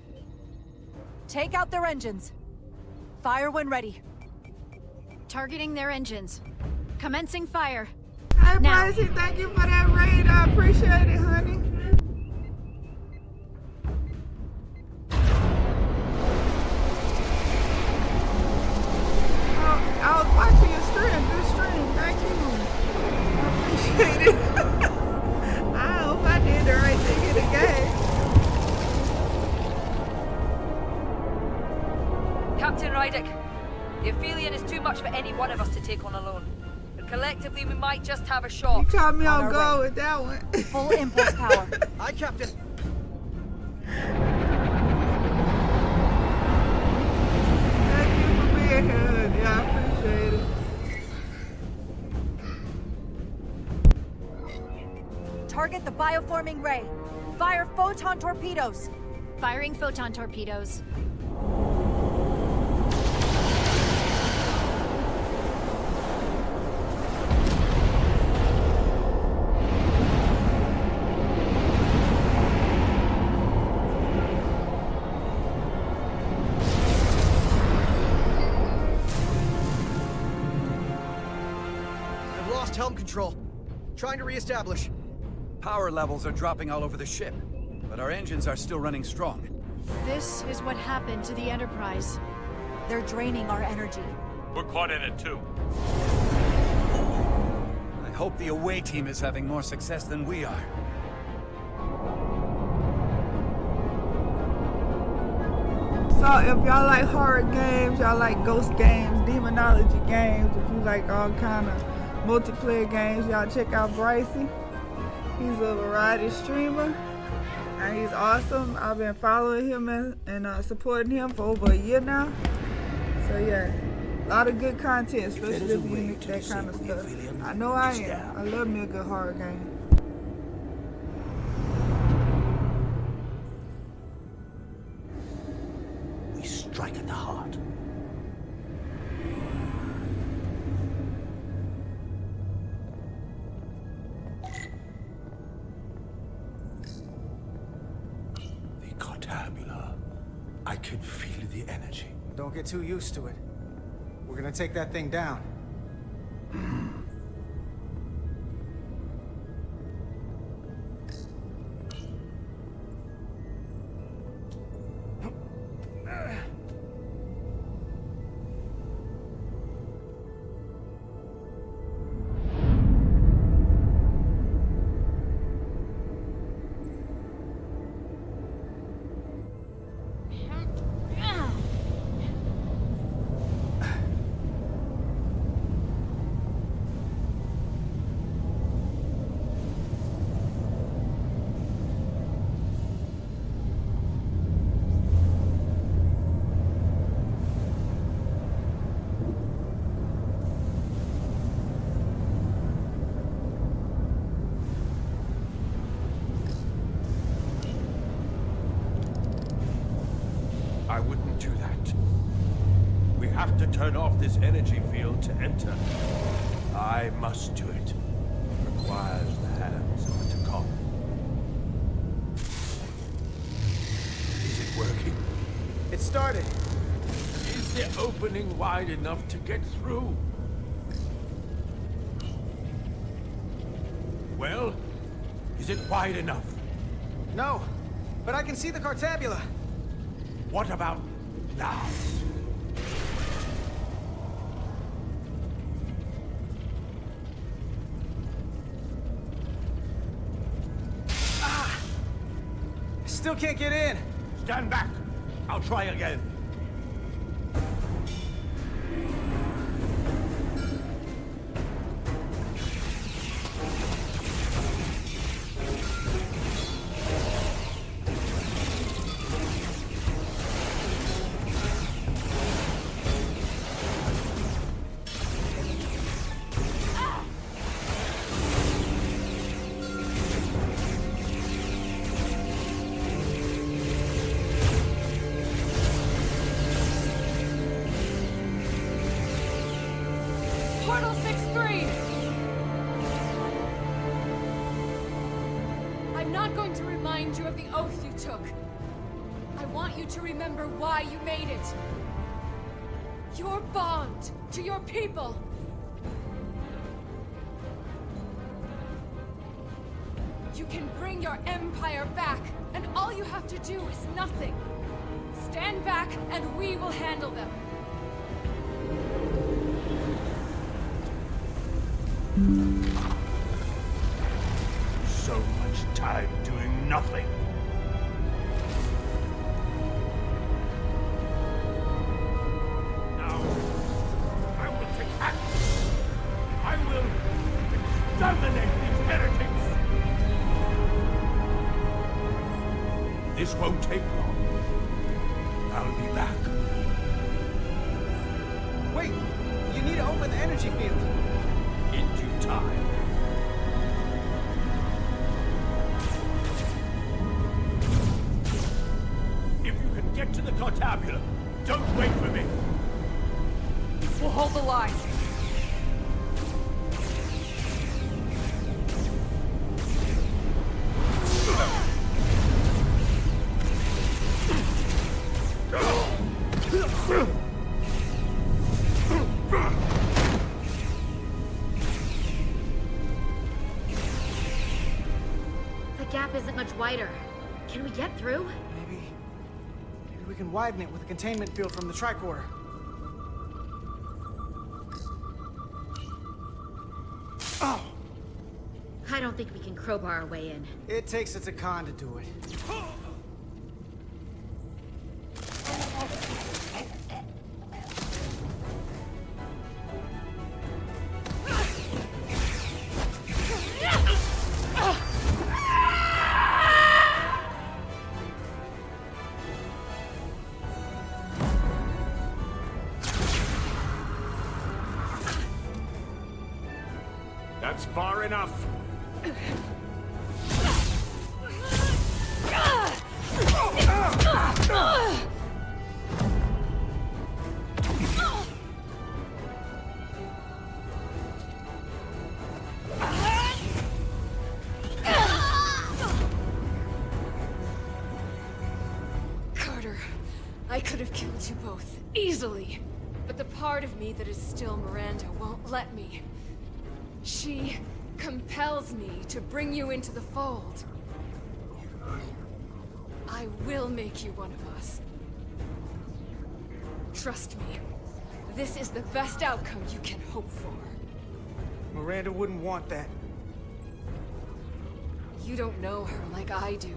Speaker 3: Take out their engines. Fire when ready.
Speaker 2: Targeting their engines. Commencing fire.
Speaker 17: Hey,
Speaker 2: Now.
Speaker 17: Brycey, thank you for that raid. I appreciate it, honey. I was watching your stream. appreciate it. I hope I did the right thing in the game.
Speaker 1: Captain Rydick, the Aphelion is too much for any one of us to take on alone. But collectively, we might just have a shot.
Speaker 17: You caught me on
Speaker 3: our
Speaker 17: guard
Speaker 3: way.
Speaker 17: with that one.
Speaker 3: Full impulse power.
Speaker 7: Aye, Captain.
Speaker 17: Thank you for being here, honey. I appreciate it.
Speaker 3: Target the bioforming ray. Fire photon torpedoes.
Speaker 2: Firing photon torpedoes.
Speaker 7: I've lost helm control. Trying to reestablish.
Speaker 8: Power levels are dropping all over the ship, but our engines are still running strong.
Speaker 2: This is what happened to the Enterprise.
Speaker 3: They're draining our energy.
Speaker 5: We're caught in it too.
Speaker 8: I hope the away team is having more success than we are.
Speaker 17: So if y'all like horror games, y'all like ghost games, demonology games, if you like all kind of multiplayer games, y'all check out Brycey. He's a variety streamer and he's awesome. I've been following him and supporting him for over a year now. So yeah, a lot of good content, especially if you like that kind of stuff. I know I am. I love me a good horror game.
Speaker 19: We strike at the heart. The Cartabula. I can feel the energy.
Speaker 9: Don't get too used to it. We're gonna take that thing down.
Speaker 19: I wouldn't do that. We have to turn off this energy field to enter. I must do it. It requires the hands of the Takon. Is it working?
Speaker 9: It started.
Speaker 19: Is the opening wide enough to get through? Well, is it wide enough?
Speaker 9: No, but I can see the Cartabula.
Speaker 19: What about now?
Speaker 9: Ah! Still can't get in.
Speaker 19: Stand back. I'll try again.
Speaker 1: Portal 6-3! I'm not going to remind you of the oath you took. I want you to remember why you made it. Your bond to your people. You can bring your empire back, and all you have to do is nothing. Stand back, and we will handle them.
Speaker 19: much time doing nothing. Now, I will take action. I will exterminate these heretics. This won't take long. I'll be back.
Speaker 7: Wait! You need to open the energy field.
Speaker 19: In due time. If you can get to the Cartabula, don't wait for me.
Speaker 1: We'll hold the line.
Speaker 12: The gap isn't much wider. Can we get through?
Speaker 7: Maybe we can widen it with a containment field from the tricorder. Oh!
Speaker 12: I don't think we can crowbar our way in.
Speaker 7: It takes a Takan to do it.
Speaker 19: That's far enough.
Speaker 1: Carter, I could have killed you both, easily. But the part of me that is still Miranda won't let me. She compels me to bring you into the fold. I will make you one of us. Trust me, this is the best outcome you can hope for.
Speaker 7: Miranda wouldn't want that.
Speaker 1: You don't know her like I do.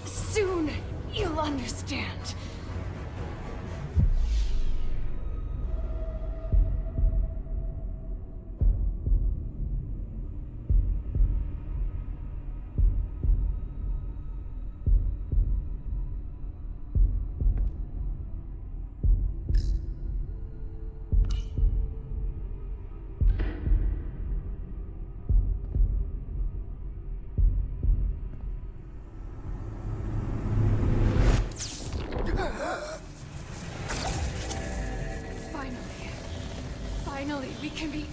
Speaker 1: Soon, you'll understand. Finally, we can be...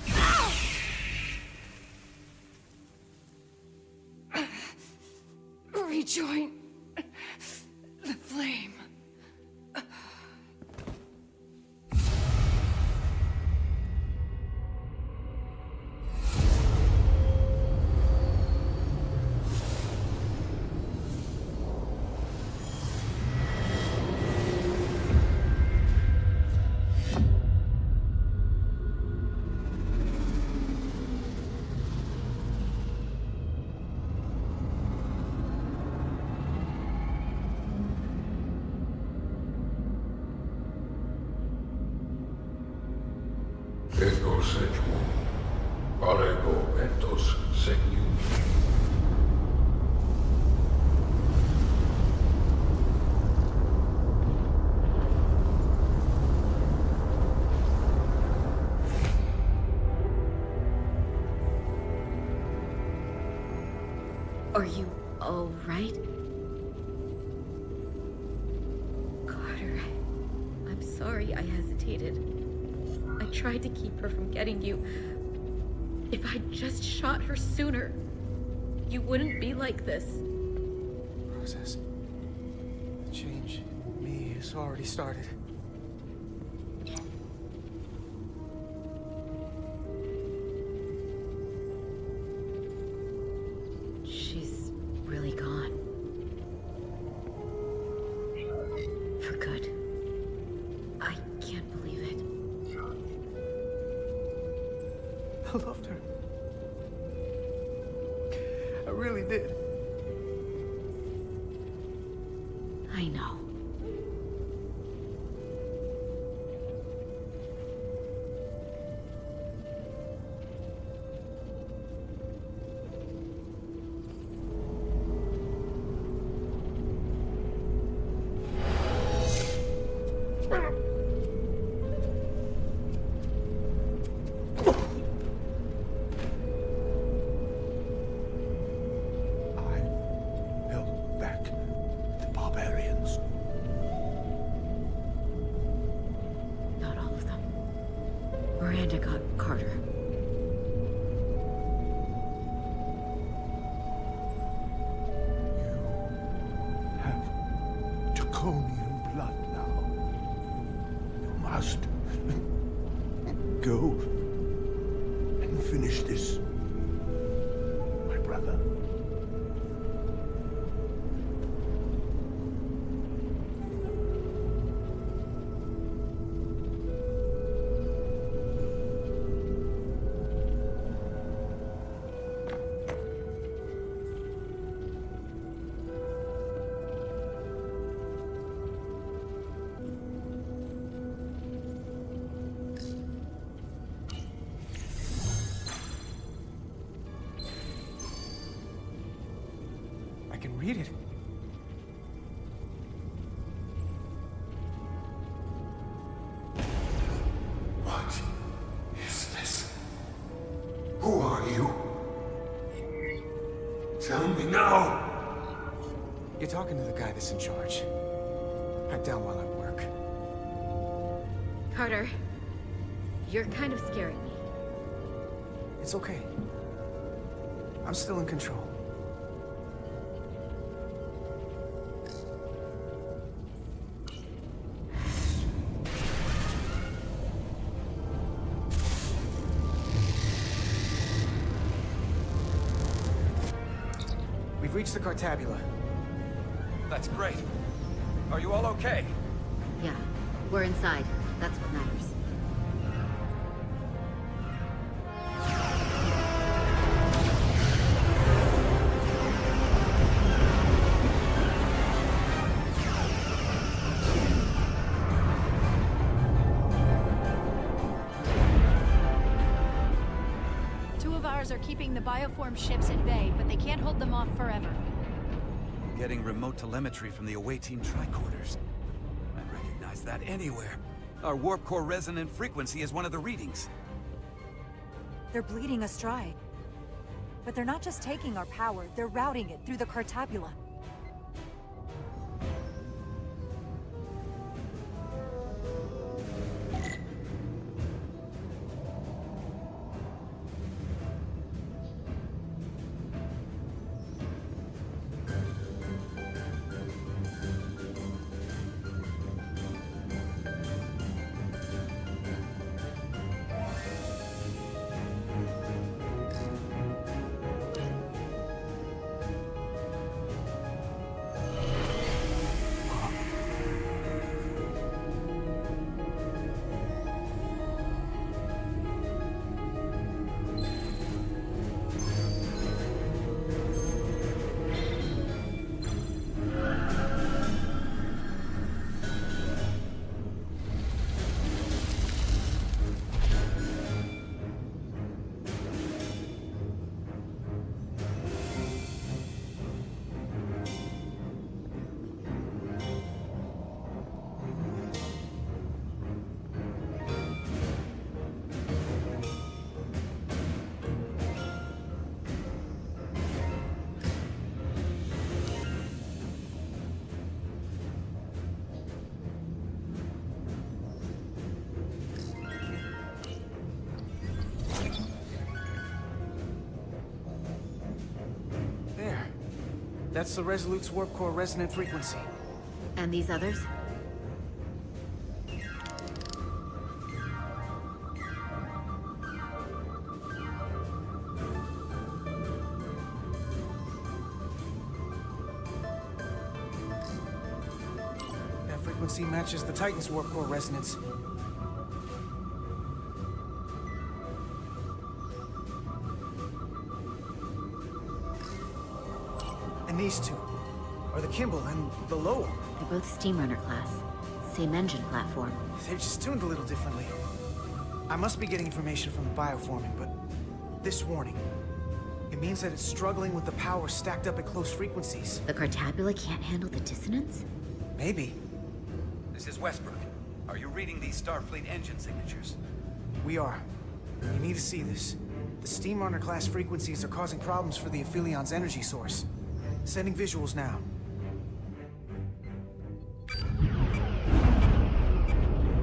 Speaker 1: rejoin the flame.
Speaker 12: Are you all right? Carter, I'm sorry I hesitated. I tried to keep her from getting you. If I'd just shot her sooner, you wouldn't be like this.
Speaker 9: Process. The change in me has already started.
Speaker 12: She's really gone. For good. I can't believe it.
Speaker 9: I loved her. I really did.
Speaker 12: I know. Not all of them. Miranda got Carter.
Speaker 19: Have Draconian blood now. You must go and finish this, my brother.
Speaker 9: I can read it.
Speaker 15: What is this? Who are you? Tell me now!
Speaker 9: You're talking to the guy that's in charge. Head down while I work.
Speaker 12: Carter, you're kind of scaring me.
Speaker 9: It's okay. I'm still in control. We've reached the Cartabula.
Speaker 11: That's great. Are you all okay?
Speaker 12: Yeah, we're inside. That's what matters.
Speaker 2: Two of ours are keeping the bioform ships at bay, but they can't hold them off forever.
Speaker 11: Getting remote telemetry from the away team tricorders. I recognize that anywhere. Our warp core resonant frequency is one of the readings.
Speaker 3: They're bleeding us dry. But they're not just taking our power, they're routing it through the Cartabula.
Speaker 9: That's the Resolute's warp core resonant frequency.
Speaker 10: And these others?
Speaker 9: That frequency matches the Titan's warp core resonance. And these two are the Kimball and the Lowell.
Speaker 10: They're both Steamrunner class. Same engine platform.
Speaker 9: They're just tuned a little differently. I must be getting information from the bioforming, but this warning, it means that it's struggling with the power stacked up at close frequencies.
Speaker 10: The Cartabula can't handle the dissonance?
Speaker 9: Maybe.
Speaker 11: This is Westbrook. Are you reading these Starfleet engine signatures?
Speaker 9: We are. You need to see this. The Steamrunner class frequencies are causing problems for the Aphilion's energy source. Sending visuals now.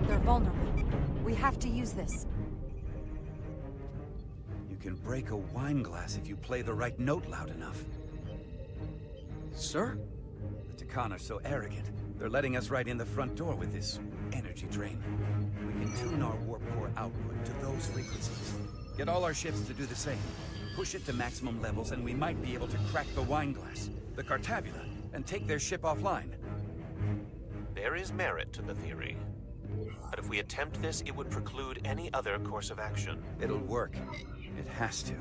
Speaker 3: They're vulnerable. We have to use this.
Speaker 11: You can break a wine glass if you play the right note loud enough.
Speaker 9: Sir?
Speaker 11: The Takan are so arrogant. They're letting us right in the front door with this energy drain. We can tune our warp core output to those frequencies. Get all our ships to do the same. Push it to maximum levels and we might be able to crack the wine glass, the Cartabula, and take their ship offline.
Speaker 16: There is merit to the theory. But if we attempt this, it would preclude any other course of action.
Speaker 11: It'll work. It has to.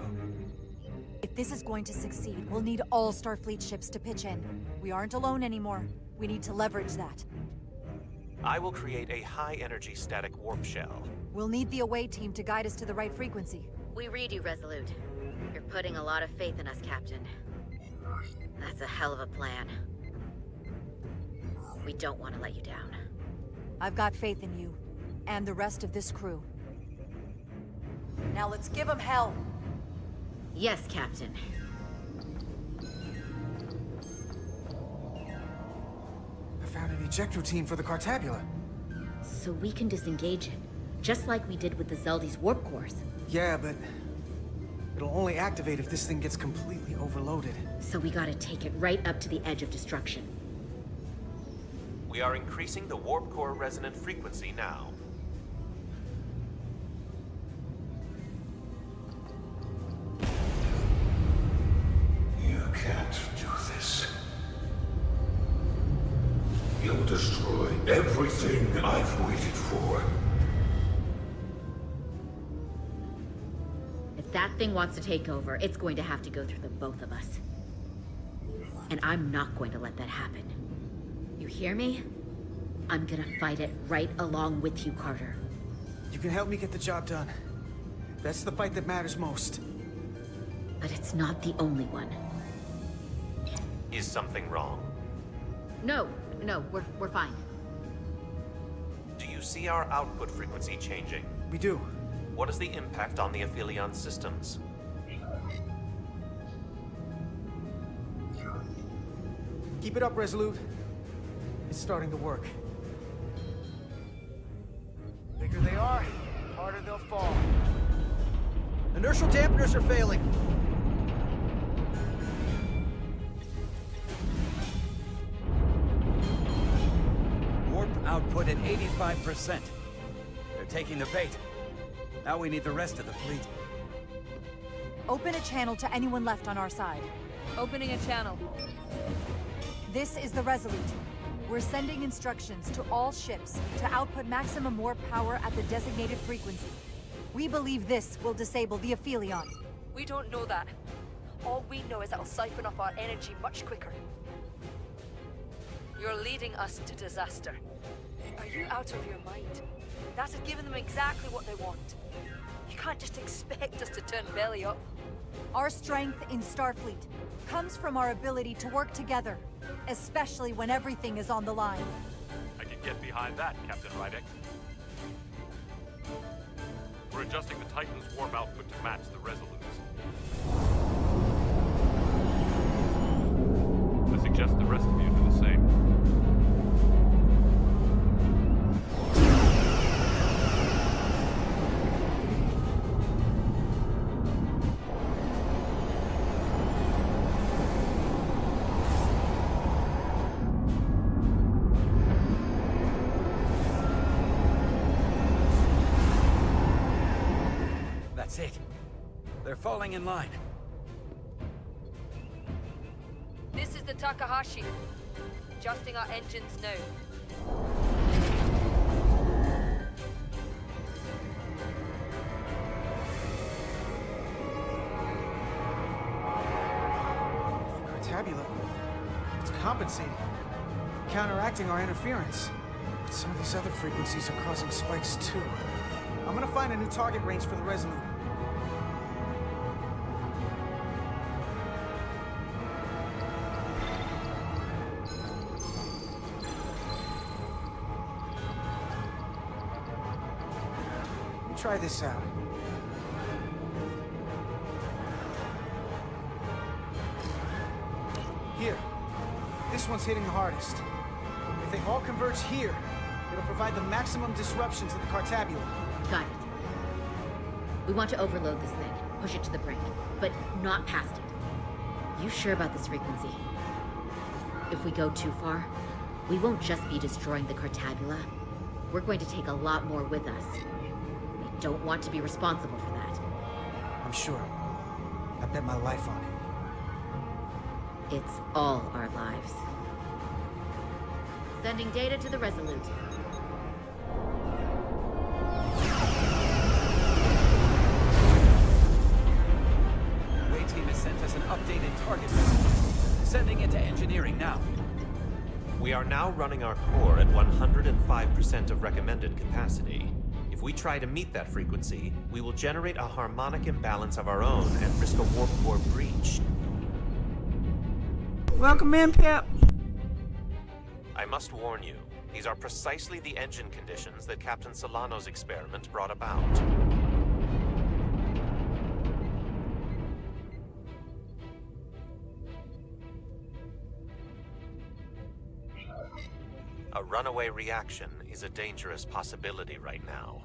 Speaker 3: If this is going to succeed, we'll need all Starfleet ships to pitch in. We aren't alone anymore. We need to leverage that.
Speaker 16: I will create a high-energy static warp shell.
Speaker 3: We'll need the away team to guide us to the right frequency.
Speaker 10: We read you, Resolute. You're putting a lot of faith in us, Captain. That's a hell of a plan. We don't want to let you down.
Speaker 3: I've got faith in you, and the rest of this crew. Now let's give them hell!
Speaker 10: Yes, Captain.
Speaker 9: I found an ejector team for the Cartabula.
Speaker 10: So we can disengage it, just like we did with the Zeldy's warp cores.
Speaker 9: Yeah, but it'll only activate if this thing gets completely overloaded.
Speaker 10: So we gotta take it right up to the edge of destruction.
Speaker 16: We are increasing the warp core resonant frequency now.
Speaker 15: You can't do this. You'll destroy everything I've waited for.
Speaker 10: If that thing wants to take over, it's going to have to go through the both of us. And I'm not going to let that happen. You hear me? I'm gonna fight it right along with you, Carter.
Speaker 9: You can help me get the job done. That's the fight that matters most.
Speaker 10: But it's not the only one.
Speaker 16: Is something wrong?
Speaker 10: No, we're fine.
Speaker 16: Do you see our output frequency changing?
Speaker 9: We do.
Speaker 16: What is the impact on the Aphelion systems?
Speaker 9: Keep it up, Resolute. It's starting to work. Bigger they are, harder they'll fall.
Speaker 7: Inertial dampeners are failing.
Speaker 11: Warp output at 85%. They're taking the bait. Now we need the rest of the fleet.
Speaker 3: Open a channel to anyone left on our side.
Speaker 1: Opening a channel.
Speaker 3: This is the Resolute. We're sending instructions to all ships to output maximum warp power at the designated frequency. We believe this will disable the Aphelion.
Speaker 20: We don't know that. All we know is it'll siphon up our energy much quicker. You're leading us to disaster. Are you out of your mind? That has given them exactly what they want. You can't just expect us to turn belly up.
Speaker 3: Our strength in Starfleet comes from our ability to work together, especially when everything is on the line.
Speaker 5: I can get behind that, Captain Rydek. We're adjusting the Titan's warp output to match the Resolute's. I suggest the rest of you do the same.
Speaker 11: That's it. They're falling in line.
Speaker 20: This is the Takahashi. Adjusting our engines now.
Speaker 7: Tabula. It's compensating. Counteracting our interference. But some of these other frequencies are causing spikes too. I'm gonna find a new target range for the Resolute. Try this out. Here. This one's hitting the hardest. If they all converge here, it'll provide the maximum disruption to the Cartabula.
Speaker 10: Got it. We want to overload this thing, push it to the brink, but not past it. You sure about this frequency? If we go too far, we won't just be destroying the Cartabula. We're going to take a lot more with us. I don't want to be responsible for that.
Speaker 7: I'm sure. I bet my life on it.
Speaker 10: It's all our lives. Sending data to the Resolute.
Speaker 11: Way team has sent us an updated target list. Sending it to engineering now.
Speaker 16: We are now running our core at 105% of recommended capacity. If we try to meet that frequency, we will generate a harmonic imbalance of our own and risk a warp core breach.
Speaker 17: Welcome in, Pep.
Speaker 16: I must warn you, these are precisely the engine conditions that Captain Solano's experiment brought about. A runaway reaction is a dangerous possibility right now.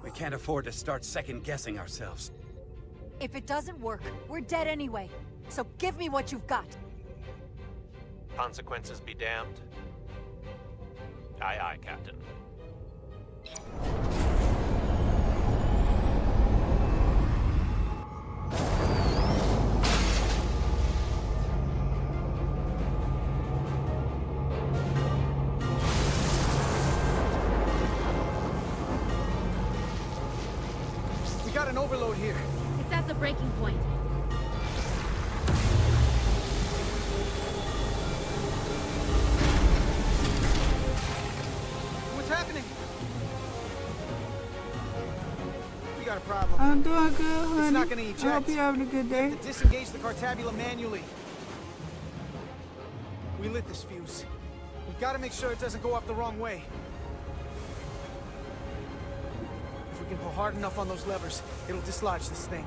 Speaker 11: We can't afford to start second-guessing ourselves.
Speaker 3: If it doesn't work, we're dead anyway. So give me what you've got.
Speaker 16: Consequences be damned. Aye, aye, Captain.
Speaker 7: We got an overload here.
Speaker 10: It's at the breaking point.
Speaker 7: What's happening? We got a problem.
Speaker 17: I'm doing good, honey.
Speaker 7: It's not gonna eject.
Speaker 17: I hope you're having a good day.
Speaker 7: We have to disengage the Cartabula manually. We lit this fuse. We gotta make sure it doesn't go off the wrong way. If we can pull hard enough on those levers, it'll dislodge this thing.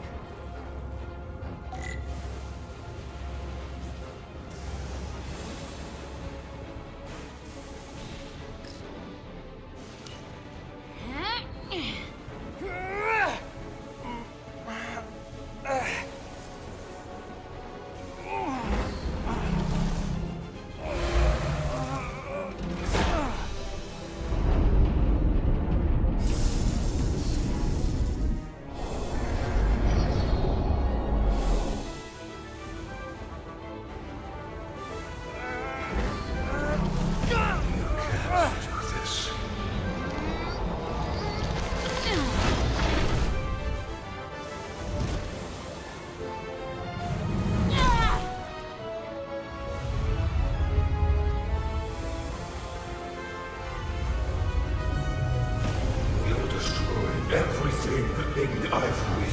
Speaker 15: Everything I've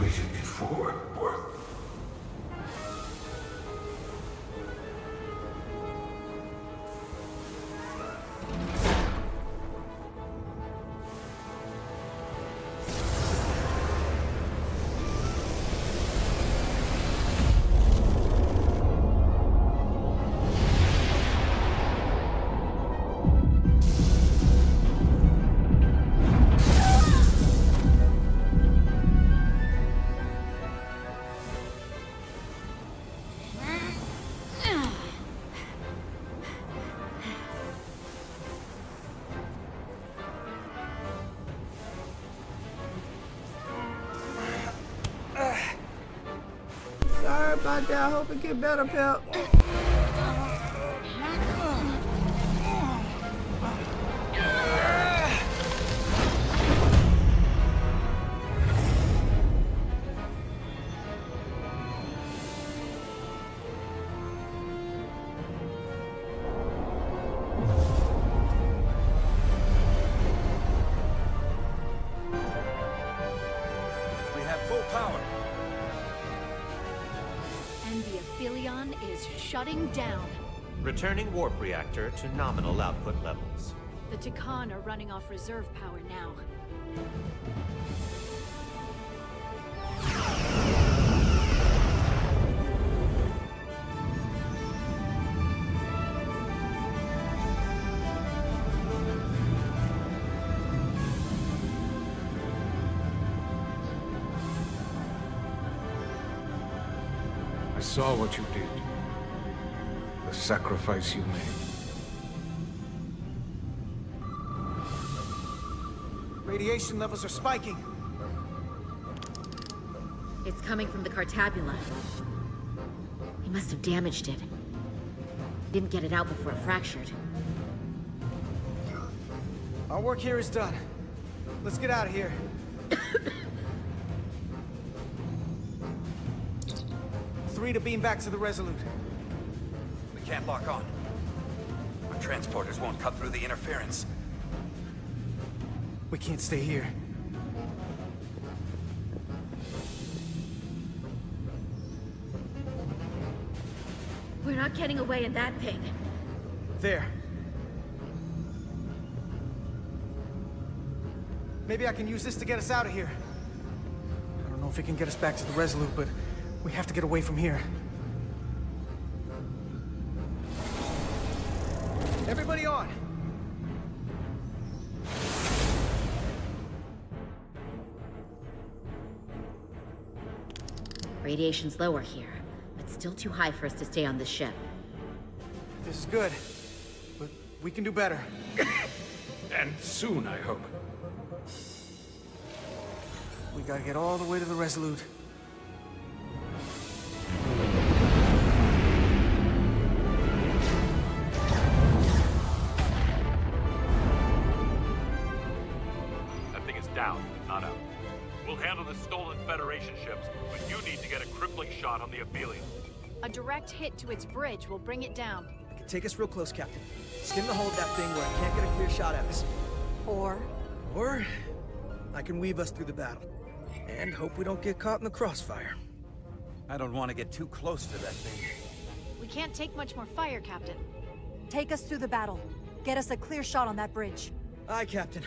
Speaker 15: waited for.
Speaker 17: about that. I hope it get better, Pep.
Speaker 8: We have full power.
Speaker 2: And the Aphelion is shutting down.
Speaker 16: Returning warp reactor to nominal output levels.
Speaker 2: The Tikan are running off reserve power now.
Speaker 13: I saw what you did. The sacrifice you made.
Speaker 7: Radiation levels are spiking.
Speaker 10: It's coming from the Cartabula. He must have damaged it. Didn't get it out before it fractured.
Speaker 7: Our work here is done. Let's get out of here. 3 to beam back to the Resolute.
Speaker 11: We can't lock on. Our transporters won't cut through the interference.
Speaker 7: We can't stay here.
Speaker 12: We're not getting away in that thing.
Speaker 7: There. Maybe I can use this to get us out of here. I don't know if it can get us back to the Resolute, but we have to get away from here. Everybody on!
Speaker 10: Radiation's lower here, but still too high for us to stay on this ship.
Speaker 7: This is good, but we can do better.
Speaker 13: And soon, I hope.
Speaker 7: We gotta get all the way to the Resolute.
Speaker 5: That thing is down, not out. We'll handle the stolen Federation ships, but you need to get a crippling shot on the Aphelion.
Speaker 2: A direct hit to its bridge will bring it down.
Speaker 14: Take us real close, Captain. Skim the hull of that thing where it can't get a clear shot at us.
Speaker 3: Or
Speaker 14: I can weave us through the battle. And hope we don't get caught in the crossfire.
Speaker 11: I don't want to get too close to that thing.
Speaker 2: We can't take much more fire, Captain.
Speaker 3: take us through the battle. Get us a clear shot on that bridge.
Speaker 14: Aye, Captain.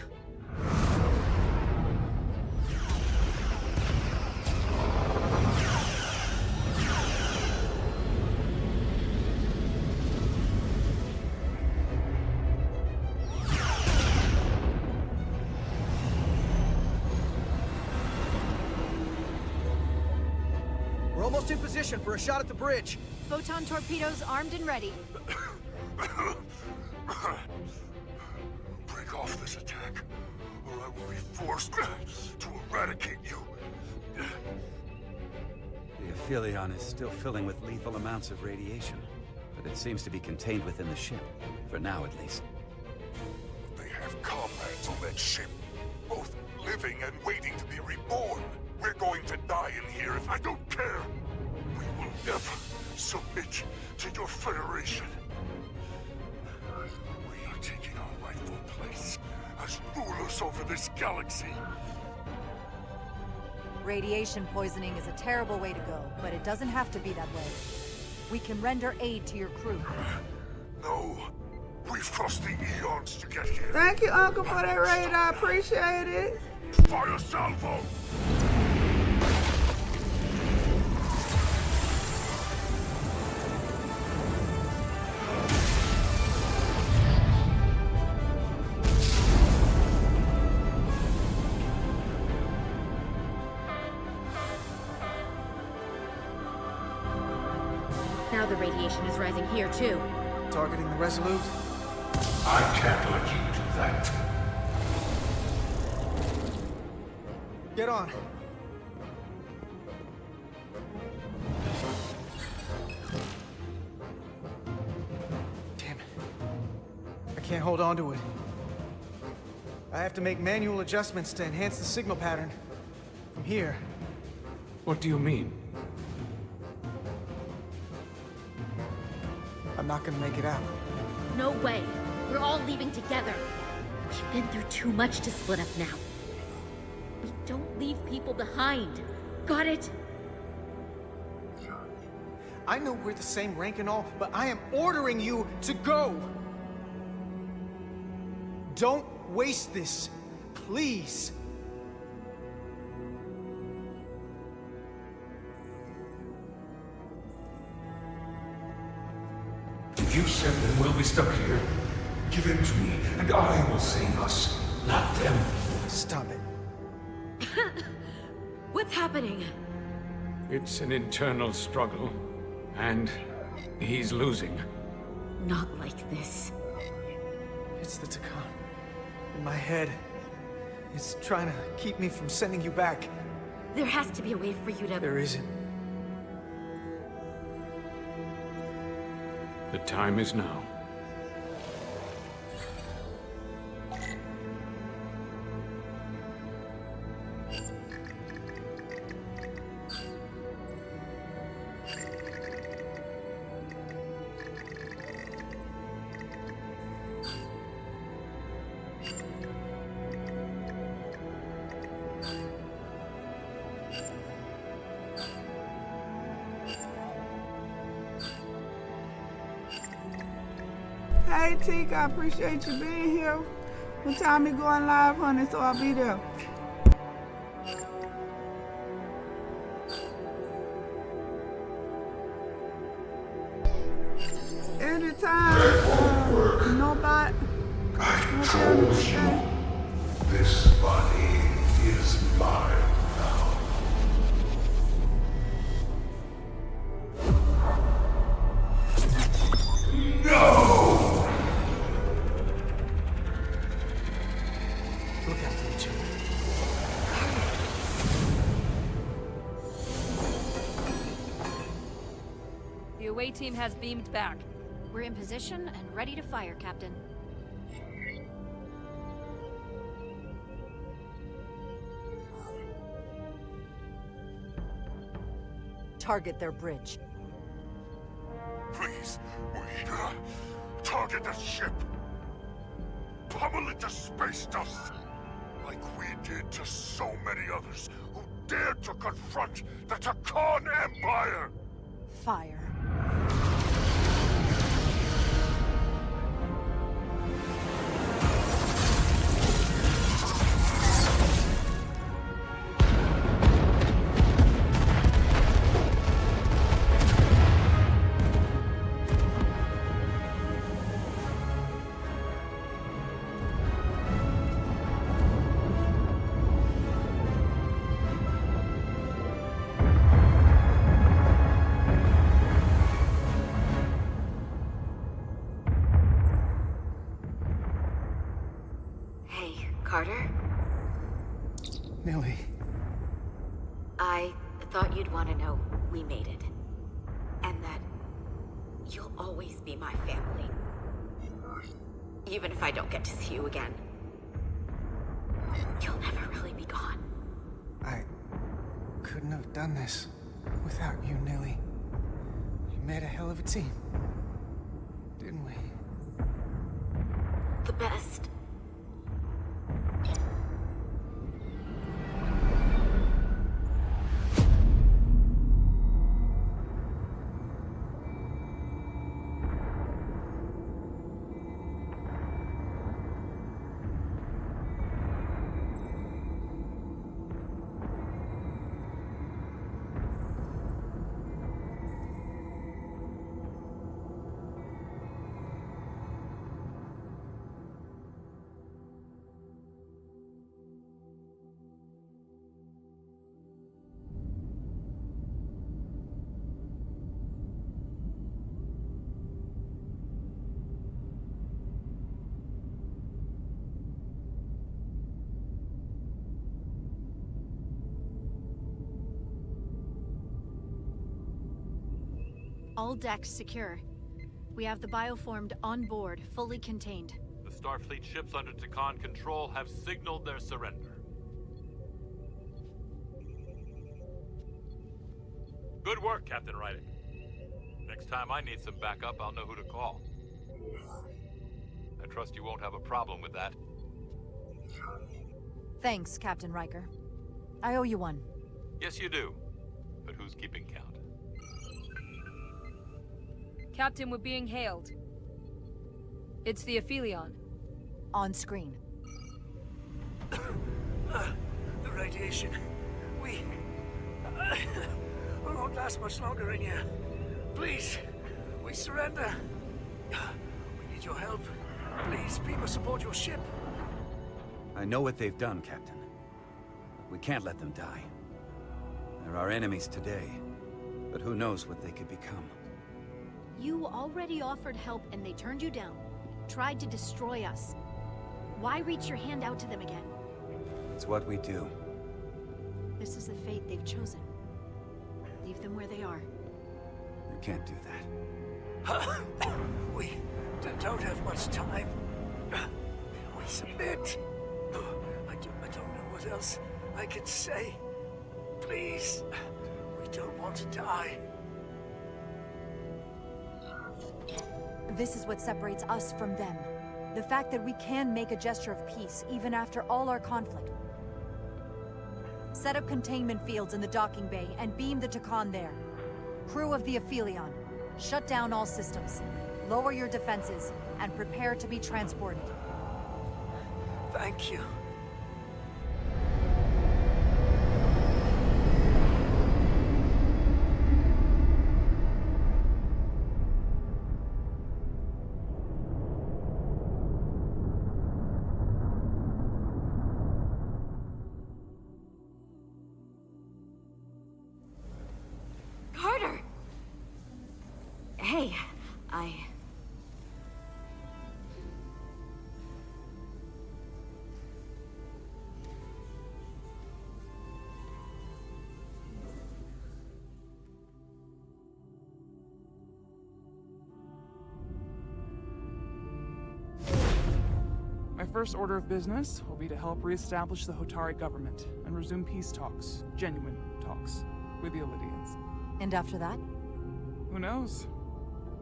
Speaker 14: We're almost in position for a shot at the bridge.
Speaker 2: Photon torpedoes armed and ready.
Speaker 15: Break off this attack, or I will be forced to eradicate you.
Speaker 11: The Aphelion is still filling with lethal amounts of radiation, but it seems to be contained within the ship, for now at least.
Speaker 15: They have comrades on that ship, both living and waiting to be reborn. We're going to die in here if I don't care. We will never submit to your Federation. We are taking our rightful place as rulers over this galaxy.
Speaker 3: Radiation poisoning is a terrible way to go, but it doesn't have to be that way. We can render aid to your crew.
Speaker 15: No. We've crossed the eons to get here.
Speaker 17: Thank you, Uncle, for that raid. I appreciate it.
Speaker 15: Fire salvo!
Speaker 10: Now the radiation is rising here, too.
Speaker 7: Targeting the Resolute?
Speaker 15: I can't let you do that.
Speaker 7: Get on. hold on to it. I have to make manual adjustments to enhance the signal pattern. From here.
Speaker 13: What do you mean?
Speaker 7: I'm not gonna make it out.
Speaker 12: No way. We're all leaving together. We've been through too much to split up now. We don't leave people behind. Got it?
Speaker 7: I know we're the same rank and all, but I am ordering you to go! Don't waste this, please.
Speaker 13: If you send them, we'll be stuck here. Give in to me, and I will save us, not them.
Speaker 7: Stop it.
Speaker 12: What's happening?
Speaker 13: It's an internal struggle, and he's losing.
Speaker 12: Not like this.
Speaker 7: It's the Takan. In my head. It's trying to keep me from sending you back.
Speaker 12: There has to be a way for you to...
Speaker 7: There isn't.
Speaker 13: The time is now.
Speaker 17: Hey, Teak, I appreciate you being here. What time you going live, honey, so I'll be there. Anytime, nobody.
Speaker 15: I told you, this body is mine now. No!
Speaker 7: Look out for each other.
Speaker 21: The away team has beamed back. We're in position and ready to fire, Captain.
Speaker 3: Target their bridge.
Speaker 15: Please, we target the ship. Pummel it to space dust. Like we did to so many others who dared to confront the Takan Empire.
Speaker 3: Fire.
Speaker 10: Carter?
Speaker 7: Millie.
Speaker 10: I thought you'd want to know we made it. And that you'll always be my family. Even if I don't get to see you again. You'll never really be gone.
Speaker 7: I couldn't have done this without you, Nilly. You made a hell of a team. Didn't we?
Speaker 10: The best.
Speaker 21: All decks secure. We have the bioformed on board, fully contained.
Speaker 5: The Starfleet ships under Takan control have signaled their surrender. Good work, Captain Rydick. Next time I need some backup, I'll know who to call. I trust you won't have a problem with that.
Speaker 3: Thanks, Captain Riker. I owe you one.
Speaker 5: Yes, you do. But who's keeping count?
Speaker 21: Captain, we're being hailed. It's the Aphelion.
Speaker 3: On screen.
Speaker 14: The radiation. We won't last much longer in here. Please, we surrender. We need your help. Please, people support your ship.
Speaker 11: I know what they've done, Captain. We can't let them die. They're our enemies today, but who knows what they could become.
Speaker 2: You already offered help and they turned you down. Tried to destroy us. Why reach your hand out to them again?
Speaker 11: It's what we do.
Speaker 2: This is the fate they've chosen. Leave them where they are.
Speaker 11: You can't do that.
Speaker 14: We don't have much time. We submit. I don't know what else I can say. Please, we don't want to die.
Speaker 3: This is what separates us from them. The fact that we can make a gesture of peace, even after all our conflict. Set up containment fields in the docking bay and beam the Takan there. Crew of the Aphelion, shut down all systems. Lower your defenses, and prepare to be transported.
Speaker 14: Thank you.
Speaker 12: Carter! Hey,
Speaker 4: My first order of business will be to help reestablish the Hotari government and resume peace talks, genuine talks, with the Illidians.
Speaker 3: And after that?
Speaker 4: Who knows?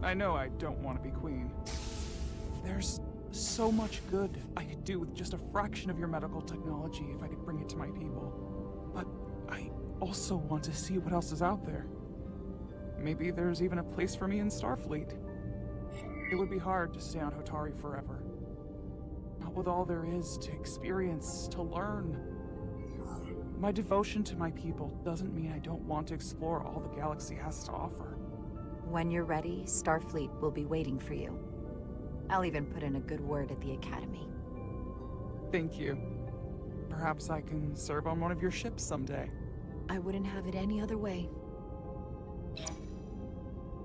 Speaker 4: I know I don't want to be queen. There's so much good I could do with just a fraction of your medical technology if I could bring it to my people. But I also want to see what else is out there. Maybe there's even a place for me in Starfleet. It would be hard to stay on Hotari forever. Not with all there is to experience, to learn. My devotion to my people doesn't mean I don't want to explore all the galaxy has to offer.
Speaker 3: When you're ready, Starfleet will be waiting for you. I'll even put in a good word at the Academy.
Speaker 4: Thank you. Perhaps I can serve on one of your ships someday.
Speaker 3: I wouldn't have it any other way.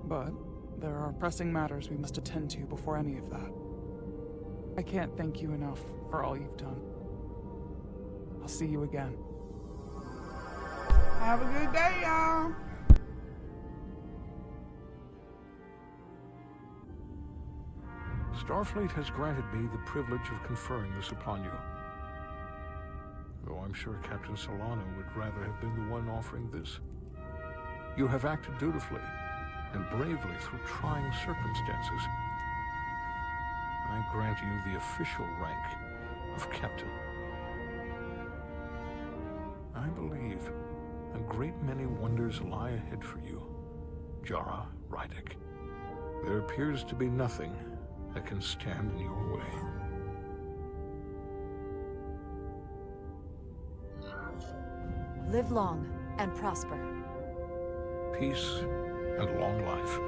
Speaker 4: But there are pressing matters we must attend to before any of that. I can't thank you enough for all you've done. I'll see you again.
Speaker 17: Have a good day, y'all.
Speaker 19: Starfleet has granted me the privilege of conferring this upon you. Though I'm sure Captain Solano would rather have been the one offering this. You have acted dutifully and bravely through trying circumstances. I grant you the official rank of Captain. I believe a great many wonders lie ahead for you, Jara Rydick. There appears to be nothing that can stand in your way.
Speaker 3: Live long and prosper.
Speaker 19: Peace and long life.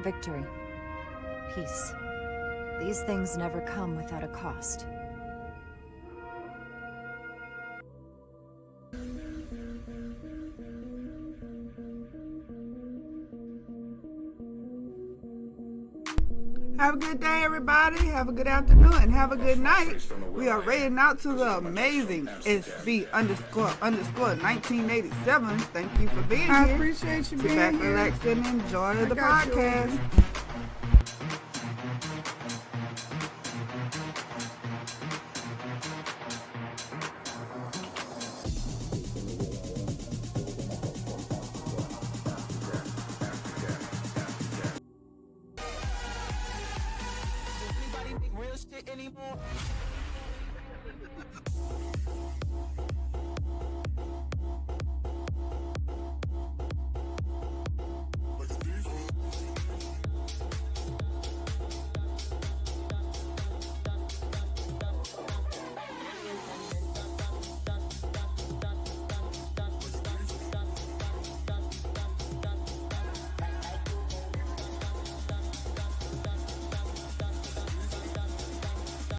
Speaker 3: Victory. Peace. These things never come without a cost.
Speaker 17: Have a good day, everybody. Have a good afternoon and have a good night. We are raiding out to the amazing SB__1987. Thank you for being here. I appreciate you being Sit back, here. relax, and enjoy the got you. podcast.
Speaker 6: Anybody make real shit anymore?